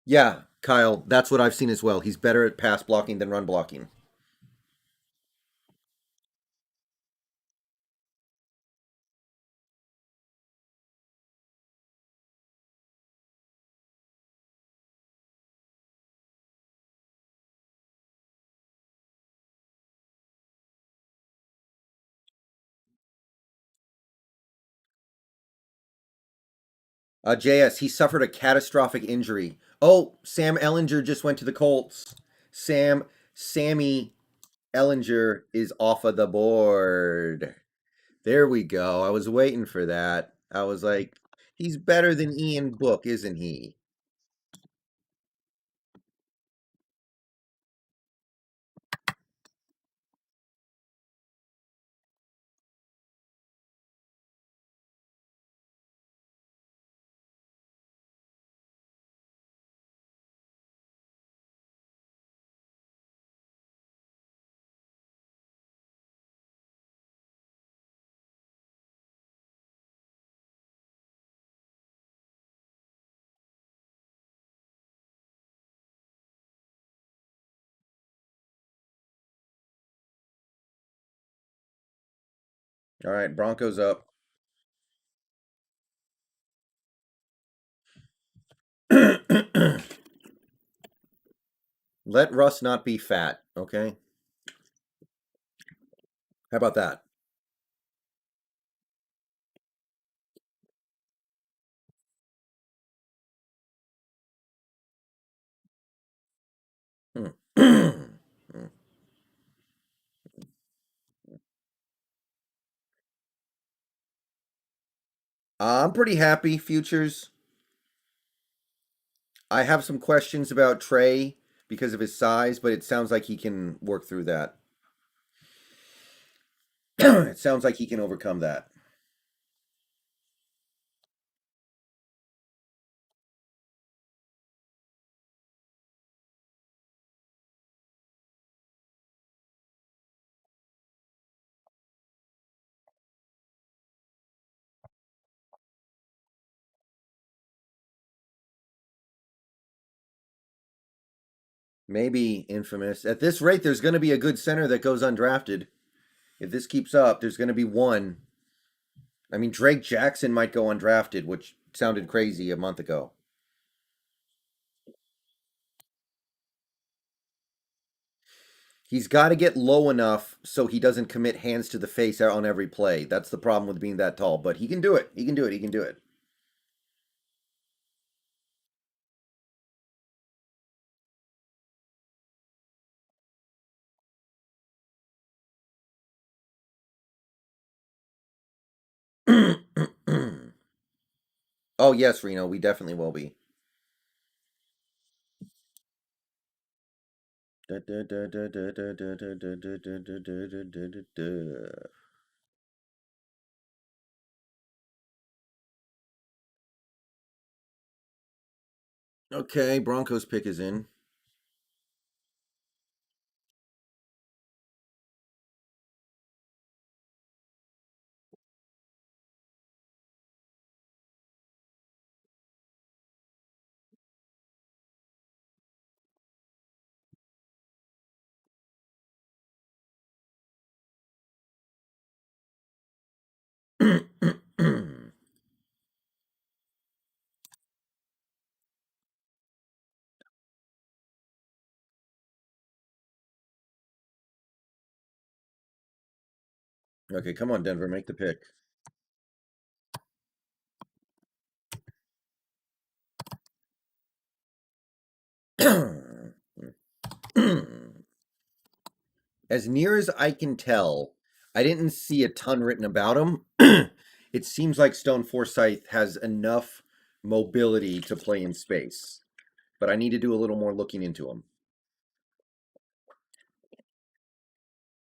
Yeah, Kyle, that's what I've seen as well. He's better at pass blocking than run blocking. JS, he suffered a catastrophic injury. Oh, Sam Ellinger just went to the Colts. Sammy Ellinger is off of the board. There we go. I was waiting for that. I was like, he's better than Ian Book, isn't he? All right, Broncos up. Let Russ not be fat, okay? How about that? Hmm. I'm pretty happy, Futures. I have some questions about Trey because of his size, but it sounds like he can work through that. It sounds like he can overcome that. Maybe infamous. At this rate, there's going to be a good center that goes undrafted. If this keeps up, there's going to be one. I mean, Drake Jackson might go undrafted, which sounded crazy a month ago. He's got to get low enough so he doesn't commit hands to the face on every play. That's the problem with being that tall, but he can do it. He can do it. He can do it. Oh yes, Reno, we definitely will be. Okay, Broncos pick is in. Okay, come on, Denver, make the pick. As near as I can tell, I didn't see a ton written about him. It seems like Stone Forsythe has enough mobility to play in space, but I need to do a little more looking into him.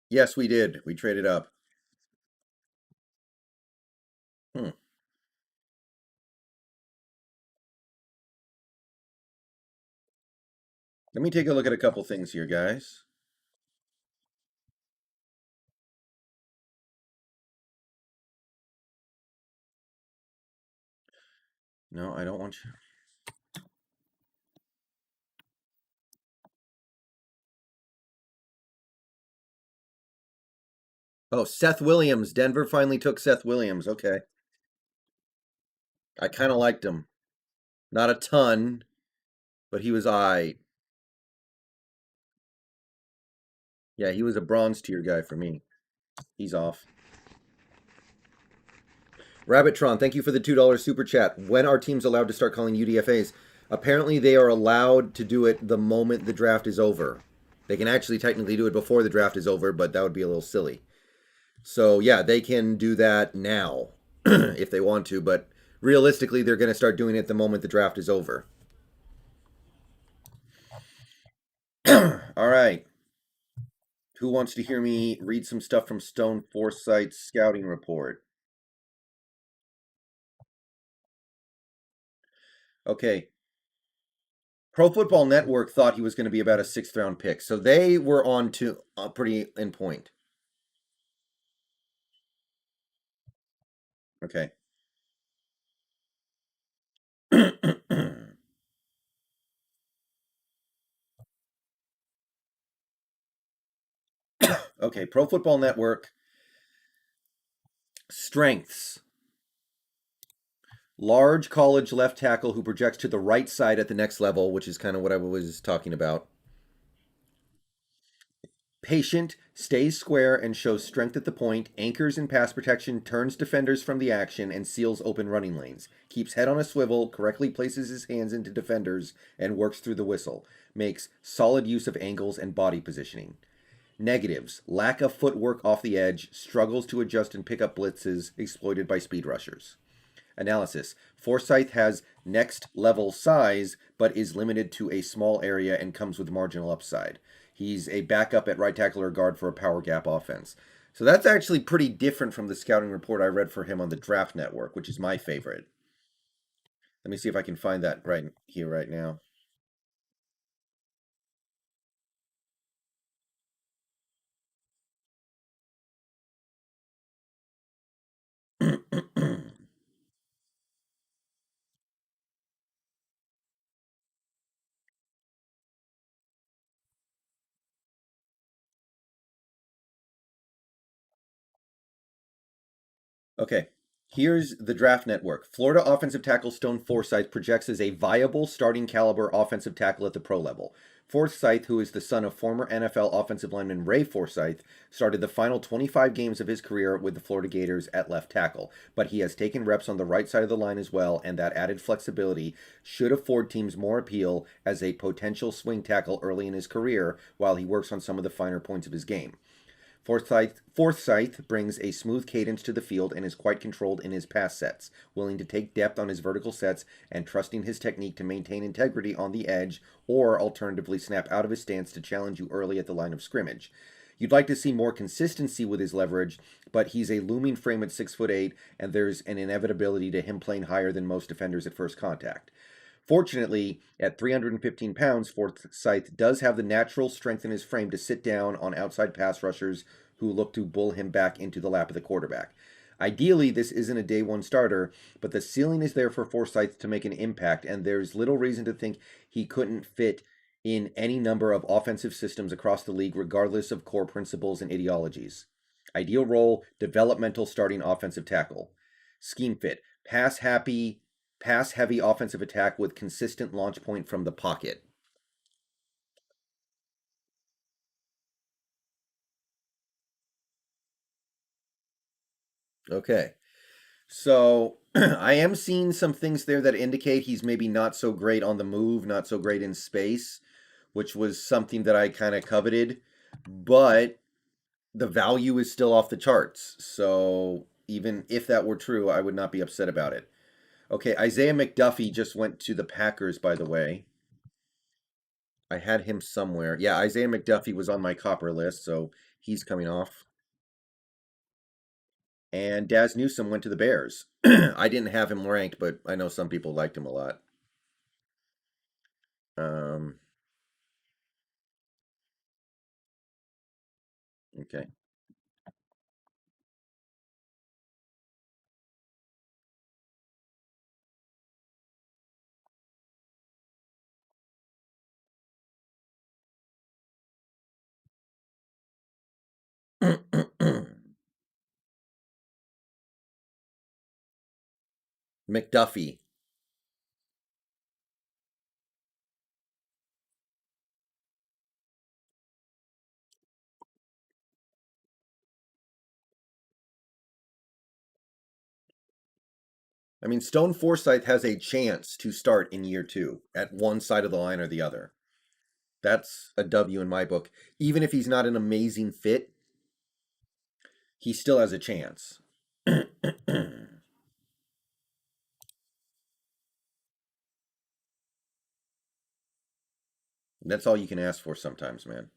Yes, we did. We traded up. Hmm. Let me take a look at a couple things here, guys. No, I don't want you. Oh, Seth Williams. Denver finally took Seth Williams. Okay. I kind of liked him. Not a ton, but he was I. Yeah, he was a bronze tier guy for me. He's off. Rabbittron, thank you for the $2 super chat. When are teams allowed to start calling UDFAs? Apparently, they are allowed to do it the moment the draft is over. They can actually technically do it before the draft is over, but that would be a little silly. So, yeah, they can do that now if they want to, but realistically, they're going to start doing it the moment the draft is over. All right. Who wants to hear me read some stuff from Stone Forsythe's scouting report? Okay. Pro Football Network thought he was going to be about a sixth round pick, so they were on to pretty in point. Okay. Okay. Pro Football Network strengths: large college left tackle who projects to the right side at the next level, which is kind of what I was talking about. Patient, stays square and shows strength at the point, anchors in pass protection, turns defenders from the action, and seals open running lanes. Keeps head on a swivel, correctly places his hands into defenders, and works through the whistle. Makes solid use of angles and body positioning. Negatives: lack of footwork off the edge, struggles to adjust and pick up blitzes, exploited by speed rushers. Analysis: Forsythe has next level size, but is limited to a small area and comes with marginal upside. He's a backup at right tackle or guard for a power gap offense. So that's actually pretty different from the scouting report I read for him on the Draft Network, which is my favorite. Let me see if I can find that right here, right now. Okay, here's the Draft Network. Florida offensive tackle Stone Forsythe projects as a viable starting caliber offensive tackle at the pro level. Forsythe, who is the son of former NFL offensive lineman Ray Forsythe, started the final 25 games of his career with the Florida Gators at left tackle, but he has taken reps on the right side of the line as well, and that added flexibility should afford teams more appeal as a potential swing tackle early in his career while he works on some of the finer points of his game. Forsythe brings a smooth cadence to the field and is quite controlled in his pass sets, willing to take depth on his vertical sets and trusting his technique to maintain integrity on the edge or alternatively snap out of his stance to challenge you early at the line of scrimmage. You'd like to see more consistency with his leverage, but he's a looming frame at 6'8", and there's an inevitability to him playing higher than most defenders at first contact. Fortunately, at 315 pounds, Forsythe does have the natural strength in his frame to sit down on outside pass rushers who look to bull him back into the lap of the quarterback. Ideally, this isn't a day one starter, but the ceiling is there for Forsythe to make an impact, and there's little reason to think he couldn't fit in any number of offensive systems across the league, regardless of core principles and ideologies. Ideal role, developmental starting offensive tackle. Scheme fit, pass heavy offensive attack with consistent launch point from the pocket. Okay. So I am seeing some things there that indicate he's maybe not so great on the move, not so great in space, which was something that I kind of coveted, but the value is still off the charts. So even if that were true, I would not be upset about it. Okay, Isaiah McDuffie just went to the Packers, by the way. I had him somewhere. Yeah, Isaiah McDuffie was on my copper list, so he's coming off. And Daz Newsome went to the Bears. I didn't have him ranked, but I know some people liked him a lot. Um, okay. McDuffie. I mean, Stone Forsythe has a chance to start in year two at one side of the line or the other. That's a W in my book. Even if he's not an amazing fit, he still has a chance. That's all you can ask for sometimes, man.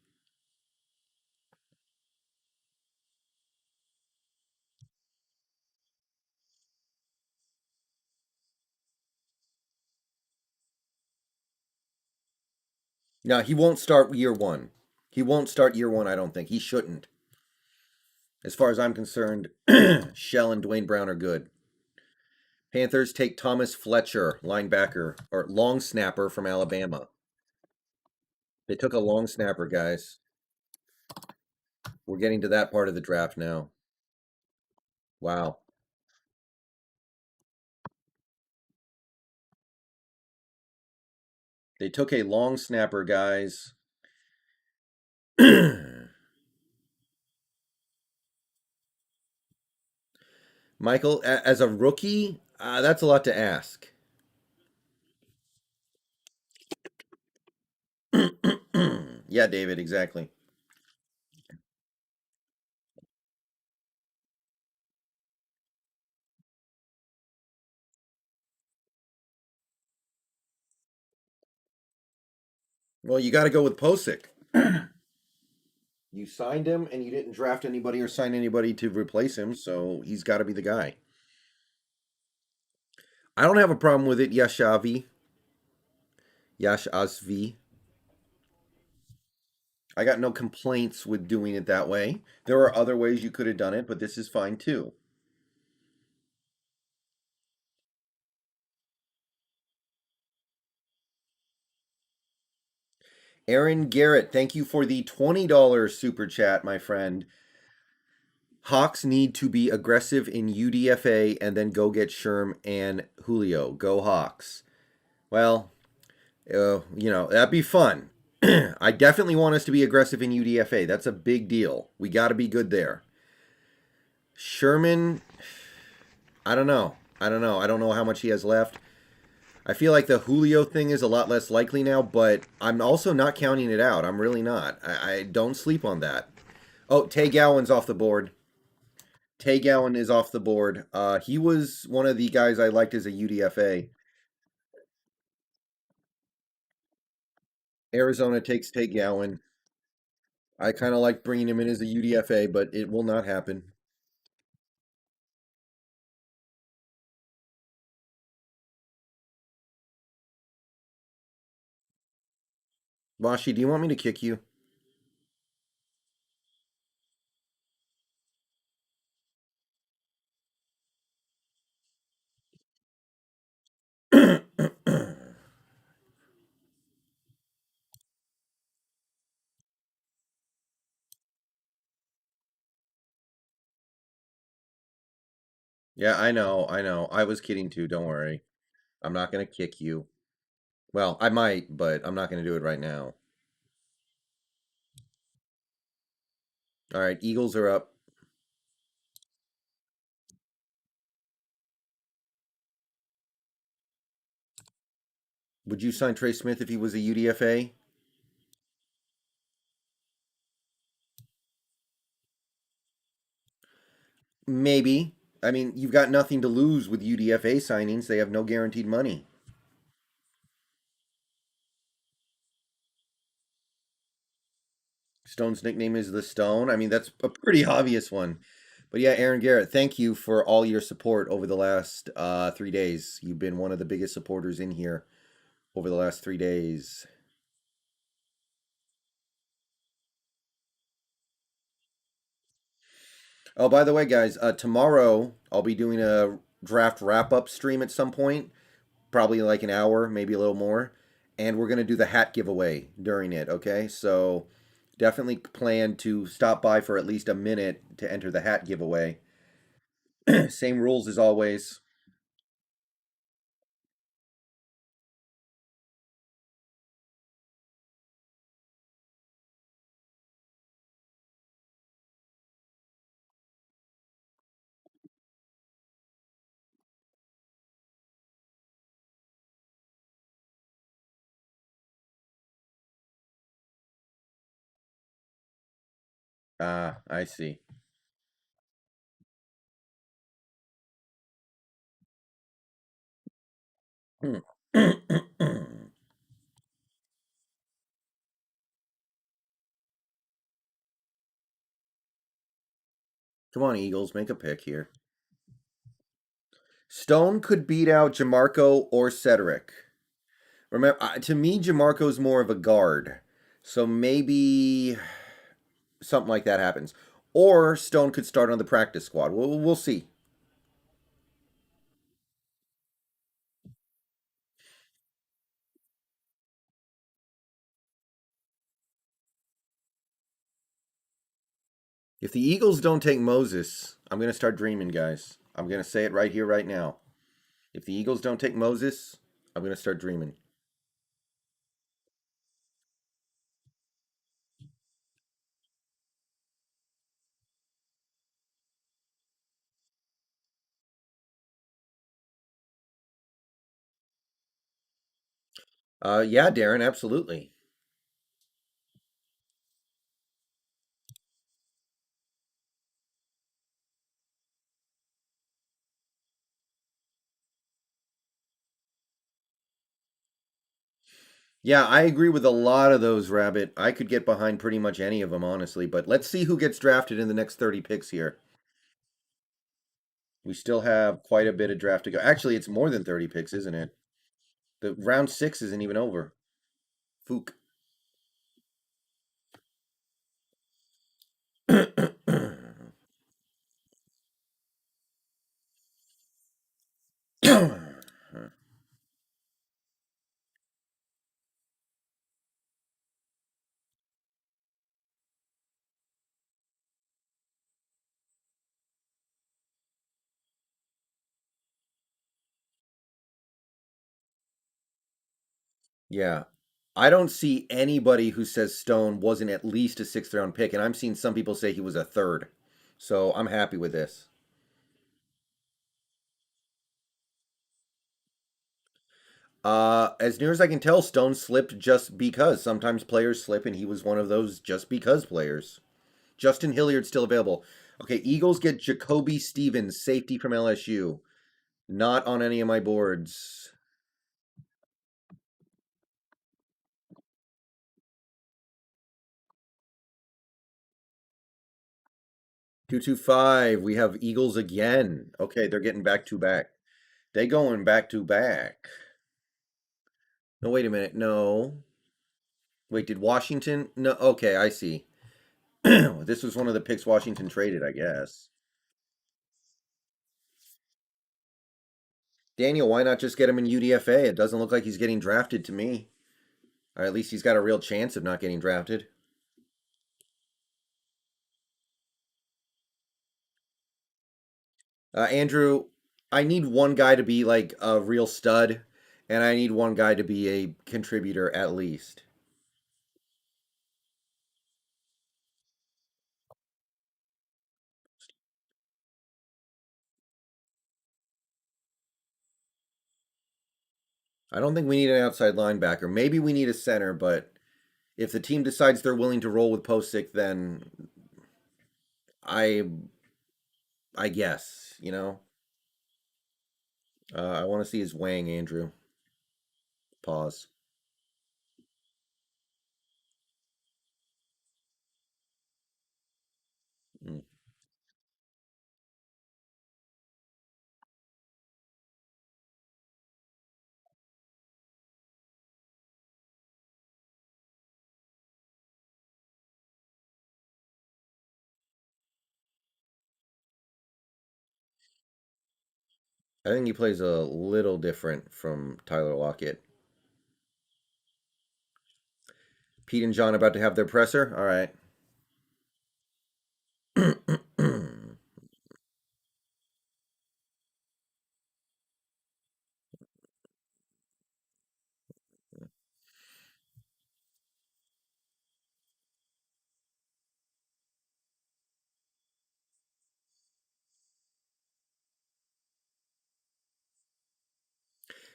No, he won't start year one. He won't start year one, I don't think. He shouldn't. As far as I'm concerned, Shell and Dwayne Brown are good. Panthers take Thomas Fletcher, linebacker, or long snapper from Alabama. They took a long snapper, guys. We're getting to that part of the draft now. Wow. They took a long snapper, guys. Michael, as a rookie, that's a lot to ask. Yeah, David, exactly. Well, you got to go with Posick. You signed him, and you didn't draft anybody or sign anybody to replace him, so he's got to be the guy. I don't have a problem with it, Yashavi. Yash Asvi. I got no complaints with doing it that way. There are other ways you could have done it, but this is fine too. Aaron Garrett, thank you for the $20 super chat, my friend. Hawks need to be aggressive in UDFA and then go get Sherm and Julio. Go Hawks. Well, that'd be fun. I definitely want us to be aggressive in UDFA. That's a big deal. We got to be good there. Sherman, I don't know. I don't know how much he has left. I feel like the Julio thing is a lot less likely now, but I'm also not counting it out. I'm really not. I don't sleep on that. Oh, Tay Gowan's off the board. Tay Gowan is off the board. He was one of the guys I liked as a UDFA. Arizona takes Tay Gowan. I kind of like bringing him in as a UDFA, but it will not happen. Vashi, do you want me to kick you? Yeah, I know, I know. I was kidding too, don't worry. I'm not going to kick you. Well, I might, but I'm not going to do it right now. All right, Eagles are up. Would you sign Trey Smith if he was a UDFA? Maybe. I mean, you've got nothing to lose with UDFA signings. They have no guaranteed money. Stone's nickname is the Stone. I mean, that's a pretty obvious one. But yeah, Aaron Garrett, thank you for all your support over the last 3 days. You've been one of the biggest supporters in here over the last 3 days. Oh, by the way, guys, tomorrow I'll be doing a draft wrap up stream at some point, probably like an hour, maybe a little more. And we're going to do the hat giveaway during it, okay? So definitely plan to stop by for at least a minute to enter the hat giveaway. Same rules as always. Ah, I see. Come on, Eagles, make a pick here. Stone could beat out Jamarco or Cedric. Remember, to me, Jamarco's more of a guard. So maybe something like that happens. Or Stone could start on the practice squad. We'll see. If the Eagles don't take Moses, I'm going to start dreaming, guys. I'm going to say it right here, right now. If the Eagles don't take Moses, I'm going to start dreaming. Yeah, Darren, absolutely. Yeah, I agree with a lot of those, Rabbit. I could get behind pretty much any of them, honestly. But let's see who gets drafted in the next 30 picks here. We still have quite a bit of draft to go. Actually, it's more than 30 picks, isn't it? The round six isn't even over. Fook. Yeah. I don't see anybody who says Stone wasn't at least a sixth round pick, and I'm seeing some people say he was a third. So I'm happy with this. As near as I can tell, Stone slipped just because. Sometimes players slip, and he was one of those just because players. Justin Hilliard's still available. Okay, Eagles get Jacoby Stevens, safety from LSU. Not on any of my boards. 225. We have Eagles again. Okay, they're getting back to back. They going back to back. No, wait a minute. No. Wait, did Washington? No. Okay, I see. This was one of the picks Washington traded, I guess. Daniel, why not just get him in UDFA? It doesn't look like he's getting drafted to me. Or at least he's got a real chance of not getting drafted. Andrew, I need one guy to be like a real stud, and I need one guy to be a contributor at least. I don't think we need an outside linebacker. Maybe we need a center, but if the team decides they're willing to roll with Posick, then I I guess, you know. I want to see his wang, Andrew. Pause. Mm. I think he plays a little different from Tyler Lockett. Pete and John about to have their presser. All right.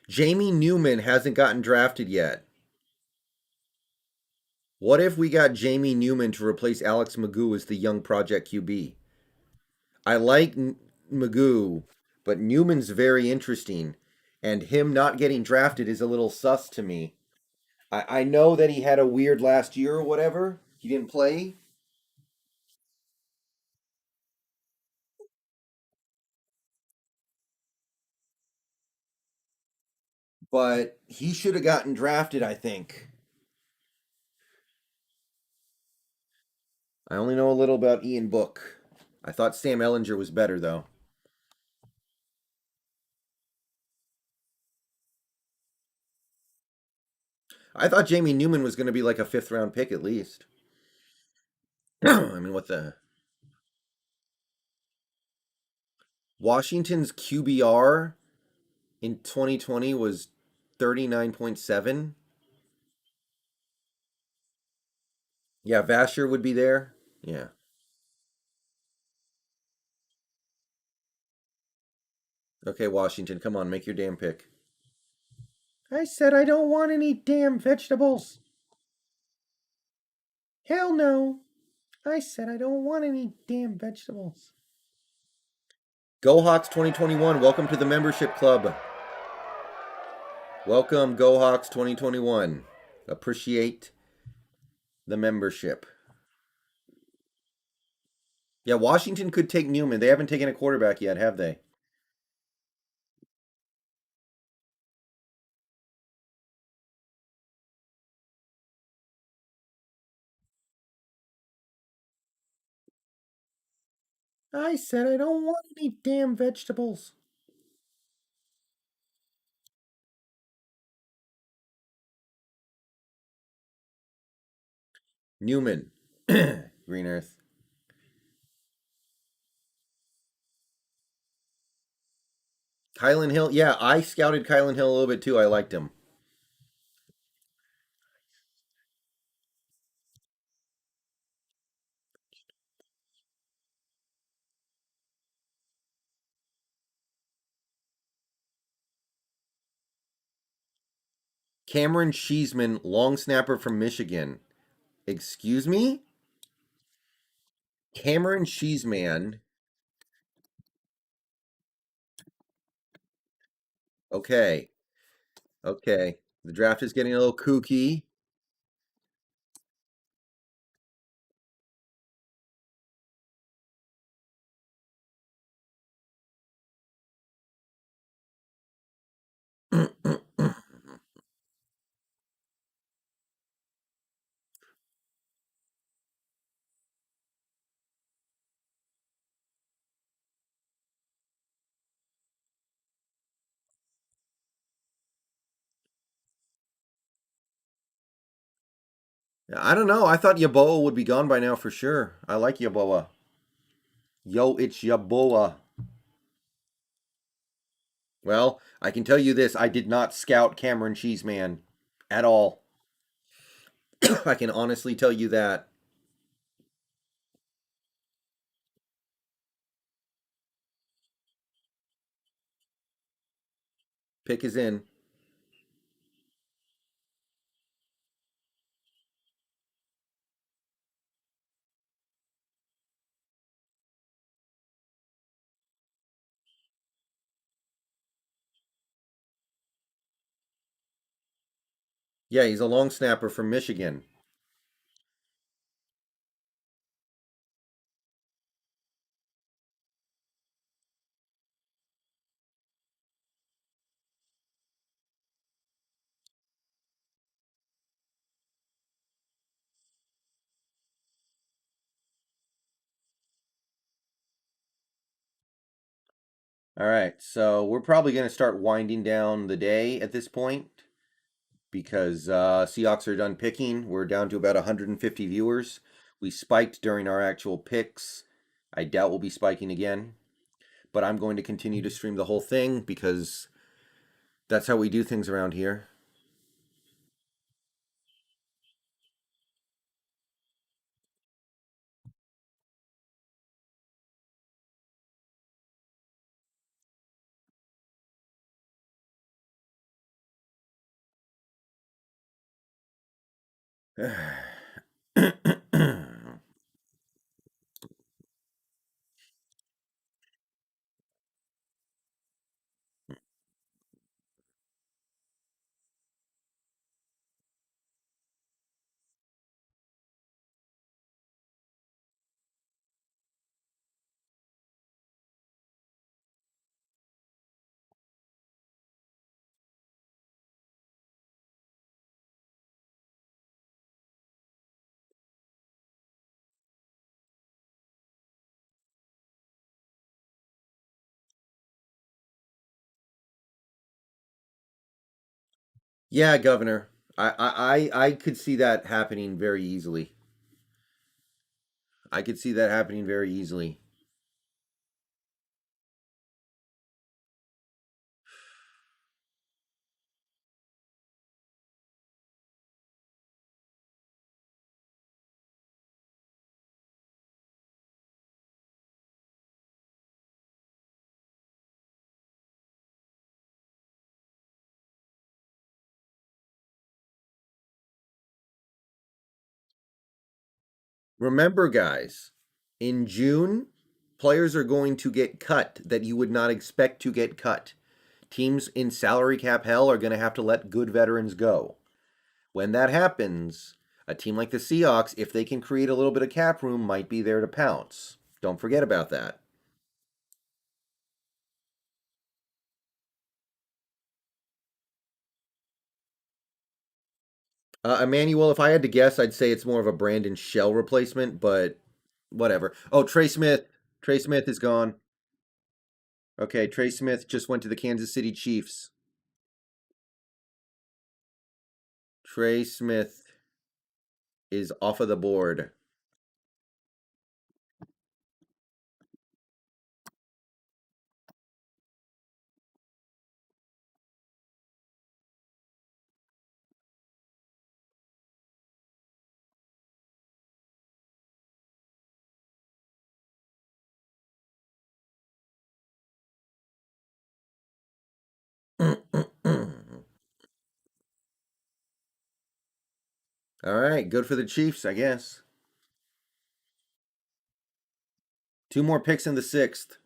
Jamie Newman hasn't gotten drafted yet. What if we got Jamie Newman to replace Alex Magoo as the young project QB? I like Magoo, but Newman's very interesting, and him not getting drafted is a little sus to me. I know that he had a weird last year or whatever. He didn't play, but he should have gotten drafted, I think. I only know a little about Ian Book. I thought Sam Ellinger was better, though. I thought Jamie Newman was going to be like a fifth round pick at least. I mean, what the. Washington's QBR in 2020 was 39.7. Yeah, Vasher would be there. Yeah. Okay, Washington, come on, make your damn pick. I said I don't want any damn vegetables. Hell no. I said I don't want any damn vegetables. Go Hawks 2021, welcome to the membership club. Welcome, Go Hawks 2021. Appreciate the membership. Yeah, Washington could take Newman. They haven't taken a quarterback yet, have they? I said I don't want any damn vegetables. Newman. Green Earth. Kylan Hill. Yeah, I scouted Kylan Hill a little bit too. I liked him. Cameron Cheeseman, long snapper from Michigan. Excuse me? Cameron Cheeseman. Okay. Okay. The draft is getting a little kooky. I don't know. I thought Yaboa would be gone by now for sure. I like Yaboa. Yo, it's Yaboa. Well, I can tell you this: I did not scout Cameron Cheeseman at all. I can honestly tell you that. Pick is in. Yeah, he's a long snapper from Michigan. All right, so we're probably going to start winding down the day at this point because Seahawks are done picking. We're down to about 150 viewers. We spiked during our actual picks. I doubt we'll be spiking again, but I'm going to continue to stream the whole thing because that's how we do things around here. Yeah, Governor. I could see that happening very easily. I could see that happening very easily. Remember, guys, in June, players are going to get cut that you would not expect to get cut. Teams in salary cap hell are going to have to let good veterans go. When that happens, a team like the Seahawks, if they can create a little bit of cap room, might be there to pounce. Don't forget about that. Emmanuel, if I had to guess, I'd say it's more of a Brandon Shell replacement, but whatever. Oh, Trey Smith. Trey Smith is gone. Okay, Trey Smith just went to the Kansas City Chiefs. Trey Smith is off of the board. All right, good for the Chiefs, I guess. Two more picks in the sixth.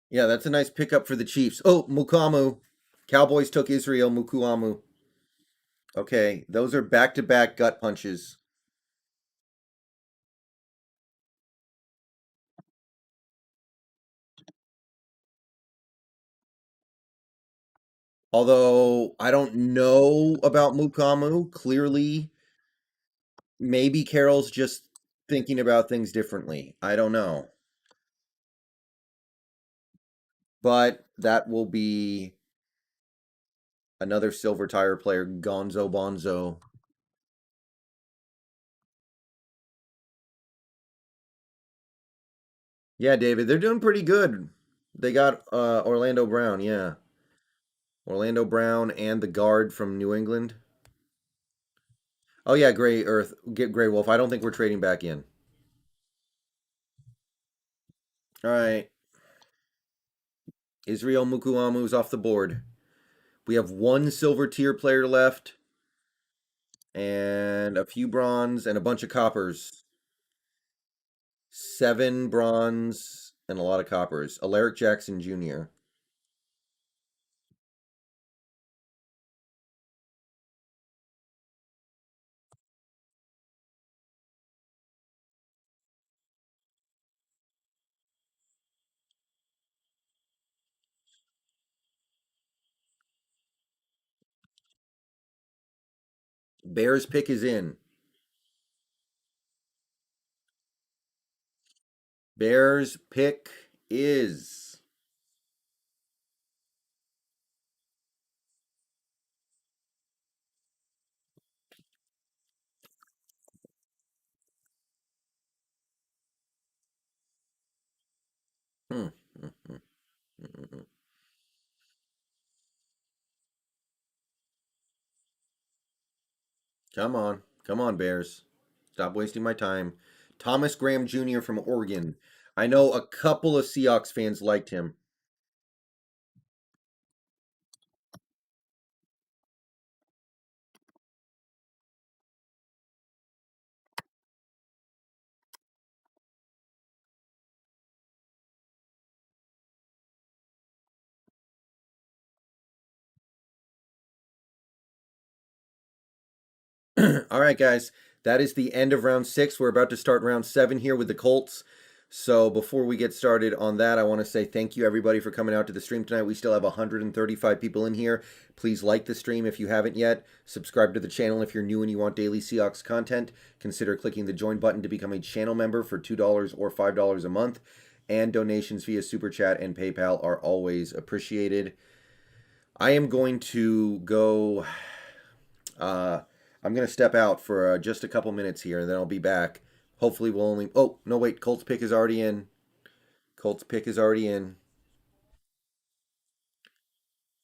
Yeah, that's a nice pickup for the Chiefs. Oh, Mukamu. Cowboys took Israel Mukuamu. Okay, those are back-to-back gut punches. Although I don't know about Mukamu. Clearly, maybe Carroll's just thinking about things differently. I don't know. But that will be another silver tire player, Gonzo Bonzo. Yeah, David, they're doing pretty good. They got Orlando Brown, yeah. Orlando Brown and the guard from New England. Oh yeah, Gray Earth, get Gray Wolf. I don't think we're trading back in. All right, Israel Mukuamu's off the board. We have one silver tier player left, and a few bronze and a bunch of coppers. Seven bronze and a lot of coppers. Alaric Jackson Jr. Bears pick is in. Bears pick is. Hmm. Hmm, hmm, hmm, hmm. Come on, Bears. Stop wasting my time. Thomas Graham Jr. from Oregon. I know a couple of Seahawks fans liked him. All right, guys. That is the end of round six. We're about to start round seven here with the Colts. So before we get started on that, I want to say thank you everybody for coming out to the stream tonight. We still have 135 people in here. Please like the stream if you haven't yet. Subscribe to the channel if you're new and you want daily Seahawks content. Consider clicking the join button to become a channel member for $2 or $5 a month. And donations via Super Chat and PayPal are always appreciated. I am going to go. Uh, I'm going to step out for just a couple minutes here, and then I'll be back. Hopefully, we'll only. Oh, no, wait. Colts pick is already in. Colts pick is already in.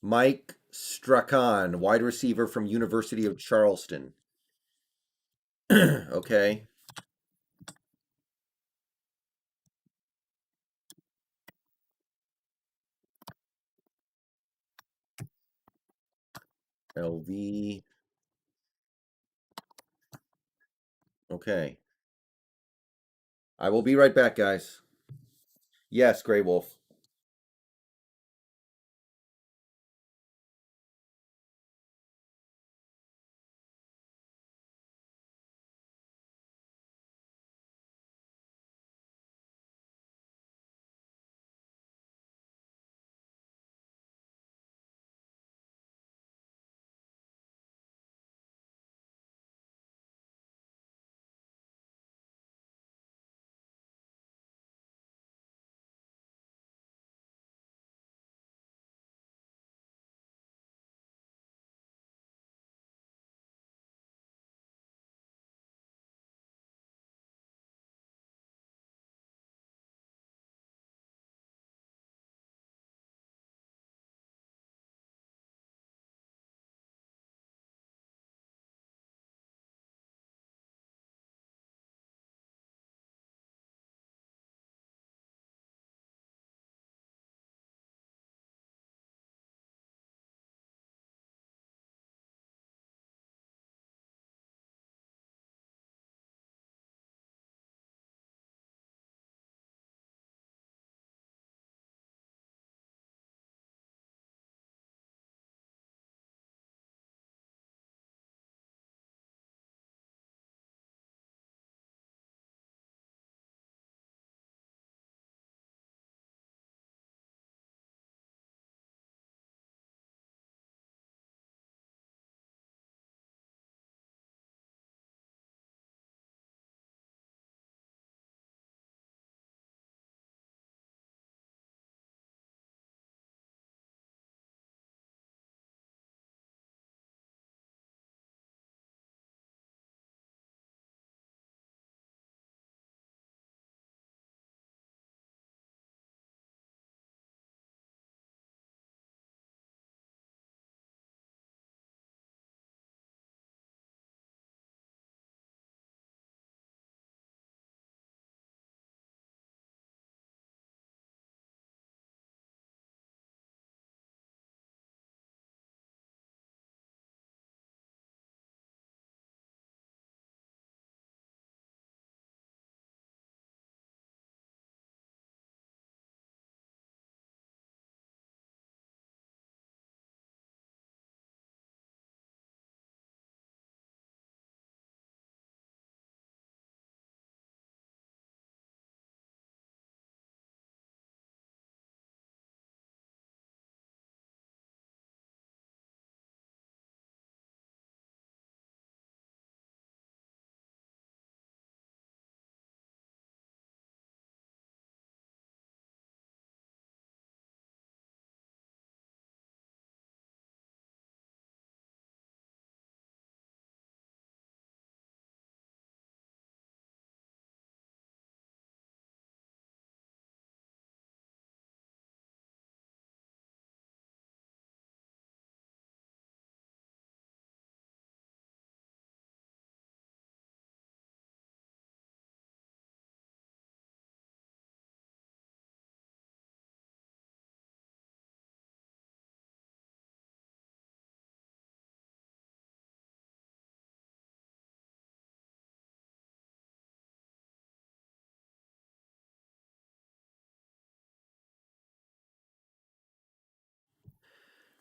Mike Strachan, wide receiver from University of Charleston. Okay. LV. Okay. I will be right back, guys. Yes, Grey Wolf.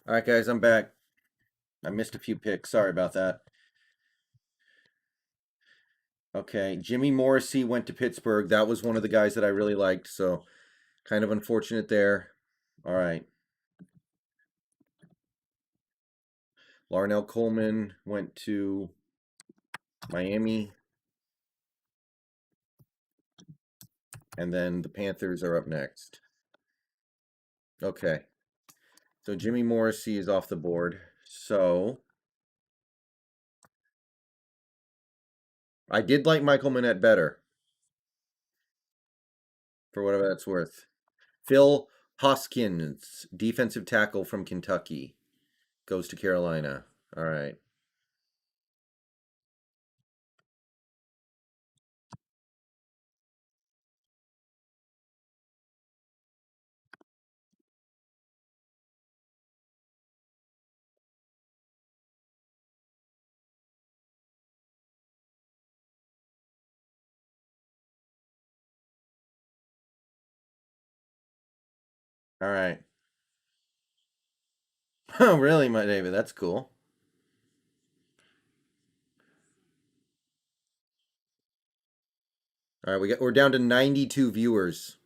All right, guys, I'm back. I missed a few picks. Sorry about that. Okay, Jimmy Morrissey went to Pittsburgh. That was one of the guys that I really liked, so kind of unfortunate there. All right. Larnell Coleman went to Miami, and then the Panthers are up next. Okay. So Jimmy Morrissey is off the board. So I did like Michael Manette better, for whatever that's worth. Phil Hoskins, defensive tackle from Kentucky, goes to Carolina. All right. All right. Oh, really, my David? That's cool. All right, we're down to 92 viewers.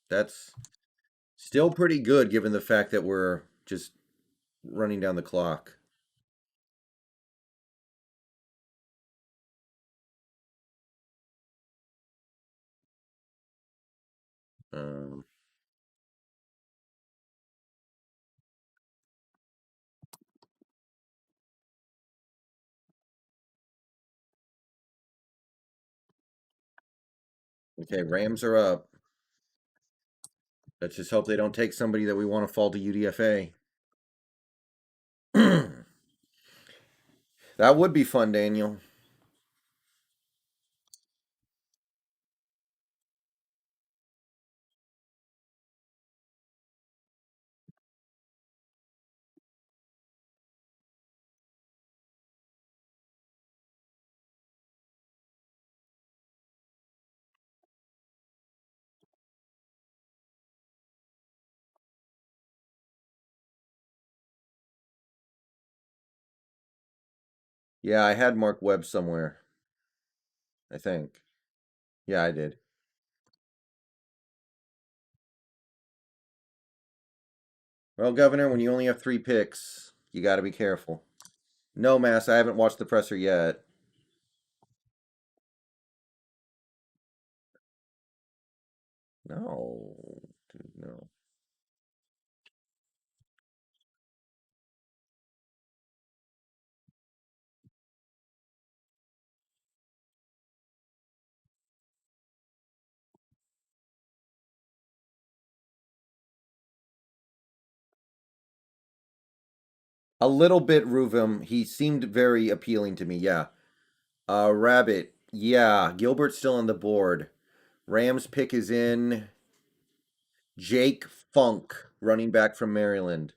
That's still pretty good given the fact that we're just running down the clock. Um, okay, Rams are up. Let's just hope they don't take somebody that we want to fall to UDFA. That would be fun, Daniel. Yeah, I had Mark Webb somewhere, I think. Yeah, I did. Well, Governor, when you only have 3 picks, you got to be careful. No, Mass, I haven't watched the presser yet. No, dude, no. A little bit, Ruvim. He seemed very appealing to me. Yeah. Rabbit. Yeah. Gilbert's still on the board. Rams pick is in. Jake Funk, running back from Maryland.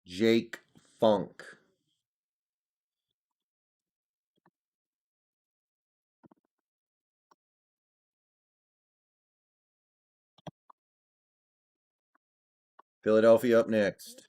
Jake Funk. Philadelphia up next.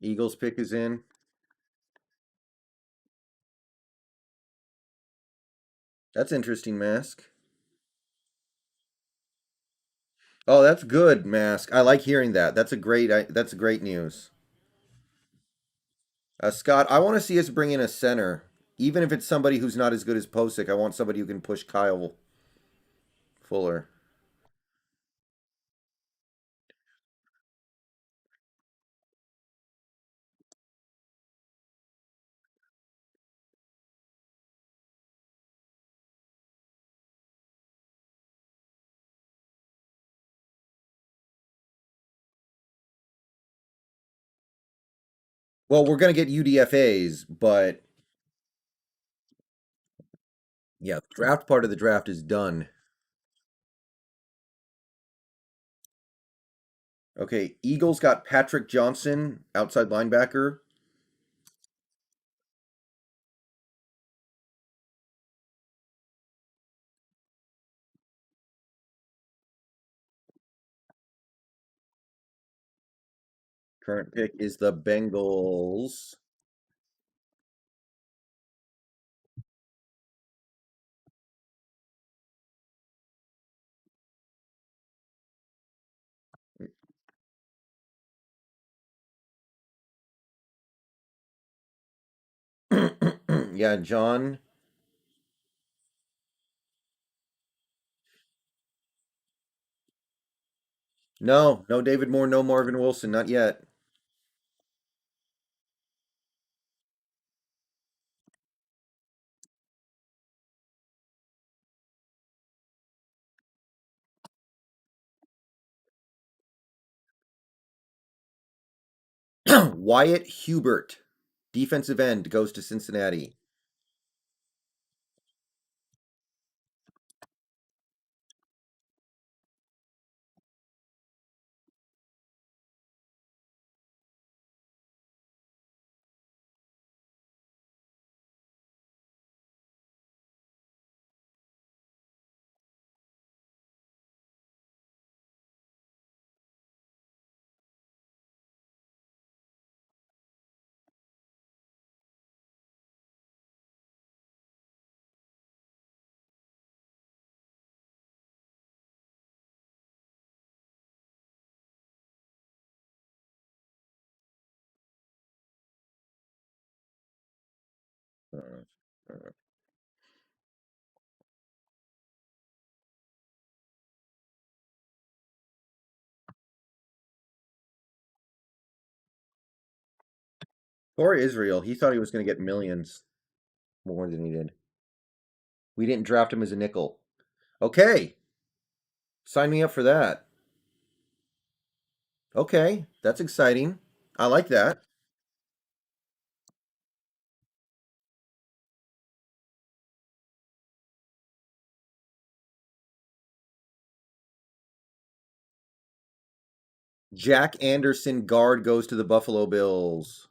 Eagles pick is in. That's interesting, Mask. Oh, that's good, Mask. I like hearing that. That's a great news. Scott, I want to see us bring in a center, even if it's somebody who's not as good as Posick. I want somebody who can push Kyle Fuller. Well, we're gonna get UDFA's, but yeah, the draft part of the draft is done. Okay, Eagles got Patrick Johnson, outside linebacker. Current pick is the Bengals. Yeah, John. No, no David Moore, no Marvin Wilson, not yet. Wyatt Hubert, defensive end, goes to Cincinnati. Or Israel. He thought he was going to get millions more than he did. We didn't draft him as a nickel. Okay, sign me up for that. Okay, that's exciting. I like that. Jack Anderson, guard, goes to the Buffalo Bills.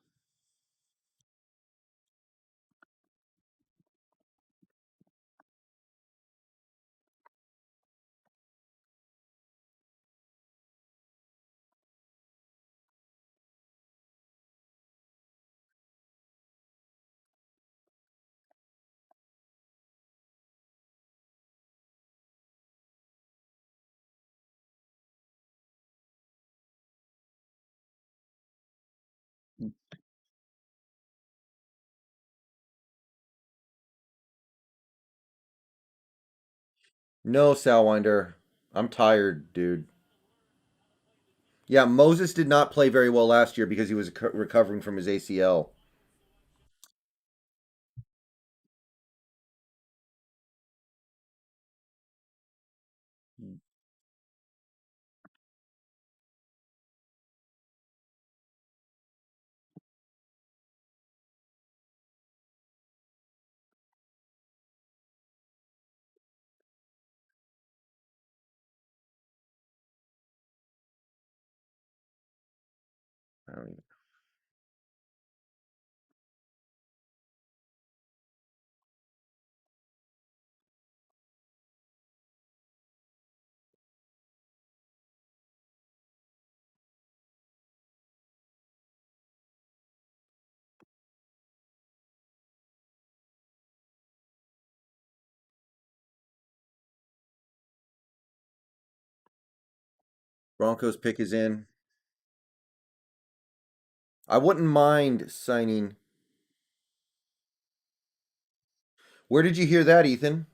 No, Salwinder. I'm tired, dude. Yeah, Moses did not play very well last year because he was recovering from his ACL. I don't even- Broncos pick is in. I wouldn't mind signing. Where did you hear that, Ethan?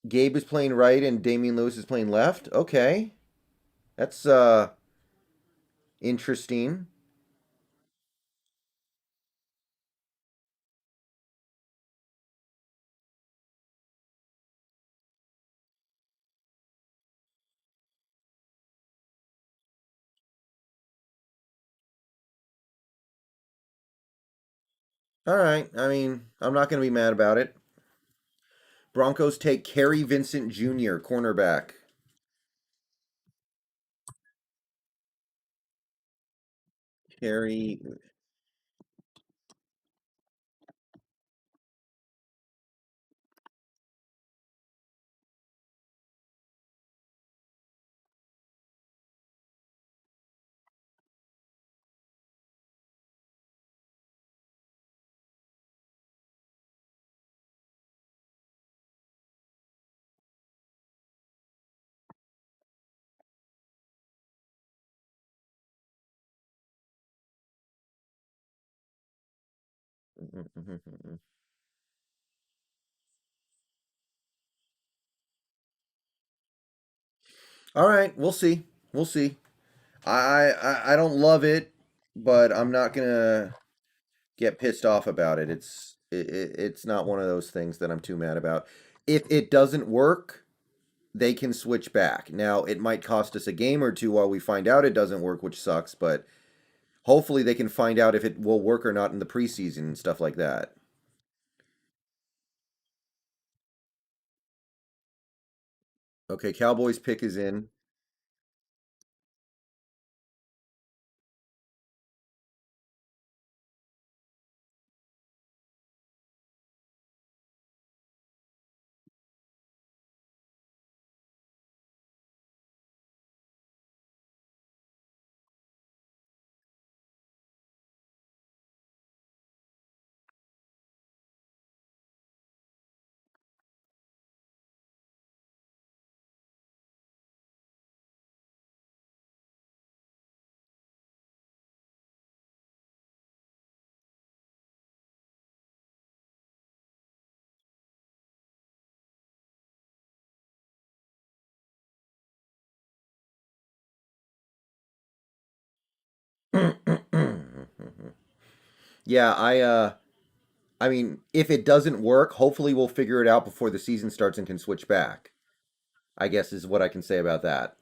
Gabe is playing right and Damian Lewis is playing left? Okay. That's interesting. All right. I mean, I'm not going to be mad about it. Broncos take Kerry Vincent Jr., cornerback. Kerry. All right, we'll see. We'll see. I don't love it, but I'm not gonna get pissed off about it. It's not one of those things that I'm too mad about. If it doesn't work, they can switch back. Now, it might cost us a game or two while we find out it doesn't work, which sucks, but hopefully they can find out if it will work or not in the preseason and stuff like that. Okay, Cowboys pick is in. Yeah, I mean, if it doesn't work, hopefully we'll figure it out before the season starts and can switch back. I guess is what I can say about that.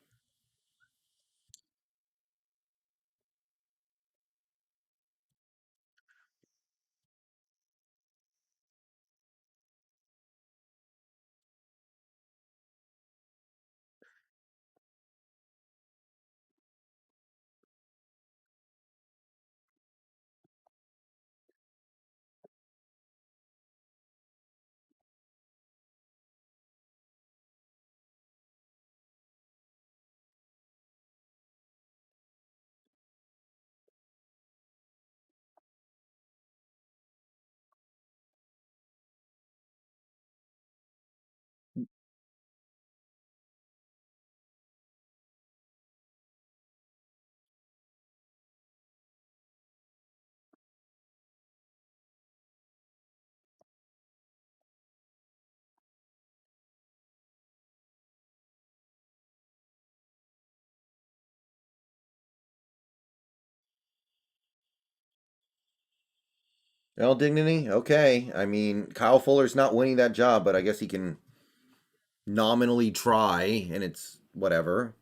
Well, dignity, okay. I mean, Kyle Fuller's not winning that job, but I guess he can nominally try, and it's whatever.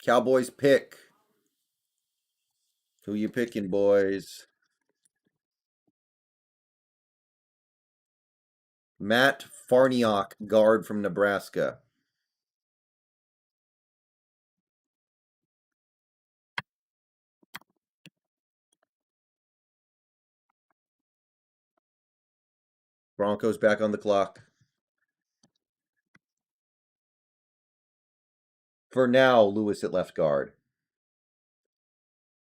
Cowboys pick. Who you picking, boys? Matt Farniok, guard from Nebraska. Broncos back on the clock. For now, Lewis at left guard.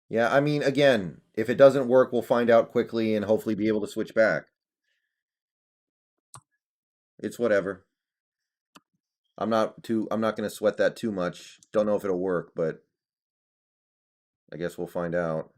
Yeah, I mean, again, If it doesn't work, we'll find out quickly and hopefully be able to switch back. It's whatever. I'm not going to sweat that too much. Don't know if it'll work, but I guess we'll find out.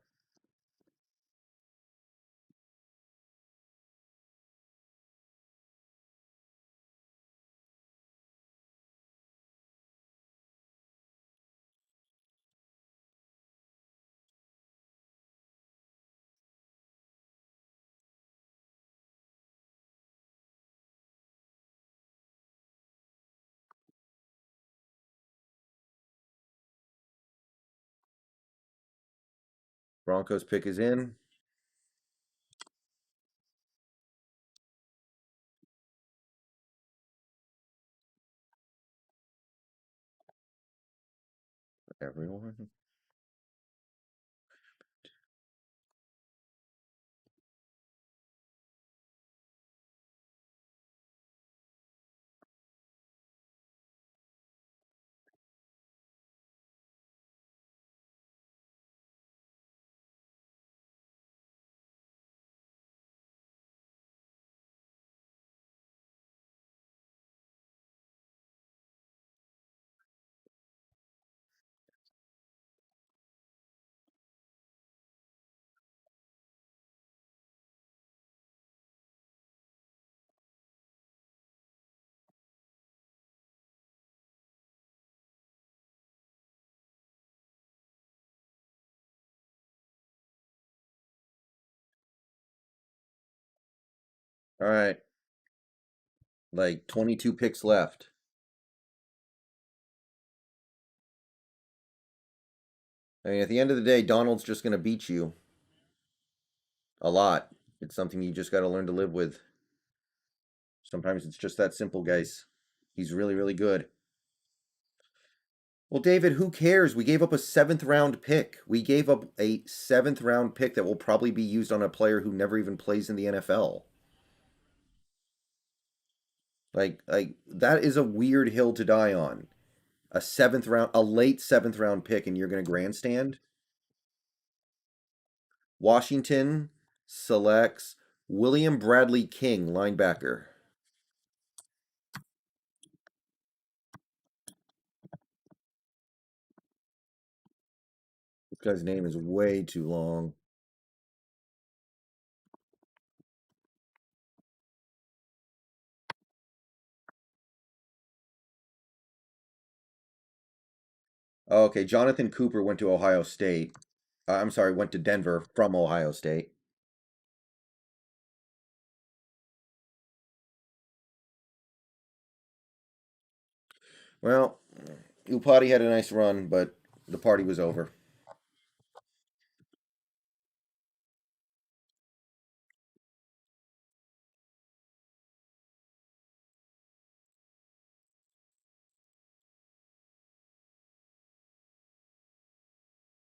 Broncos pick is in. Everyone. All right. Like 22 picks left. I mean, at the end of the day, Donald's just going to beat you a lot. It's something you just got to learn to live with. Sometimes it's just that simple, guys. He's really, really good. Well, David, who cares? We gave up a seventh round pick. We gave up a seventh round pick that will probably be used on a player who never even plays in the NFL. Like that is a weird hill to die on. A seventh round, a late seventh round pick, and you're going to grandstand. Washington selects William Bradley King, linebacker. This guy's name is way too long. Oh, okay, Jonathan Cooper went to Ohio State. I'm sorry, went to Denver from Ohio State. Well, Upati had a nice run, but the party was over.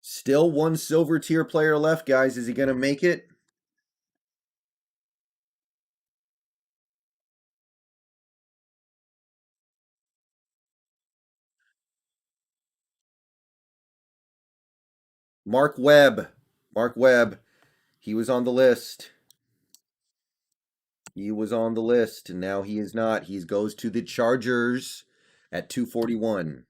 Still one silver tier player left, guys. Is he going to make it? Mark Webb. Mark Webb. He was on the list. He was on the list, and now he is not. He goes to the Chargers at 241.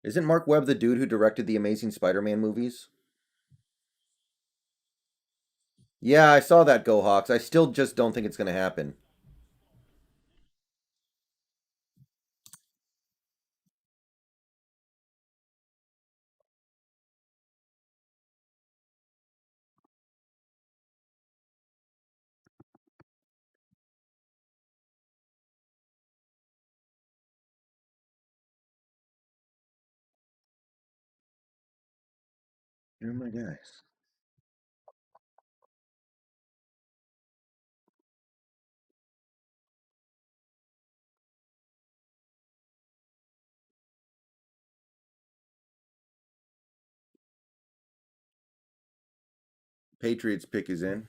Isn't Mark Webb the dude who directed the Amazing Spider-Man movies? Yeah, I saw that, Go Hawks. I still just don't think it's going to happen. You're my guys. Patriots pick is in.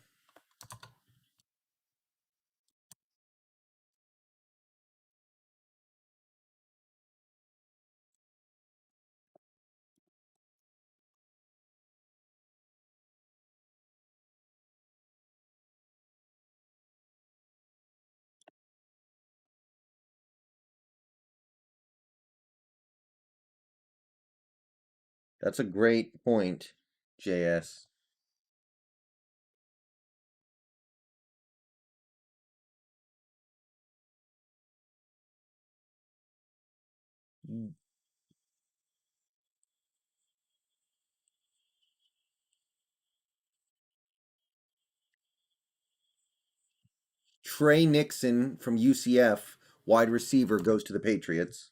That's a great point, JS. Trey Nixon from UCF, wide receiver, goes to the Patriots.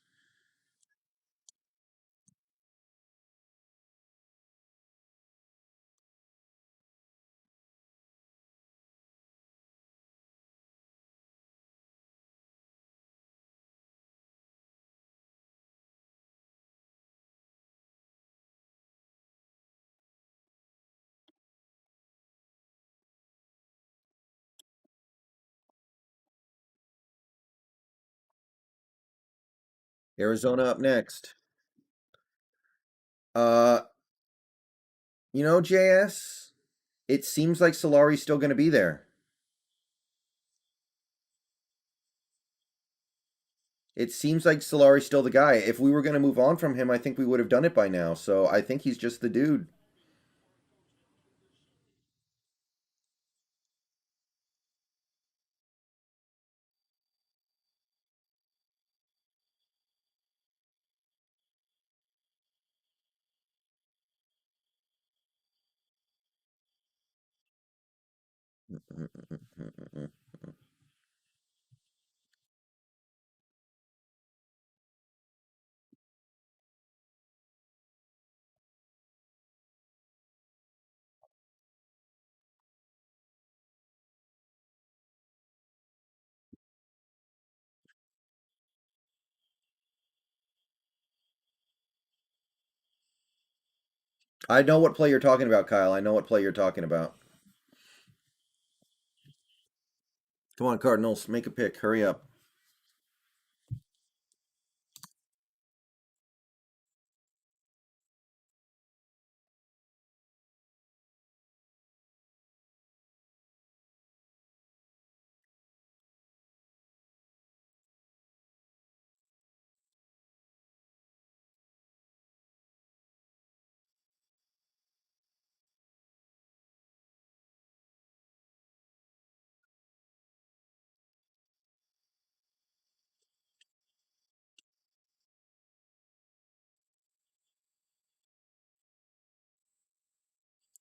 Arizona up next. Uh, JS, it seems like Solari's still going to be there. It seems like Solari's still the guy. If we were going to move on from him, I think we would have done it by now. So I think he's just the dude. I know what play you're talking about, Kyle. I know what play you're talking about. Come on, Cardinals, make a pick. Hurry up.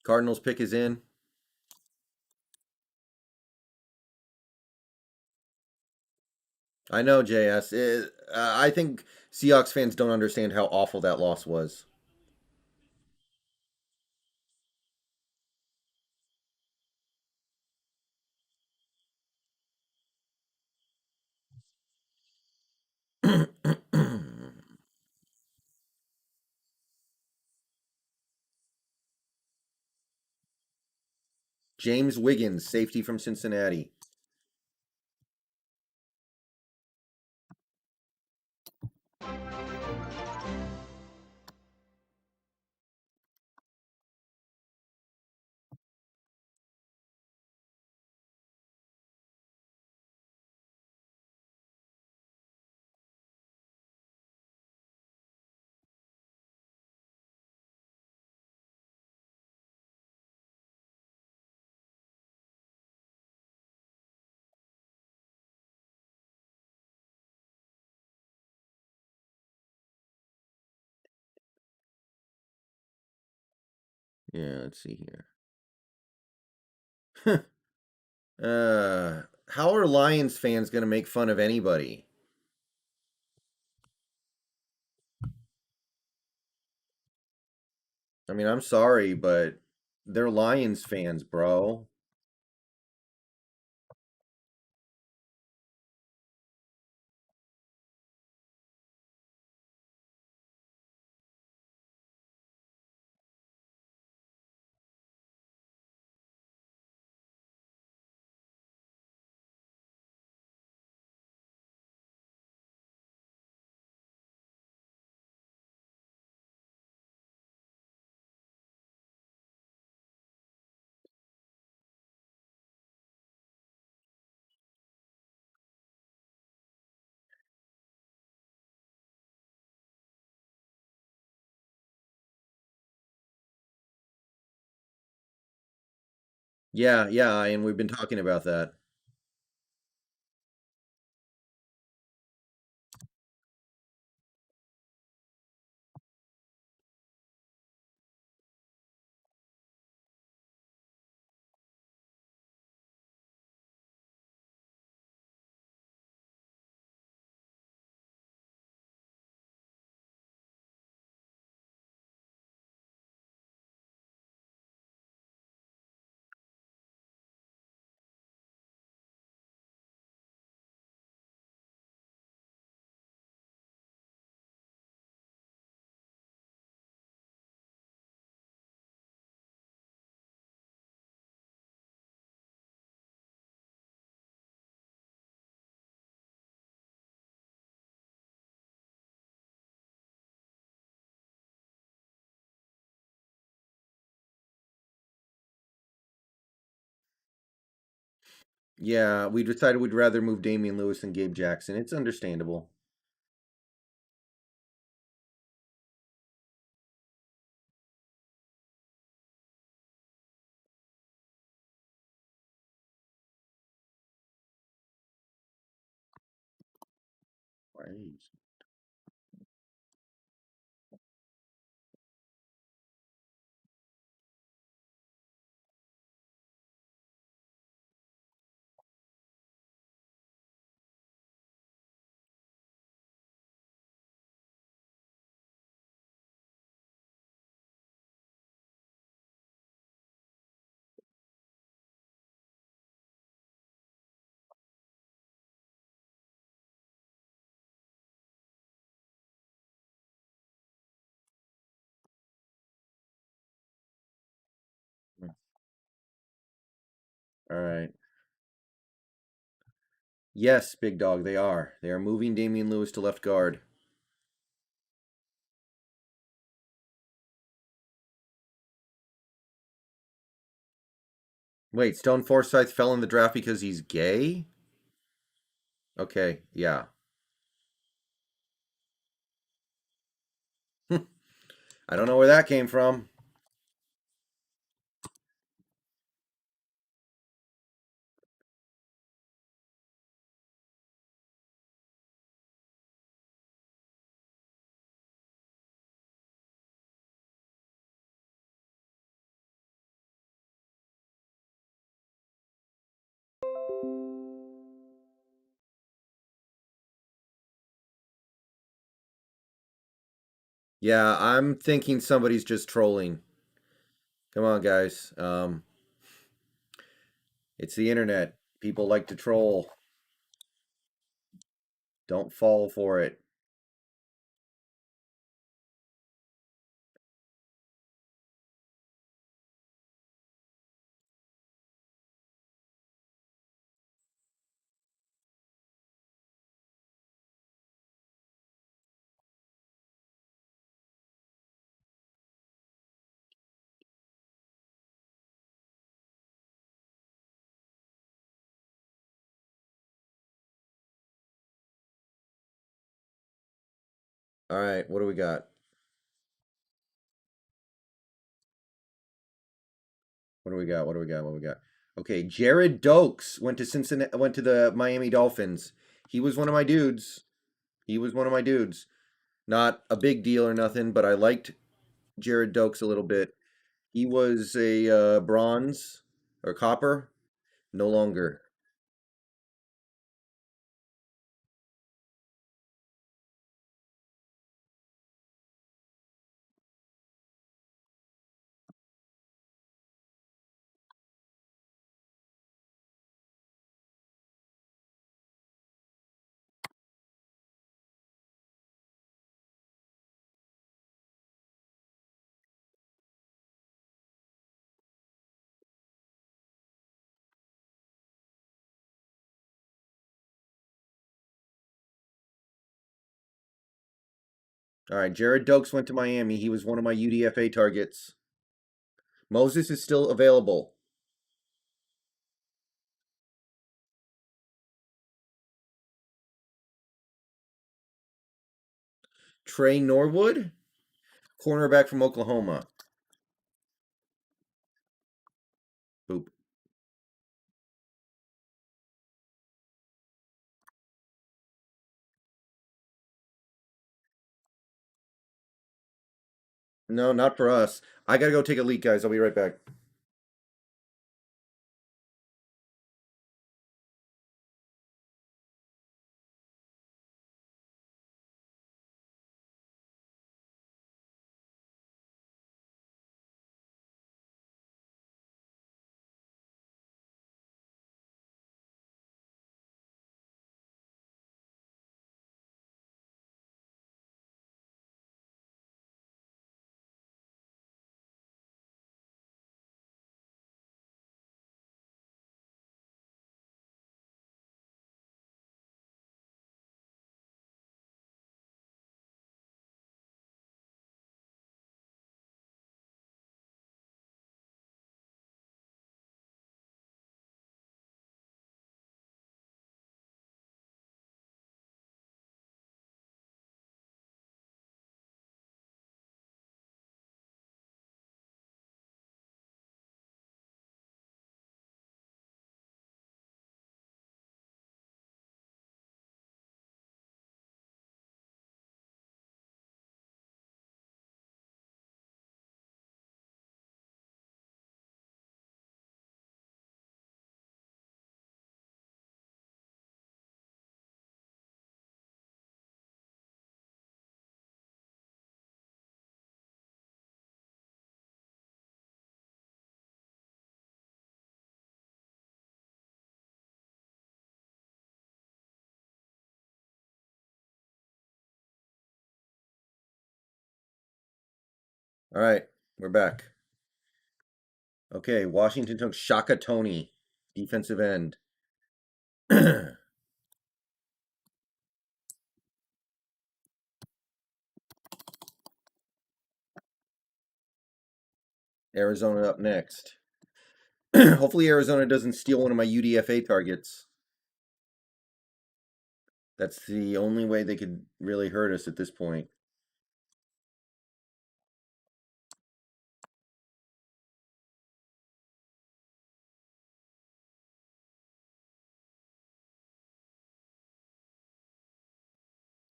Cardinals pick is in. I know, JS. I think Seahawks fans don't understand how awful that loss was. James Wiggins, safety from Cincinnati. Yeah, let's see here. How are Lions fans going to make fun of anybody? I mean, I'm sorry, but they're Lions fans, bro. Yeah, yeah, and we've been talking about that. Yeah, we decided we'd rather move Damian Lewis than Gabe Jackson. It's understandable. Right. All right. Yes, big dog, they are. They are moving Damian Lewis to left guard. Wait, Stone Forsythe fell in the draft because he's gay? Okay, yeah. I don't know where that came from. Yeah, I'm thinking somebody's just trolling. Come on, guys. It's the internet. People like to troll. Don't fall for it. All right, what do we got? What do we got? What do we got? What do we got? Okay, Jared Dokes went to Cincinnati. Went to the Miami Dolphins. He was one of my dudes. He was one of my dudes. Not a big deal or nothing, but I liked Jared Dokes a little bit. He was a bronze or copper. No longer. All right, Jared Dokes went to Miami. He was one of my UDFA targets. Moses is still available. Trey Norwood, cornerback from Oklahoma. Boop. No, not for us. I gotta go take a leak, guys. I'll be right back. All right, we're back. Okay, Washington took Shaka Tony, defensive end. Arizona up next. Hopefully, Arizona doesn't steal one of my UDFA targets. That's the only way they could really hurt us at this point.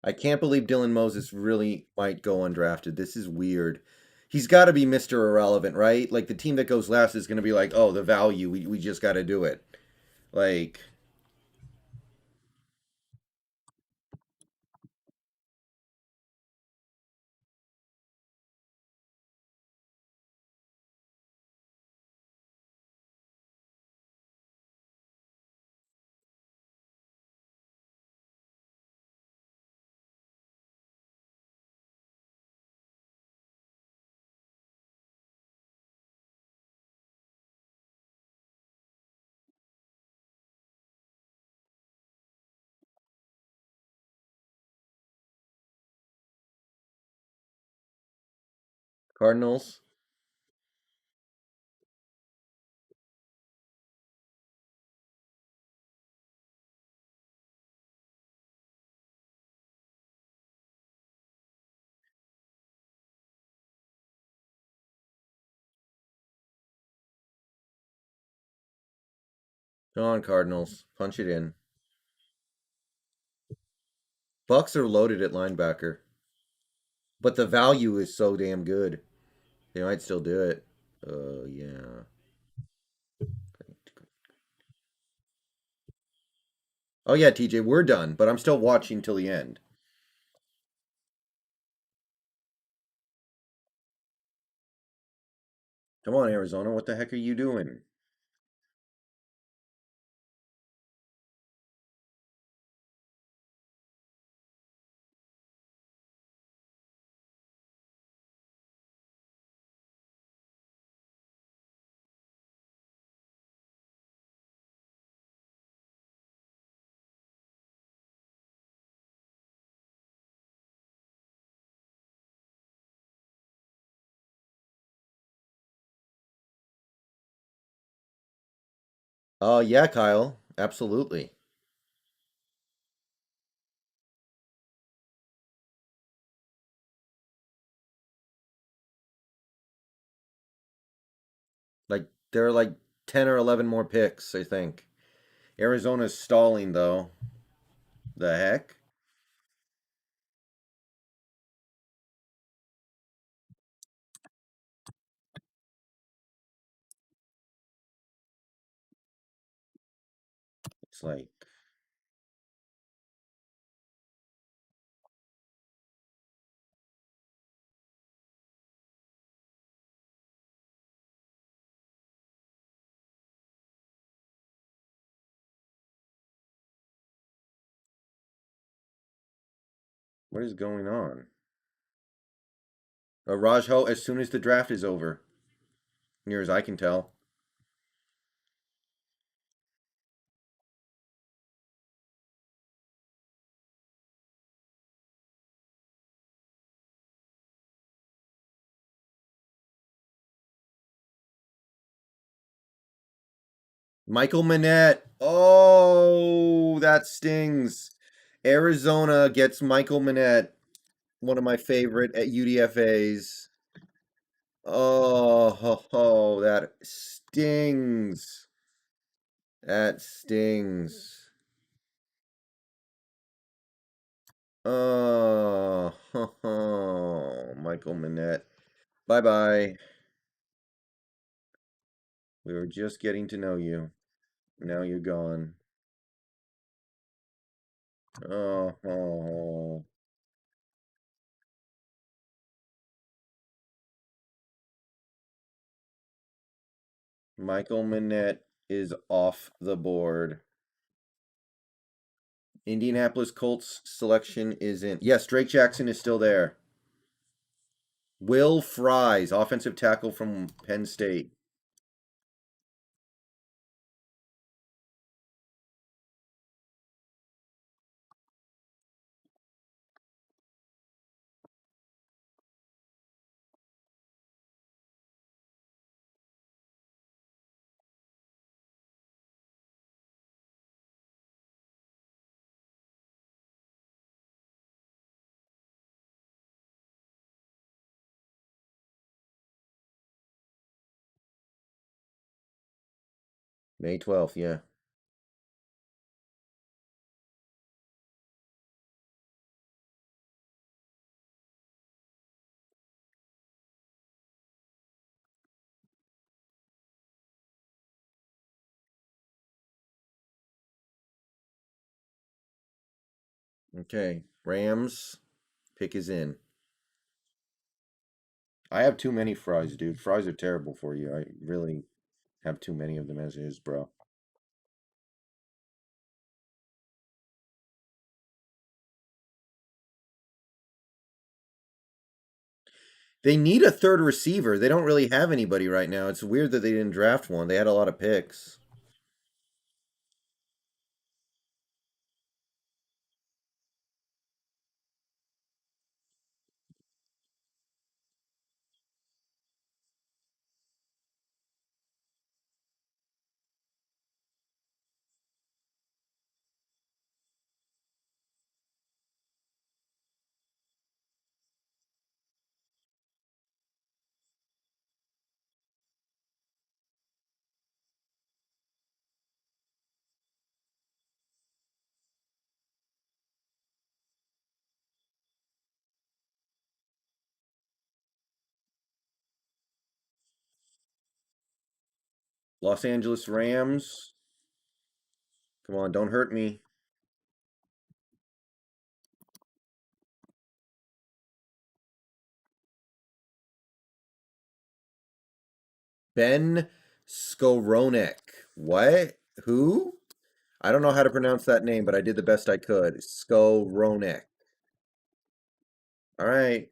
I can't believe Dylan Moses really might go undrafted. This is weird. He's got to be Mr. Irrelevant, right? Like the team that goes last is going to be like, oh, the value. We just got to do it. Like, Cardinals. Come on, Cardinals. Punch it in. Bucks are loaded at linebacker, but the value is so damn good. They might still do it. Yeah. Oh yeah, TJ, we're done, but I'm still watching till the end. Come on, Arizona, what the heck are you doing? Yeah, Kyle, absolutely. Like there are like 10 or 11 more picks, I think. Arizona's stalling though. The heck? It's like, what is going on? Raj Ho, as soon as the draft is over, near as I can tell. Michael Manette. Oh, that stings. Arizona gets Michael Manette, one of my favorite at UDFA's. Oh, ho, ho, that stings. That stings. Oh, ho, ho, Michael Manette. Bye bye. We were just getting to know you. Now you're gone. Oh, ho. Michael Manette is off the board. Indianapolis Colts selection is in. Yes, Drake Jackson is still there. Will Fries, offensive tackle from Penn State. May 12th, yeah. Okay. Rams pick is in. I have too many fries, dude. Fries are terrible for you. I really have too many of them as is, bro. They need a third receiver. They don't really have anybody right now. It's weird that they didn't draft one. They had a lot of picks. Los Angeles Rams. Come on, don't hurt me. Ben Skowronek. What? Who? I don't know how to pronounce that name, but I did the best I could. Skowronek. All right.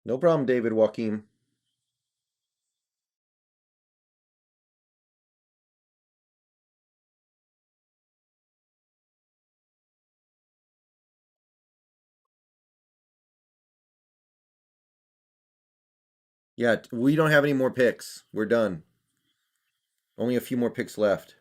No problem, David Joaquim. Yeah, we don't have any more picks. We're done. Only a few more picks left.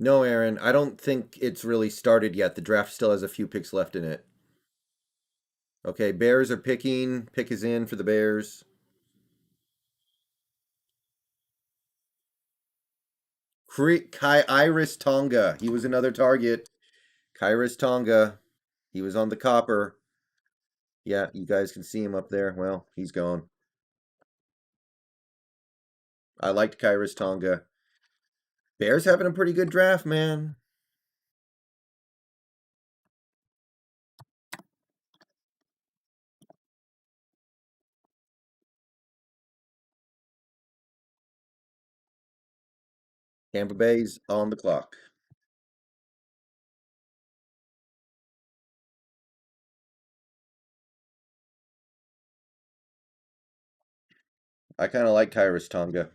No, Aaron, I don't think it's really started yet. The draft still has a few picks left in it. Okay, Bears are picking. Pick is in for the Bears. Kai Iris Tonga. He was another target. Kairis Tonga. He was on the copper. Yeah, you guys can see him up there. Well, he's gone. I liked Kairis Tonga. Bears having a pretty good draft, man. Tampa Bay's on the clock. I kind of like Kairis Tonga.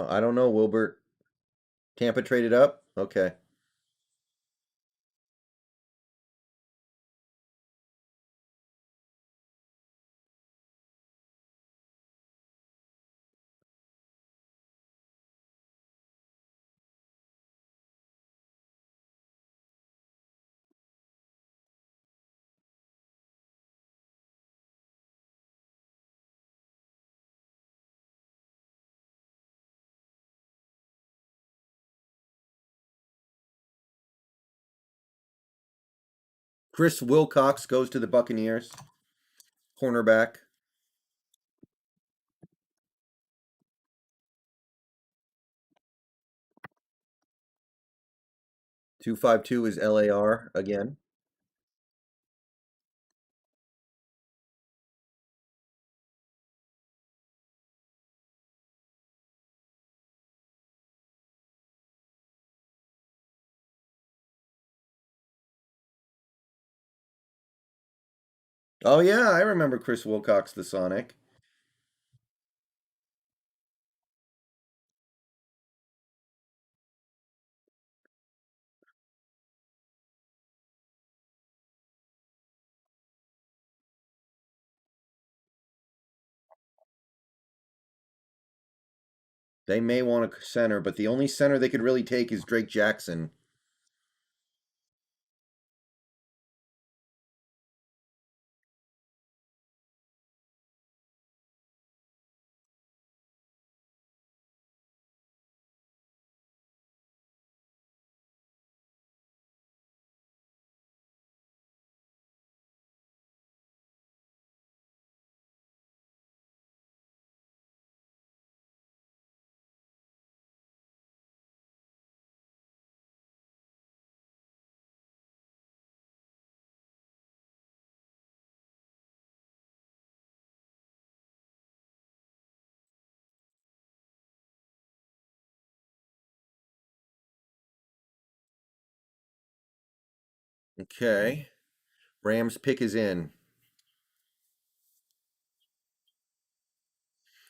I don't know, Wilbert. Tampa traded up? Okay. Chris Wilcox goes to the Buccaneers. Cornerback. 252 is LAR again. Oh, yeah, I remember Chris Wilcox, the Sonic. They may want a center, but the only center they could really take is Drake Jackson. Okay. Rams pick is in.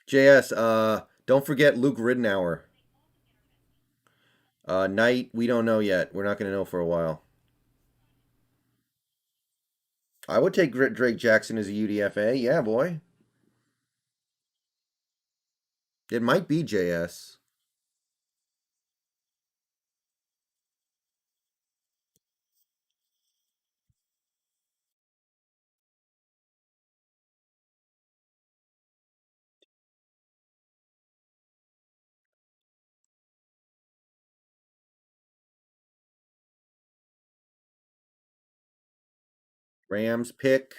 JS, don't forget Luke Ridnour. Knight, we don't know yet. We're not going to know for a while. I would take Drake Jackson as a UDFA. Yeah, boy. It might be JS. Rams pick.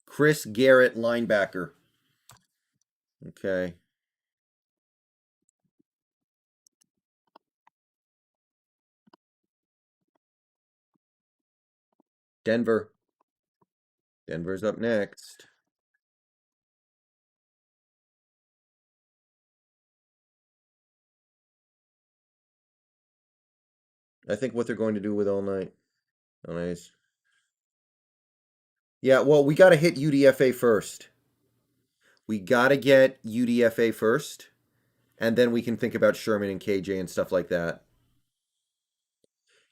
Chris Garrett, linebacker. Okay. Denver. Denver's up next. I think what they're going to do with all night. Oh, nice. Yeah, well, we got to hit UDFA first. We got to get UDFA first, and then we can think about Sherman and KJ and stuff like that.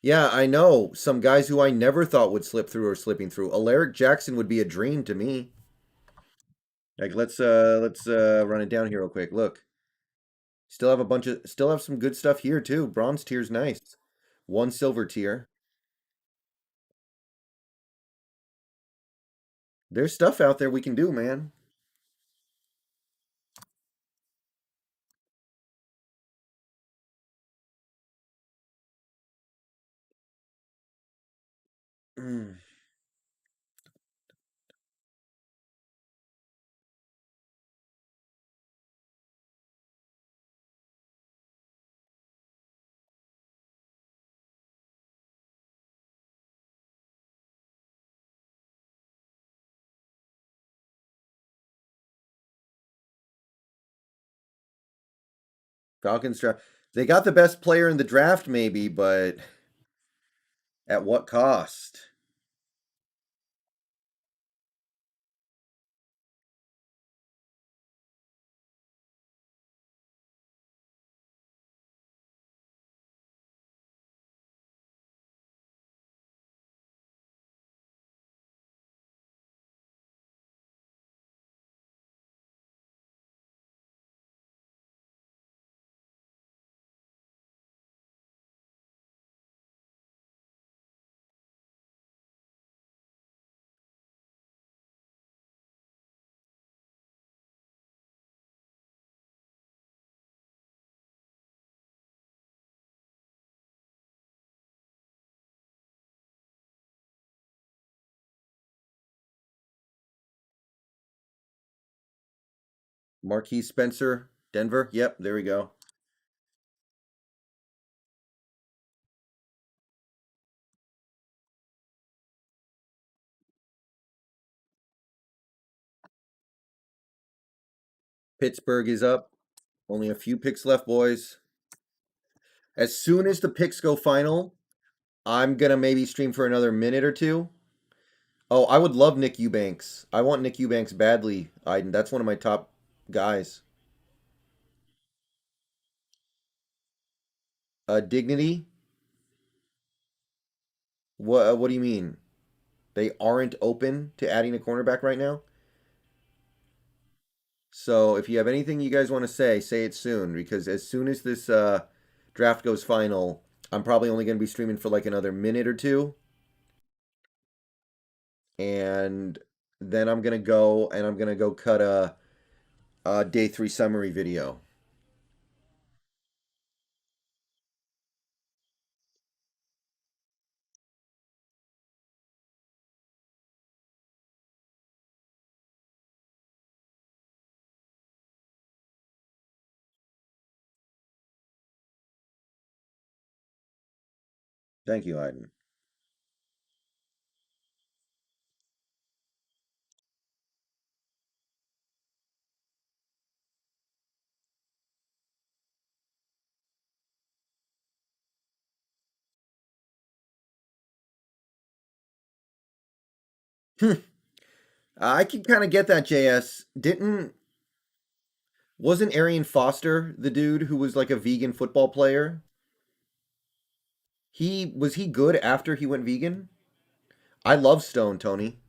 Yeah, I know some guys who I never thought would slip through or slipping through. Alaric Jackson would be a dream to me. Like let's run it down here real quick. Look, still have some good stuff here too. Bronze tier's nice. One silver tier. There's stuff out there we can do, man. Mm. Falcons draft. They got the best player in the draft, maybe, but at what cost? Marquise Spencer, Denver. Yep, there we go. Pittsburgh is up. Only a few picks left, boys. As soon as the picks go final, I'm gonna maybe stream for another minute or two. Oh, I would love Nick Eubanks. I want Nick Eubanks badly, Iden. That's one of my top guys. Dignity. What do you mean? They aren't open to adding a cornerback right now? So if you have anything you guys want to say it soon because as soon as this draft goes final, I'm probably only going to be streaming for like another minute or two, and then I'm gonna go cut a day three summary video. Thank you, Iden. I can kind of get that, JS. Didn't Wasn't Arian Foster the dude who was like a vegan football player? He good after he went vegan? I love Stone, Tony.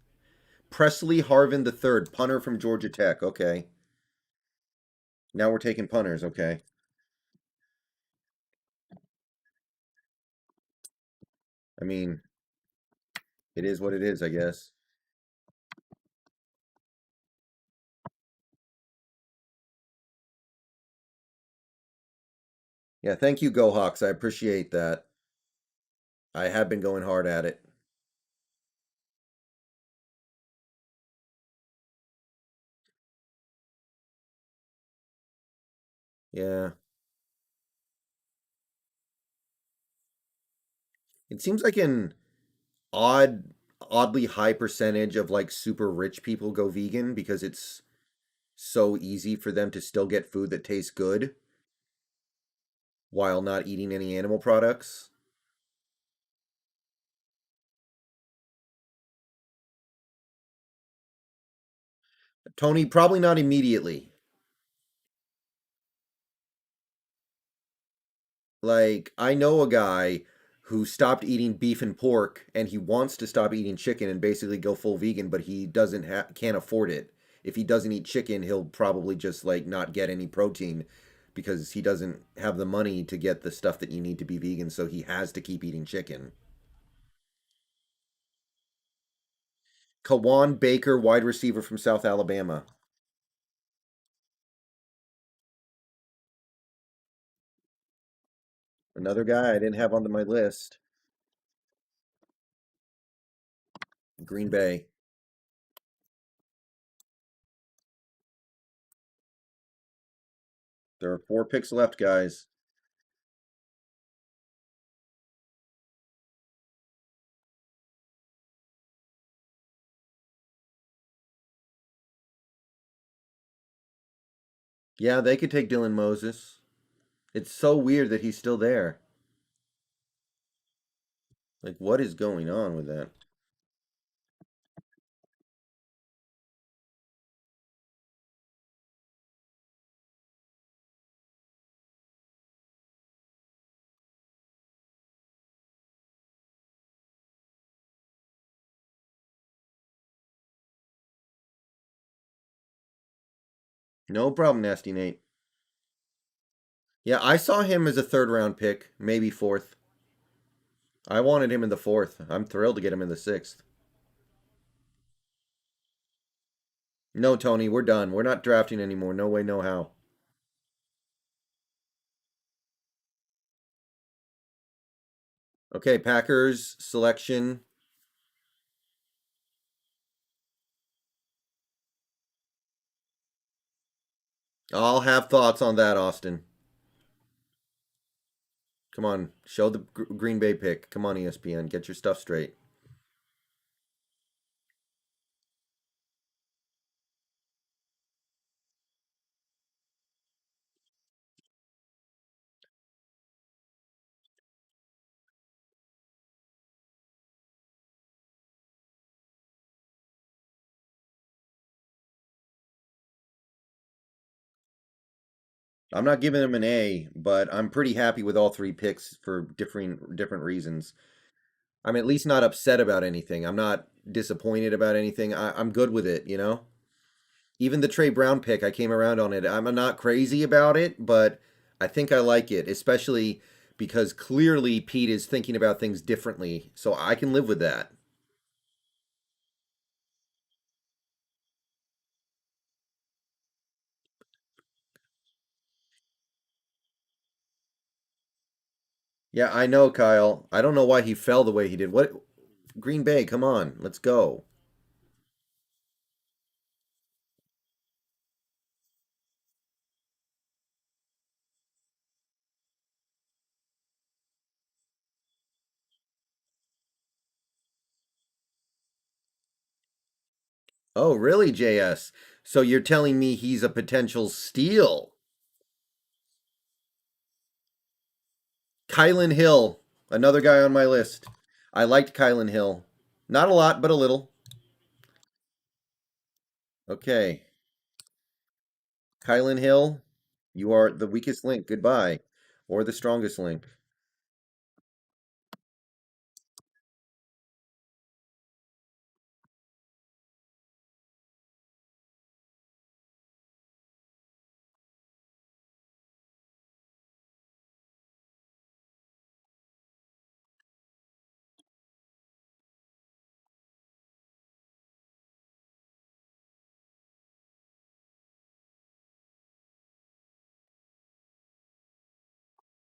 Presley Harvin the third, punter from Georgia Tech. Okay. Now we're taking punters, okay. I mean, it is what it is, I guess. Yeah, thank you, Go Hawks. I appreciate that. I have been going hard at it. Yeah. It seems like an oddly high percentage of like super rich people go vegan because it's so easy for them to still get food that tastes good while not eating any animal products. Tony, probably not immediately. Like, I know a guy who stopped eating beef and pork and he wants to stop eating chicken and basically go full vegan, but he doesn't can't afford it. If he doesn't eat chicken, he'll probably just like not get any protein because he doesn't have the money to get the stuff that you need to be vegan, so he has to keep eating chicken. Kawan Baker, wide receiver from South Alabama. Another guy I didn't have on my list. Green Bay. There are 4 picks left, guys. Yeah, they could take Dylan Moses. It's so weird that he's still there. Like, what is going on with that? No problem, Nasty Nate. Yeah, I saw him as a third round pick, maybe fourth. I wanted him in the fourth. I'm thrilled to get him in the sixth. No, Tony, we're done. We're not drafting anymore. No way, no how. Okay, Packers selection. I'll have thoughts on that, Austin. Come on, show the Green Bay pick. Come on, ESPN, get your stuff straight. I'm not giving him an A, but I'm pretty happy with all 3 picks for different reasons. I'm at least not upset about anything. I'm not disappointed about anything. I'm good with it, you know? Even the Trey Brown pick, I came around on it. I'm not crazy about it, but I think I like it, especially because clearly Pete is thinking about things differently. So I can live with that. Yeah, I know, Kyle. I don't know why he fell the way he did. What Green Bay, come on, let's go. Oh, really, JS? So you're telling me he's a potential steal? Kylan Hill, another guy on my list. I liked Kylan Hill. Not a lot, but a little. Okay. Kylan Hill, you are the weakest link. Goodbye. Or the strongest link.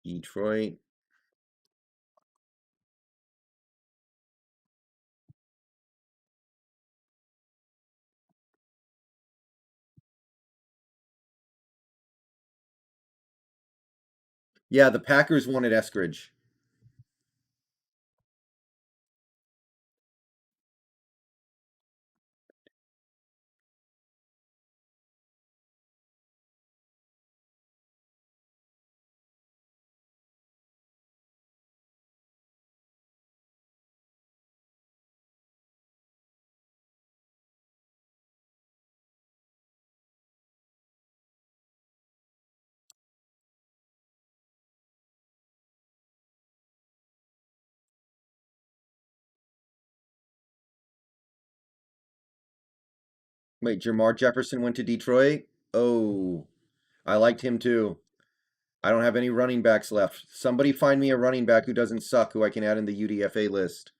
Detroit. Yeah, the Packers wanted Eskridge. Wait, Jamar Jefferson went to Detroit? Oh, I liked him too. I don't have any running backs left. Somebody find me a running back who doesn't suck who I can add in the UDFA list.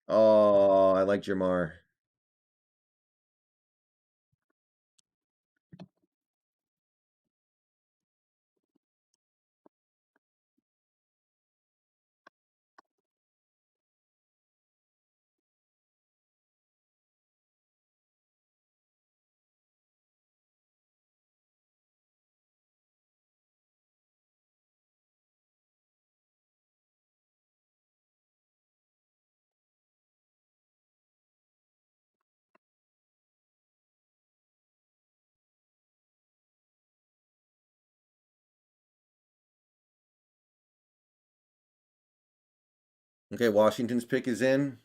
Oh, I like Jamar. Okay, Washington's pick is in.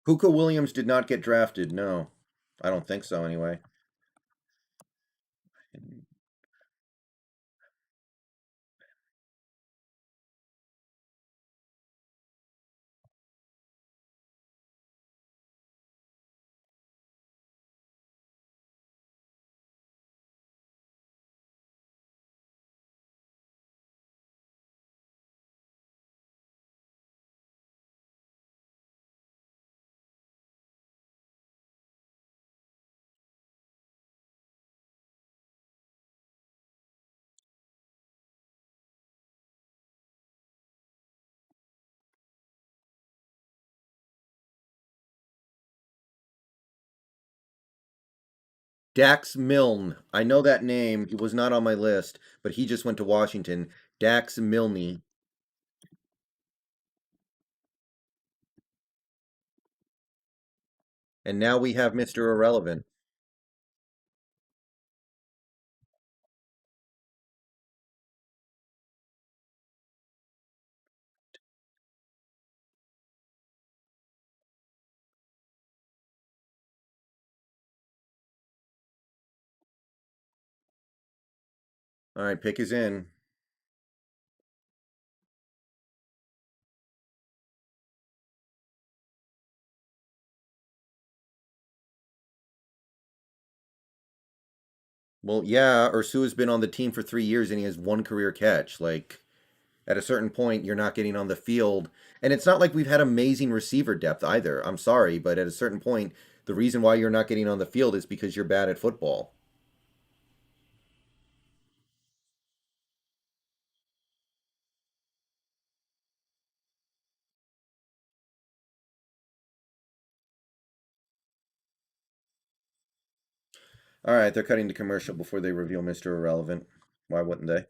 Hookah Williams did not get drafted. No, I don't think so anyway. Dax Milne. I know that name. He was not on my list, but he just went to Washington. Dax Milne. And now we have Mr. Irrelevant. All right, pick is in. Well, yeah, Ursua's been on the team for 3 years and he has one career catch. Like, at a certain point, you're not getting on the field. And it's not like we've had amazing receiver depth either. I'm sorry, but at a certain point, the reason why you're not getting on the field is because you're bad at football. All right, they're cutting the commercial before they reveal Mr. Irrelevant. Why wouldn't they?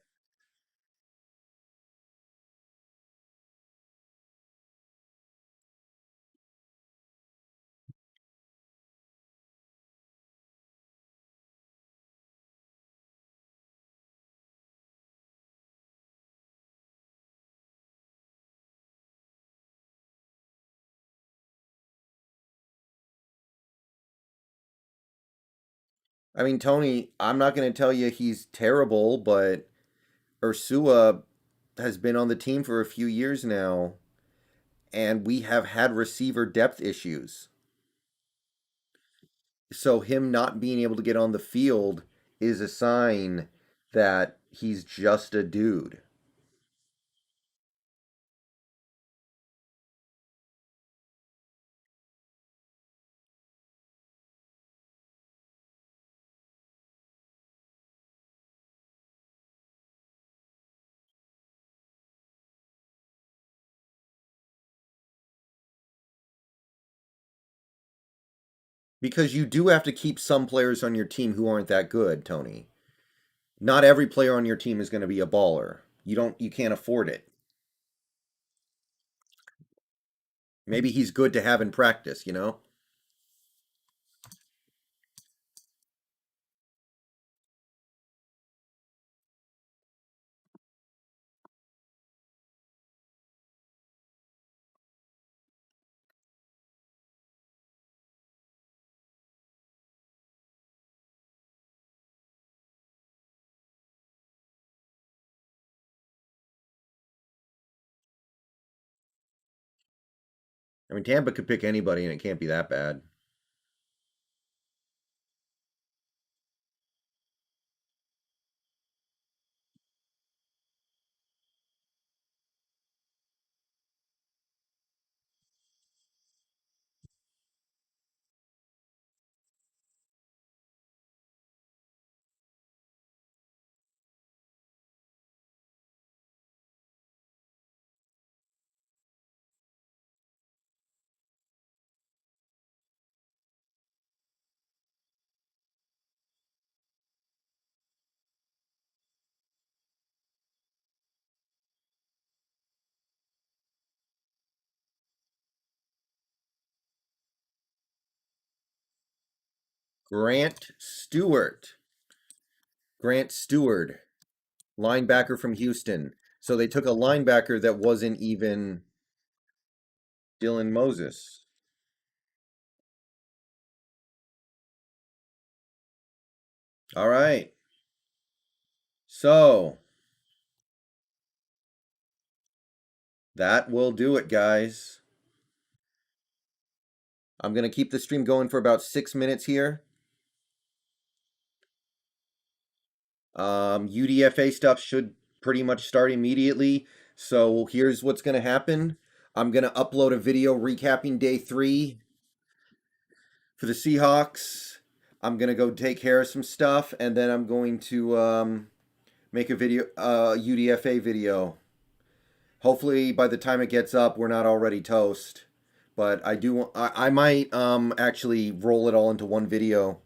I mean, Tony, I'm not going to tell you he's terrible, but Ursua has been on the team for a few years now, and we have had receiver depth issues. So him not being able to get on the field is a sign that he's just a dude. Because you do have to keep some players on your team who aren't that good, Tony. Not every player on your team is going to be a baller. You can't afford it. Maybe he's good to have in practice, you know? I mean, Tampa could pick anybody, and it can't be that bad. Grant Stewart. Grant Stewart, linebacker from Houston. So they took a linebacker that wasn't even Dylan Moses. All right. So that will do it, guys. I'm going to keep the stream going for about 6 minutes here. UDFA stuff should pretty much start immediately. So here's what's going to happen. I'm going to upload a video recapping day 3 for the Seahawks. I'm going to go take care of some stuff, and then I'm going to make a video, UDFA video. Hopefully, by the time it gets up, we're not already toast. But I do. I might actually roll it all into one video.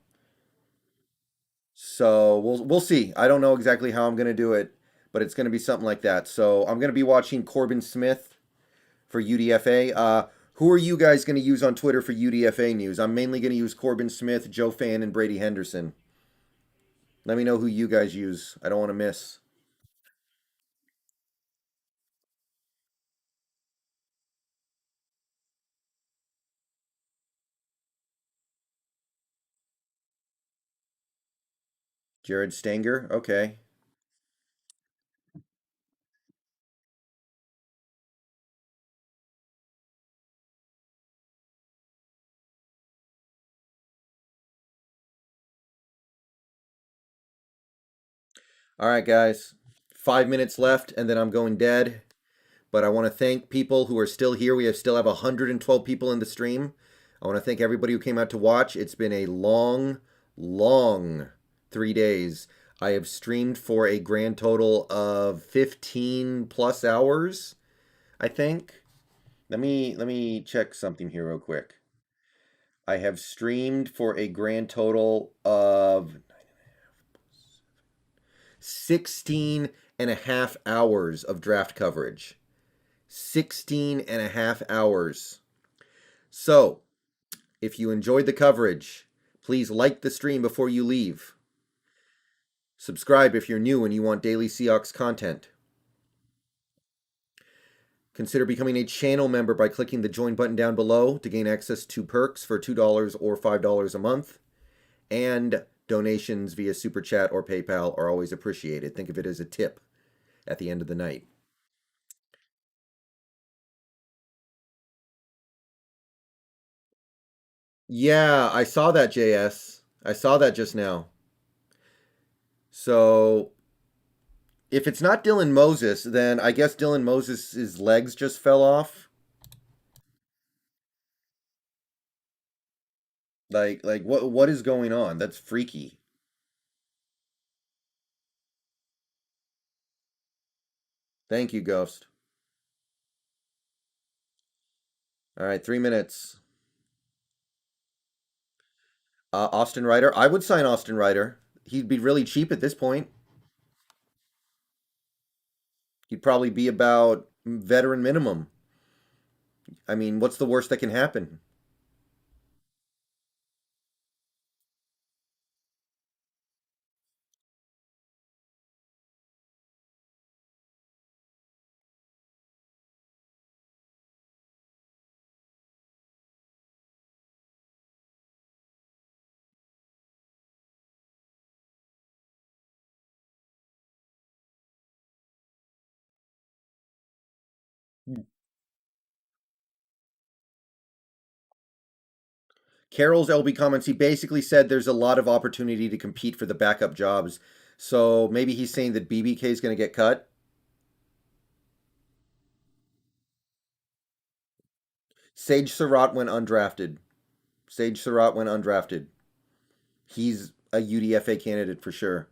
So we'll see. I don't know exactly how I'm gonna do it, but it's gonna be something like that. So I'm gonna be watching Corbin Smith for UDFA. Who are you guys gonna use on Twitter for UDFA news? I'm mainly gonna use Corbin Smith, Joe Fan, and Brady Henderson. Let me know who you guys use. I don't want to miss. Jared Stanger. Okay. All right, guys. 5 minutes left, and then I'm going dead. But I want to thank people who are still here. We still have 112 people in the stream. I want to thank everybody who came out to watch. It's been a long, long 3 days. I have streamed for a grand total of 15 plus hours, I think. Let me check something here real quick. I have streamed for a grand total of 16 and a half hours of draft coverage. 16 and a half hours. So, if you enjoyed the coverage, please like the stream before you leave. Subscribe if you're new and you want daily Seahawks content. Consider becoming a channel member by clicking the join button down below to gain access to perks for $2 or $5 a month. And donations via Superchat or PayPal are always appreciated. Think of it as a tip at the end of the night. Yeah, I saw that, JS. I saw that just now. So if it's not Dylan Moses, then I guess Dylan Moses' legs just fell off. Like what is going on? That's freaky. Thank you, Ghost. All right, 3 minutes. Austin Ryder. I would sign Austin Ryder. He'd be really cheap at this point. He'd probably be about veteran minimum. I mean, what's the worst that can happen? Carroll's LB comments, he basically said there's a lot of opportunity to compete for the backup jobs. So maybe he's saying that BBK is going to get cut. Sage Surratt went undrafted. Sage Surratt went undrafted. He's a UDFA candidate for sure.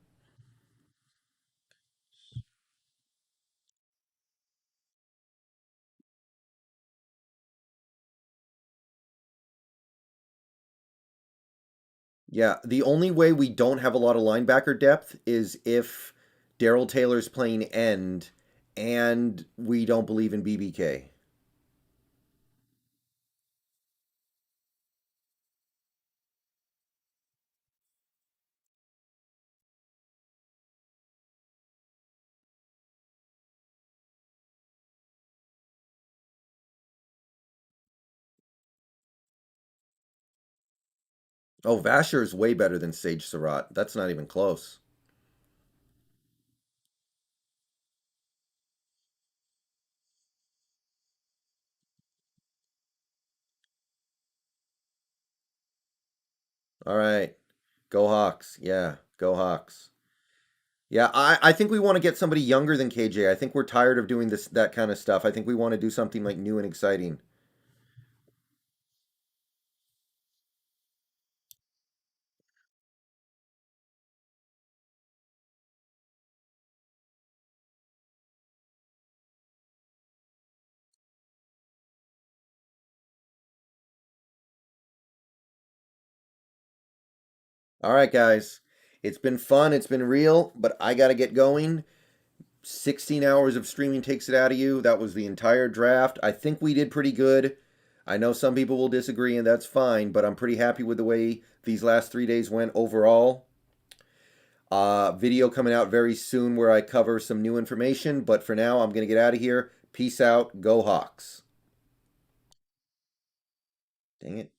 Yeah, the only way we don't have a lot of linebacker depth is if Daryl Taylor's playing end and we don't believe in BBK. Oh, Vasher is way better than Sage Surratt. That's not even close. All right. Go Hawks. Yeah, go Hawks. Yeah, I think we want to get somebody younger than KJ. I think we're tired of doing this that kind of stuff. I think we want to do something like new and exciting. All right, guys. It's been fun. It's been real, but I got to get going. 16 hours of streaming takes it out of you. That was the entire draft. I think we did pretty good. I know some people will disagree, and that's fine, but I'm pretty happy with the way these last 3 days went overall. Video coming out very soon where I cover some new information, but for now, I'm going to get out of here. Peace out. Go Hawks. Dang it.